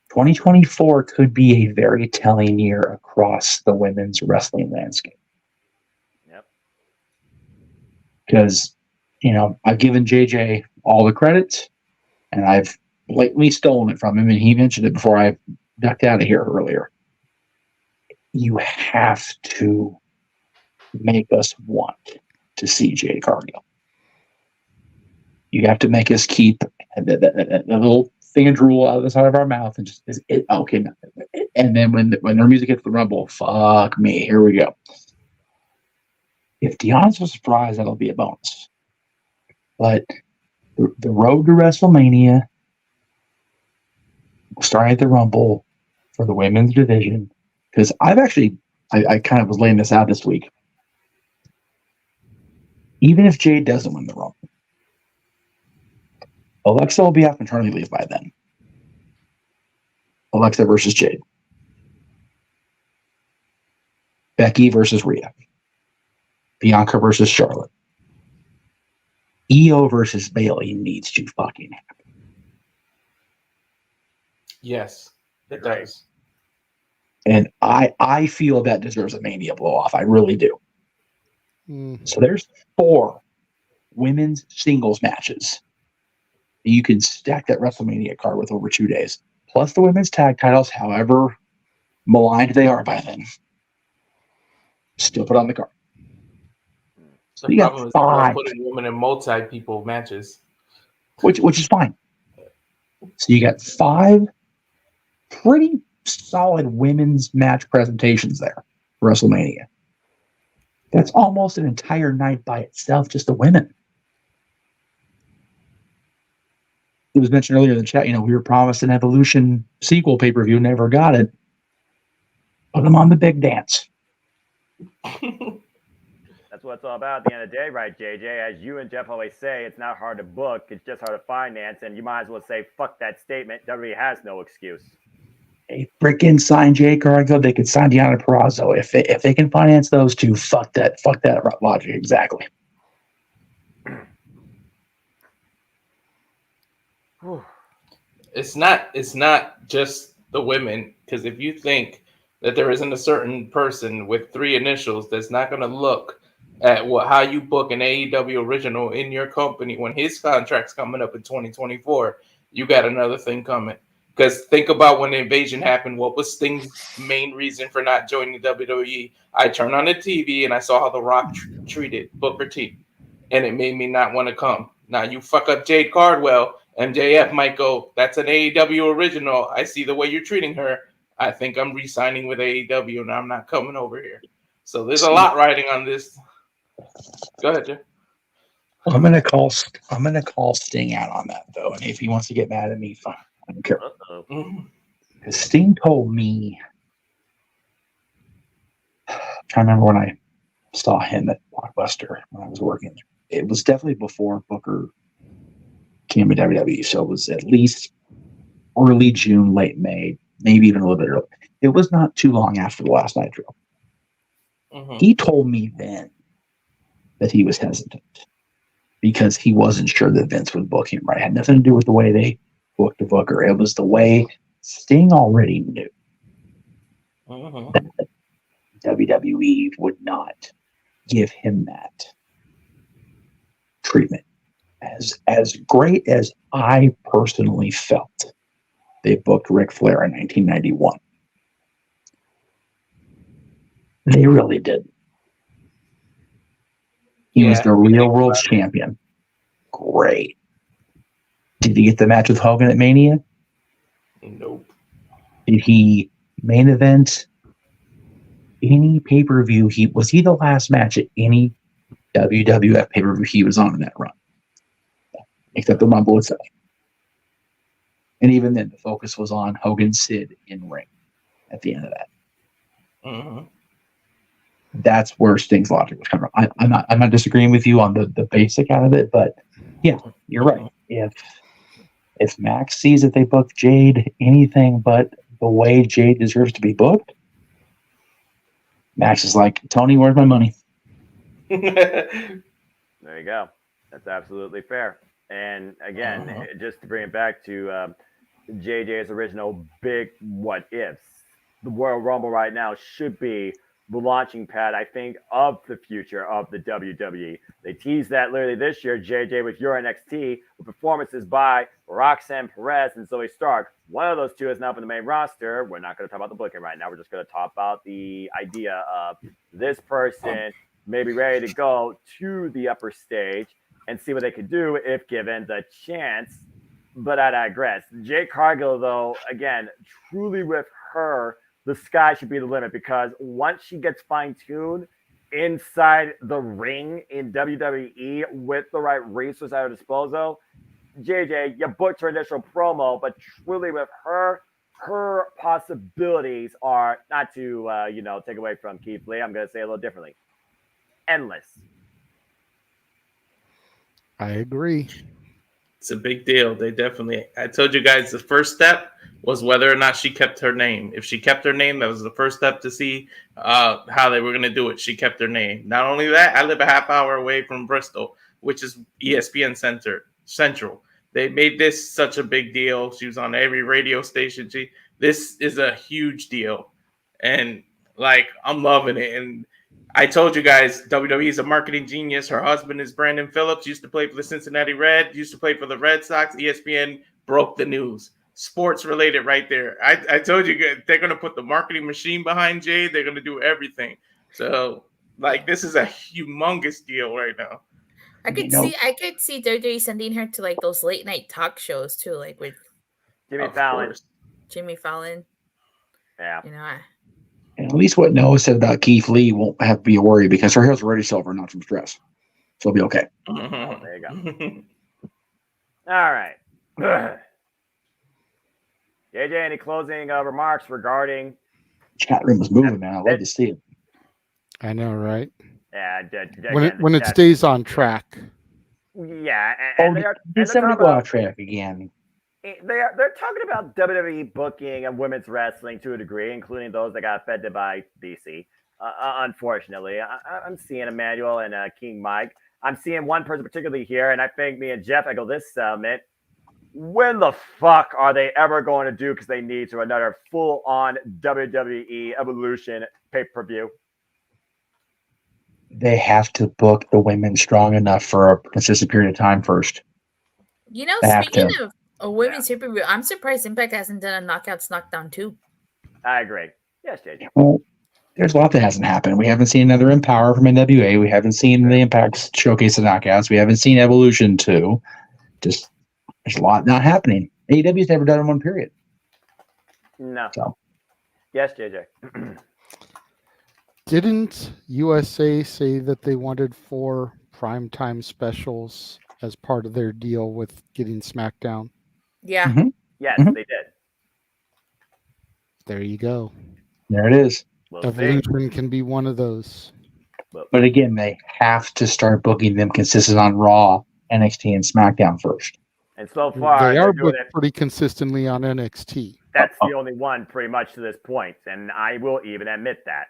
2024 could be a very telling year across the women's wrestling landscape. Yep. Because, I've given JJ all the credit, and I've blatantly stolen it from him, and he mentioned it before I ducked out of here earlier. You have to make us want to see Jade Cargill. You have to make us keep the little thing of drool out of the side of our mouth and just okay. And then when their music hits the rumble, fuck me, here we go. If Deon's a surprise, that'll be a bonus. But the road to WrestleMania, starting at the Rumble for the women's division, because I kind of was laying this out this week. Even if Jade doesn't win the Rumble, Alexa will be off maternity leave by then. Alexa versus Jade. Becky versus Rhea. Bianca versus Charlotte. Io versus Bayley needs to fucking happen. Yes, it does. And I feel that deserves a Mania blow-off. I really do. So there's 4 women's singles matches. You can stack that WrestleMania card with over 2 days. Plus the women's tag titles, however maligned they are by then. Still put on the card. The you problem got 5. is putting women in multi-people matches. Which is fine. So you got 5 pretty solid women's match presentations there for WrestleMania. That's almost an entire night by itself, just the women. It was mentioned earlier in the chat, we were promised an Evolution sequel pay-per-view, never got it. Put them on the big dance. That's what it's all about at the end of the day, right, JJ? As you and Jeff always say, it's not hard to book, it's just hard to finance, and you might as well say, fuck that statement. WWE has no excuse. They freaking sign Jade Cargill, they could sign Deonna Purrazzo. If they can finance those two, fuck that logic, exactly. It's not just the women, because if you think that there isn't a certain person with 3 initials that's not going to look at how you book an AEW original in your company when his contract's coming up in 2024, you got another thing coming. Because think about when the invasion happened, what was Sting's main reason for not joining WWE? I turned on the TV and I saw how The Rock treated Booker T, and it made me not want to come. Now you fuck up Jade Cargill, MJF might go, that's an AEW original. I see the way you're treating her. I think I'm re-signing with AEW and I'm not coming over here. So there's a lot riding on this. Go ahead, Jeff. I'm gonna call Sting out on that though, and if he wants to get mad at me, fine. I don't care. Because Sting told me, I'm trying to remember when I saw him at Blockbuster when I was working. It was definitely before Booker came to WWE, so it was at least early June, late May, maybe even a little bit early. It was not too long after the last Nitro. He told me then that he was hesitant because he wasn't sure that Vince would book him right. It had nothing to do with the way they booked the Booker. It was the way Sting already knew that WWE would not give him that treatment. As great as I personally felt, they booked Ric Flair in 1991. They really did. He was the real world champion. Great. Did he get the match with Hogan at Mania? Nope. Did he main event any pay-per-view? Was he the last match at any WWF pay-per-view he was on in that run? Except the Rumble itself. And even then, the focus was on Hogan Sid in ring at the end of that. Mm-hmm. That's where Sting's logic was coming from. I'm not disagreeing with you on the basic out of it, but yeah, you're right. If Max sees that they booked Jade anything but the way Jade deserves to be booked, Max is like, Tony, where's my money? There you go. That's absolutely fair. And again, just to bring it back to JJ's original big what ifs, the Royal Rumble right now should be the launching pad, I think, of the future of the WWE. They teased that literally this year, JJ, with your NXT, with performances by Roxanne Perez and Zoe Stark. One of those two is now up in the main roster. We're not going to talk about the booking right now. We're just going to talk about the idea of this person maybe ready to go to the upper stage and see what they could do if given the chance. But I digress. Jade Cargill, though, again, truly with her, the sky should be the limit, because once she gets fine-tuned inside the ring in WWE with the right resources at her disposal, JJ, you booked her initial promo, but truly with her possibilities are, not to take away from Keith Lee, I'm going to say it a little differently, endless. I agree. It's a big deal. I told you guys the first step was whether or not she kept her name. If she kept her name, that was the first step to see how they were going to do it. She kept her name. Not only that, I live a half hour away from Bristol, which is ESPN Central. They made this such a big deal. She was on every radio station. This is a huge deal. And I'm loving it. And I told you guys, WWE is a marketing genius. Her husband is Brandon Phillips, used to play for the Cincinnati Reds, used to play for the Red Sox. ESPN broke the news. Sports related right there. I told you they're going to put the marketing machine behind Jade. They're going to do everything. So, this is a humongous deal right now. I could see WWE sending her to those late night talk shows too, with Jimmy Fallon. Jimmy Fallon. Yeah. And at least what Noah said about Keith Lee won't have to be a worry, because her hair's already silver, not from stress. So it'll be okay. Oh, there you go. All right. JJ, any closing remarks regarding? Chat room was moving, man. I love to see it. I know, right? Yeah. When it stays on track. Yeah. And did somebody go off track again? They're talking about WWE booking and women's wrestling to a degree, including those that got offended by DC. Unfortunately, I'm seeing Emmanuel and King Mike. I'm seeing one person particularly here, and I think me and Jeff echo this segment. When the fuck are they ever going to do, because they need to, another full-on WWE Evolution pay-per-view? They have to book the women strong enough for a consistent period of time first. Speaking of a women's pay-per-view, I'm surprised Impact hasn't done a Knockouts Knockdown too. I agree. Yes, JJ. Well, there's a lot that hasn't happened. We haven't seen another Empower from NWA. We haven't seen the Impact showcase of Knockouts. We haven't seen Evolution 2. Just there's a lot not happening. AEW's never done in one period. No. So. Yes, JJ. Didn't USA say that they wanted 4 primetime specials as part of their deal with getting SmackDown? Yeah. Mm-hmm. Yes, they did. There you go. There it is. Evolution can be one of those. But again, they have to start booking them consistent on Raw, NXT, and SmackDown first. And so far, they are booked pretty consistently on NXT. That's the only one pretty much to this point, and I will even admit that.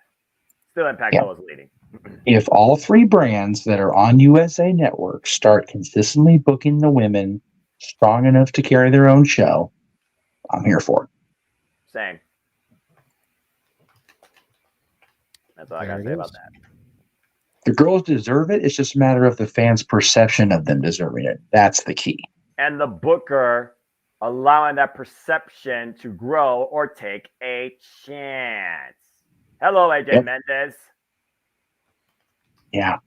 Still Impact is leading. If all 3 brands that are on USA Network start consistently booking the women strong enough to carry their own show, I'm here for it. Same. That's all I got to say about that. The girls deserve it. It's just a matter of the fans' perception of them deserving it. That's the key. And the booker allowing that perception to grow or take a chance. Hello, AJ Mendez. Yeah.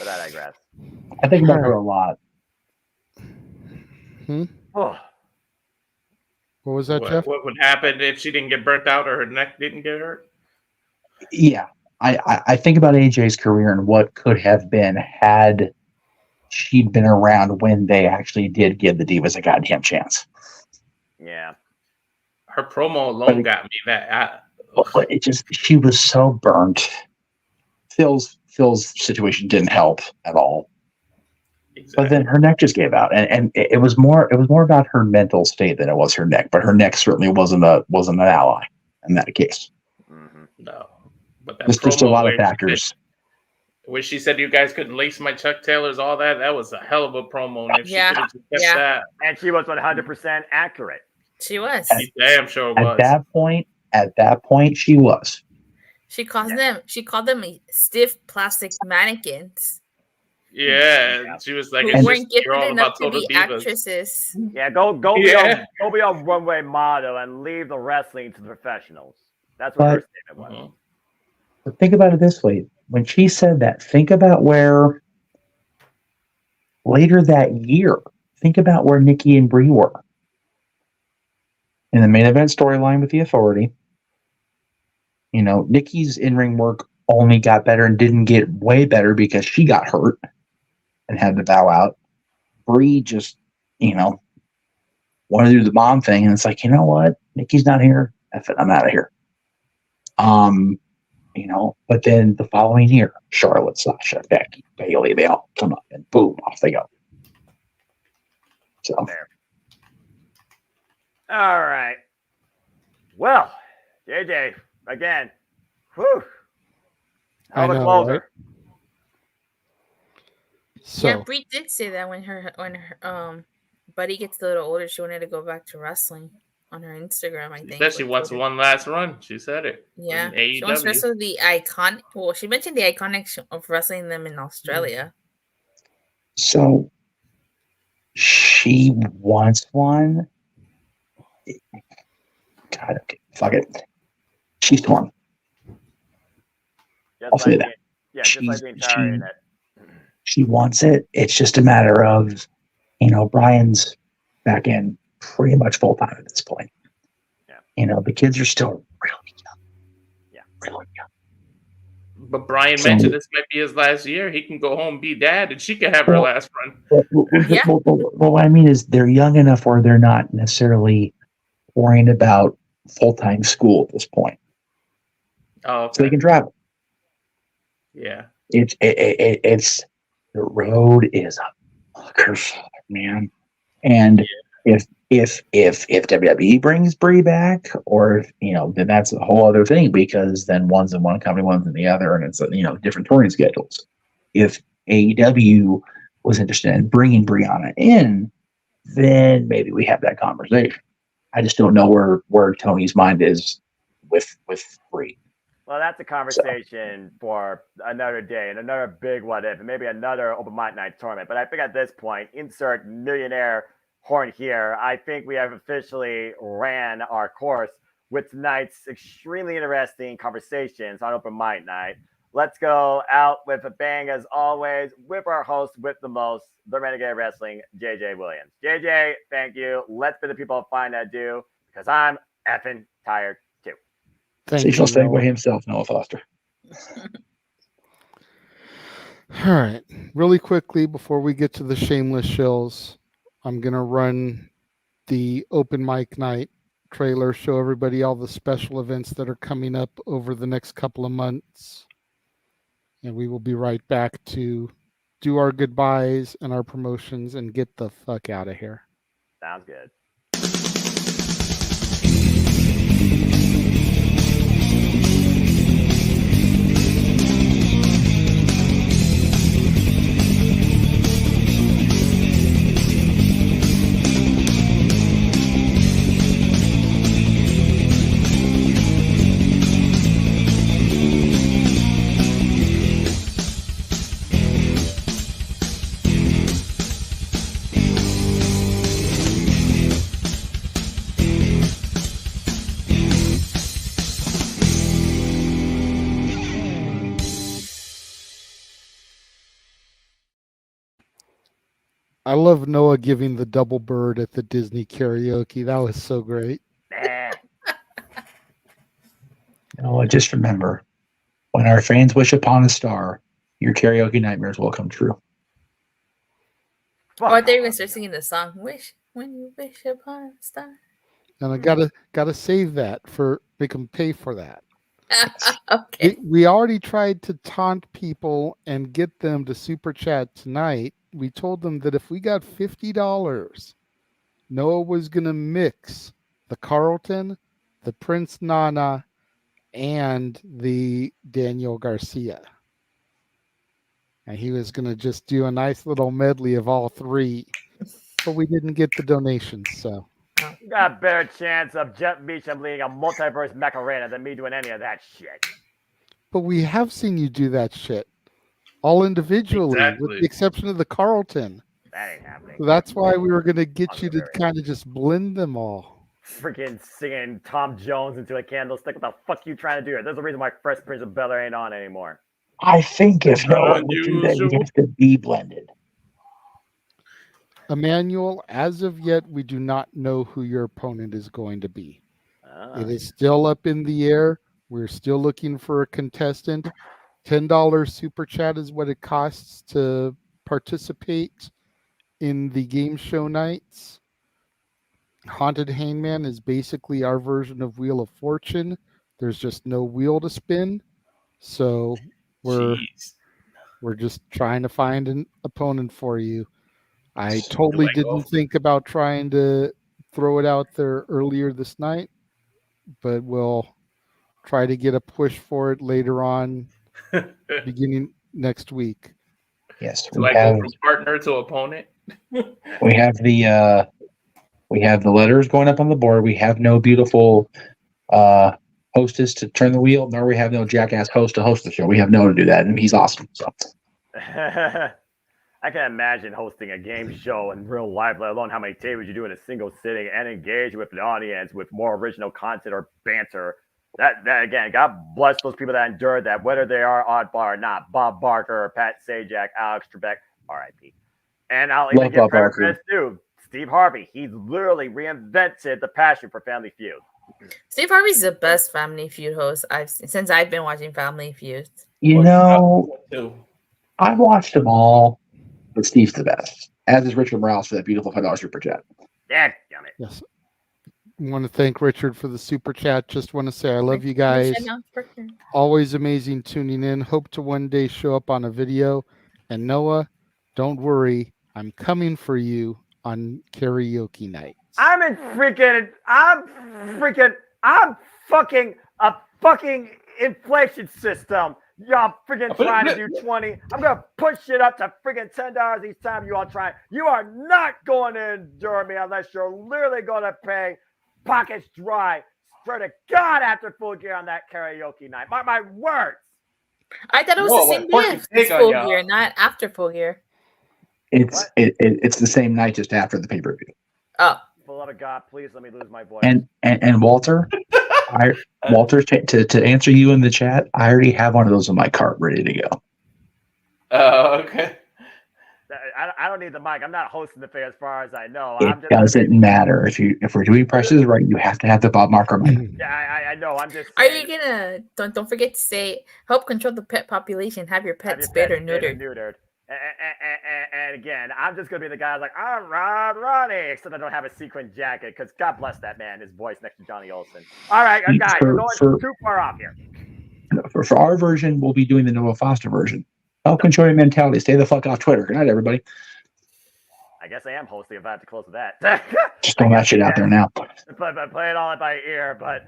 But I digress. I think about her a lot. Oh. What was that, Jeff? What would happen if she didn't get burnt out or her neck didn't get hurt? Yeah. I think about AJ's career and what could have been had she'd been around when they actually did give the Divas a goddamn chance. Yeah. Her promo alone got me that. But it just, she was so burnt. Phil's situation didn't help at all. Exactly. But then her neck just gave out, and it was more about her mental state than it was her neck. But her neck certainly wasn't an ally in that case. No, but there's just a lot of factors. Where she said you guys couldn't lace my Chuck Taylors, all that was a hell of a promo. And if she could have just kept that, and she was 100% accurate. She was. Damn sure was. At that point, she was. She called them stiff plastic mannequins. Yeah, she was like, who weren't gifted enough to be actresses. Yeah, go be a runway model and leave the wrestling to the professionals. That's what her statement was. But think about it this way: when she said that, think about where later that year. Think about where Nikki and Brie were in the main event storyline with the Authority. You know, Nikki's in-ring work only got better and didn't get way better because she got hurt and had to bow out. Brie just, wanted to do the mom thing, and it's like, you know what? Nikki's not here. I'm out of here. But then the following year, Charlotte, Sasha, Becky, Bayley, they all come up and boom, off they go. So there. All right. Well, JJ, again, whew. Hell of a closer. Right? So, Brie did say that when her buddy gets a little older, she wanted to go back to wrestling on her Instagram, I think. She said she wants one last run. She said it. Yeah. She wants to wrestle the iconic. Well, she mentioned the iconic of wrestling them in Australia. So she wants one. God, okay, fuck it. She's torn. I'll say that. Just like the entire internet. She wants it. It's just a matter of, Brian's back in pretty much full time at this point. Yeah. The kids are still really young. Yeah. Really young. But Brian mentioned this might be his last year. He can go home, be dad, and she can have her last run. Well, what I mean is they're young enough where they're not necessarily worrying about full-time school at this point. Oh, okay. So they can travel. Yeah. It's the road is a fucker, man. And if WWE brings Brie back, or then that's a whole other thing, because then one's in one company, one's in the other, and it's different touring schedules. If AEW was interested in bringing Brianna in, then maybe we have that conversation. I just don't know where Tony's mind is with Brie. Well, that's a conversation for another day and another big what if, and maybe another open mic night tournament. But I think at this point, insert millionaire horn here. I think we have officially ran our course with tonight's extremely interesting conversations on open mic night. Let's go out with a bang as always with our host with the most, the Renegade Wrestling, JJ Williams. JJ, thank you. Let's be the people find that do, because I'm effing tired. He shall stay by himself, Noah Foster. All right. Really quickly, before we get to the shameless shills, I'm going to run the open mic night trailer, show everybody all the special events that are coming up over the next couple of months. And we will be right back to do our goodbyes and our promotions and get the fuck out of here. Sounds good. I love Noah giving the double bird at the Disney karaoke. That was so great. Noah, just remember, when our fans wish upon a star, your karaoke nightmares will come true. Oh, I thought you were gonna start singing the song. Wish when you wish upon a star. And I gotta save that for make them pay for that. Okay. We already tried to taunt people and get them to super chat tonight. We told them that if we got $50, Noah was gonna mix the Carlton, the Prince Nana, and the Daniel Garcia. And he was gonna just do a nice little medley of all three. But we didn't get the donations, so You got a better chance of Jeff Beecham leading a multiverse Macarena than me doing any of that shit. but we have seen you do that shit. All individually, Exactly. with the exception of the Carlton. That ain't happening. So that's why we were gonna get you to kind of just blend them all. Freaking singing Tom Jones into a candlestick. What the fuck you trying to do here? There's a reason why Fresh Prince of Bel-Air ain't on anymore. I think if Noah would do that, you have to be blended. Emmanuel, as of yet, we do not know who your opponent is going to be. Ah. It is still up in the air. We're still looking for a contestant. $10 super chat is what it costs to participate in the game show nights. Haunted Hangman is basically our version of Wheel of Fortune. There's just no wheel to spin. So we're just trying to find an opponent for you. I totally didn't think about trying to throw it out there earlier this night, but we'll try to get a push for it later on, beginning next week. Yes, So I go from partner to opponent. we have the letters going up on the board. We have no beautiful hostess to turn the wheel, nor we have no jackass host to host the show. We have Noah to do that, and he's awesome. So. I can imagine hosting a game show in real life, let alone how many tables you do in a single sitting and engage with the audience with more original content or banter. That again, God bless those people that endured that, whether they are oddball or not. Bob Barker, Pat Sajak, Alex Trebek, R.I.P. And I'll even give credit for this too. Steve Harvey, he literally reinvented the passion for Family Feud. Steve Harvey's the best Family Feud host I've seen since I've been watching Family Feud. You know, I've watched them all, but Steve's the best. As is Richard Morales for that beautiful $5 super chat. Yeah, damn it. Yes. I want to thank Richard for the super chat. Just want to say I love you guys. Always amazing tuning in. Hope to one day show up on a video. And Noah, don't worry. I'm coming for you on karaoke night. I'm fucking a fucking inflation system. Y'all freaking trying to do 20. I'm going to push it up to freaking $10 each time you all try. You are not going to endure me unless you're literally going to pay pockets dry. Swear to God after Full Gear on that karaoke night. Mark my words. I thought it was the same day as Full Gear, not after Full Gear. It's the same night just after the pay-per-view. Oh. Beloved God, please let me lose my voice. And Walter, Walter, to answer you in the chat, I already have one of those in my cart ready to go. Oh, okay. I don't need the mic. I'm not hosting the thing as far as I know. It doesn't matter if we're doing prices right. You have to have the Bob Marker mic. Yeah, I know. I'm just. Are you gonna? Don't forget to say help control the pet population. Have your pets spayed or neutered. And again, I'm just gonna be the guy like I'm Ronnie, except I don't have a sequin jacket because God bless that man, his voice next to Johnny Olsen. All right, guys, you're going too far off here. For our version, we'll be doing the Noah Foster version. Help control your mentality. Stay the fuck off Twitter. Good night, everybody. I guess I am hosting if I have to close with that. Just throwing that shit out there now. But play it all by ear. But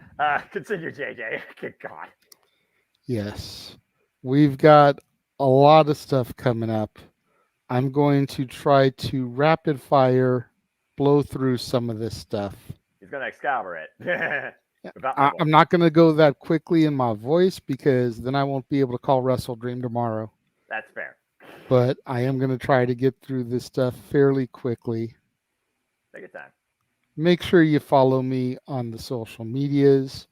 continue, JJ. Good God. Yes, we've got a lot of stuff coming up. I'm going to try to rapid fire blow through some of this stuff. He's going to Excalibur it. I'm not going to go that quickly in my voice because then I won't be able to call Wrestle Dream tomorrow. That's fair. But I am going to try to get through this stuff fairly quickly. Take your time. Make sure you follow me on the social medias.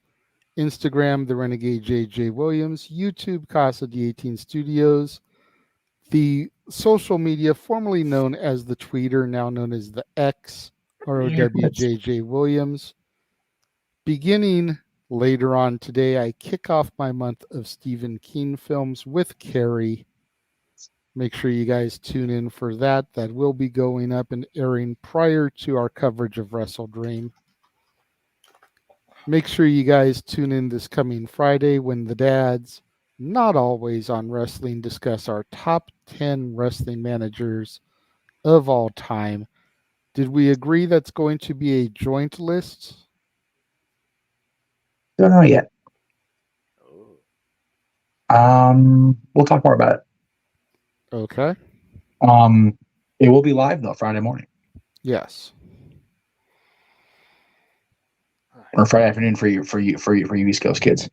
Instagram, The Renegade JJ Williams. YouTube, Casa D18 Studios. The social media formerly known as the Tweeter, now known as the X, ROWJJ Williams. Beginning later on today, I kick off my month of Stephen King films with Carrie. Make sure you guys tune in for that. That will be going up and airing prior to our coverage of Wrestle Dream. Make sure you guys tune in this coming Friday when the dads, not always on wrestling, discuss our top 10 wrestling managers of all time. Did we agree that's going to be a joint list? Don't know yet. We'll talk more about it. Okay. It will be live though Friday morning. Yes. Or Friday afternoon for you East Coast kids.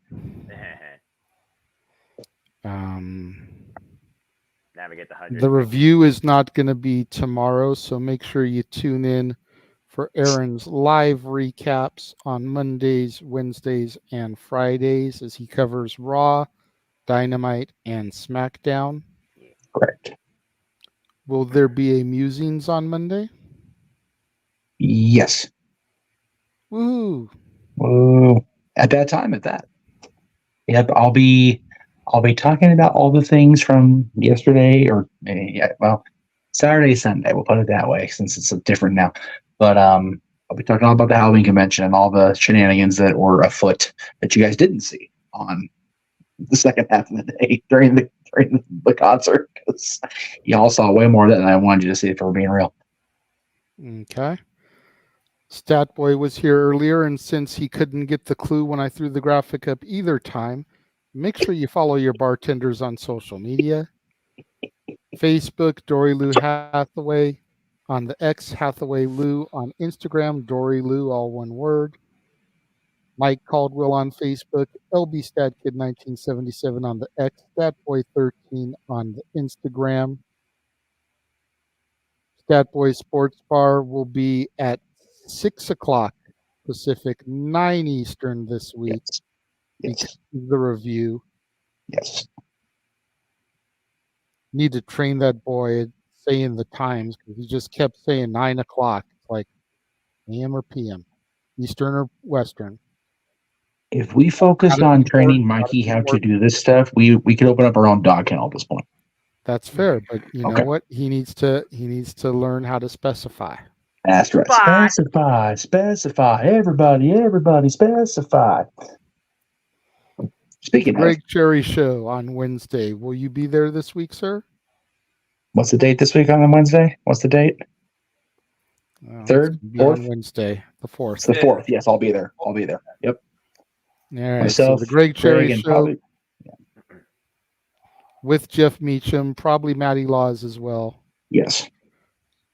Navigate the 100. The review is not going to be tomorrow, so make sure you tune in for Aaron's live recaps on Mondays, Wednesdays, and Fridays as he covers Raw, Dynamite, and SmackDown. Correct. Will there be a Musings on Monday? Yes. Woo! Whoa. At that time, at that. Yep, I'll be talking about all the things from yesterday, or Saturday, Sunday. We'll put it that way, since it's different now. But I'll be talking all about the Halloween convention and all the shenanigans that were afoot that you guys didn't see on the second half of the day during the concert, because y'all saw way more than I wanted you to see, if we're being real. Okay. Statboy was here earlier, and since he couldn't get the clue when I threw the graphic up either time, make sure you follow your bartenders on social media. Facebook, Dory Lou Hathaway. On the X, Hathaway Lou. On Instagram, Dory Lou, all one word. Mike Caldwell on Facebook. LB Statkid 1977 on the X. Statboy13 on the Instagram. Statboy Sports Bar will be at 6 o'clock Pacific, 9 Eastern this week. Yes. The review. Yes. Need to train that boy saying the times, because he just kept saying 9 o'clock. It's like AM or PM, Eastern or Western. If we focused on training Mikey how to do this stuff, we could open up our own dog kennel at this point. That's fair, but you know what? He needs to learn how to specify. That's right. Specify. Everybody specify. Speaking of Greg Cherry Show on Wednesday, will you be there this week, sir? What's the date this week on Wednesday? What's the date? Third, fourth? On Wednesday, the 4th. It's the 4th. Yes, I'll be there. Yep. All right. Myself, so the Greg Cherry Greg, Show with Jeff Meacham, probably Matty Laws as well. Yes.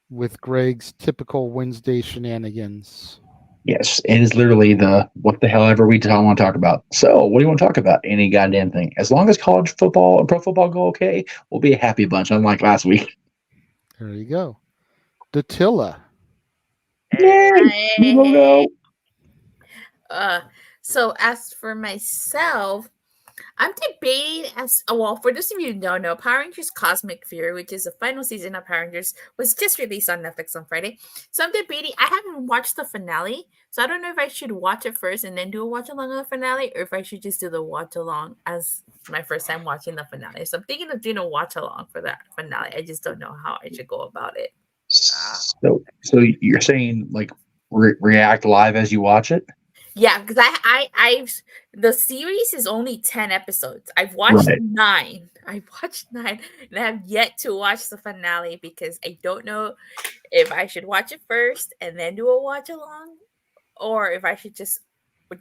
With Greg's typical Wednesday shenanigans. Yes, it is literally the what the hell ever we want to talk about. So, what do you want to talk about? Any goddamn thing. As long as college football and pro football go okay, we'll be a happy bunch, unlike last week. There you go. Datilla. Yay! We will go. So, as for myself, I'm debating for those of you who don't know, Power Rangers Cosmic Fury, which is the final season of Power Rangers, was just released on Netflix on Friday. So I'm debating. I haven't watched the finale, so I don't know if I should watch it first and then do a watch along on the finale, or if I should just do the watch along as my first time watching the finale. So I'm thinking of doing a watch along for that finale. I just don't know how I should go about it. So you're saying like react live as you watch it? Yeah, because I've the series is only 10 episodes. I've watched 9. I watched 9 and I have yet to watch the finale because I don't know if I should watch it first and then do a watch along, or if I should just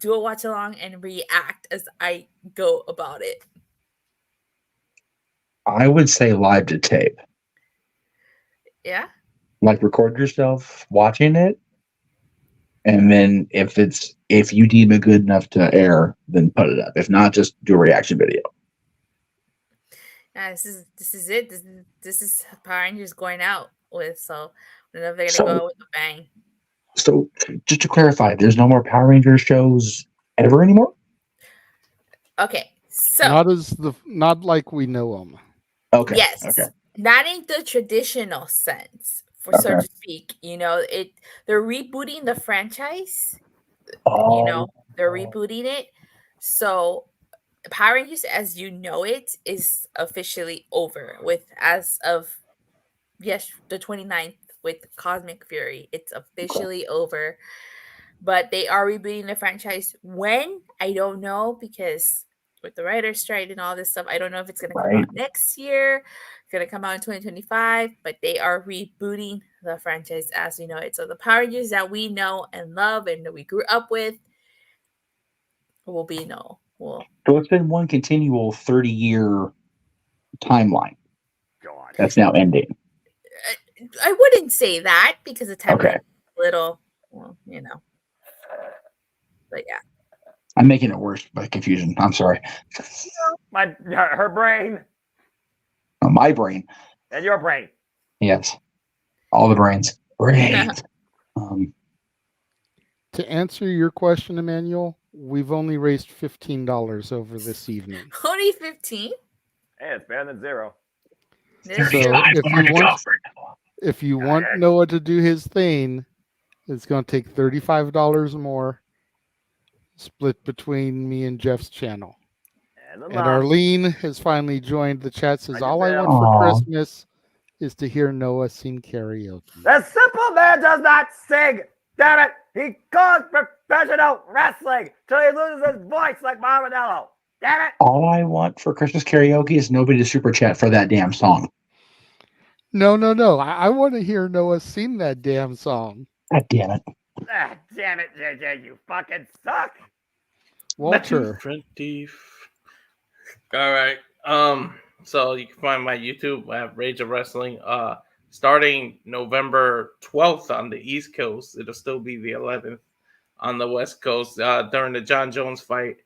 do a watch along and react as I go about it. I would say live to tape. Yeah. Like record yourself watching it. And then if you deem it good enough to air, then put it up. If not, just do a reaction video. Yeah, this is it. This is Power Rangers going out with. So they're gonna go out with a bang. So just to clarify, there's no more Power Rangers shows ever anymore? Okay. So not like we know them. Okay. Yes. Okay. Not in the traditional sense, so to speak. They're rebooting the franchise. They're rebooting it. So Power Rangers as you know it is officially over as of the 29th with Cosmic Fury. It's officially over. But they are rebooting the franchise. When? I don't know, because with the writer's strike and all this stuff, I don't know if it's going to come out next year. It's going to come out in 2025, but they are rebooting the franchise as we know it. So the Power Rangers that we know and love and that we grew up with will be So it's been one continual 30-year timeline. God. That's now ending. I wouldn't say that because the timeline is a little, but yeah. I'm making it worse by confusion. I'm sorry. Her brain. My brain. And your brain. Yes. All the brains. To answer your question, Emmanuel, we've only raised $15 over this evening. Only 15? Hey, it's better than zero. So if you want Noah to do his thing, it's going to take $35 more, split between me and Jeff's channel. And Arlene has finally joined the chat. Says all I want for Christmas is to hear Noah sing karaoke. The simple man does not sing. Damn it! He calls professional wrestling till he loses his voice like Maranello. Damn it! All I want for Christmas karaoke is nobody to super chat for that damn song. No. I want to hear Noah sing that damn song. God damn it. Ah, damn it, JJ, you fucking suck. Walter. All right. So you can find my YouTube at Rage of Wrestling. Starting November 12th on the East Coast, it'll still be the 11th on the West Coast during the John Jones fight.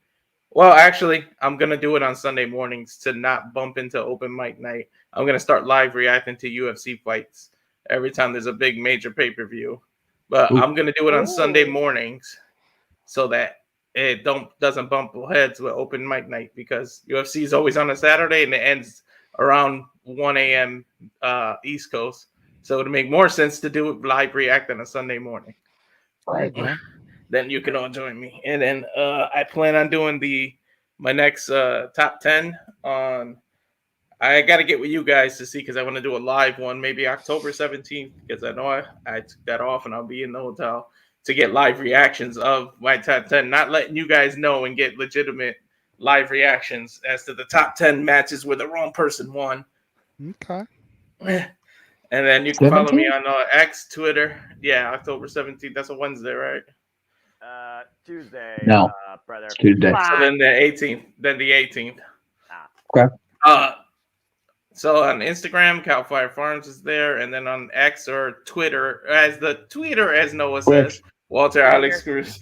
Well, actually, I'm going to do it on Sunday mornings to not bump into open mic night. I'm going to start live reacting to UFC fights every time there's a big major pay-per-view. But I'm going to do it on Sunday mornings so that it doesn't bump heads with open mic night, because UFC is always on a Saturday and it ends around 1 a.m. East Coast. So it would make more sense to do it live react on a Sunday morning. Right. Then you can all join me. And then I plan on doing my next top 10 on. I got to get with you guys to see, because I want to do a live one, maybe October 17th, because I know I took that off and I'll be in the hotel to get live reactions of my top 10, not letting you guys know and get legitimate live reactions as to the top 10 matches where the wrong person won. Okay. And then you can follow me on X, Twitter. Yeah, October 17th. That's a Wednesday, right? Tuesday. No, brother. Tuesday. So then the 18th. Then the 18th. Okay. So on Instagram, Cal Fire Farms is there, and then on X or Twitter, as Noah says, Walter Alex Cruz.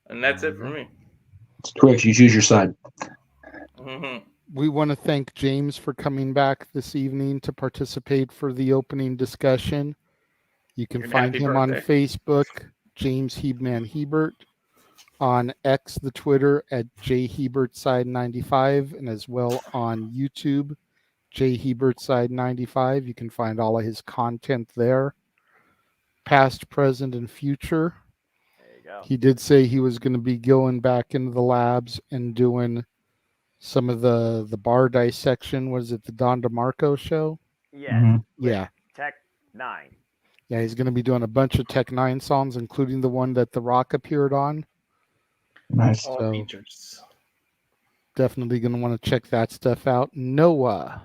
And that's it for me. It's Twitch. You choose your side. Mm-hmm. We want to thank James for coming back this evening to participate for the opening discussion. You can find him on Facebook, James Hebman Hebert, on X, the Twitter, at jhebertside95, and as well on YouTube, jhebertside95. You can find all of his content there, past, present, and future. There you go. He did say he was going to be going back into the labs and doing some of the bar dissection. Was it the Don DeMarco show? Yes. Yeah. Tech 9. Yeah, he's going to be doing a bunch of Tech 9 songs, including the one that The Rock appeared on. Nice. So definitely going to want to check that stuff out. Noah.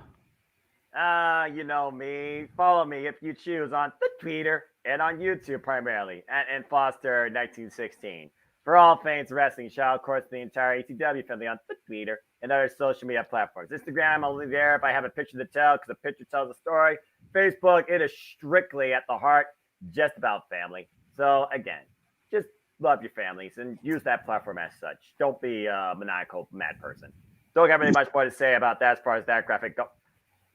You know me. Follow me if you choose on the Twitter and on YouTube primarily, and Foster 1916. For all things wrestling, shout of course the entire ECW family on the Twitter and other social media platforms. Instagram, I'm only there if I have a picture to tell, because a picture tells a story. Facebook, it is strictly at the heart, just about family. So again, just love your families and use that platform as such. Don't be a maniacal mad person. Don't have really much more to say about that as far as that graphic go.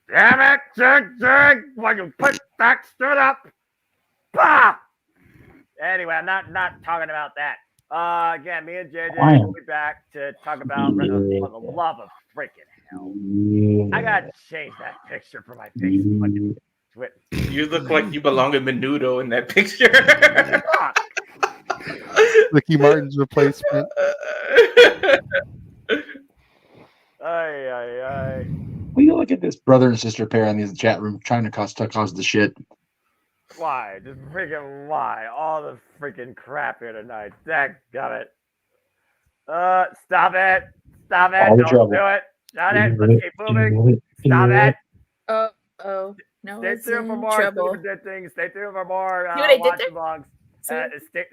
Damn it, Jig, when you put that stood up. Bah! Anyway, I'm not talking about that. Again, me and JJ will be back to talk about for the love of freaking I gotta change that picture for my Facebook. You look like you belong in Menudo in that picture. Ricky Martin's replacement. Ay. Will you look at this brother and sister pair in the chat room trying to cause the shit? Why? Just freaking why? All the freaking crap here tonight. Dadgummit. Stop it. Stop it. All the Don't trouble. do it. Shut it. Let's keep moving. Stop it. Oh. No, Stay it's tuned for in more trouble. stupid things. Stay tuned for more See what I did watch there? vlogs.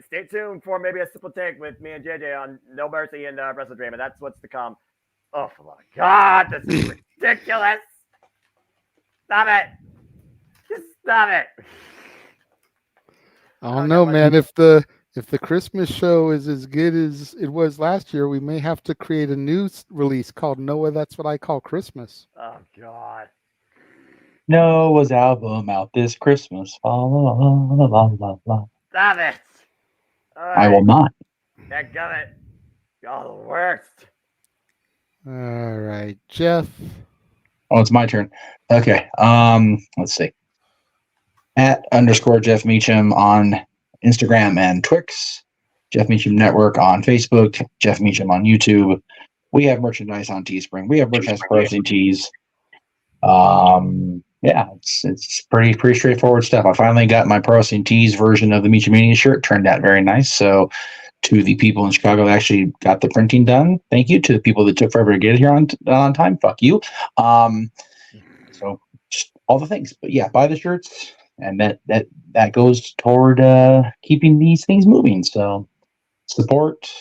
Stay tuned for maybe a simple take with me and JJ on No Mercy and Wrestle Dream, and that's what's to come. Oh my God, this is ridiculous! Stop it! Just stop it! I don't know, man. If the Christmas show is as good as it was last year, we may have to create a new release called Noah. That's what I call Christmas. Oh God. Noah's album out this Christmas. La. Stop it! I will not. Dadgummit. Y'all the worst. All right, Jeff. Oh, it's my turn. Okay. Let's see. @ Jeff Meacham on Instagram and Twix. Jeff Meacham Network on Facebook. Jeff Meacham on YouTube. We have merchandise on Teespring. We have merchandise for Wrestling Tees. Yeah, it's pretty straightforward stuff. I finally got my Pro Wrestling Tees version of the Meachamania shirt. Turned out very nice. So to the people in Chicago that actually got the printing done, thank you. To the people that took forever to get it here on time, fuck you. So just all the things. But yeah, buy the shirts, and that goes toward keeping these things moving. So support.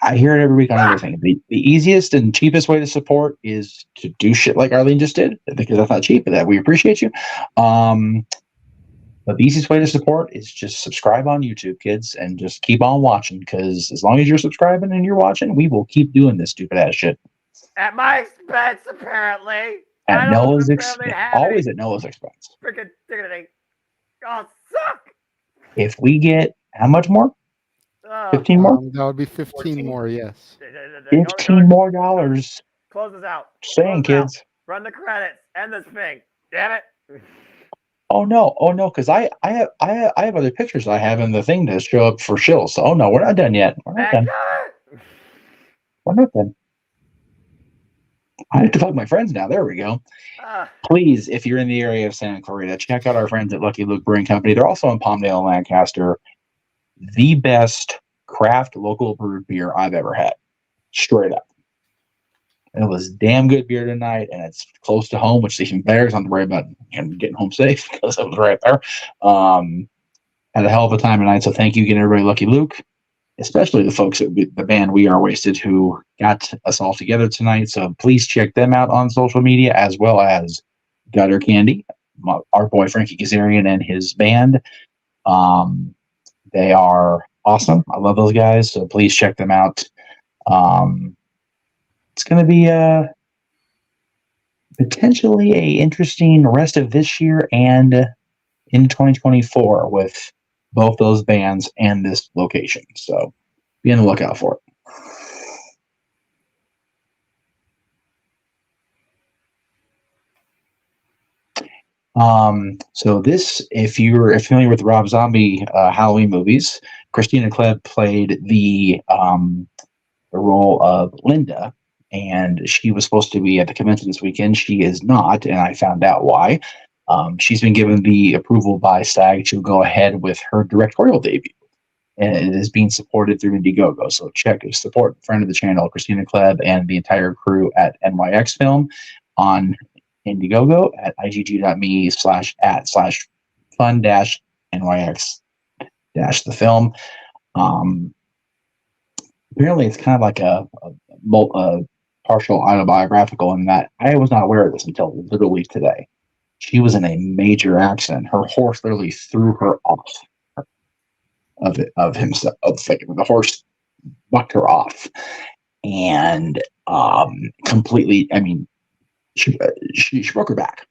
I hear it every week on everything. The easiest and cheapest way to support is to do shit like Arlene just did, because that's not cheap, but that we appreciate you. But the easiest way to support is just subscribe on YouTube, kids, and just keep on watching, because as long as you're subscribing and you're watching, we will keep doing this stupid ass shit. At my expense, apparently. At Noah's expense. Always at Noah's expense. Freaking dignity. Y'all suck. If we get how much more? 15 more? That would be 15 more, yes. $15 more. Close this out. Saying, kids. Run the credits. End this thing. Damn it. Oh no, because I have other pictures I have in the thing to show up for shills. So, no, we're not done yet. We're not done. I have to fuck my friends now. There we go. Please, if you're in the area of Santa Clarita, check out our friends at Lucky Luke Brewing Company. They're also in Palmdale and Lancaster. The best craft local brewed beer I've ever had. Straight up. It was damn good beer tonight, and it's close to home, which is even better. So I don't have to worry about getting home safe because it was right there. Had a hell of a time tonight, so thank you again, everybody. Lucky Luke, especially the folks at the band We Are Wasted who got us all together tonight. So please check them out on social media, as well as Gutter Candy, our boy Frankie Kazarian and his band. They are awesome. I love those guys, so please check them out. It's going to be potentially a interesting rest of this year and in 2024 with both those bands and this location. So be on the lookout for it. So this, if you're familiar with Rob Zombie Halloween movies, Christina Klebb played the role of Linda, and she was supposed to be at the convention this weekend. She is not, and I found out why. She's been given the approval by SAG to go ahead with her directorial debut, and it is being supported through Indiegogo. So support friend of the channel, Christina Klebb, and the entire crew at NYX Film on Indiegogo at igg.me/fun-nyx-the film. Apparently it's kind of like a partial autobiographical in that I was not aware of this until literally today. She was in a major accident. Her horse literally threw her off of himself. The horse bucked her off and completely, she broke her back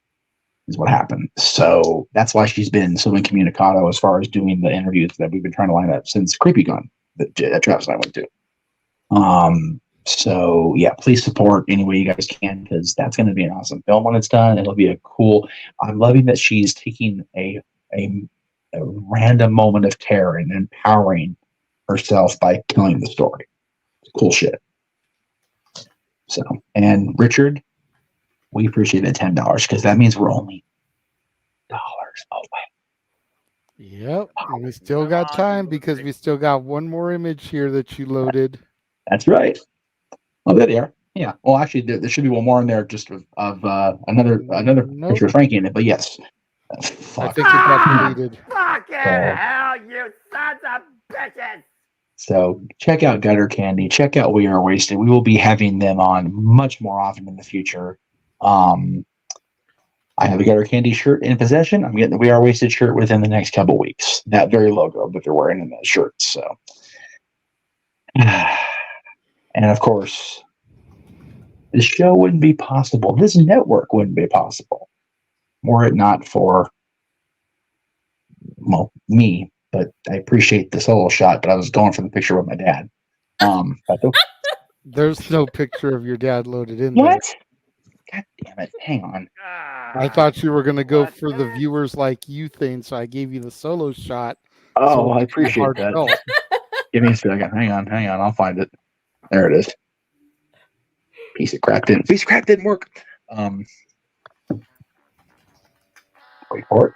is what happened. So that's why she's been so incommunicado as far as doing the interviews that we've been trying to line up since Creepy Gun that Travis and I went to. So yeah, please support any way you guys can, because that's going to be an awesome film when it's done. It'll be a cool. I'm loving that she's taking a random moment of terror and empowering herself by telling the story. Cool shit. So, and Richard, we appreciate the $10 because that means we're only $1 away. Yep, and we still got time because we still got one more image here that you loaded. That's right. Oh, there they are. Yeah. Well, actually, there should be one more in there just of another picture of Frankie in it. But yes, I think it got deleted. Fucking hell, you sons of bitches! So check out Gutter Candy. Check out We Are Wasted. We will be having them on much more often in the future. I have a Gutter Candy shirt in possession. I'm getting the We Are Wasted shirt within the next couple weeks. That very logo that they're wearing in that shirt. So. And of course, this show wouldn't be possible. This network wouldn't be possible were it not for, well, me. But I appreciate the solo shot. But I was going for the picture with my dad. There's no picture of your dad loaded in there. What? God damn it! Hang on. I thought you were going to go for the viewers like you thing, so I gave you the solo shot. Oh, so I appreciate that. Give me a second. Hang on. I'll find it. There it is. Piece of crap didn't work. Wait for it.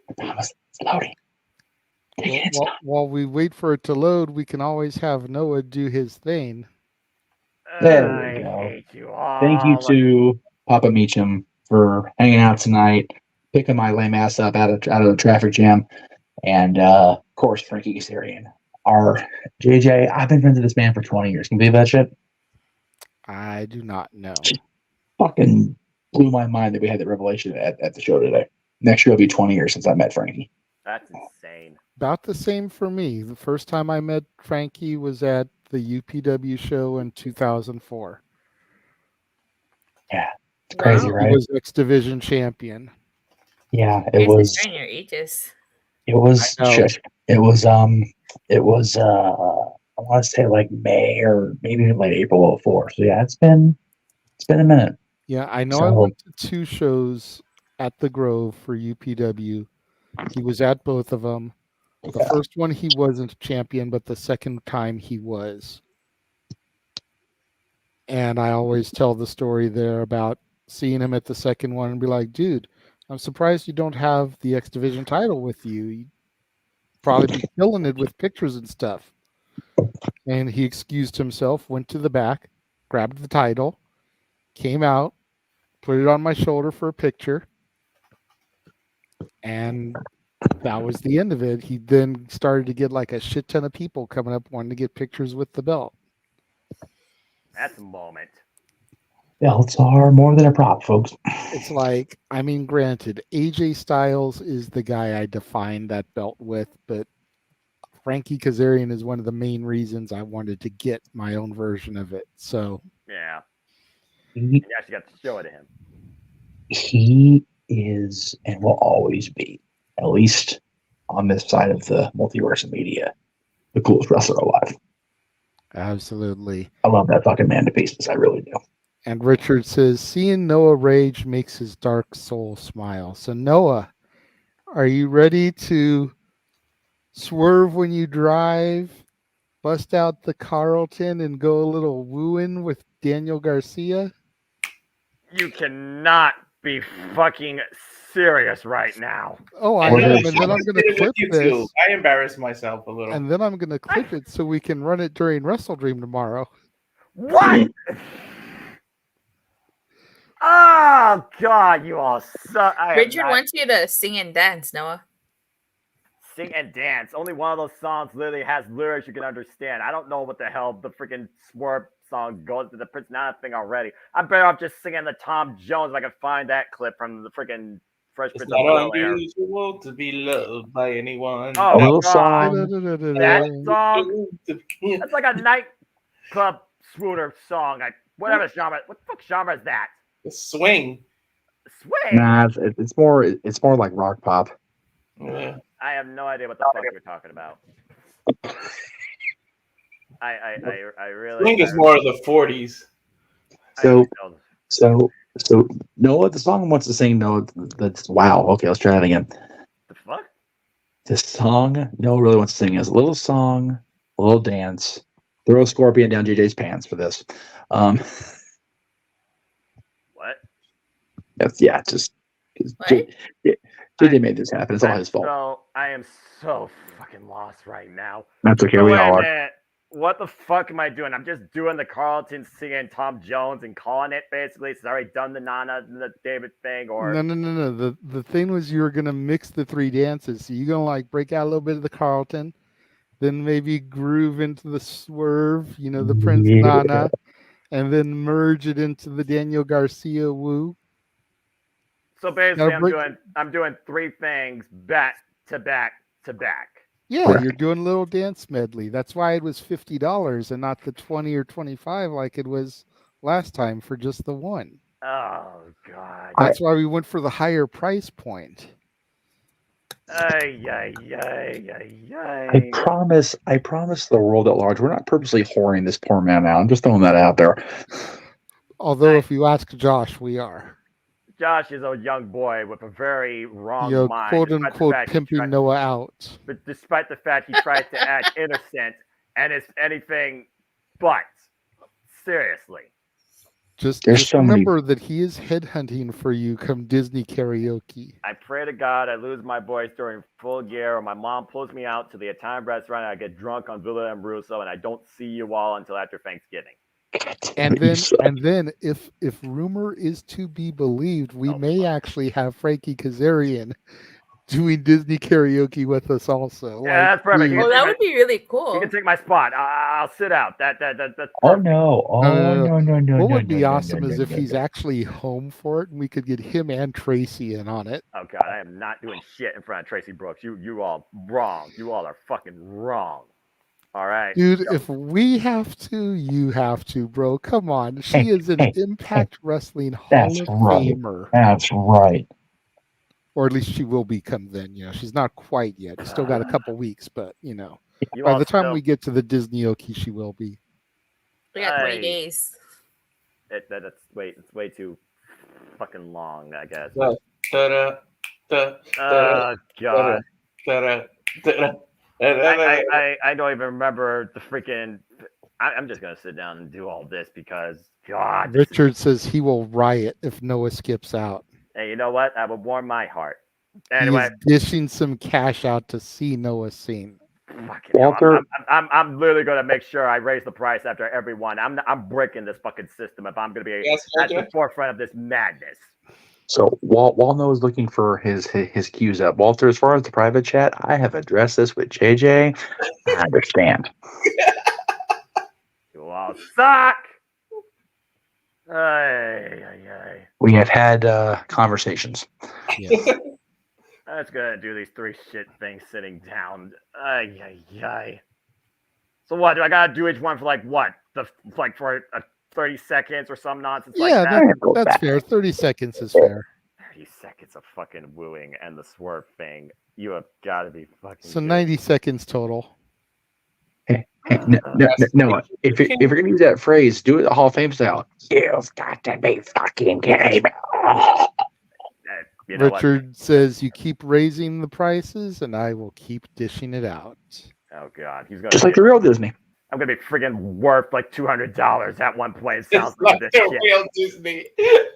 I promise it's loading. While we wait for it to load, we can always have Noah do his thing. There we go. Thank you to Papa Meacham for hanging out tonight, picking my lame ass up out of the traffic jam, and of course Frankie Kazarian. Our JJ, I've been friends with this man for 20 years. Can you believe that shit? I do not know. Fucking blew my mind that we had that revelation at the show today. Next year will be 20 years since I met Frankie. That's insane. About the same for me. The first time I met Frankie was at the UPW show in 2004. Yeah, it's crazy, right? He was X Division champion. Yeah, it was. Your aegis. It was. It was. I want to say like May or maybe like April '04. So yeah, it's been a minute. Yeah, I know. I went to 2 shows at the Grove for UPW. He was at both of them. The first one he wasn't champion, but the second time he was. And I always tell the story there about seeing him at the second one and be like, dude, I'm surprised you don't have the X Division title with you. You'd probably be killing it with pictures and stuff. And he excused himself, went to the back, grabbed the title, came out, put it on my shoulder for a picture, and that was the end of it. He then started to get like a shit ton of people coming up wanting to get pictures with the belt. That's a moment. Belts are more than a prop, folks. It's like, I mean, granted, AJ Styles is the guy I defined that belt with, but Frankie Kazarian is one of the main reasons I wanted to get my own version of it. So yeah, you actually got to show it to him. He is and will always be, at least on this side of the multiverse of media, the coolest wrestler alive. Absolutely. I love that fucking man to pieces. I really do. And Richard says, seeing Noah rage makes his dark soul smile. So Noah, are you ready to swerve when you drive, bust out the Carlton, and go a little wooing with Daniel Garcia? You cannot be fucking serious right now. Oh, I am, and then I'm going to clip this. I embarrassed myself a little. And then I'm going to clip it so we can run it during Wrestle Dream tomorrow. What? Oh, God, you all suck. Richard wants you to sing and dance, Noah. Sing and dance. Only one of those songs literally has lyrics you can understand. I don't know what the hell the freaking Swerve song goes to the Prince Nana thing already. I'm better off just singing the Tom Jones if I can find that clip from the freaking Fresh Prince of Bel-Air. It's not unusual to be loved by anyone. Oh, a little God. song. That song, that's like a nightclub swooner song. Whatever genre. What the fuck genre is that? Swing. Swing? Nah, it's more like rock pop. Yeah. I have no idea what the fuck you're talking about. I really. I think it's more of the 40s. So Noah, the song wants to sing. Noah, that's wow. Okay, let's try that again. The fuck? The song Noah really wants to sing is a little song, a little dance. Throw a scorpion down JJ's pants for this. What? Yeah, just JJ made this happen. It's all his fault. So I am so fucking lost right now. That's okay. So We wait all a are. minute. What the fuck am I doing? I'm just doing the Carlton singing Tom Jones and calling it basically. It's already done the Nana and the David thing, or No. The thing was you were gonna mix the three dances. So you're gonna like break out a little bit of the Carlton, then maybe groove into the swerve, the Prince Nana, and then merge it into the Daniel Garcia woo. So basically I'm doing three things back to back to back. Yeah, you're doing a little dance medley. That's why it was $50 and not the 20 or 25 like it was last time for just the one. Oh God. That's why we went for the higher price point. I promise the world at large, we're not purposely whoring this poor man out. I'm just throwing that out there. Although if you ask Josh, we are. Josh is a young boy with a very wrong mind. Quote unquote pimping Noah out. But despite the fact he tries to act innocent and it's anything but. Seriously. Just remember that he is headhunting for you come Disney karaoke. I pray to God I lose my voice during full gear, or my mom pulls me out to the Italian restaurant and I get drunk on Villa and Russo and I don't see you all until after Thanksgiving. And then if rumor is to be believed, we may actually have Frankie Kazarian doing Disney karaoke with us also. Yeah, that's perfect. That would be really cool. You can take my spot. I'll sit out. That's Oh no! No! What would be awesome is if he's actually home for it, and we could get him and Tracy in on it. Oh God, I am not doing shit in front of Tracy Brooks. You all wrong. You all are fucking wrong. All right, dude. If we have to, you have to, bro. Come on. She is an Impact Wrestling Hall of Famer. That's right. Or at least she will become then. She's not quite yet. Still got a couple weeks, but You by all the time still- we get to the Disney Oki, she will be. We got 20 days. It's way too fucking long, I guess. God. I don't even remember the freaking. I'm just gonna sit down and do all this because God. Richard says he will riot if Noah skips out. Hey, you know what? That would warm my heart. He Anyway, is dishing some cash out to see Noah sing. Walter, I'm literally gonna make sure I raise the price after every one. I'm breaking this fucking system if I'm gonna be at the forefront of this madness. So while Noah's looking for his cues up, Walter, as far as the private chat, I have addressed this with JJ. I understand. You all suck. We have had conversations. Yes. I'm just gonna do these three shit things sitting down. So what? Do I gotta do each one for like what? For 30 seconds or some nonsense like that? That's fair. 30 seconds is fair. 30 seconds of fucking wooing and the swerve thing. You have got to be fucking. So 90 seconds total. No. If you're gonna use that phrase, do it the Hall of Fame style. You've got to be fucking kidding me. Richard says you keep raising the prices, and I will keep dishing it out. Oh God, he's gonna just like the real Disney. I'm gonna be friggin' worth like $200 at one point. It sounds like this shit. Real Disney.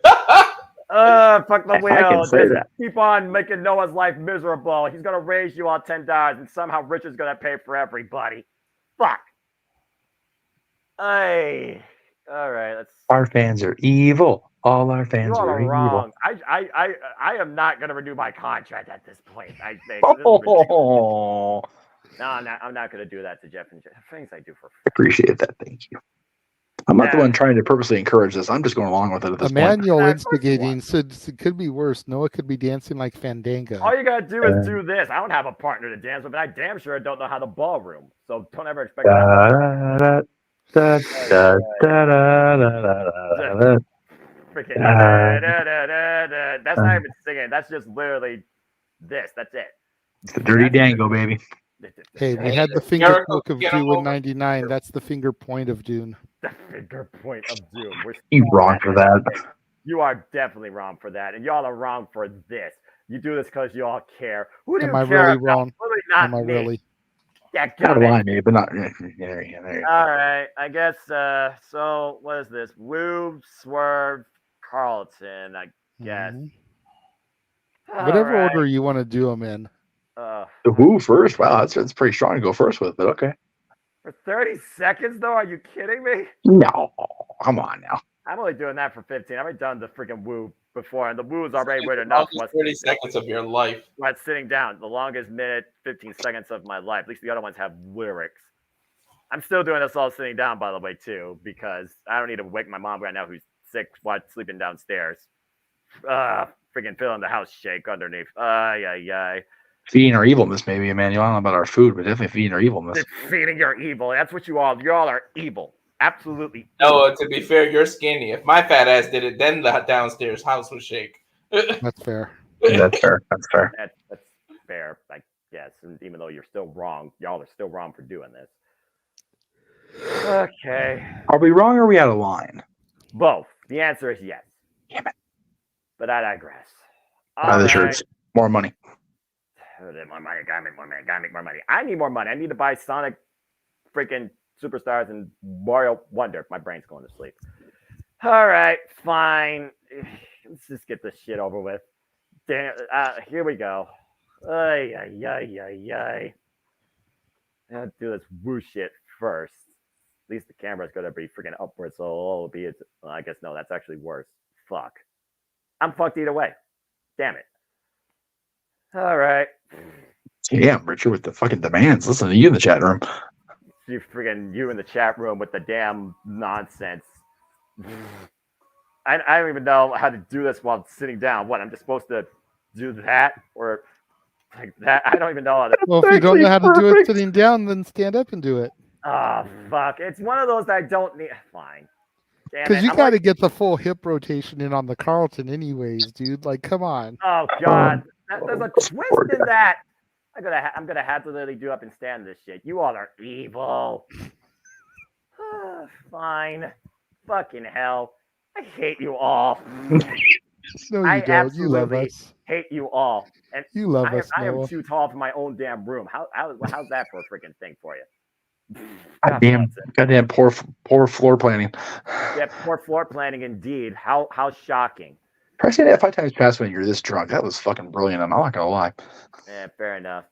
Fuck the wheel. can say that. Keep on making Noah's life miserable. He's gonna raise you all $10, and somehow Richard's gonna pay for everybody. Fuck. Hey. All right. Let's. Our fans are evil. All our fans are wrong. evil. I am not gonna renew my contract at this point. I think. Oh. No, I'm not going to do that to Jeff and Jeff. Things I do for free. Appreciate that. Thank you. I'm not the one trying to purposely encourage this. I'm just going along with it at this Emmanuel point. instigating said it could be worse. Noah could be dancing like Fandango. All you got to do is do this. I don't have a partner to dance with, but I damn sure don't know how to ballroom. So don't ever expect that. That's not even singing. That's just literally this. That's it. It's the dirty dango, baby. Hey, we had the finger poke of Dune in '99. That's the finger point of Dune. The finger point of Dune. You're wrong for that. You are definitely wrong for that, and y'all are wrong for this. You do this because you all care. Who do Am you I care really about? wrong? Really not Am I me. really? Yeah, Not lie, maybe, but not. There you go. All right, I guess. So what is this? Woo, Swerve, Carlton. I guess. Whatever All right. order you want to do them in. The Woo first. Wow, that's pretty strong to go first with, but okay. For 30 seconds, though? Are you kidding me? No, come on now. I'm only doing that for 15. I've already done the freaking Woo before, and the Woo is already weird enough. 30 seconds of your life. But sitting down, the longest minute, 15 seconds of my life. At least the other ones have lyrics. I'm still doing this all sitting down, by the way, too, because I don't need to wake my mom right now who's sick while sleeping downstairs. Freaking feeling the house shake underneath. Ay. Feeding our evilness, maybe, Emmanuel. I don't know about our food, but definitely feeding our evilness. It's feeding your evil. That's what you all are evil. Absolutely. No, to be fair, you're skinny. If my fat ass did it, then the downstairs house would shake. That's fair. That's fair. That's fair. That's fair, I guess. And even though you're still wrong, y'all are still wrong for doing this. Okay. Are we wrong or are we out of line? Both. The answer is yes. Damn it. But I digress. Buy the shirts. More money. More money. Gotta make more money. Gotta make more money. I need more money. I need to buy Sonic freaking Superstars and Mario Wonder. My brain's going to sleep. All right, fine. Let's just get this shit over with. Damn, here we go. Ay. I'll do this woo shit first. At least the camera's gonna be freaking upward, so it'll be. Well, I guess no, that's actually worse. Fuck. I'm fucked either way. Damn it. All right. Damn, Richard with the fucking demands. Listen to you in the chat room. You in the chat room with the damn nonsense. I don't even know how to do this while sitting down. What, I'm just supposed to do that or like that? I don't even know how to. Well, if you don't know how to do it sitting down, then stand up and do it. Oh, fuck. It's one of those that I don't need. Fine. Because you got to get the full hip rotation in on the Carlton anyways, dude. Like, come on. Oh, God. There's a twist in that. I'm gonna have to literally do up and stand this shit. You all are evil. Fine. Fucking hell. I hate you all. No, you don't. You love us. Hate you all. And you love us. I am too tall for my own damn room. How's that for a freaking thing for you? Goddamn poor floor planning. Yeah, poor floor planning indeed. How shocking. Try saying that 5 times fast when you're this drunk. That was fucking brilliant. I'm not gonna lie. Yeah, fair enough.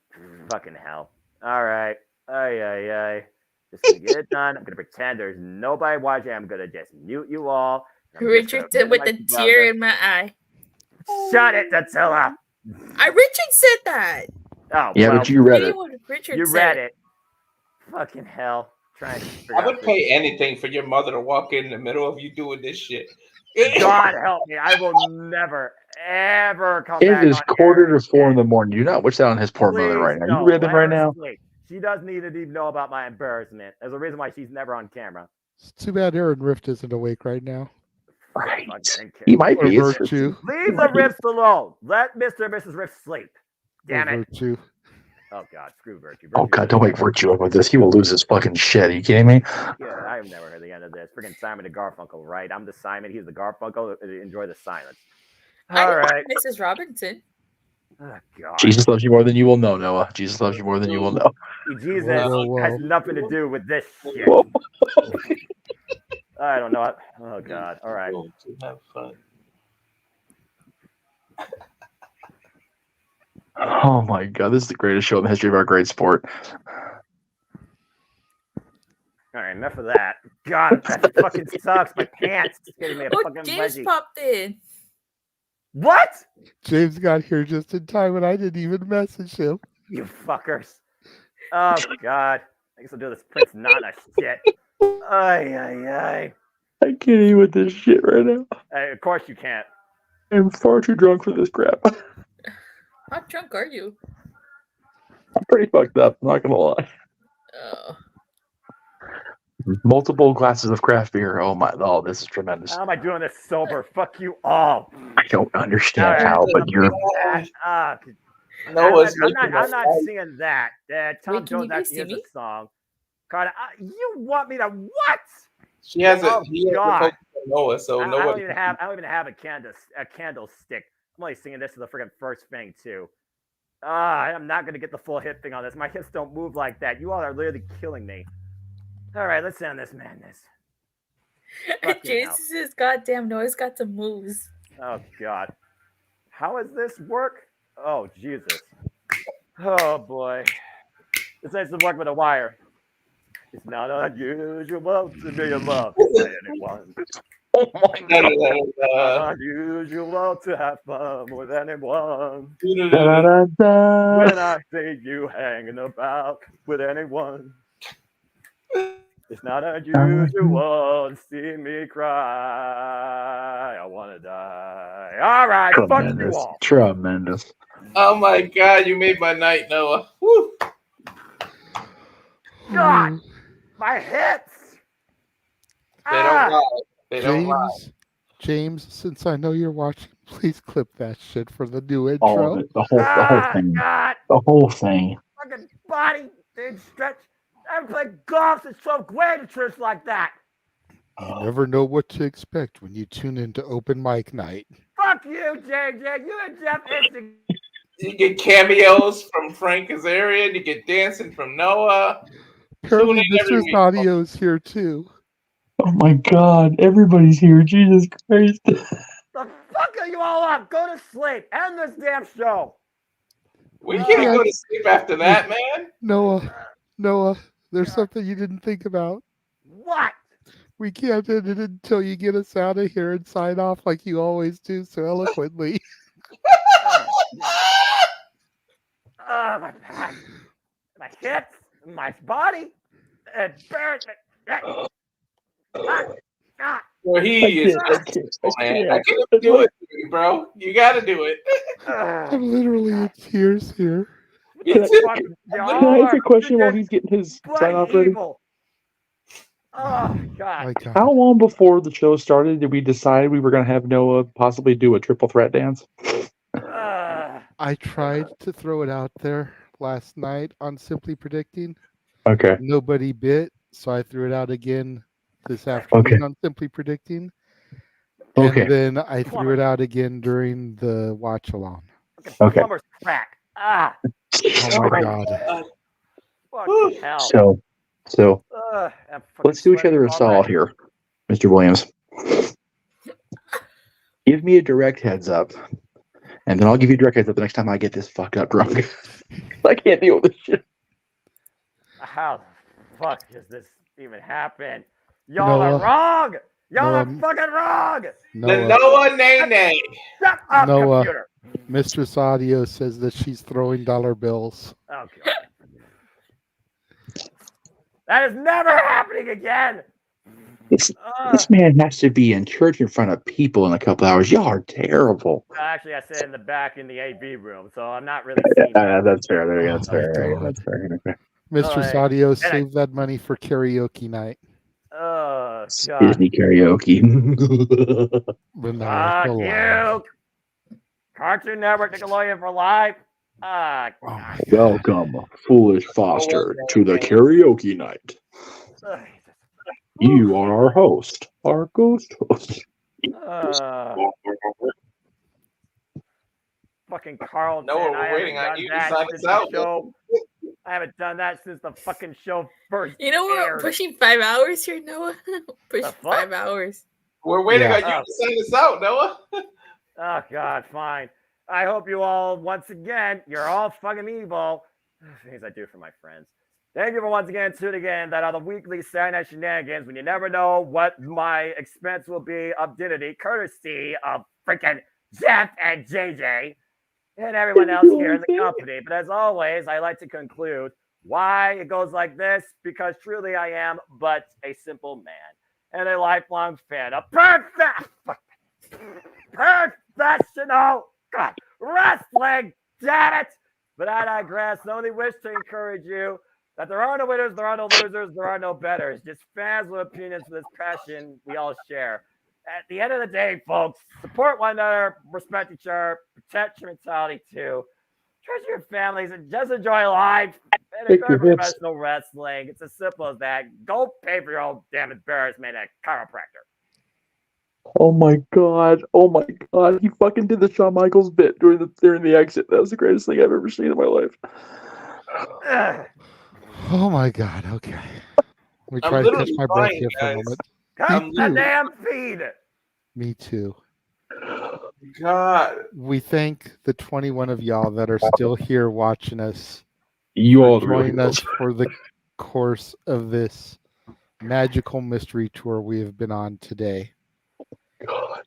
Fucking hell. All right. Ay. Just gonna get it done. I'm gonna pretend there's nobody watching. I'm gonna just mute you all. Richard said with a tear in my eye. Shut it, Dattila. Richard said that. Oh, yeah, well, but you read it. You read it. Fucking hell. Trying to I would pay anything for your mother to walk in the middle of you doing this shit. God help me. I will never, ever come back. It is 3:45 in the morning. Do not wish that on his poor mother right now. You ribbing right now? She doesn't need to even know about my embarrassment. There's a reason why she's never on camera. It's too bad Aaron Rift isn't awake right now. Right. He might be. Leave the Rifts alone. Let Mr. and Mrs. Rift sleep. Damn it. Virtue. Oh, God. Screw Virtue. Oh, God. Don't wake Virtue up with this. He will lose his fucking shit. Are you kidding me? Yeah, I've never heard the end of this. Freaking Simon the Garfunkel, right? I'm the Simon. He's the Garfunkel. Enjoy the silence. All right. Mrs. Robinson. Oh, God. Jesus loves you more than you will know, Noah. Jesus loves you more than you will know. Jesus has nothing to do with this shit. I don't know what. Oh, God. All right. Have fun. Oh, my God. This is the greatest show in the history of our great sport. All right, enough of that. God, that fucking sucks. My pants. It's getting me a fucking James wedgie. popped in. What? James got here just in time and I didn't even message him. You fuckers. Oh, God. I guess I'll do this Prince Nana shit. Ay. I can't eat with this shit right now. Of course you can't. I'm far too drunk for this crap. How drunk are you? I'm pretty fucked up. I'm not gonna lie. Oh. Multiple glasses of craft beer. Oh my! Oh, this is tremendous. How am I doing this sober? Fuck you all. I don't understand how, but you're. I'm not singing that. Tom Wait, can Jones you guys actually see has me? a song. Carter, you want me to what? She has Oh, he has the God. focus on Noah, so I Noah. don't even have a candlestick. I'm only singing this to the freaking first thing too. I'm not gonna get the full hip thing on this. My hips don't move like that. You all are literally killing me. All right, let's end this madness. Jesus' goddamn Noah's got some moves. Oh God, how does this work? Oh Jesus. Oh boy, this has to work with a wire. It's not unusual to be in love with anyone. Oh my God. Not unusual to have fun with anyone. Da-da-da-da. When I see you hanging about with anyone, it's not unusual to see me cry. I want to die. All right, fuck you all. Tremendous. Oh my God, you made my night, Noah. Woo. God, my hips. They don't lie. They don't lie. James, since I know you're watching, please clip that shit for the new intro. All of it. The whole thing. God. The whole thing. Fucking body didn't stretch. I haven't played golf since 12th grade and trips like that. You never know what to expect when you tune into open mic night. Fuck you, JJ. You and Jeff Insting. You get cameos from Frank Kazarian. You get dancing from Noah. Apparently, Mr. Audio's here too. Oh my God. Everybody's here. Jesus Christ. The fuck are you all up? Go to sleep. End this damn show. We can't go to sleep after that, man. Noah, there's something you didn't think about. What? We can't end it until you get us out of here and sign off like you always do so eloquently. My back, my hips, my body, and burns. Well, he is. I can't do it, bro. You got to do it. I'm literally in tears here. Can I ask a question while he's getting his sign off ready? Oh, God. How long before the show started did we decide we were going to have Noah possibly do a triple threat dance? I tried to throw it out there last night on Simply Predicting. Okay. Nobody bit, so I threw it out again this afternoon on Simply Predicting. Okay. And then I threw it out again during the watch along. Okay. Plumber's crack. Oh my God. Fucking hell. So let's do each other a solid here, Mr. Williams. Give me a direct heads up, and then I'll give you a direct heads up the next time I get this fucked up drunk. I can't deal with this shit. How the fuck does this even happen? Y'all are wrong. Y'all are fucking wrong. The Noah Nene. Shut up, Noah, computer. Mistress Audio says that she's throwing dollar bills. Oh, God. That is never happening again. This man has to be in church in front of people in a couple hours. Y'all are terrible. Actually, I sit in the back in the AV room, so I'm not really seeing that's fair. There you go. That's fair. That's fair. Okay. Mistress Audio, save that money for karaoke night. Oh, God. Disney karaoke. Fuck you. Cartoon Network, Nickelodeon for life. Welcome, foolish Foster, to the karaoke night. You are our host, our ghost host. Fucking Carlton. No, we're waiting on you to sign us out. I haven't done that since the fucking show first. You know we're pushing 5 hours here, Noah. Pushing 5 hours. We're waiting on you to sign us out, Noah. Oh, God, fine. I hope you all, once again, you're all fucking evil. Things I do for my friends. Thank you for once again tuning in. That are the weekly Saturday Night Shenanigans when you never know what my expense will be of dignity, courtesy of freaking Jeff and JJ and everyone else here in the company. But as always, I like to conclude why it goes like this, because truly I am but a simple man and a lifelong fan of professional wrestling, damn it! But I digress. I only wish to encourage you that there are no winners, there are no losers, there are no betters. Just fans with opinions for this passion we all share. At the end of the day, folks, support one another, respect each other, protect your mentality too. Treasure your families and just enjoy life. And Take enjoy your hips. professional wrestling. It's as simple as that. Go pay for your old damn embarrassment at chiropractor. Oh my god! Oh my god! He fucking did the Shawn Michaels bit during the exit. That was the greatest thing I've ever seen in my life. Oh my god. Okay. We I'm tried to catch literally my breath crying, here for a guys. moment. Cut Me the too. damn feed. Me too. God. We thank the 21 of y'all that are still here watching us. You all join us for the course of this magical mystery tour we have been on today.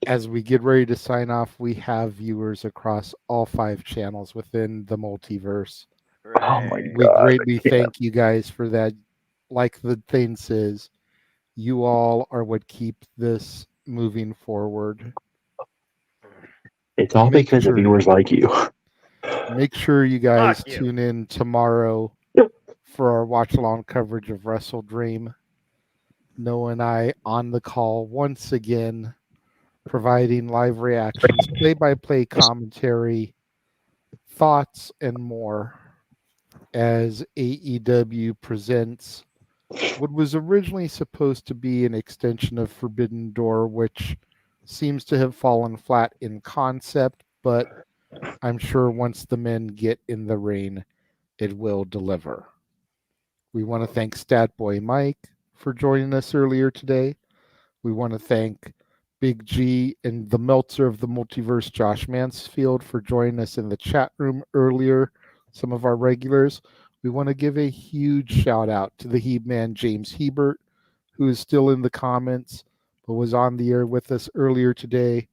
As we get ready to sign off, we have viewers across all 5 channels within the multiverse. Oh my god! We greatly thank you guys for that. Like the thing says, you all are what keep this moving forward. It's all because of viewers like you. Make sure you guys Fuck you. tune in tomorrow for our watch-along coverage of Wrestle Dream. Noah and I on the call once again, providing live reactions, play-by-play commentary, thoughts, and more as AEW presents what was originally supposed to be an extension of Forbidden Door, which seems to have fallen flat in concept, but I'm sure once the men get in the ring, it will deliver. We want to thank Statboy Mike for joining us earlier today. We want to thank Big G and the Meltzer of the Multiverse, Josh Mansfield, for joining us in the chat room earlier, some of our regulars. We want to give a huge shout out to the He-Man James Hebert, who is still in the comments, but was on the air with us earlier today.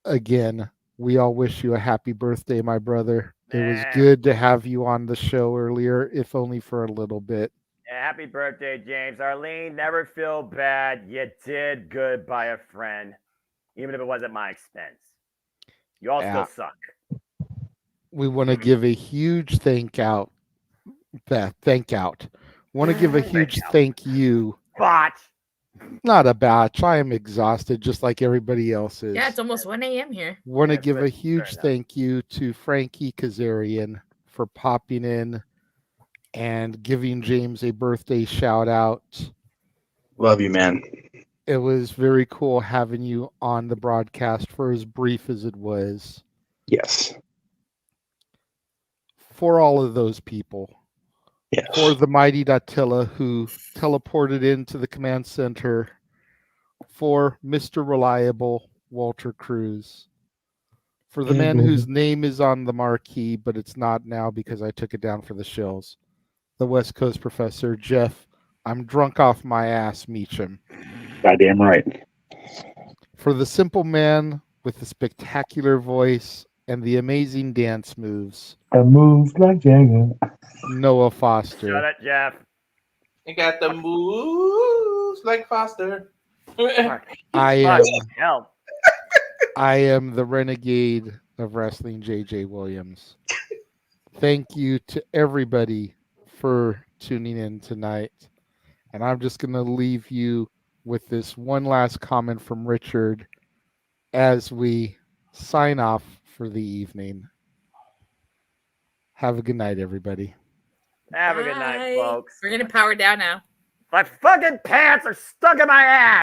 Again, we all wish you a happy birthday, my brother. It was good to have you on the show earlier, if only for a little bit. Yeah, happy birthday, James. Arlene, never feel bad. You did good by a friend, even if it wasn't my expense. You all still suck. We want to give a huge thank out. Want to give a huge thank you. Botch. Not a batch. I am exhausted, just like everybody else is. Yeah, it's almost 1 a.m. here. Want to give a huge thank you to Frankie Kazarian for popping in and giving James a birthday shout out. Love you, man. It was very cool having you on the broadcast for as brief as it was. Yes. For all of those people. Yes. For the mighty Dattila who teleported into the command center. For Mr. Reliable, Walter Cruz. For the man whose name is on the marquee, but it's not now because I took it down for the shills. The West Coast Professor, Jeff, I'm drunk off my ass, Meacham. Goddamn right. For the simple man with the spectacular voice and the amazing dance moves. I move like Jagger. Noah Foster. Shut it, Jeff. You got the moves like Foster. I am the renegade of wrestling, JJ Williams. Thank you to everybody for tuning in tonight. And I'm just going to leave you with this one last comment from Richard as we sign off for the evening. Have a good night, everybody. Have a good night, folks. We're going to power down now. My fucking pants are stuck in my ass.